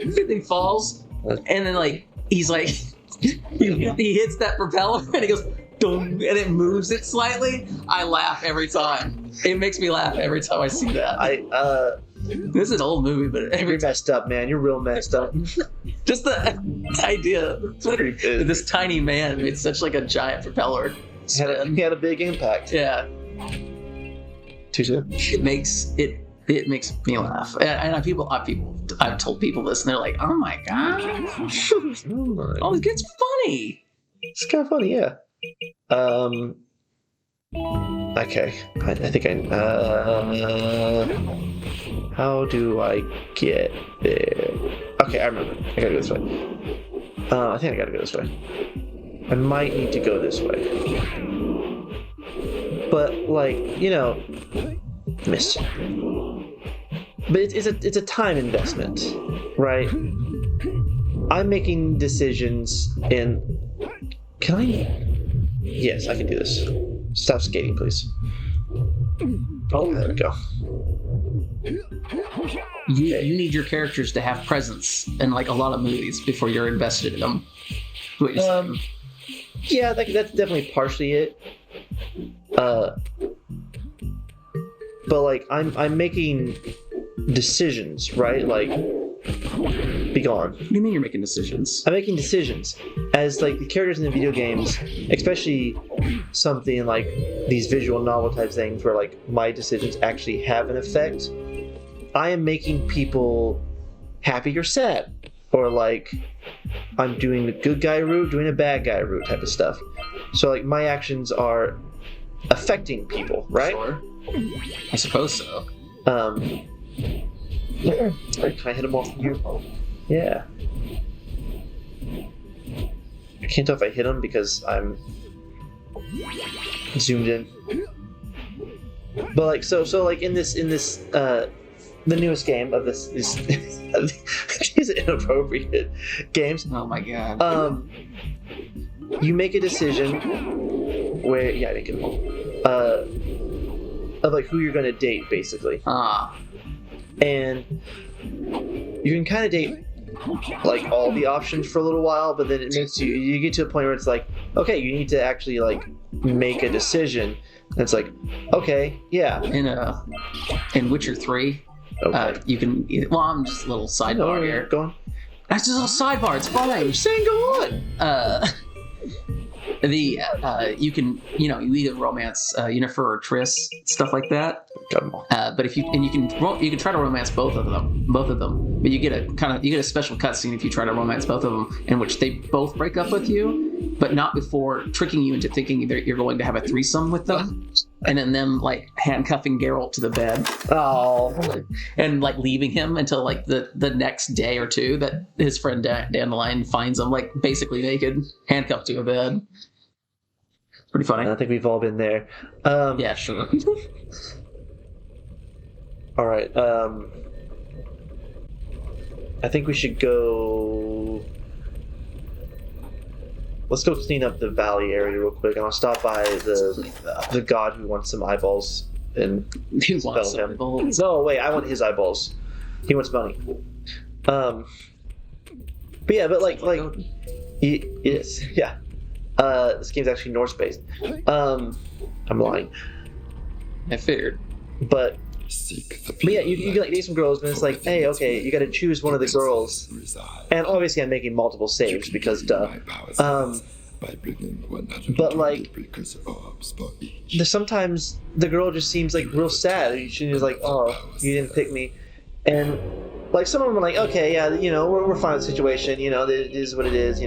and he falls, and then like he's like he hits that propeller and he goes, and it moves it slightly. I laugh every time. It makes me laugh every time I see that. This is an old movie, but you're messed up, man. You're real messed up. Just the idea that this tiny man made such like a giant propeller. He had a big impact. Yeah. Too soon. It makes me laugh. And I've told people this, and they're like, "Oh my god, oh, it gets funny." It's kind of funny, yeah. Okay, I think how do I get there? Okay, I remember. I gotta go this way. I think I gotta go this way. I might need to go this way. But, like, you know, missed. But it's a time investment, right? I'm making decisions in... Can I... Yes, I can do this. Stop skating, please. Oh, there we go. You need your characters to have presence in like a lot of movies before you're invested in them. What you're saying. Yeah, that's definitely partially it. But like I'm making decisions, right? Like, be gone. What do you mean you're making decisions? I'm making decisions as like the characters in the video games, especially something like these visual novel type things where like my decisions actually have an effect. I am making people happy or sad, or like I'm doing the good guy route, doing a bad guy route type of stuff. So like my actions are affecting people, right? Sure. I suppose so. Can I hit him off here? Yeah. I can't tell if I hit him because I'm zoomed in. But like so like in this the newest game of this these inappropriate games. Oh my god. You make a decision where I didn't get him. Of like who you're gonna date basically. And you can kind of date like all the options for a little while, but then it makes you get to a point where it's like, okay, you need to actually like make a decision. And it's like, okay, yeah. In Witcher 3, okay. You can. Well, I'm just a little sidebar here. Go on. That's just a little sidebar. It's fine. I'm saying go on. You can you either romance Yennefer or Triss, stuff like that. But if you can try to romance both of them, but you get a special cutscene if you try to romance both of them, in which they both break up with you, but not before tricking you into thinking that you're going to have a threesome with them, and then them like handcuffing Geralt to the bed, and like leaving him until like the next day or two that his friend Dandelion finds him like basically naked, handcuffed to a bed. Pretty funny. I think we've all been there. Yeah, sure. All right. I think we should go. Let's go clean up the valley area real quick, and I'll stop by the god who wants some eyeballs and spell him. Eyeballs. No, wait, I want his eyeballs. He wants money. But yeah, but like yes, yeah. This game's actually Norse-based. I'm lying. I figured. But yeah, you can like date some girls, and it's like, hey, okay, you got to choose one of the girls, and obviously I'm making multiple saves because duh. But like, sometimes the girl just seems like real sad. She's like, oh, you didn't pick me, and like some of them are like, okay, yeah, we're fine with the situation, it is what it is,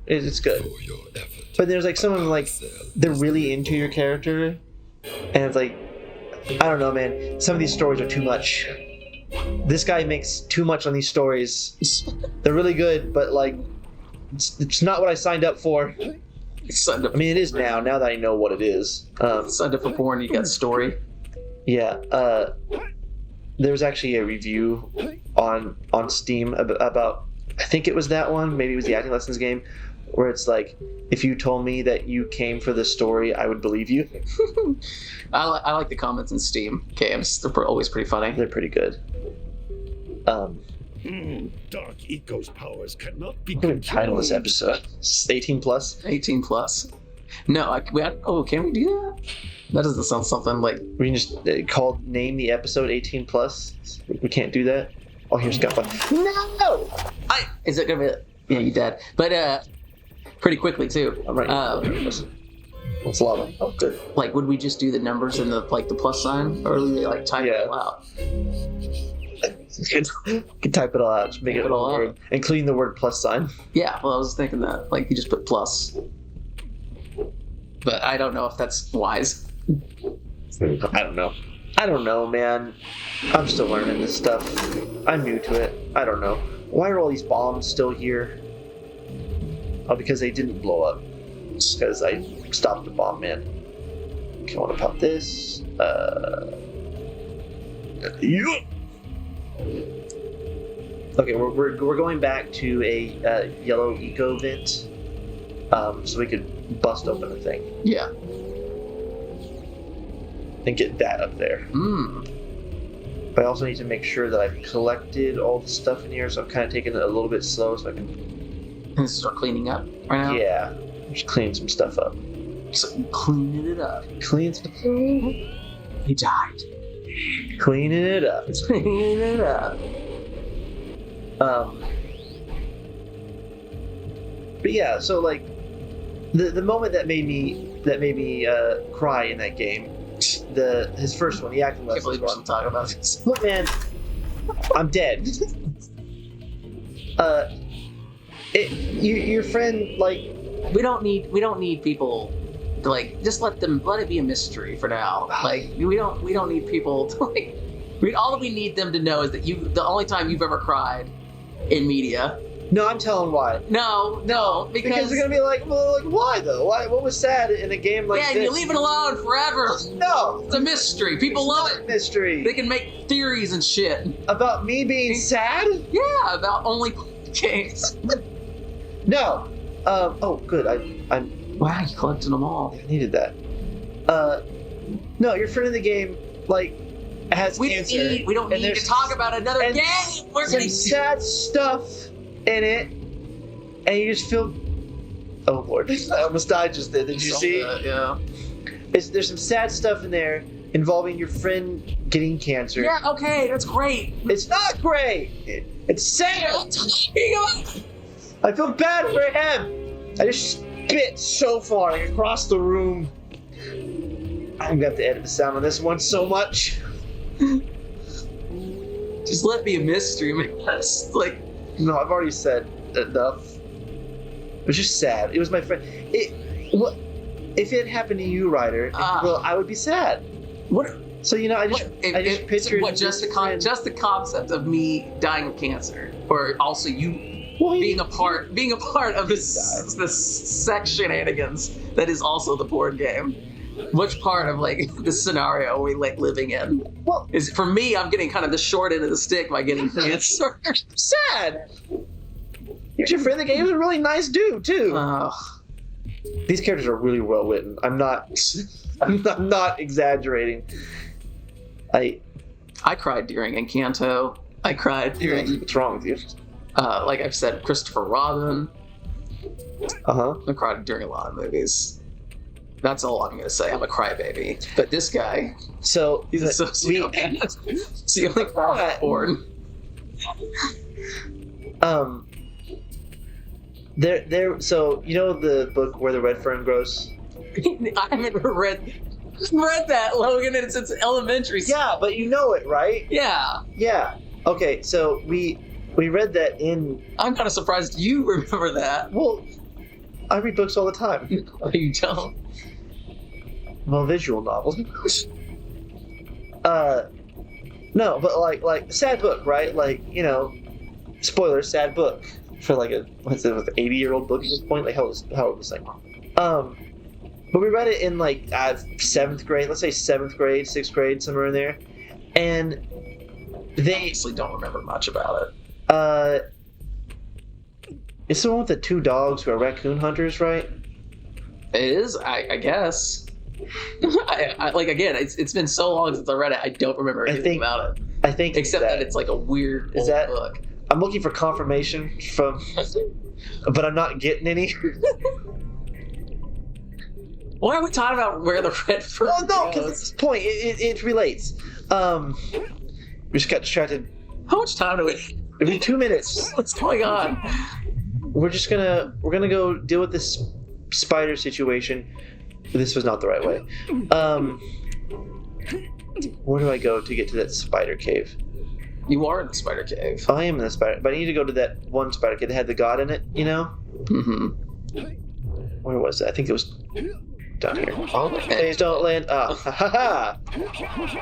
it's good. But there's like some of them like they're really into your character, and it's like, I don't know, man. Some of these stories are too much. This guy makes too much on these stories. They're really good, but like, it's not what I signed up for. I mean, it is now that I know what it is. Signed up for porn, you got story. Yeah. There was actually a review on Steam about, I think it was that one, maybe it was the acting lessons game, where it's like, if you told me that you came for the story, I would believe you. I like the comments in Steam games. They're always pretty funny. They're pretty good. Dark Eco's powers cannot be controlled. Title this episode. 18 plus? 18 plus. No, can we do that? That doesn't sound something like... We can just name the episode 18 plus? We can't do that? Oh, here's Guffa. No! Is it gonna be... Yeah, you dead. But, pretty quickly, too. I'm right. What's lava? Oh, good. Like, would we just do the numbers and the plus sign? Or would we, like, type it all out? You can type it all out, just make it all word, including the word plus sign. Yeah, well, I was thinking that. Like, you just put plus. But I don't know if that's wise. I don't know, man. I'm still learning this stuff. I'm new to it. I don't know. Why are all these bombs still here? Oh, because they didn't blow up. Because I stopped the bomb man. Okay, I want to pop this. Okay, we're going back to a yellow eco vent, so we could bust open the thing. Yeah. And get that up there. But I also need to make sure that I've collected all the stuff in here, so I'm kind of taking it a little bit slow so I can start cleaning up right now. Yeah, just cleaning some stuff up. So cleaning it up. Cleaning some. He died. Cleaning it up. Cleaning it up. But yeah, so like the moment that made me cry in that game, his first one, the acting lessons. I can't believe we're talking about this. Look, man, I'm dead. Your friend, like, we don't need people to, like, just let it be a mystery for now. Like, we don't need people to, like, all we need them to know is that the only time you've ever cried in media. No, I'm telling why. No, because they're gonna be like, well, like, why though? Why? What was sad in a game like this? Yeah, and you leave it alone forever. No, it's a mystery. People love it. Mystery. They can make theories and shit about me being sad. Yeah, about only games. No. Oh, good. I'm. Wow, you collected them all. I needed that. No, your friend in the game, like, has cancer. We don't need to talk about another game. We're some sad stuff in it, and you just feel. Oh Lord, I almost died just then. Did you see? Yeah. There's some sad stuff in there involving your friend getting cancer. Yeah. Okay, that's great. It's not great. It's sad. I feel bad for him. I just spit so far across the room. I'm gonna have to edit the sound on this one so much. Just let me a mystery, man. Like, no, I've already said enough. It was just sad. It was my friend. If it happened to you, Ryder? Well, I would be sad. What? So I just pictured just the concept of me dying of cancer, or also you being a part of this shenanigans that is also the board game. Which part of like the scenario are we like living in? Well, is for me, I'm getting kind of the short end of the stick by getting cancer. Sad. Your friend in the game is a really nice dude too. These characters are really well written. I'm not exaggerating. I cried during Encanto. I cried during. What's wrong with you? Like I've said, Christopher Robin. I cried during a lot of movies. That's all I'm gonna say. I'm a crybaby. But this guy, he's a sociopath. It's the only part born. So the book Where the Red Fern Grows? I haven't read that, Logan, and it's elementary school. Yeah, but you know it, right? Yeah. Okay, so we read that in. I'm kind of surprised you remember that. Well, I read books all the time. You don't. Well, visual novels. No, but like sad book, right? Like, spoiler, sad book for like a 80-year-old book at this point. Like how old was this thing? But we read it in like 7th grade. Let's say 7th grade, 6th grade, somewhere in there, and they honestly don't remember much about it. It's the one with the 2 dogs who are raccoon hunters, right? It is, I guess. I like, again, it's been so long since I read it, I don't remember anything about it. I think except that it's like a weird old book. I'm looking for confirmation from, but I'm not getting any. Why are we talking about Where the Red Fern Grows? Well, no, because at this point it relates. We just got distracted. How much time do we? It'll be 2 minutes. What's going on? We're gonna go deal with this spider situation. This was not the right way. Where do I go to get to that spider cave? You are in the spider cave. I am in the spider, but I need to go to that one spider cave that had the god in it, you know? Mm-hmm. Where was it? I think it was down here. Oh, Please don't land. Oh, ha ha ha.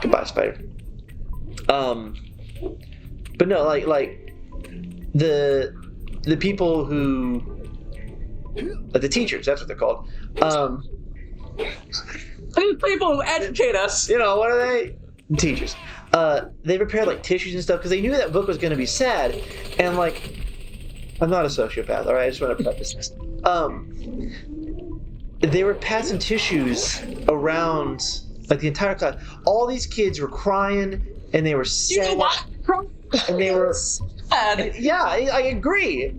Goodbye, spider. But no, like the people who, the teachers, that's what they're called. These people who educate us. You know, what are they? Teachers. They prepared like tissues and stuff because they knew that book was going to be sad, and like, I'm not a sociopath, all right? I just want to preface this. They were passing tissues around like the entire class. All these kids were crying and they were sad. You know what? And they were sad. Yeah, I agree.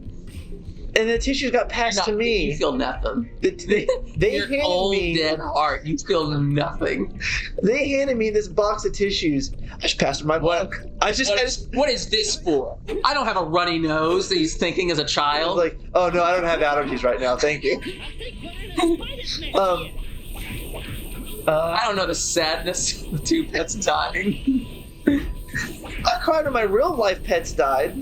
And the tissues got passed to me. You feel nothing. They Your handed old me dead heart. You feel nothing. They handed me this box of tissues. I just passed my book. What is this for? I don't have a runny nose that he's thinking as a child. Like, oh no, I don't have allergies right now. Thank you. I don't know the sadness of the two pets dying. I cried when my real life pets died.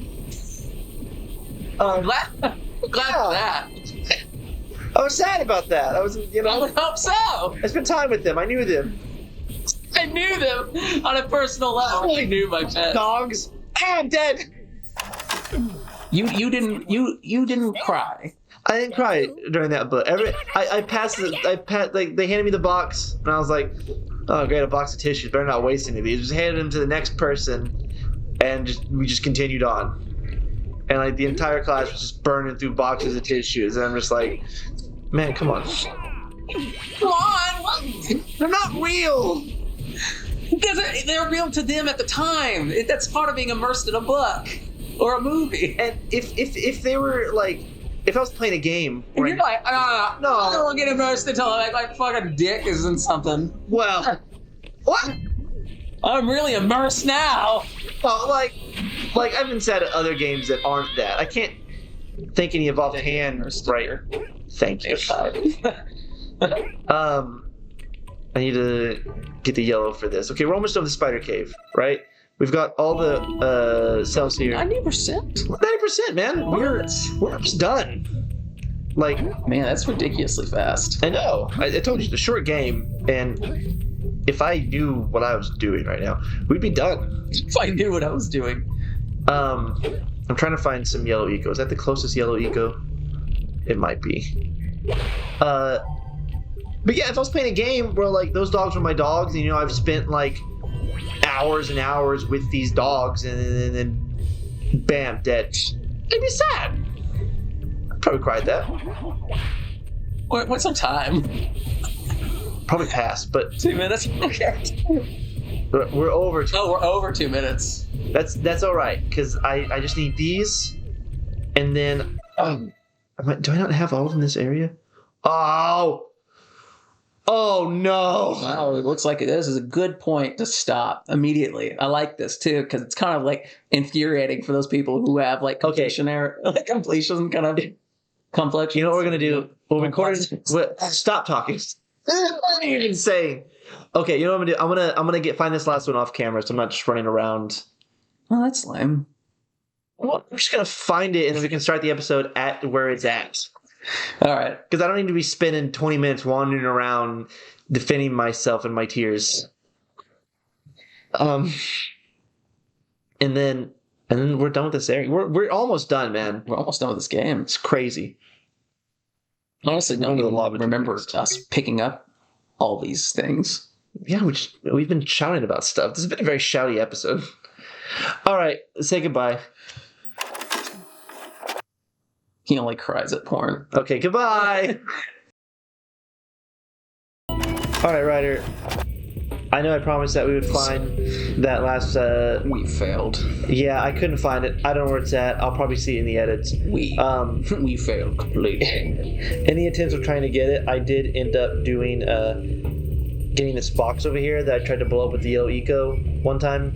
Glad for that. I was sad about that. I was, you know. I would hope so. I spent time with them. I knew them. I knew them on a personal level. I knew my pets. Dogs. I'm dead. You didn't cry. I didn't cry during that book. I passed like they handed me the box and I was like, oh great, a box of tissues. Better not waste any of these. Just handed them to the next person, and we just continued on. And like the entire class was just burning through boxes of tissues, and I'm just like, man, come on. Come on! They're not real! Because they're real to them at the time. That's part of being immersed in a book or a movie. And if they were like, if I was playing a game, and you're like, no, I don't want to get immersed until like fucking dick is in something. Well, what? I'm really immersed now. Well, like I've been sad at other games that aren't that. I can't think any of offhand. Right. Thank you. I need to get the yellow for this. Okay, we're almost done with the spider cave, right? We've got all the cells here. 90%? 90%, man. We're almost done. Like, man, that's ridiculously fast. I know. I told you, it's a short game, and if I knew what I was doing right now, we'd be done. If I knew what I was doing. I'm trying to find some yellow eco. Is that the closest yellow eco? It might be. But yeah, if I was playing a game where like those dogs were my dogs, and you know I've spent like hours and hours with these dogs, and then bam, dead. It'd be sad. I'd probably cried that. What's our time? Probably past, but 2 minutes. Okay. We're over. We're over 2 minutes. That's all right, because I just need these, and then do I not have all of them in this area? Oh no! Wow, it looks like this is a good point to stop immediately. I like this too because it's kind of like infuriating for those people who have like completion completion kind of complex. You know what we're gonna do? We'll record. Stop talking. What are you even saying? Okay, you know what I'm gonna do? I'm gonna find this last one off camera, so I'm not just running around. Oh, that's lame. Well, I'm just gonna find it, and then we can start the episode at where it's at. All right. Because I don't need to be spending 20 minutes wandering around defending myself and my tears. And then we're done with this area. We're almost done, man. We're almost done with this game. It's crazy. Honestly, no one remember us picking up all these things. Yeah, we've been shouting about stuff. This has been a very shouty episode. All right, say goodbye. He only cries at porn. Okay, goodbye. All right, Ryder. I know I promised that we would find that last... We failed. Yeah, I couldn't find it. I don't know where it's at. I'll probably see it in the edits. We failed completely. In the attempts of trying to get it, I did end up doing... getting this box over here that I tried to blow up with the yellow eco one time.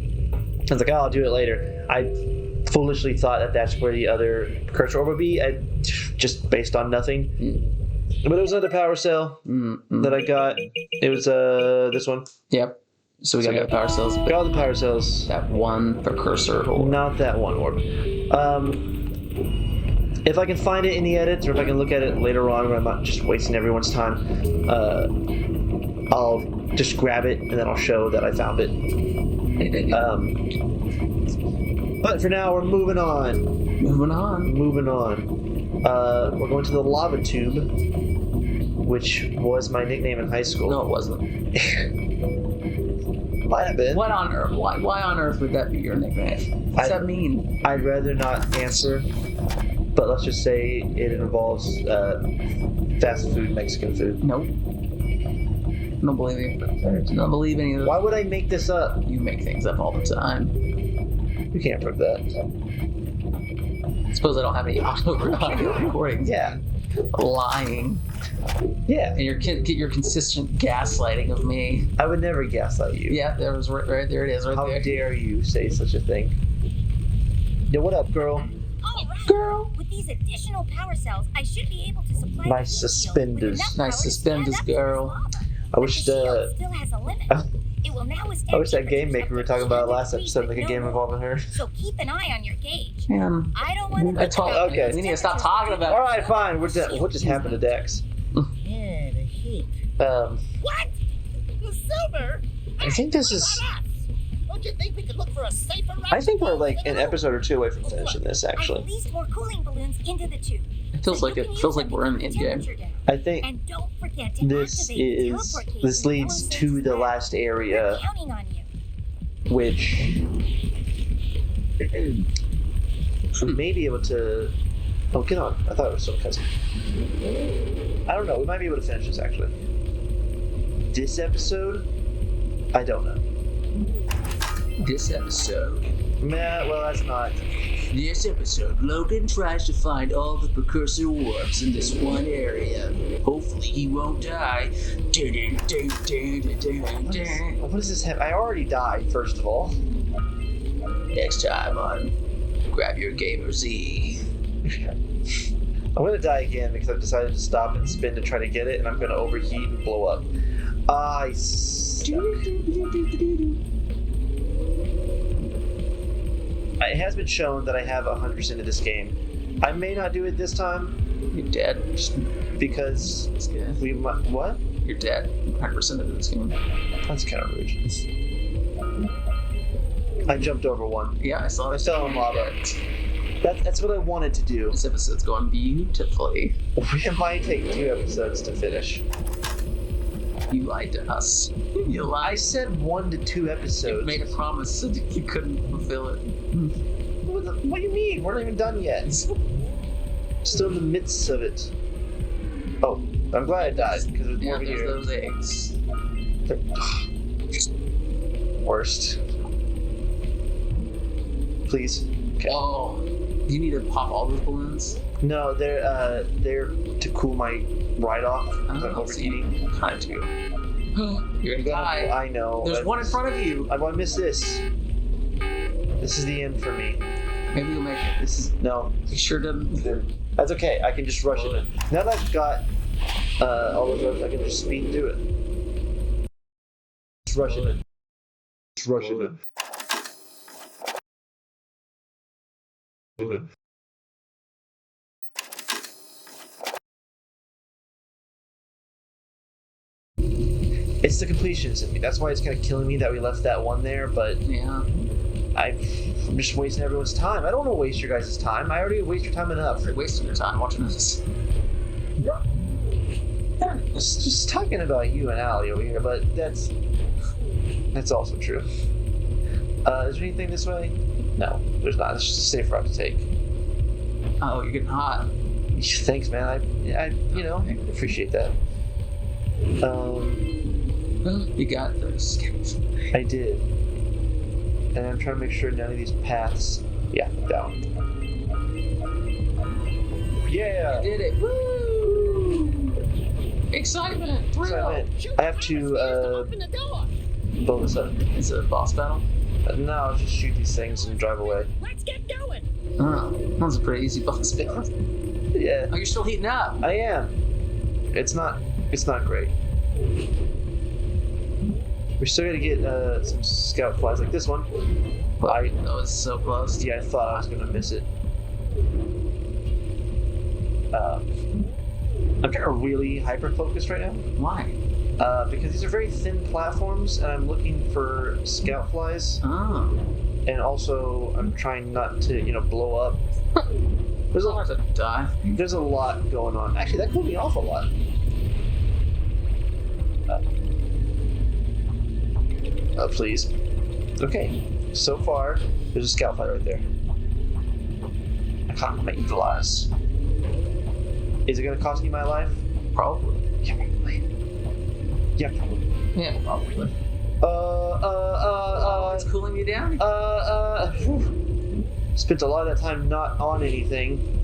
I was like, I'll do it later. I foolishly thought that that's where the other Precursor orb would be, just based on nothing. But there was another power cell that I got. It was this one. Yep. So we got the power cells. Got all the power cells. That one precursor orb. Not that one orb. If I can find it in the edits, or if I can look at it later on when I'm not just wasting everyone's time, I'll just grab it and then I'll show that I found it. But for now, we're moving on. Moving on. We're going to the lava tube, which was my nickname in high school. No, it wasn't. Might have been. What on earth? Why on earth would that be your nickname? What's that mean? I'd rather not answer, but let's just say it involves fast food, Mexican food. Nope. Don't believe you. Don't believe any of those. Why would I make this up? You make things up all the time. You can't prove that. I suppose I don't have any audio recordings. Yeah. Lying. Yeah. And your consistent gaslighting of me. I would never gaslight you. Yeah, there was right there. It is right How there. How dare you say such a thing? Yo, what up, girl? All right. Girl. With these additional power cells, I should be able to supply Nice suspenders. Nice suspenders, girl. I wish still has a limit. It will now I wish that game maker we were talking about last episode, like a game involving her. So keep an eye on your gauge. Man, I don't want to. Okay. We need to stop talking about. All right, fine. We're done. What just happened to Dex? Yeah, the heat. What? The silver? I think this is. Don't you think we could look for a safer route? I think we're like an episode or two away from finishing this. I Actually, released more cooling balloons into the tube. It feels like we're in the end game. I think And don't forget to this leads to the last area, counting on you. which we may be able to. Oh, get on! I thought it was some cousin. I don't know. We might be able to finish this actually. This episode, I don't know. This episode. Nah, well, that's not. This episode, Logan tries to find all the precursor orbs in this one area. Hopefully he won't die. What does this have? I already died, first of all. Next time on Grab Your Gamer Z. I'm gonna die again because I've decided to stop and spin to try to get it, and I'm gonna overheat and blow up. I suck. It has been shown that I have 100% of this game. I may not do it this time. You're dead. Just because we might. What? You're dead. 100% of this game. That's kind of rude. I jumped over one. Yeah, I saw it. I fell in lava. That's what I wanted to do. This episode's going beautifully. It might take 2 episodes to finish. You lied to us. You lied. I said 1 to 2 episodes. You made a promise so that you couldn't fulfill it. What do you mean? We're not even done yet. Still in the midst of it. Oh, I'm glad I died because there's more here. Those eggs. Worst. Please. Okay. Oh, you need to pop all those balloons? No, they're to cool my ride off because I'm overheating. Time to. You're gonna die. I know. There's one in front of you. I want to miss this. This is the end for me. Maybe you'll make it. This is no. You sure didn't. That's okay. I can just rush it. Now that I've got all those roads, I can just speed through it. Just rush it. Just rush it. It's the completionist in me. That's why it's kind of killing me that we left that one there, but yeah, I'm just wasting everyone's time. I don't want to waste your guys' time. I already waste your time enough. You're wasting your time watching this. Just talking about you and Allie over here, but that's also true. Is there anything this way? No, there's not. It's just a safe route to take. Oh, you're getting hot. Thanks, man. I appreciate that. You got this. I did. And I'm trying to make sure none of these paths. Yeah, down. Yeah! You did it. Woo! Excitement! Thrill! I have to blow this up. Is it a boss battle? No, I'll just shoot these things and drive away. Let's get going. Oh, that was a pretty easy boss battle. Yeah. Oh, you're still heating up. I am. It's not great. We still gotta get some scout flies like this one. That was so close. Yeah, I thought I was gonna miss it. I'm trying to really hyper focus right now. Why? Because these are very thin platforms, and I'm looking for scout flies. Oh. And also, I'm trying not to, blow up. There's a lot to die. There's a lot going on. Actually, that cooled me off a lot. Please. Okay. So far, there's a scout fly right there. I can't make the lies. Is it gonna cost me my life? Probably. Yeah, probably. Yeah, probably. Yeah, probably. It's cooling you down? Spent a lot of that time not on anything.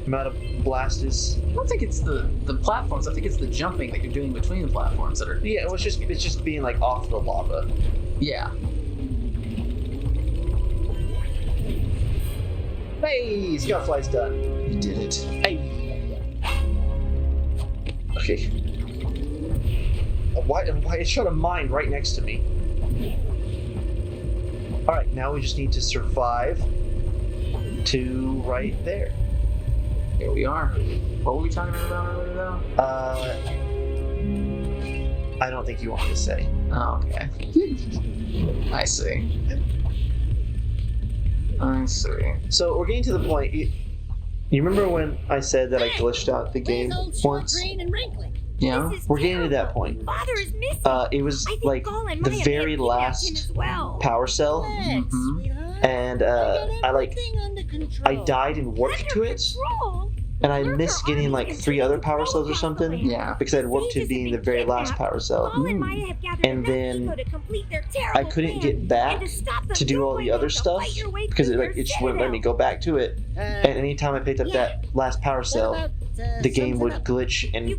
Amount of blast is. I don't think it's the platforms. I think it's the jumping that you're doing between the platforms that are. Yeah, well, it's just being like off the lava. Yeah. Hey, scout fly's done. You did it. Hey. Okay. Why it shot a mine right next to me? All right, now we just need to survive to right there. Here we are. What were we talking about earlier, though? I don't think you want me to say. Oh, okay. I see. So we're getting to the point. You remember when I said that I glitched out the game once? Yeah. We're getting to that point. Father is missing. It was like the very last power cell, and I died and warped to it, and I missed getting like 3 other power cells or something. Yeah. Because I had warped to being the very last power cell, and then I couldn't get back to do all the other stuff because it just wouldn't let me go back to it. And anytime I picked up that last power cell, the game would glitch and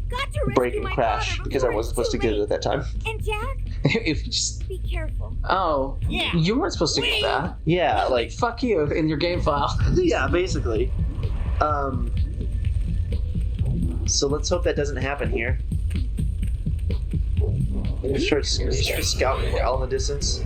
break and crash because I wasn't supposed to get it at that time. And Jack, If you just. be careful. Oh. Yeah. You weren't supposed to get that. Yeah, like Fuck you in your game file. yeah, basically. So let's hope that doesn't happen here. Start scouting out in the distance.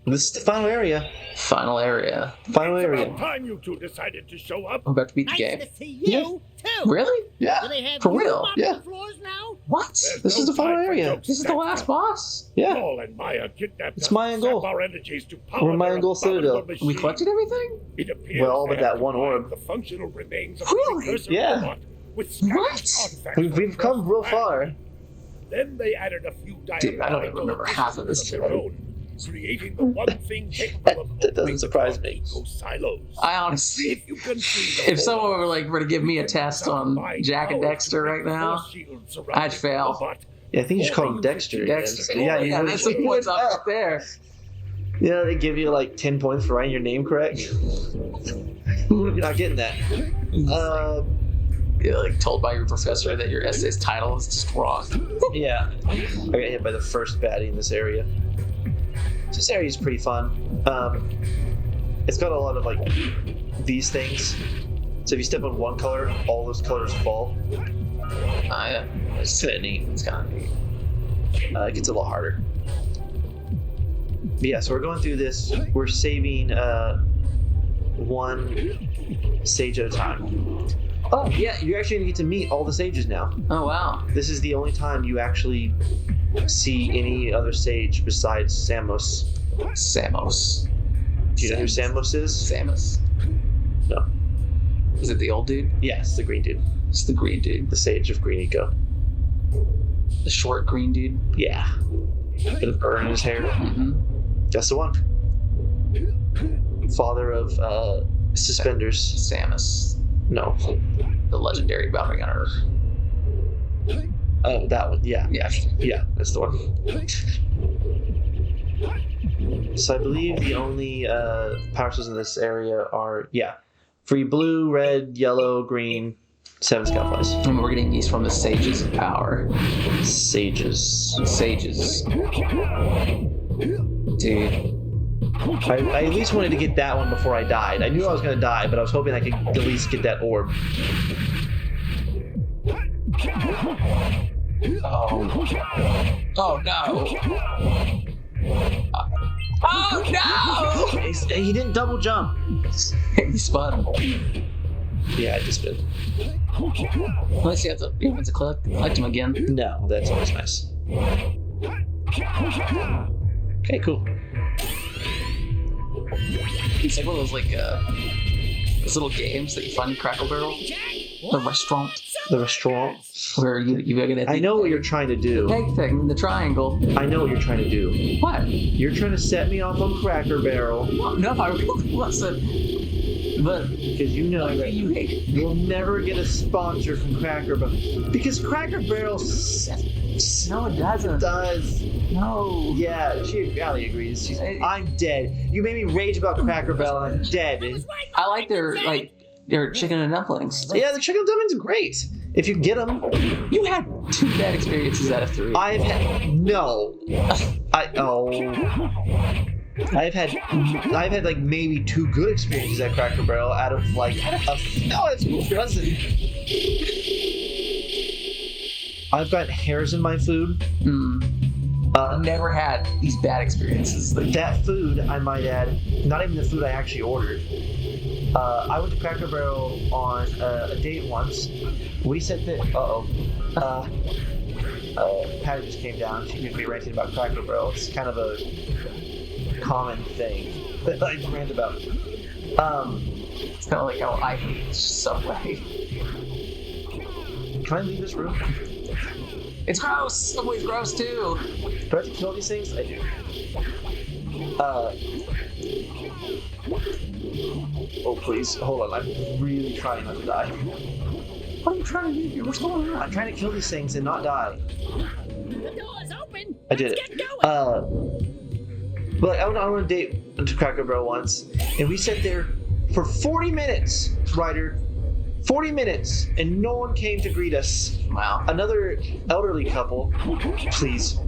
This is the final area. Final area. Final It's area. about time you two decided to show up. I'm about to beat the game. Nice to see you, too. Really? Yeah. Do they have For you real? mopping Yeah. floors now? What? This is the final area. This is the last boss? Yeah. Paul and Maya kidnapped It's us, Maya and sap Gold. our energies to We're power Maya their and Gold abominable Citadel. machine. We collected everything? It appears Well, all but they that have one orb. combined the functional remains of Really? the Precursor Yeah. robot with scavenged What? artifacts We've from come real Earth's far. land. Then they added a few Dude, I don't even diabolical remember half of this additions their own, creating the one thing capable of That doesn't opening surprise the me. eco silos. I honestly. If you can see the If someone were to give me a test on Jak and Daxter right now, I'd fail. Yeah, I think you should call him Dexter. Dexter. Yeah, Yeah, that's the points up there. Yeah, they give you like 10 points for writing your name correct. You're not getting that. You're like told by your professor that your essay's title is just wrong. Yeah. I got hit by the first baddie in this area. This area is pretty fun. It's got a lot of like these things. So if you step on one color, all those colors fall. Yeah. It's kind of neat. It's kind of neat. It gets a lot harder. But yeah, so we're going through this. We're saving one sage at a time. Oh yeah, you're actually gonna get to meet all the sages now. Oh wow. This is the only time you actually see any other sage besides Samos. Samos. Do you know who Samos is? Samus. No. Is it the old dude? Yes, the green dude. It's the green dude. The sage of Green Eco. The short green dude? Yeah. Bit of burn in his hair. Mm-hmm. That's the one. Father of Suspenders. Samus. No. The legendary bounty hunter. Oh, that one. Yeah. Yeah. Yeah, that's the one. So I believe the only power cells in this area are, free blue, red, yellow, green, 7 scout flies. And we're getting these from the Sages of Power. Sages. Dude. I at least wanted to get that one before I died. I knew I was going to die, but I was hoping I could at least get that orb. Oh no! Oh no! He didn't double jump. He spun. Yeah, I just spin. Unless you have to collect him again. No, that's always nice. Okay, cool. It's like one of those those little games that you find in Crackle Barrel. The restaurant. The restaurant. Where you gotta. I know what you're trying to do. Egg thing, the triangle. I know what you're trying to do. What? You're trying to set me off on Cracker Barrel. No, I really wasn't. But because you know that you'll never get a sponsor from Cracker Barrel. Because Cracker Barrel. No, it doesn't. It does. No. Yeah, she probably agrees. I'm dead. You made me rage about Cracker Barrel. I'm dead. I like their chicken and dumplings. Yeah, the chicken and dumplings are great. If you get them. You had 2 bad experiences out of 3. I've had like maybe 2 good experiences at Cracker Barrel out of like a dozen. I've got hairs in my food. I've never had these bad experiences. That food, I might add, not even the food I actually ordered. I went to Cracker Barrel on a date once. We said that. Patty just came down. She could be ranting about Cracker Barrel. It's kind of a common thing that I rant about. It's kind of like how I hate Subway. Can I leave this room? It's gross. Subway's gross too. Do I have to kill these things? I do. Oh please, hold on. I'm really trying not to die. What are you trying to do? What's going on? I'm trying to kill these things and not die. The door's open. I did Let's it. get going. But I went on a date to Cracker Barrel once, and we sat there for 40 minutes, Ryder. 40 minutes, and no one came to greet us. Wow. Another elderly couple, please.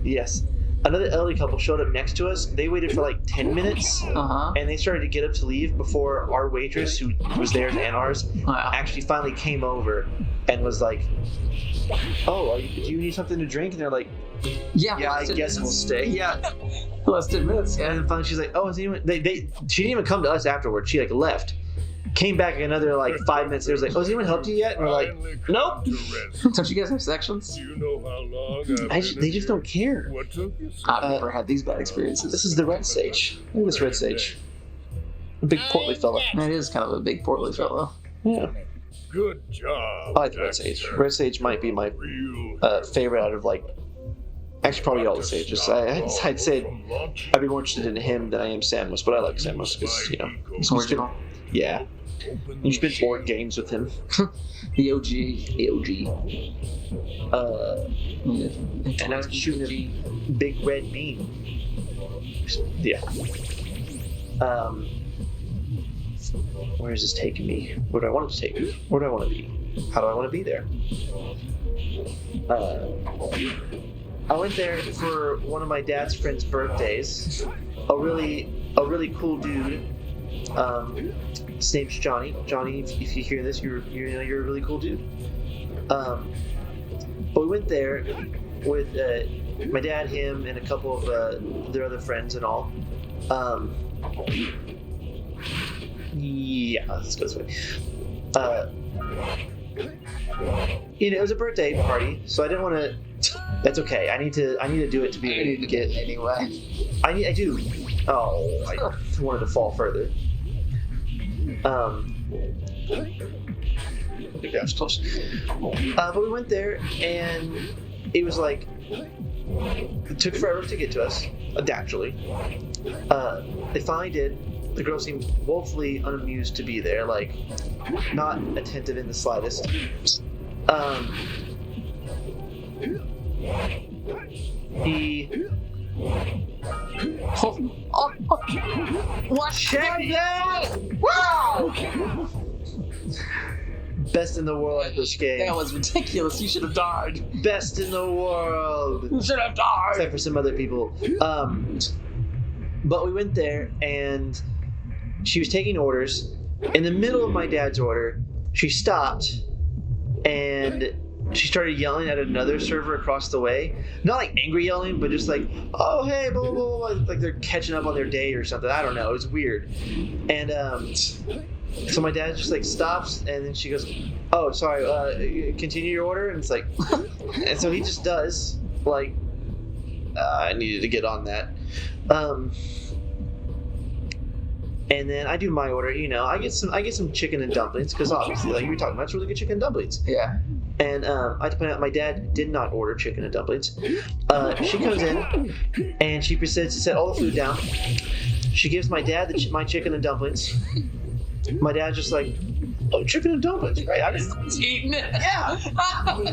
Yes. Another elderly couple showed up next to us. They waited for like 10 minutes, and they started to get up to leave before our waitress, who was theirs and ours, actually finally came over and was like, "Oh, do you need something to drink?" And they're like, "Yeah, I guess we'll stay." Yeah. Less 10 minutes. And then finally she's like, "Oh, is anyone?" She didn't even come to us afterwards. She like left. Came back another like 5 minutes. It was like, "Oh, has anyone helped you yet?" And we're like, "Nope." Don't you guys have sections? Do you know how long They just don't care. What took you so I've never had these bad experiences. This is the red sage. Look at this red sage. A big portly fella. That is kind of a big portly fellow. Yeah. Good job. I like the red sage. Red sage might be my favorite out of like. Actually, probably all the sages. I'd say I'd be more interested in him than I am Samus, but I like Samus because he's original. Yeah. You spent board games with him. The OG. And I was shooting a big red beam. Yeah. Where is this taking me? Where do I want it to take me? Where do I want to be? How do I want to be there? I went there for one of my dad's friends' birthdays. A really cool dude. His name's Johnny. Johnny, if you hear this, you're a really cool dude. But we went there with my dad, him, and a couple of their other friends and all. Yeah, let's go this way. It was a birthday party, so I didn't want to. That's okay. I need to do it to be able to get anyway. I do. Oh, I wanted to fall further. Okay, I was close. But we went there, and it was like it took forever to get to us. Naturally, they finally did. The girl seemed woefully unamused to be there, like not attentive in the slightest. What? Check that! Wow! Best in the world at this game. That was ridiculous. You should have died. Best in the world. You should have died. Except for some other people. But we went there, and she was taking orders. In the middle of my dad's order, she stopped and she started yelling at another server across the way. Not like angry yelling, but just like, oh, hey, blah, blah, blah, blah. Like they're catching up on their day or something. I don't know. It was weird. And so my dad just like stops, and then she goes, oh, sorry, continue your order. And it's like, and so he just does, like, I needed to get on that. And then I do my order, you know, I get some chicken and dumplings, because obviously, like you were talking about, it's really good chicken and dumplings. Yeah. And I have to point out, my dad did not order chicken and dumplings. She comes in, and she proceeds to set all the food down. She gives my dad my chicken and dumplings. My dad's just like, oh, chicken and dumplings, right? He's eating it. Yeah.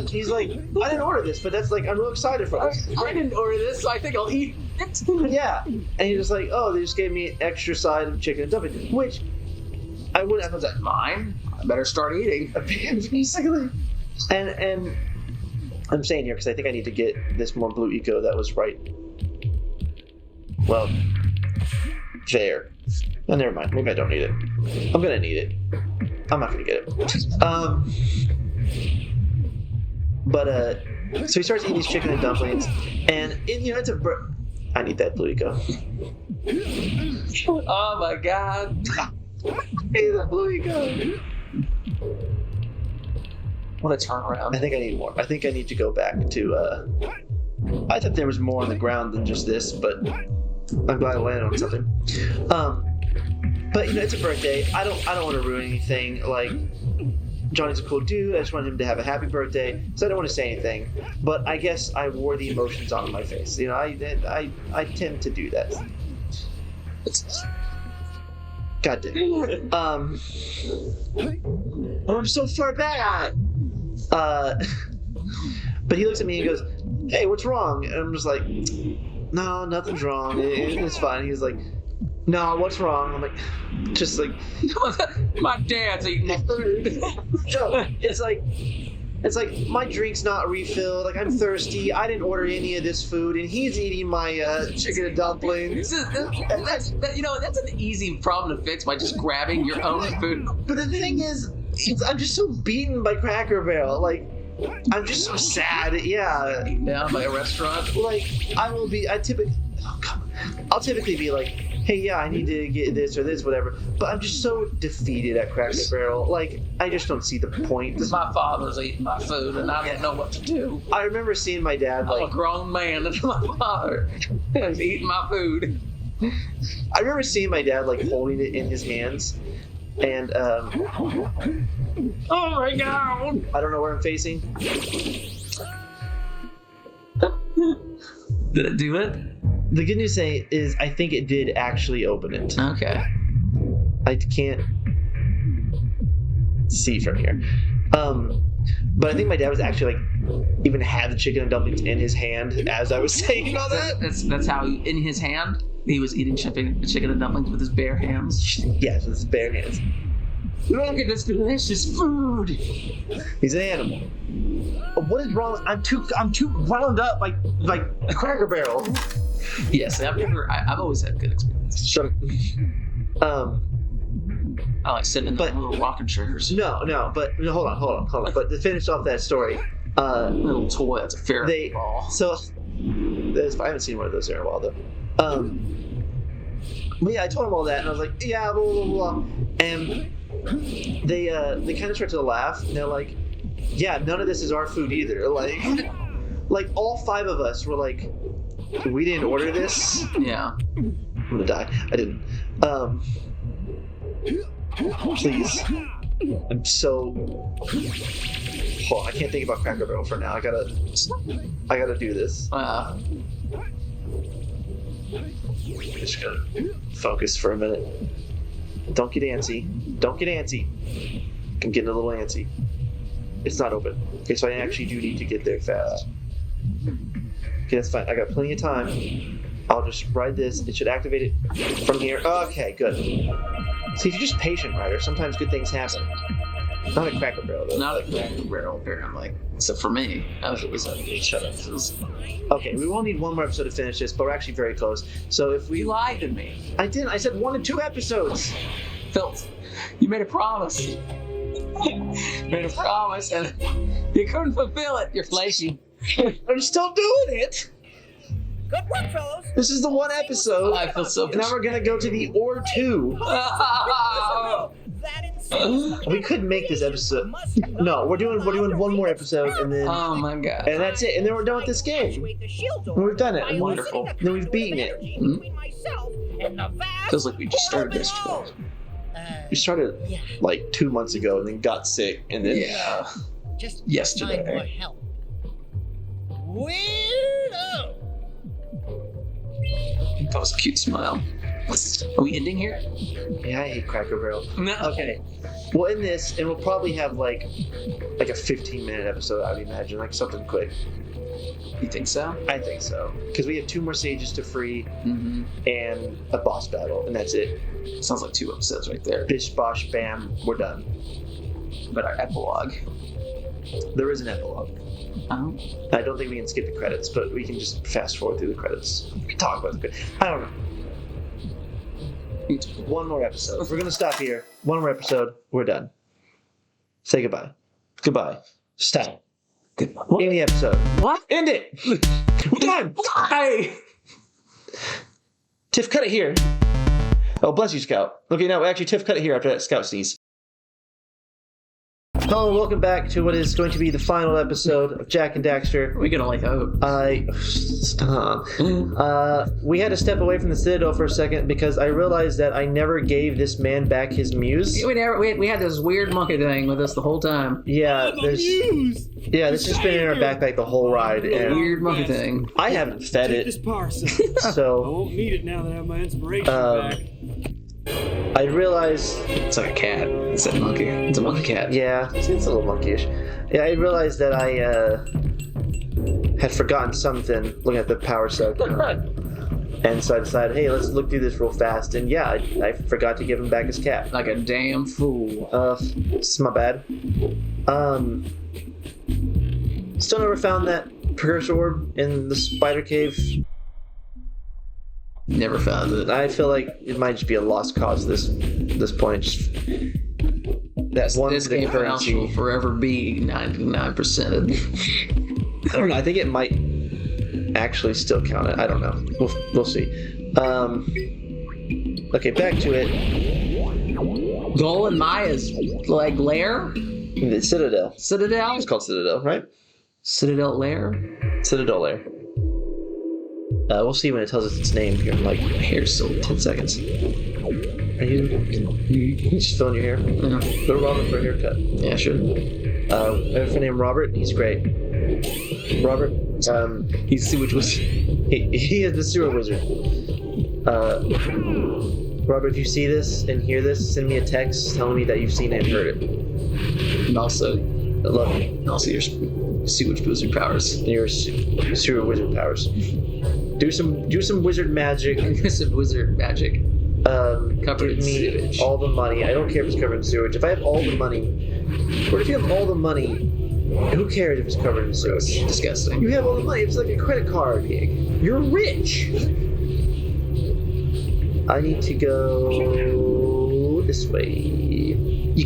He's like, I didn't order this, but that's like, I'm real excited for this. I didn't order this, so I think I'll eat it. Yeah. And he's just like, oh, they just gave me an extra side of chicken and dumplings, which I wouldn't have done. Mine? I better start eating. Basically. And I'm saying here because I think I need to get this more blue eco that was right. Well, there. Oh, never mind. Maybe I don't need it. I'm gonna need it. I'm not gonna get it. But so he starts eating these chicken and dumplings, and you know it's I need that blue eco. Oh my god! Hey, the blue eco. What a turnaround. I think I need more. I think I need to go back to, I thought there was more on the ground than just this, but I'm glad I landed on something. But, you know, it's a birthday. I don't want to ruin anything. Like, Johnny's a cool dude. I just want him to have a happy birthday, so I don't want to say anything. But I guess I wore the emotions on my face. You know, I tend to do that. God damn it. Oh, I'm so far back. But he looks at me and goes, hey, what's wrong? And I'm just like, no, nothing's wrong. It's fine. He's like, no, what's wrong? I'm like, just like, my dad's eating the food. No, it's like my drink's not refilled. Like, I'm thirsty. I didn't order any of this food, and he's eating my chicken and dumplings. That's an easy problem to fix by just grabbing your own food. But the thing is, I'm just so beaten by Cracker Barrel. Like, I'm just so sad. Yeah. Beaten down by a restaurant. Like, I'll typically be like, hey, yeah, I need to get this or this, whatever. But I'm just so defeated at Cracker Barrel. Like, I just don't see the point. My father's eating my food, and I didn't know what to do. I remember seeing my dad, like... I'm a grown man, and my father is eating my food. I remember seeing my dad, like, holding it in his hands, and, oh my god! I don't know where I'm facing. Did it do it? The good news is I think it did actually open it. Okay. I can't see from here. But I think my dad was actually like even had the chicken and dumplings in his hand as I was saying all that. That's how in his hand he was eating chicken and dumplings with his bare hands. Yes, with his bare hands. Look at this delicious food. He's an animal. What is wrong? I'm too wound up like Cracker Barrel. Yes, I've always had good experiences. Shut up. I like sitting in the little rocking chairs. No, but hold on. But to finish off that story, little toy. That's a Faraday ball. So, I haven't seen one of those in a while though. But yeah, I told him all that, and I was like, yeah, blah blah blah, and they kind of start to laugh, and they're like, yeah, none of this is our food either. Like all five of us were like, we didn't order this. Yeah. I'm gonna die. I didn't. Please. I'm so... Oh, I can't think about Cracker Barrel for now. I gotta do this. Just gotta focus for a minute. Don't get antsy. I'm getting a little antsy. It's not open. Okay, so I actually do need to get there fast. Okay, that's fine. I got plenty of time. I'll just ride this. It should activate it from here. Okay, good. See, if you're just patient, Ryder, sometimes good things happen. Not a Cracker Barrel, though. Not a Cracker Barrel, apparently. Except for me. Shut up. Okay, we will need one more episode to finish this, but we're actually very close. So if we... You lied to me. I didn't. I said 1 to 2 episodes. Phil, you made a promise. Made a promise and you couldn't fulfill it. You're flaky. I'm still doing it. Good work, fellows. This is the one episode. I feel so. And now we're gonna go to the or 2. We could make this episode. No, we're doing one more episode, and then. Oh my god. And that's it. And then we're done with this game. And we've done it. Wonderful. Then we've beaten it. Feels like we just started yesterday. We started like 2 months ago, and then got sick, and then Just yesterday. time for help. Weirdo. That was a cute smile. Are we ending here? Yeah, I hate Cracker Barrel. No. Okay. We'll end this, and we'll probably have like a 15-minute episode, I would imagine, like something quick. You think so? I think so. Because we have 2 more sages to free, Mm-hmm. and a boss battle, and that's it. Sounds like 2 episodes right there. Bish, bosh, bam, we're done. But our epilogue. There is an epilogue. Oh. I don't think we can skip the credits, but we can just fast forward through the credits. We can talk about the credits. I don't know. One more episode. We're gonna stop here. One more episode. We're done. Say goodbye. Goodbye. Stop. Goodbye. End the episode. What? End it. We're done. Why? Tiff, cut it here. Oh, bless you, Scout. Okay, now actually, Tiff, cut it here after that Scout sneeze. Hello, and welcome back to what is going to be the final episode of Jak and Daxter. We can only hope. Stop. We had to step away from the Citadel for a second because I realized that I never gave this man back his muse. We had this weird monkey thing with us the whole time. Yeah, this has been in our backpack the whole ride. And Weird monkey thing. I haven't fed it. This parcel. So I won't need it now that I have my inspiration back. I realized it's like a cat. It's a monkey. It's a monkey cat. Yeah, it's a little monkeyish. Yeah, I realized that I had forgotten something looking at the power suck. And so I decided, hey, let's look through this real fast. And yeah, I forgot to give him back his cat. Like a damn fool. It's my bad. Still never found that Precursor orb in the spider cave. Never found it. I feel like it might just be a lost cause this point. Just this game currency will forever be 99%. I don't know. I think it might actually still count it. I don't know. We'll see. Okay, back to it. Goal and Maya's like lair. The Citadel. Citadel. It's called Citadel, right? Citadel lair. Citadel lair. We'll see when it tells us its name here in like 10 seconds. Are you just filling your hair? Yeah. Go to Robert for a haircut. Yeah, sure. I have a friend named Robert. He's great. Robert, he's a sewage wizard. He is the sewer wizard. Robert, if you see this and hear this, send me a text telling me that you've seen it and heard it. And also, I love you. And also your sewage wizard powers. Your sewer wizard powers. Do some wizard magic. Some wizard magic. Covered in sewage. All the money. I don't care if it's covered in sewage. If I have all the money, or if you have all the money, who cares if it's covered in sewage? Disgusting. You have all the money. It's like a credit card. You're rich. I need to go this way. You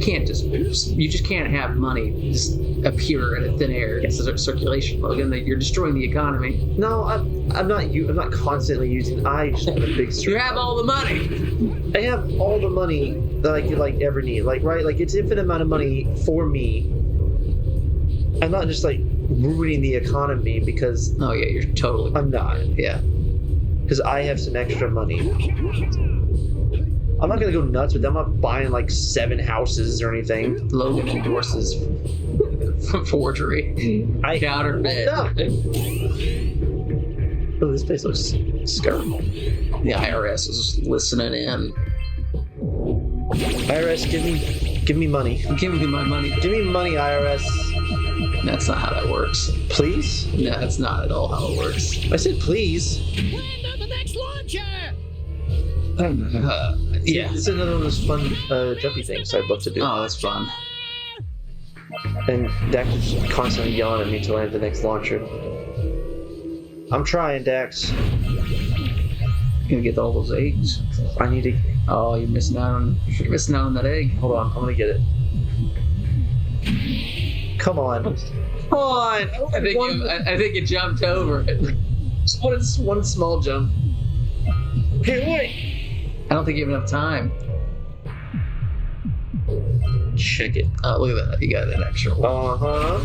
just can't have money just appear in a thin air. It's a circulation plug, and you're destroying the economy. No, I'm not constantly using. I just have a big. You have all the money. I have all the money that I could ever need. Right? It's infinite amount of money for me. I'm not just ruining the economy because. Oh yeah, you're totally. I'm not. Yeah. Because I have some extra money. I'm not gonna go nuts with them. I'm not buying 7 houses or anything. Logan endorses forgery. Counterfeit. No. Oh, this place looks scary. The IRS is listening in. IRS, give me money. Give me my money. Give me money, IRS. That's not how that works. Please? No, that's not at all how it works. I said please. Land on the next launcher! Yeah. It's another one of those fun jumpy things I'd love to do. Oh, that's fun. And Dax is constantly yelling at me to land the next launcher. I'm trying, Dax. Gonna get all those eggs. I need to. Oh, you're missing out on that egg. Hold on, I'm gonna get it. Come on. Come on. I think you jumped over it. Just one small jump. Okay, wait. I don't think you have enough time. Check it. Oh, look at that. You got an extra one. Uh-huh.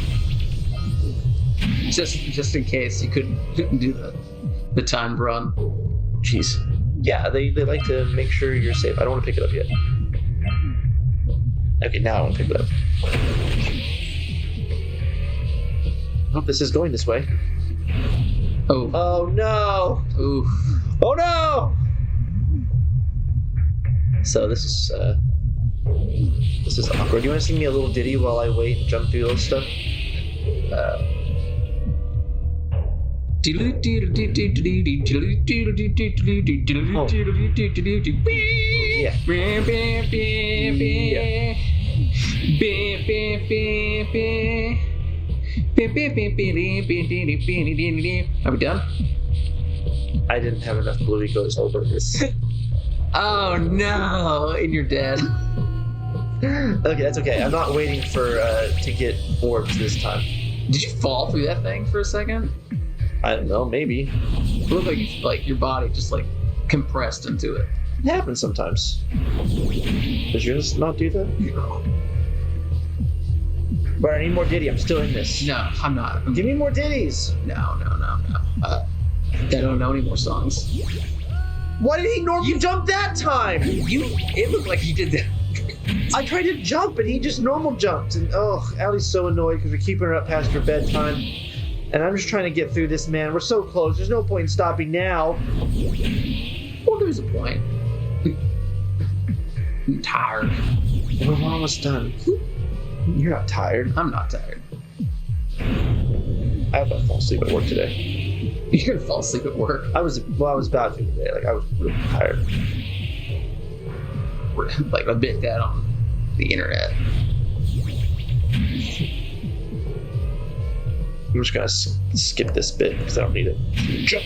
Just in case you couldn't do the timed run. Jeez. Yeah, they like to make sure you're safe. I don't want to pick it up yet. Okay, now I want to pick it up. I hope this is going this way. Oh. Oh no! Ooh. Oh no! So this is awkward. You want to sing me a little ditty while I wait and jump through those stuff? Are we done? I didn't have enough blue egos over this. Oh no! And you're dead. Okay, that's okay. I'm not waiting for to get orbs this time. Did you fall through that thing for a second? I don't know, maybe. It looked like your body just like compressed into it. It happens sometimes. Does yours not do that? But I need more ditty. I'm still in this. No, I'm not. Give me more ditties. No. I don't know any more songs. Why did he normal jump that time? It looked like you did that. I tried to jump and he just normal jumped. And Allie's so annoyed because we're keeping her up past her bedtime. And I'm just trying to get through this, man. We're so close. There's no point in stopping now. Well, there's a point. I'm tired. We're almost done. You're not tired. I'm not tired. I have to fall asleep at work today. You're gonna fall asleep at work? I was about to today. Like, I was really tired. Like, I bet that on the internet. I'm just gonna skip this bit because I don't need it. Jump.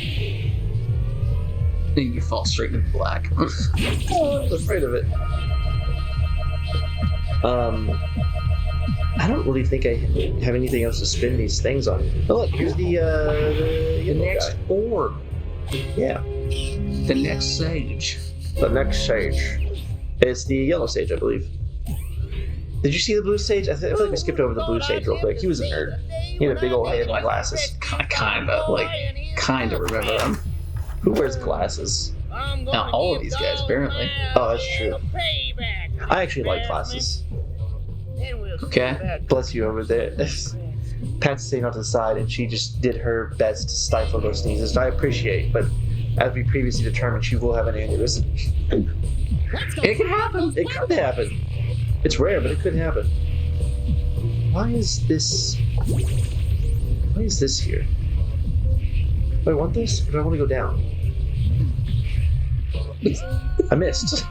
Then you fall straight into the black. Oh, I was afraid of it. I don't really think I have anything else to spin these things on. Oh look, here's the next orb. Yeah. The next sage. The next sage. It's the yellow sage, I believe. Did you see the blue sage? I feel like we skipped over the blue sage real quick. He was a nerd. He had a big old head and glasses. Kind of remember him. Who wears glasses? Now, all of these guys, apparently. Oh, that's true. I actually like glasses. Okay. Bless you over there. Pat's staying off to the side, and she just did her best to stifle those sneezes. I appreciate, but as we previously determined, she will have an aneurysm. It can happen. It could happen. It's rare, but it could happen. Why is this here? Do I want this? Or do I want to go down? I missed.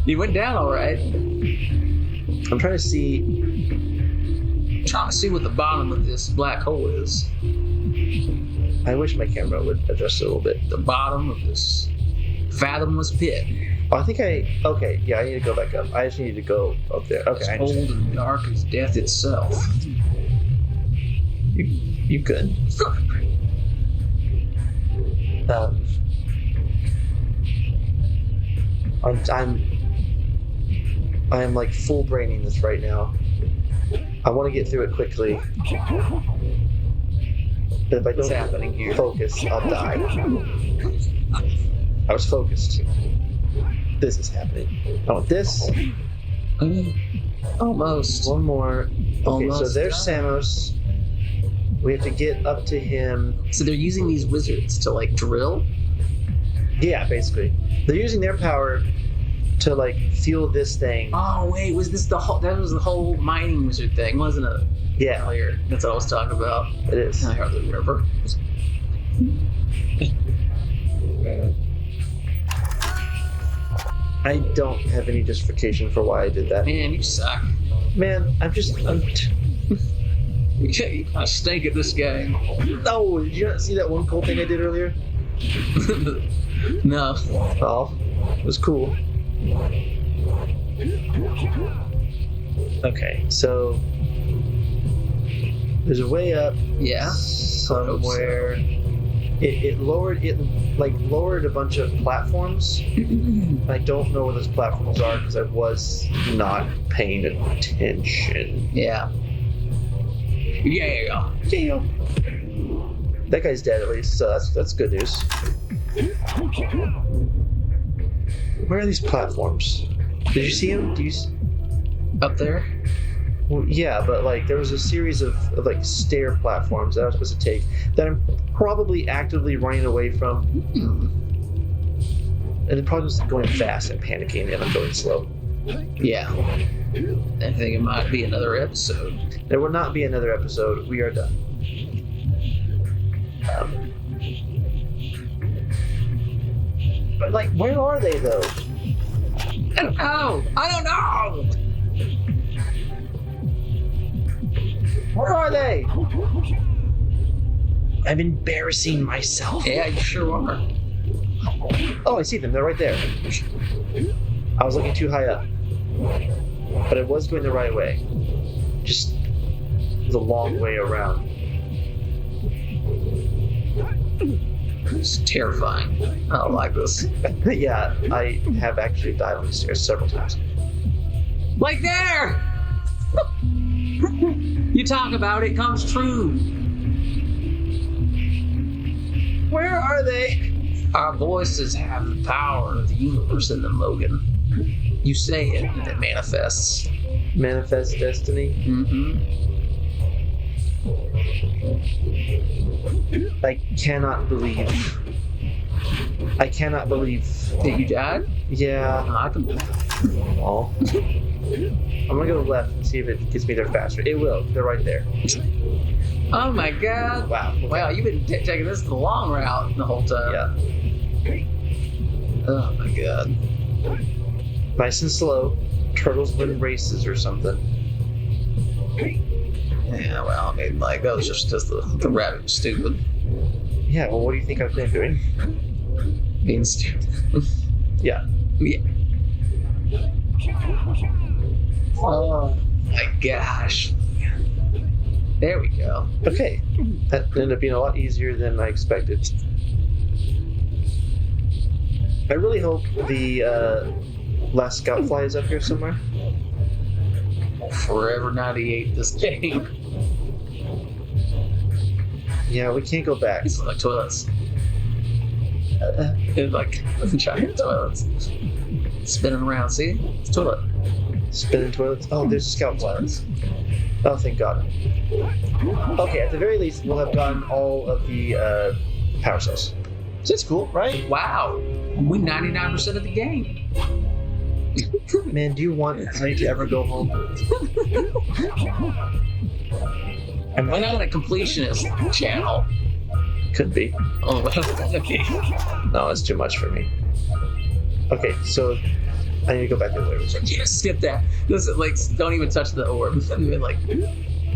You went down all right. I'm trying to see what the bottom of this black hole is. I wish my camera would adjust it a little bit. The bottom of this fathomless pit. Oh, I think okay, yeah, I need to go back up. I just need to go up there. Okay, it's cold and dark as death itself. You could. I'm like full braining this right now. I want to get through it quickly. But if I don't focus, I'll die. I was focused. This is happening. I want this. Almost. One more. Okay, Almost so there's Samos. We have to get up to him. So they're using these wizards to like drill? Yeah, basically. They're using their power to like fuel this thing. Oh wait, was this that was the whole mining wizard thing, wasn't it? Yeah. Earlier. That's what I was talking about. It is. I hardly remember. I don't have any justification for why I did that. Man, you suck. Man, I'm You kind of stink at this game. Oh, did you not see that one cool thing I did earlier? No. Oh, it was cool. Okay, so There's a way up. Yeah. Somewhere. It lowered a bunch of platforms. I don't know where those platforms are because I was not paying attention. Yeah. Yeah. That guy's dead at least, so that's good news. Where are these platforms? Did you see them? Up there? Well, yeah, but like there was a series of like stair platforms that I was supposed to take that I'm probably actively running away from. And it probably was going fast and panicking, and I'm going slow. Yeah. I think it might be another episode. There will not be another episode. We are done. But like, where are they though? I don't know. Where are they? I'm embarrassing myself. Yeah, you sure are. Oh, I see them. They're right there. I was looking too high up. But I was going the right way. Just the long way around. It's terrifying. I don't like this. Yeah, I have actually died on these stairs several times. Like there! You talk about it comes true. Where are they? Our voices have the power of the universe in them, Logan. You say it, and it manifests. Manifest destiny? Mm-hmm. I cannot believe that you died? Yeah. No, I can believe it. Oh. I'm gonna go left and see if it gets me there faster. It will. They're right there. Oh my god. Wow. Wow, you've been taking this the long route the whole time. Yeah. Oh my god. Nice and slow. Turtles win races or something. Yeah, well, I mean, like, that was just because the rabbit was stupid. Yeah, well, what do you think I've been doing? Being stupid. Yeah. Yeah. Oh my gosh. There we go. Okay. That ended up being a lot easier than I expected. I really hope the last scout fly is up here somewhere. Forever 98 this game. Yeah, we can't go back. It's like toilets. Like giant toilets. Spinning around, see? It's a toilet. Spinning toilets? Oh, there's scout flies. Oh, thank God. Okay, at the very least, we'll have gotten all of the power cells. So that's cool, right? Wow. We 99% of the game. Man, do you want me to ever go home? Why not a completionist channel? Could be. Oh, okay. No, it's too much for me. Okay, so I need to go back to the way. Yeah, skip that. Listen, like, don't even touch the orb. Like,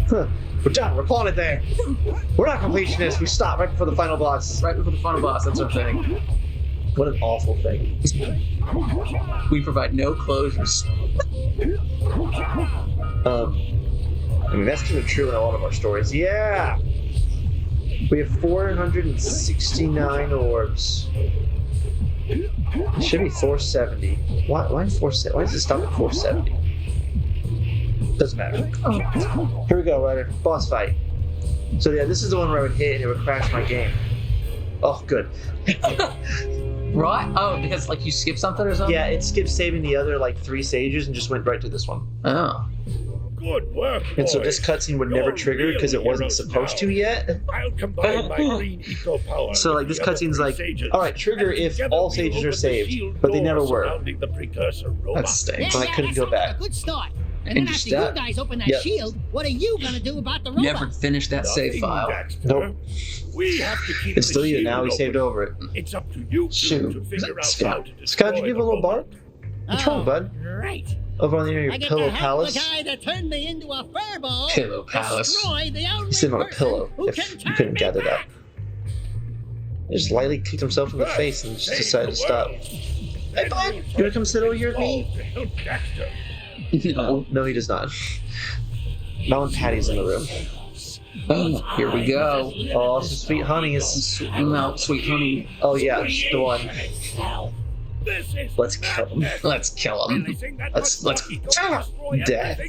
huh. We're done. We're calling it there. We're not completionists. We stop right before the final boss. Right before the final boss. That's our thing. What an awful thing. We provide no closures. I mean, that's kind of true in a lot of our stories. Yeah! We have 469 orbs. It should be 470. Why 470? Why does it stop at 470? Doesn't matter. Here we go, Ryder. Boss fight. So yeah, this is the one where I would hit and it would crash my game. Oh, good. Right? Oh, because like you skipped something or something? Yeah, it skipped saving the other like 3 sages and just went right to this one. Oh. Good work, And so boys. this cutscene would never trigger because it wasn't supposed to yet. I'll combine my green eco power. So like this cutscene's like, all right, trigger if all sages are saved, but they never were. Surrounding the Precursor robot. That stinks. So I couldn't go back. A good start. And then after you guys open that shield, what are you gonna do about the robot? Never finished that save file. Nope. We have to keep It's the deleted shield now. We open. saved over it. It's up to you two to figure out how to destroy Scott, did you give a little bark? What's wrong, bud? Right. Over on the your I get pillow to help palace. the guy that turned me into a furball. Pillow palace. Destroy the only He's sitting on a person pillow. who If can you turn couldn't me gather that. back. He just lightly kicked himself in the face and just decided to stop. Hey, bud, you wanna come sit over here with me? No. No, he does not. Not when Patty's in the room. Here we go. Oh, some sweet honeys. Sweet honey. Oh yeah, the one. Let's kill him. Let's kill him. Let's Death.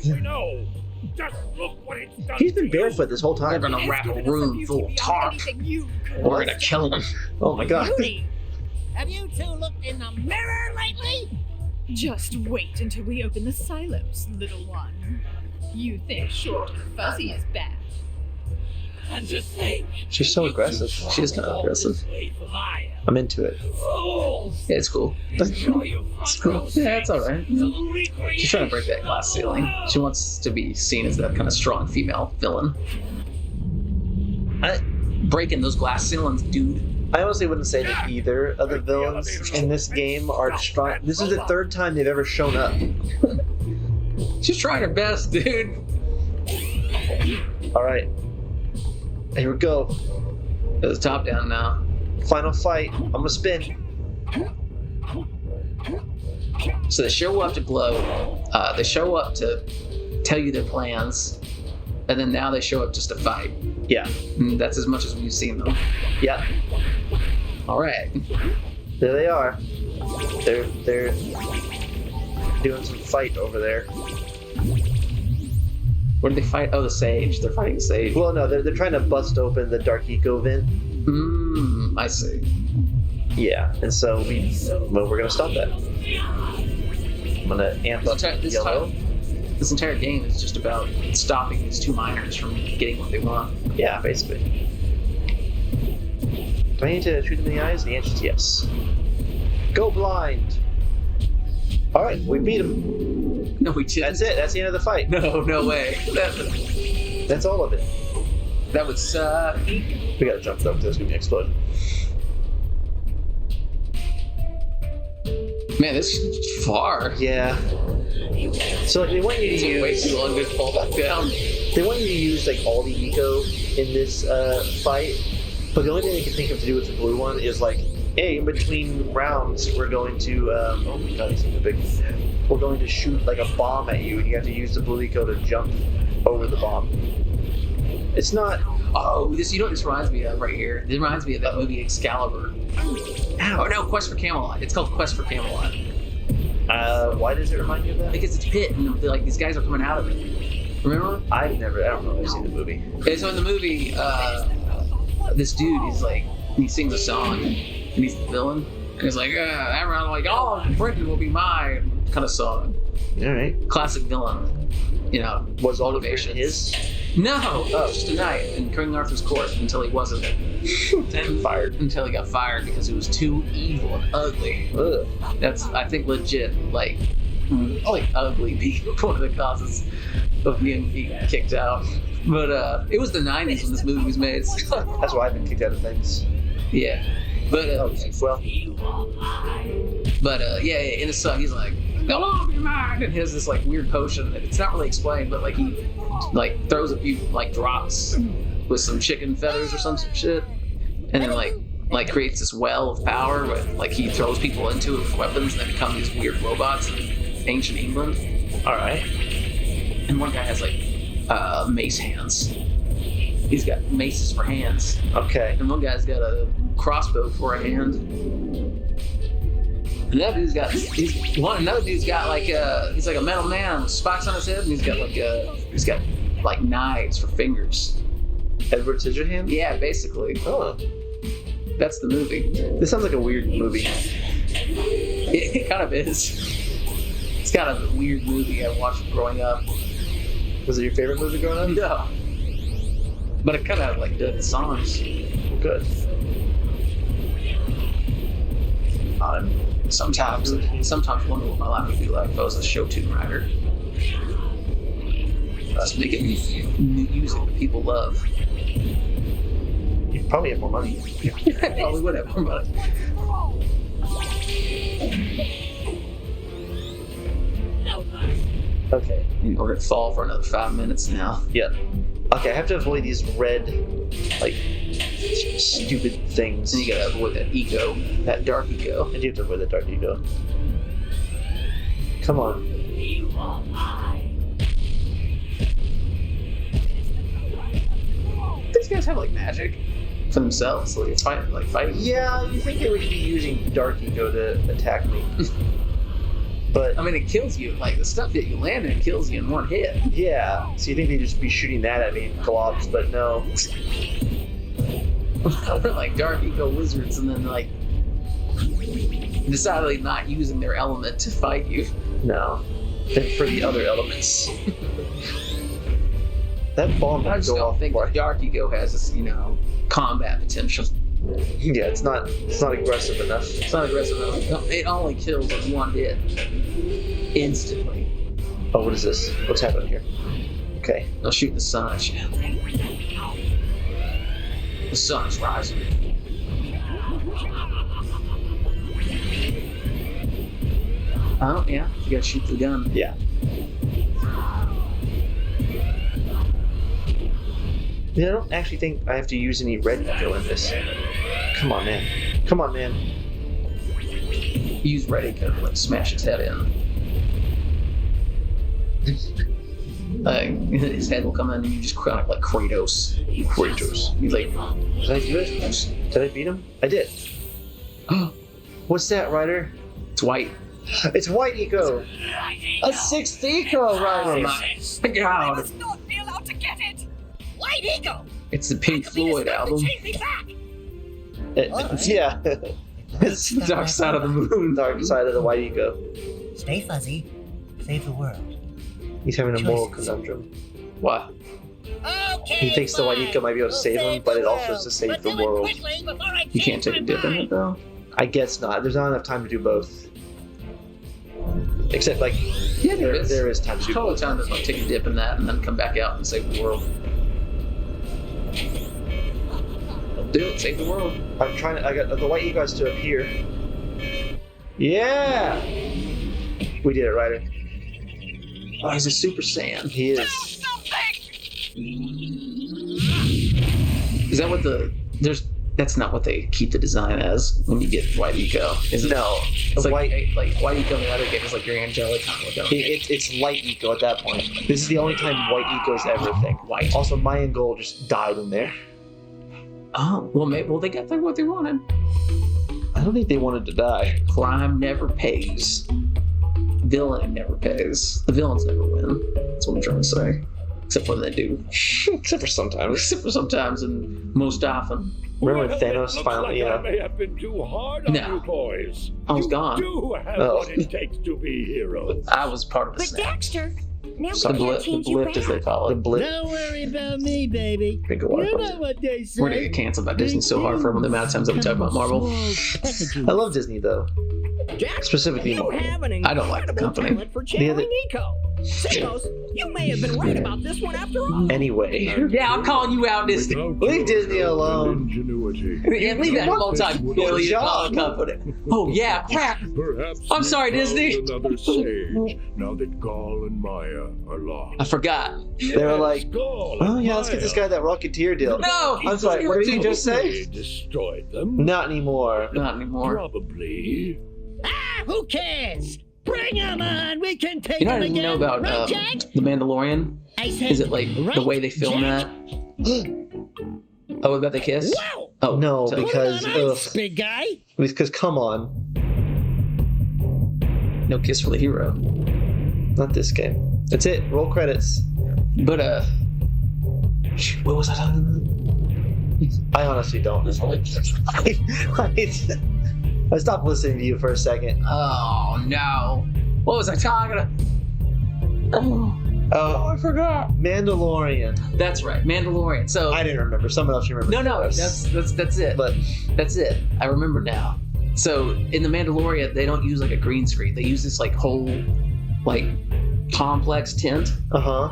Look what it's done. He's been barefoot this whole time. We're gonna wrap a room full of tarp. We're gonna kill him. Oh my god. Have you two looked in the mirror lately? Just wait until we open the silos, little one. You think short and fuzzy is bad. And to think, She's so aggressive. She is kind of aggressive. I'm into it. Yeah, it's cool. It's cool. Yeah, it's alright. She's trying to break that glass ceiling. She wants to be seen as that kind of strong female villain. Breaking those glass ceilings, dude. I honestly wouldn't say that either of the villains in this game are strong. This is the third time they've ever shown up. She's trying her best, dude. Alright. Here we go. There's the top down now. Final fight. I'm gonna spin. So they show up to glow. They show up to tell you their plans. And then now they show up just to fight. Yeah. And that's as much as we've seen them. Yeah. Alright. There they are. They're doing some fight over there. Where do they fight? Oh, the Sage. They're fighting the Sage. Well, no, they're trying to bust open the Dark Eco vent. I see. Yeah, and so we're gonna stop that. I'm gonna amp up yellow. This entire game is just about stopping these two miners from getting what they want. Yeah, basically. Do I need to shoot them in the eyes? The answer is yes. Go blind! Alright, we beat him. No, we didn't. That's it. That's the end of the fight. No way. That's all of it. That would suck. We gotta jump though, because there's gonna be an explosion. Man, this is far. Yeah. So like, they want you to use way too long to fall back down. They want you to use like all the eco in this fight, but the only thing they can think of to do with the blue one is like, hey, in between rounds, we're going to oh my god, he's so big. We're going to shoot like a bomb at you, and you have to use the blue eco to jump over the bomb. It's not. Oh, you know what this reminds me of right here? This reminds me of that movie Excalibur. Ow. Oh no, Quest for Camelot. It's called Quest for Camelot. Why does it remind you of that? Because it's a pit, and like these guys are coming out of it. Remember? I don't know if I've seen the movie. Okay, so in the movie, this dude, he sings a song, and he's the villain. And he's like, everyone like, oh, Britain will be mine, kind of song. All right. Classic villain, you know. Was all motivation his? No, it was just a knight in King Arthur's court until he wasn't. And fired. Until he got fired because he was too evil and ugly. Ugh. That's, I think, legit, like ugly being one of the causes of being kicked out. But it was the 90s when this movie was made. That's why I've been kicked out of things. Yeah. But, yeah, in the song, he's like, they'll all be mine, and he has this like weird potion. It's not really explained, but like he like throws a few like drops with some chicken feathers or some shit, and then like creates this well of power with like he throws people into it with weapons, and they become these weird robots in ancient England. All right. And one guy has like mace hands. He's got maces for hands. Okay. And one guy's got a crossbow for a hand. Another dude's got like he's like a metal man with spikes on his head, and he's got like knives for fingers. Edward Scissorhands? Yeah, basically. Oh. That's the movie. This sounds like a weird movie. It kind of is. It's kind of a weird movie I watched growing up. Was it your favorite movie growing up? No. But it kind of like did the songs. Good. Sometimes wonder what my life would be like if I was a show tune writer. I was making music that people love. You'd probably have more money. I probably would have more money. Okay. We're gonna fall for another 5 minutes now. Yeah. Okay, I have to avoid these red, like, stupid things. And you gotta avoid that ego, that dark ego. I do have to avoid that dark ego. Come on. these guys have like magic for themselves, so it's fighting. Yeah, you think they would be using Dark Eco to attack me. But I mean, it kills you. Like the stuff that you land in kills you in one hit. Yeah, so you think they'd just be shooting that at me, globs, but no. We're like Dark Eco wizards, and then like decidedly not using their element to fight you. No, they're for the other elements. That bomb I just go don't off. think that Dark Eco has this, combat potential. Yeah, it's not aggressive enough. It's not aggressive enough. It only kills in one hit. Instantly. Oh, what is this? What's happening here? Okay. I'll shoot the sun at you. The sun is rising. Oh, yeah. You gotta shoot the gun. Yeah. I don't actually think I have to use any red eco in this. Come on, man. Come on, man. Use red eco to like smash its head in. His head will come in and you just kind of like Kratos. You like, did I do it? Did I beat him? I did. What's that, Ryder? It's white. It's white eco. A 6th eco, Ryder. My God. must not be allowed to get it. White Eagle. It's the Pink Floyd album. Take me back. Yeah. It's Dark Side of the Moon. Dark Side of the White Eco. Stay fuzzy. Save the world. He's having a moral conundrum. What? He thinks the White Eco might be able to save him, but it also has to save the world. You can't take a dip in it though? I guess not. There's not enough time to do both. Except, like, yeah, there is time to do totally both. time to like take a dip in that and then come back out and save the world. Do it, save the world. I'm trying to. I got the White Eco has to appear. Yeah, we did it, Ryder. Oh, he's a Super Saiyan. He is. Is that what that's not what they keep the design as when you get White Eco, is it? No, It's like White. White Eco in the other game is like your angelic kind of It's light eco at that point. This is the only time white eco is ever a thing. White. Also, Mayan Gold just died in there. Oh, well, maybe they got what they wanted. I don't think they wanted to die. Crime never pays. Villain never pays. The villains never win. That's what I'm trying to say. Except when they do. Except for sometimes. Except for sometimes and most often. Remember when Thanos finally, I may have been too hard on you boys. I was gone. You do have what it takes to be heroes. I was part of the But snap. Daxter, now The we can't change you blip, back. as they call it. The blip. Don't worry about me, baby. Drink of You water. know what they say. We're gonna get canceled by Disney so hard for the amount of times that we talk about Marvel. I love Disney though. Specifically You Marvel. have an I don't like the company. talent for channeling Eco. Simos, you may have been right about this one after all. Anyway. Yeah, I'm calling you out, Disney. Leave Disney alone. Yeah, leave that multi-billion-dollar company. Oh yeah, crap. I'm sorry, Disney. Another sage, now that Gaul and Maya are lost. I forgot. They were like, oh yeah, let's get this guy that Rocketeer deal. No, I'm sorry, what did he just say? Destroyed them? Not anymore. Not anymore. Probably. Ah, who cares? Bring him on. We can take You know him what I didn't know again. about Right, Jack? The Mandalorian? I said, Is it like the right, way they film Jack? that? Oh, about the kiss? Wow. Oh No, tell me. because Put it on ice, big guy. because come on, No kiss for the hero. not this game. That's it. Roll credits. But What was I talking about? I honestly don't. I stopped listening to you for a second. oh no. What was I talking about? Oh, I forgot. Mandalorian. That's right, Mandalorian. So I didn't remember. Someone else remembered. No, that's it. But That's it. I remember now. So in the Mandalorian, they don't use like a green screen. They use this like whole like complex tent,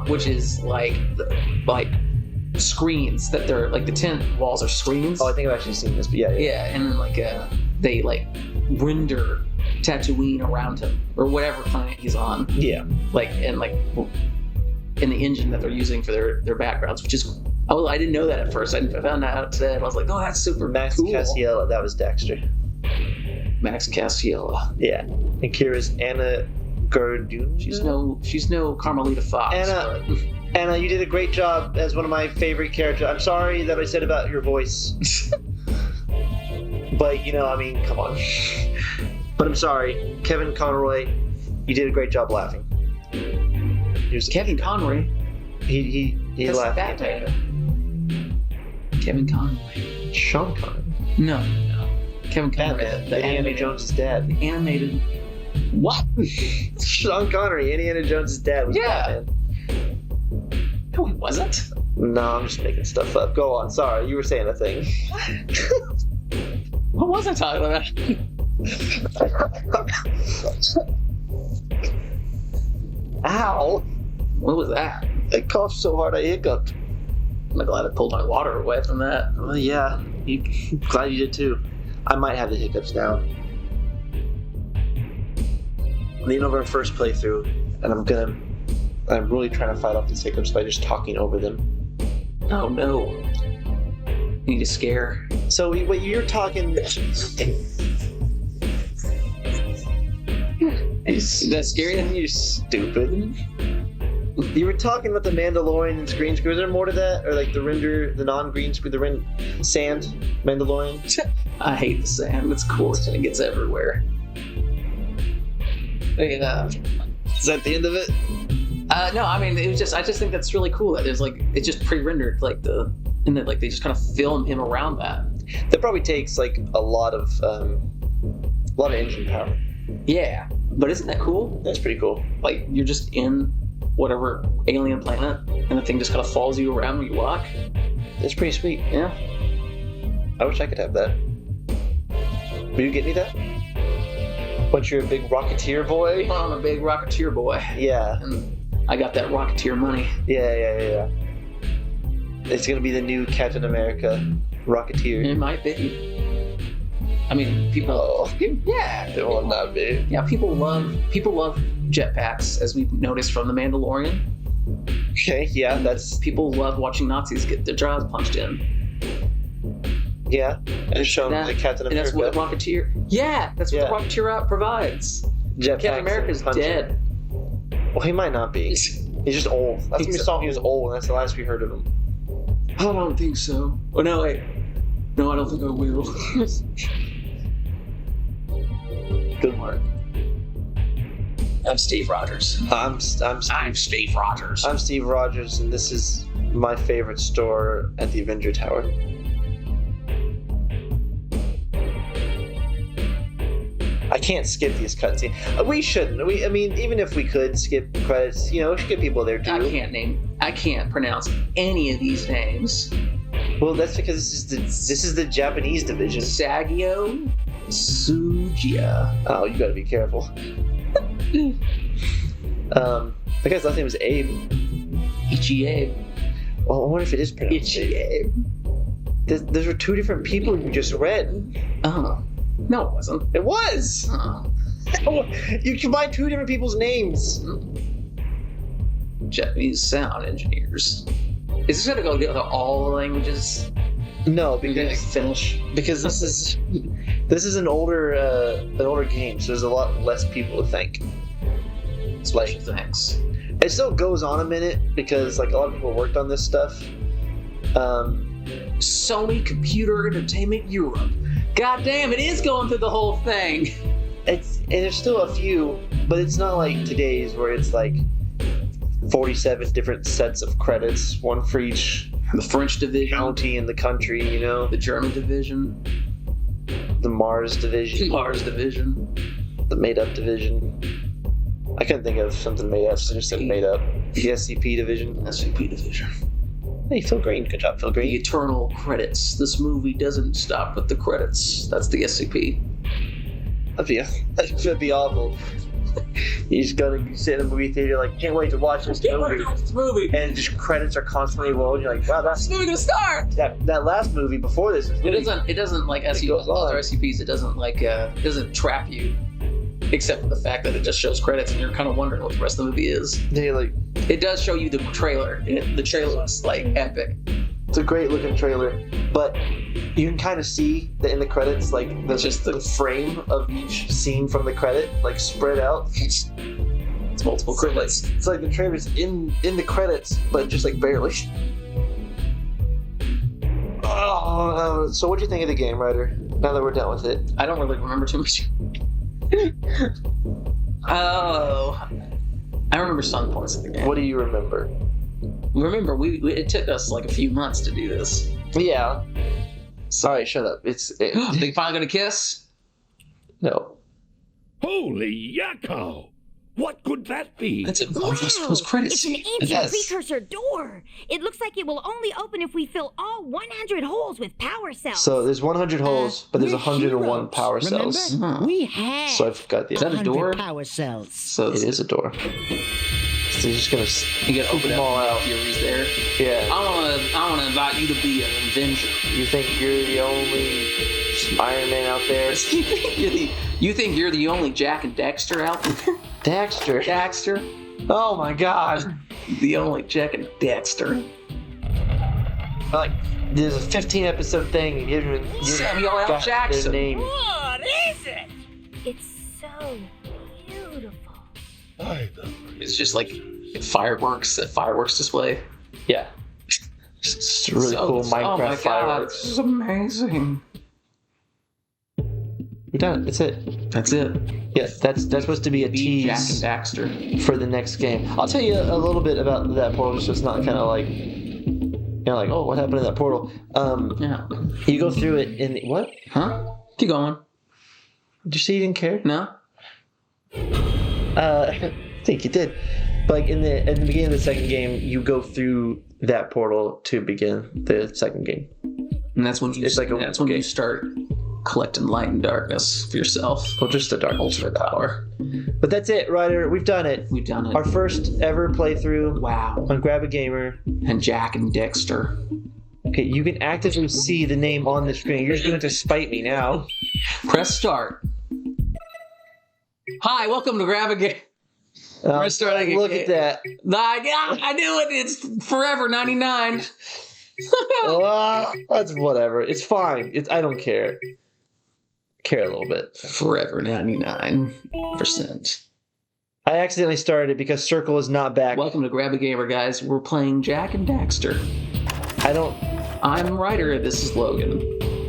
which is like screens that they're like the tent walls are screens. Oh, I think I've actually seen this. But yeah. Yeah, and then like they like render Tatooine around him or whatever planet he's on. Yeah. Like and like in the engine that they're using for their backgrounds, which is I didn't know that at first. I found that out today, and I was like, oh, that's super Max cool. Castiel. That was Daxter. Max Castiel. Yeah. And Kira's Anna Gerdun. She's no Carmelita Fox. Anna. And you did a great job as one of my favorite characters. I'm sorry that I said about your voice. But, I mean, come on. But I'm sorry. Kevin Conroy, you did a great job laughing. Kevin Conroy? He That's laughed. Batman. Kevin Conroy. Sean Connery. No. Kevin Conroy. Batman, Indiana Jones' dad. The animated. What? Sean Connery, Indiana Jones' dad was Batman. No, he wasn't. No, I'm just making stuff up. Go on. Sorry, you were saying a thing. What was I talking about? Ow! What was that? I coughed so hard I hiccuped. I'm glad I pulled my water away from that. Well, yeah. Glad you did too. I might have the hiccups now. I'm leaning over a first playthrough, and I'm really trying to fight off these hiccups by just talking over them. Oh no. Need a scare. So what you're talking... Is that scary? You stupid. You were talking about the Mandalorian and green screen. Was there more to that? Or like the render, the non-green screen, sand Mandalorian? I hate the sand. It's coarse and it gets everywhere. Yeah. Is that the end of it? No, I mean, I just think that's really cool that there's it's just pre-rendered, and then they just kind of film him around that. That probably takes a lot of engine power. Yeah, but isn't that cool? That's pretty cool. You're just in whatever alien planet, and the thing just kind of follows you around when you walk. That's pretty sweet. Yeah. I wish I could have that. Will you get me that? What, you're a big Rocketeer boy? I'm a big Rocketeer boy. Yeah. And I got that Rocketeer money. Yeah. It's gonna be the new Captain America, Rocketeer. It might be. I mean, people. Yeah. It will not be. Yeah, people love jetpacks, as we've noticed from The Mandalorian. Okay, yeah, that's... People love watching Nazis get their jaws punched in. Yeah, and it's shown the Captain America. And that's what Rocketeer... Yeah, that's what the Rocketeer provides. Captain America's dead. Well, he might not be. He's just old. Last time we saw him, he was old, and that's the last we heard of him. I don't think so. Oh, no, wait. No, I don't think I will. Good work. I'm Steve Rogers. I'm Steve Rogers. I'm Steve Rogers, and this is my favorite store at the Avenger Tower. I can't skip these cutscenes. We shouldn't. I mean, even if we could skip credits, we should get people there too. I can't pronounce any of these names. Well, that's because this is the Japanese division. Sagio Sujiya. Oh, you gotta be careful. The guy's last name is Abe. Ichi Abe. Well, I wonder if it is pronounced Ichi Abe. Those were two different people you just read. Oh. No, it wasn't. It was! Oh. You combined two different people's names. Japanese sound engineers. Is this gonna go to all the languages? No, because Finnish. Because this is an older game, so there's a lot less people to thank. Special thanks. It still goes on a minute because a lot of people worked on this stuff. Sony Computer Entertainment Europe. God damn, it is going through the whole thing. And there's still a few, but it's not like today's where it's 47 different sets of credits, one for each. The French division, county in the country, The German division, the Mars division, the made-up division. I couldn't think of something made up, so I just said made up. The SCP division. SCP division. Hey, Phil Green. Good job, Phil Green. The eternal credits. This movie doesn't stop with the credits. That's the SCP. That'd be awful. You just gotta sit in a movie theater can't wait to watch this movie. And just credits are constantly rolling. You're like, wow, that's movie gonna start. That last movie before this. It doesn't like other SCPs. It doesn't trap you. Except for the fact that it just shows credits and you're kind of wondering what the rest of the movie is. Yeah, it does show you the trailer. The trailer looks epic. It's a great looking trailer, but you can kind of see that in the credits, the frame of each scene from the credit, spread out. It's multiple credits. It's like the trailer's in the credits, but just like barely. So what'd you think of the game, Ryder? Now that we're done with it. I don't really remember too much. Oh, I remember some parts of the game. What do you remember? Remember, it took us like a few months to do this. Yeah. Sorry, shut up. They finally gonna kiss? No. Holy yakko! What could that be? That's those credits. It's an ancient precursor door. It looks like it will only open if we fill all 100 holes with power cells. So there's 100 holes, but there's 101 power cells. Remember? We had So I've got the. Is that a door? power cells. So it is a door. So you're just gonna. You gotta open them all out. Fury's there. Yeah. I wanna invite you to be an Avenger. You think you're the only Iron Man out there? You think you're the only Jak and Daxter out there? Daxter? Oh my God! The only Jak and Daxter. Like, there's a 15 episode thing and give Samuel L. Jackson. Their name. What is it? It's so beautiful. It's just like a fireworks display. Yeah. It's really cool Minecraft fireworks. This is amazing. We're done. That's it. That's it. Yeah, that's supposed to be a tease Jak and Daxter for the next game. I'll tell you a little bit about that portal, so it's not kind of like, like, oh, what happened in that portal? Yeah. You go through it in what? Huh? Keep going. Did you say you didn't care? No. I think you did. But like in the beginning of the second game, you go through that portal to begin the second game. And that's when you you start collecting light and darkness for yourself. Well, just the dark ultimate power. But that's it, Ryder. We've done it. We've done it. Our first ever playthrough. Wow. On Grab a Gamer. And Jak and Daxter. Okay, you can actively see the name on the screen. You're just going to spite me now. Press start. Hi, welcome to Grab a Gamer. We're starting look at that. I knew it. It's forever 99. That's whatever. It's fine. I don't care. Care a little bit. Forever 99%. I accidentally started it because Circle is not back. Welcome to Grab a Gamer, guys. We're playing Jak and Daxter. I'm Ryder. This is Logan.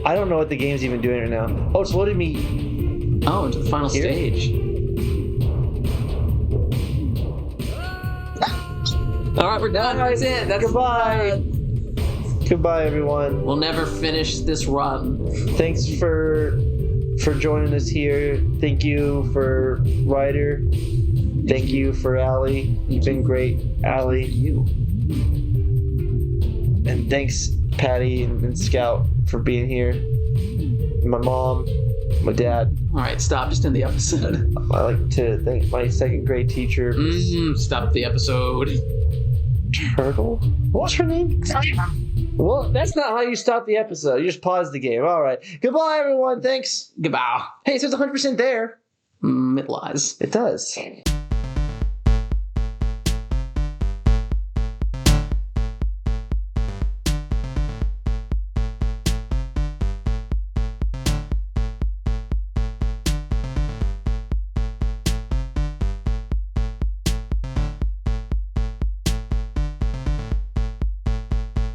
I don't know what the game's even doing right now. Oh, it's loaded me. Oh, into the final stage. All right, we're done. That's it. That's Goodbye. Goodbye, everyone. We'll never finish this run. Thanks for joining us here. Thank you for Ryder. Thank you for Allie. You've been great, Allie. You. And thanks, Patty and Scout, for being here. My mom, my dad. All right, stop. Just end the episode. I like to thank my second grade teacher. Stop the episode. Turtle? What's her name? Well, that's not how you stop the episode. You just pause the game. All right. Goodbye, everyone. Thanks. Goodbye. Hey, it says 100% there. It lies. It does.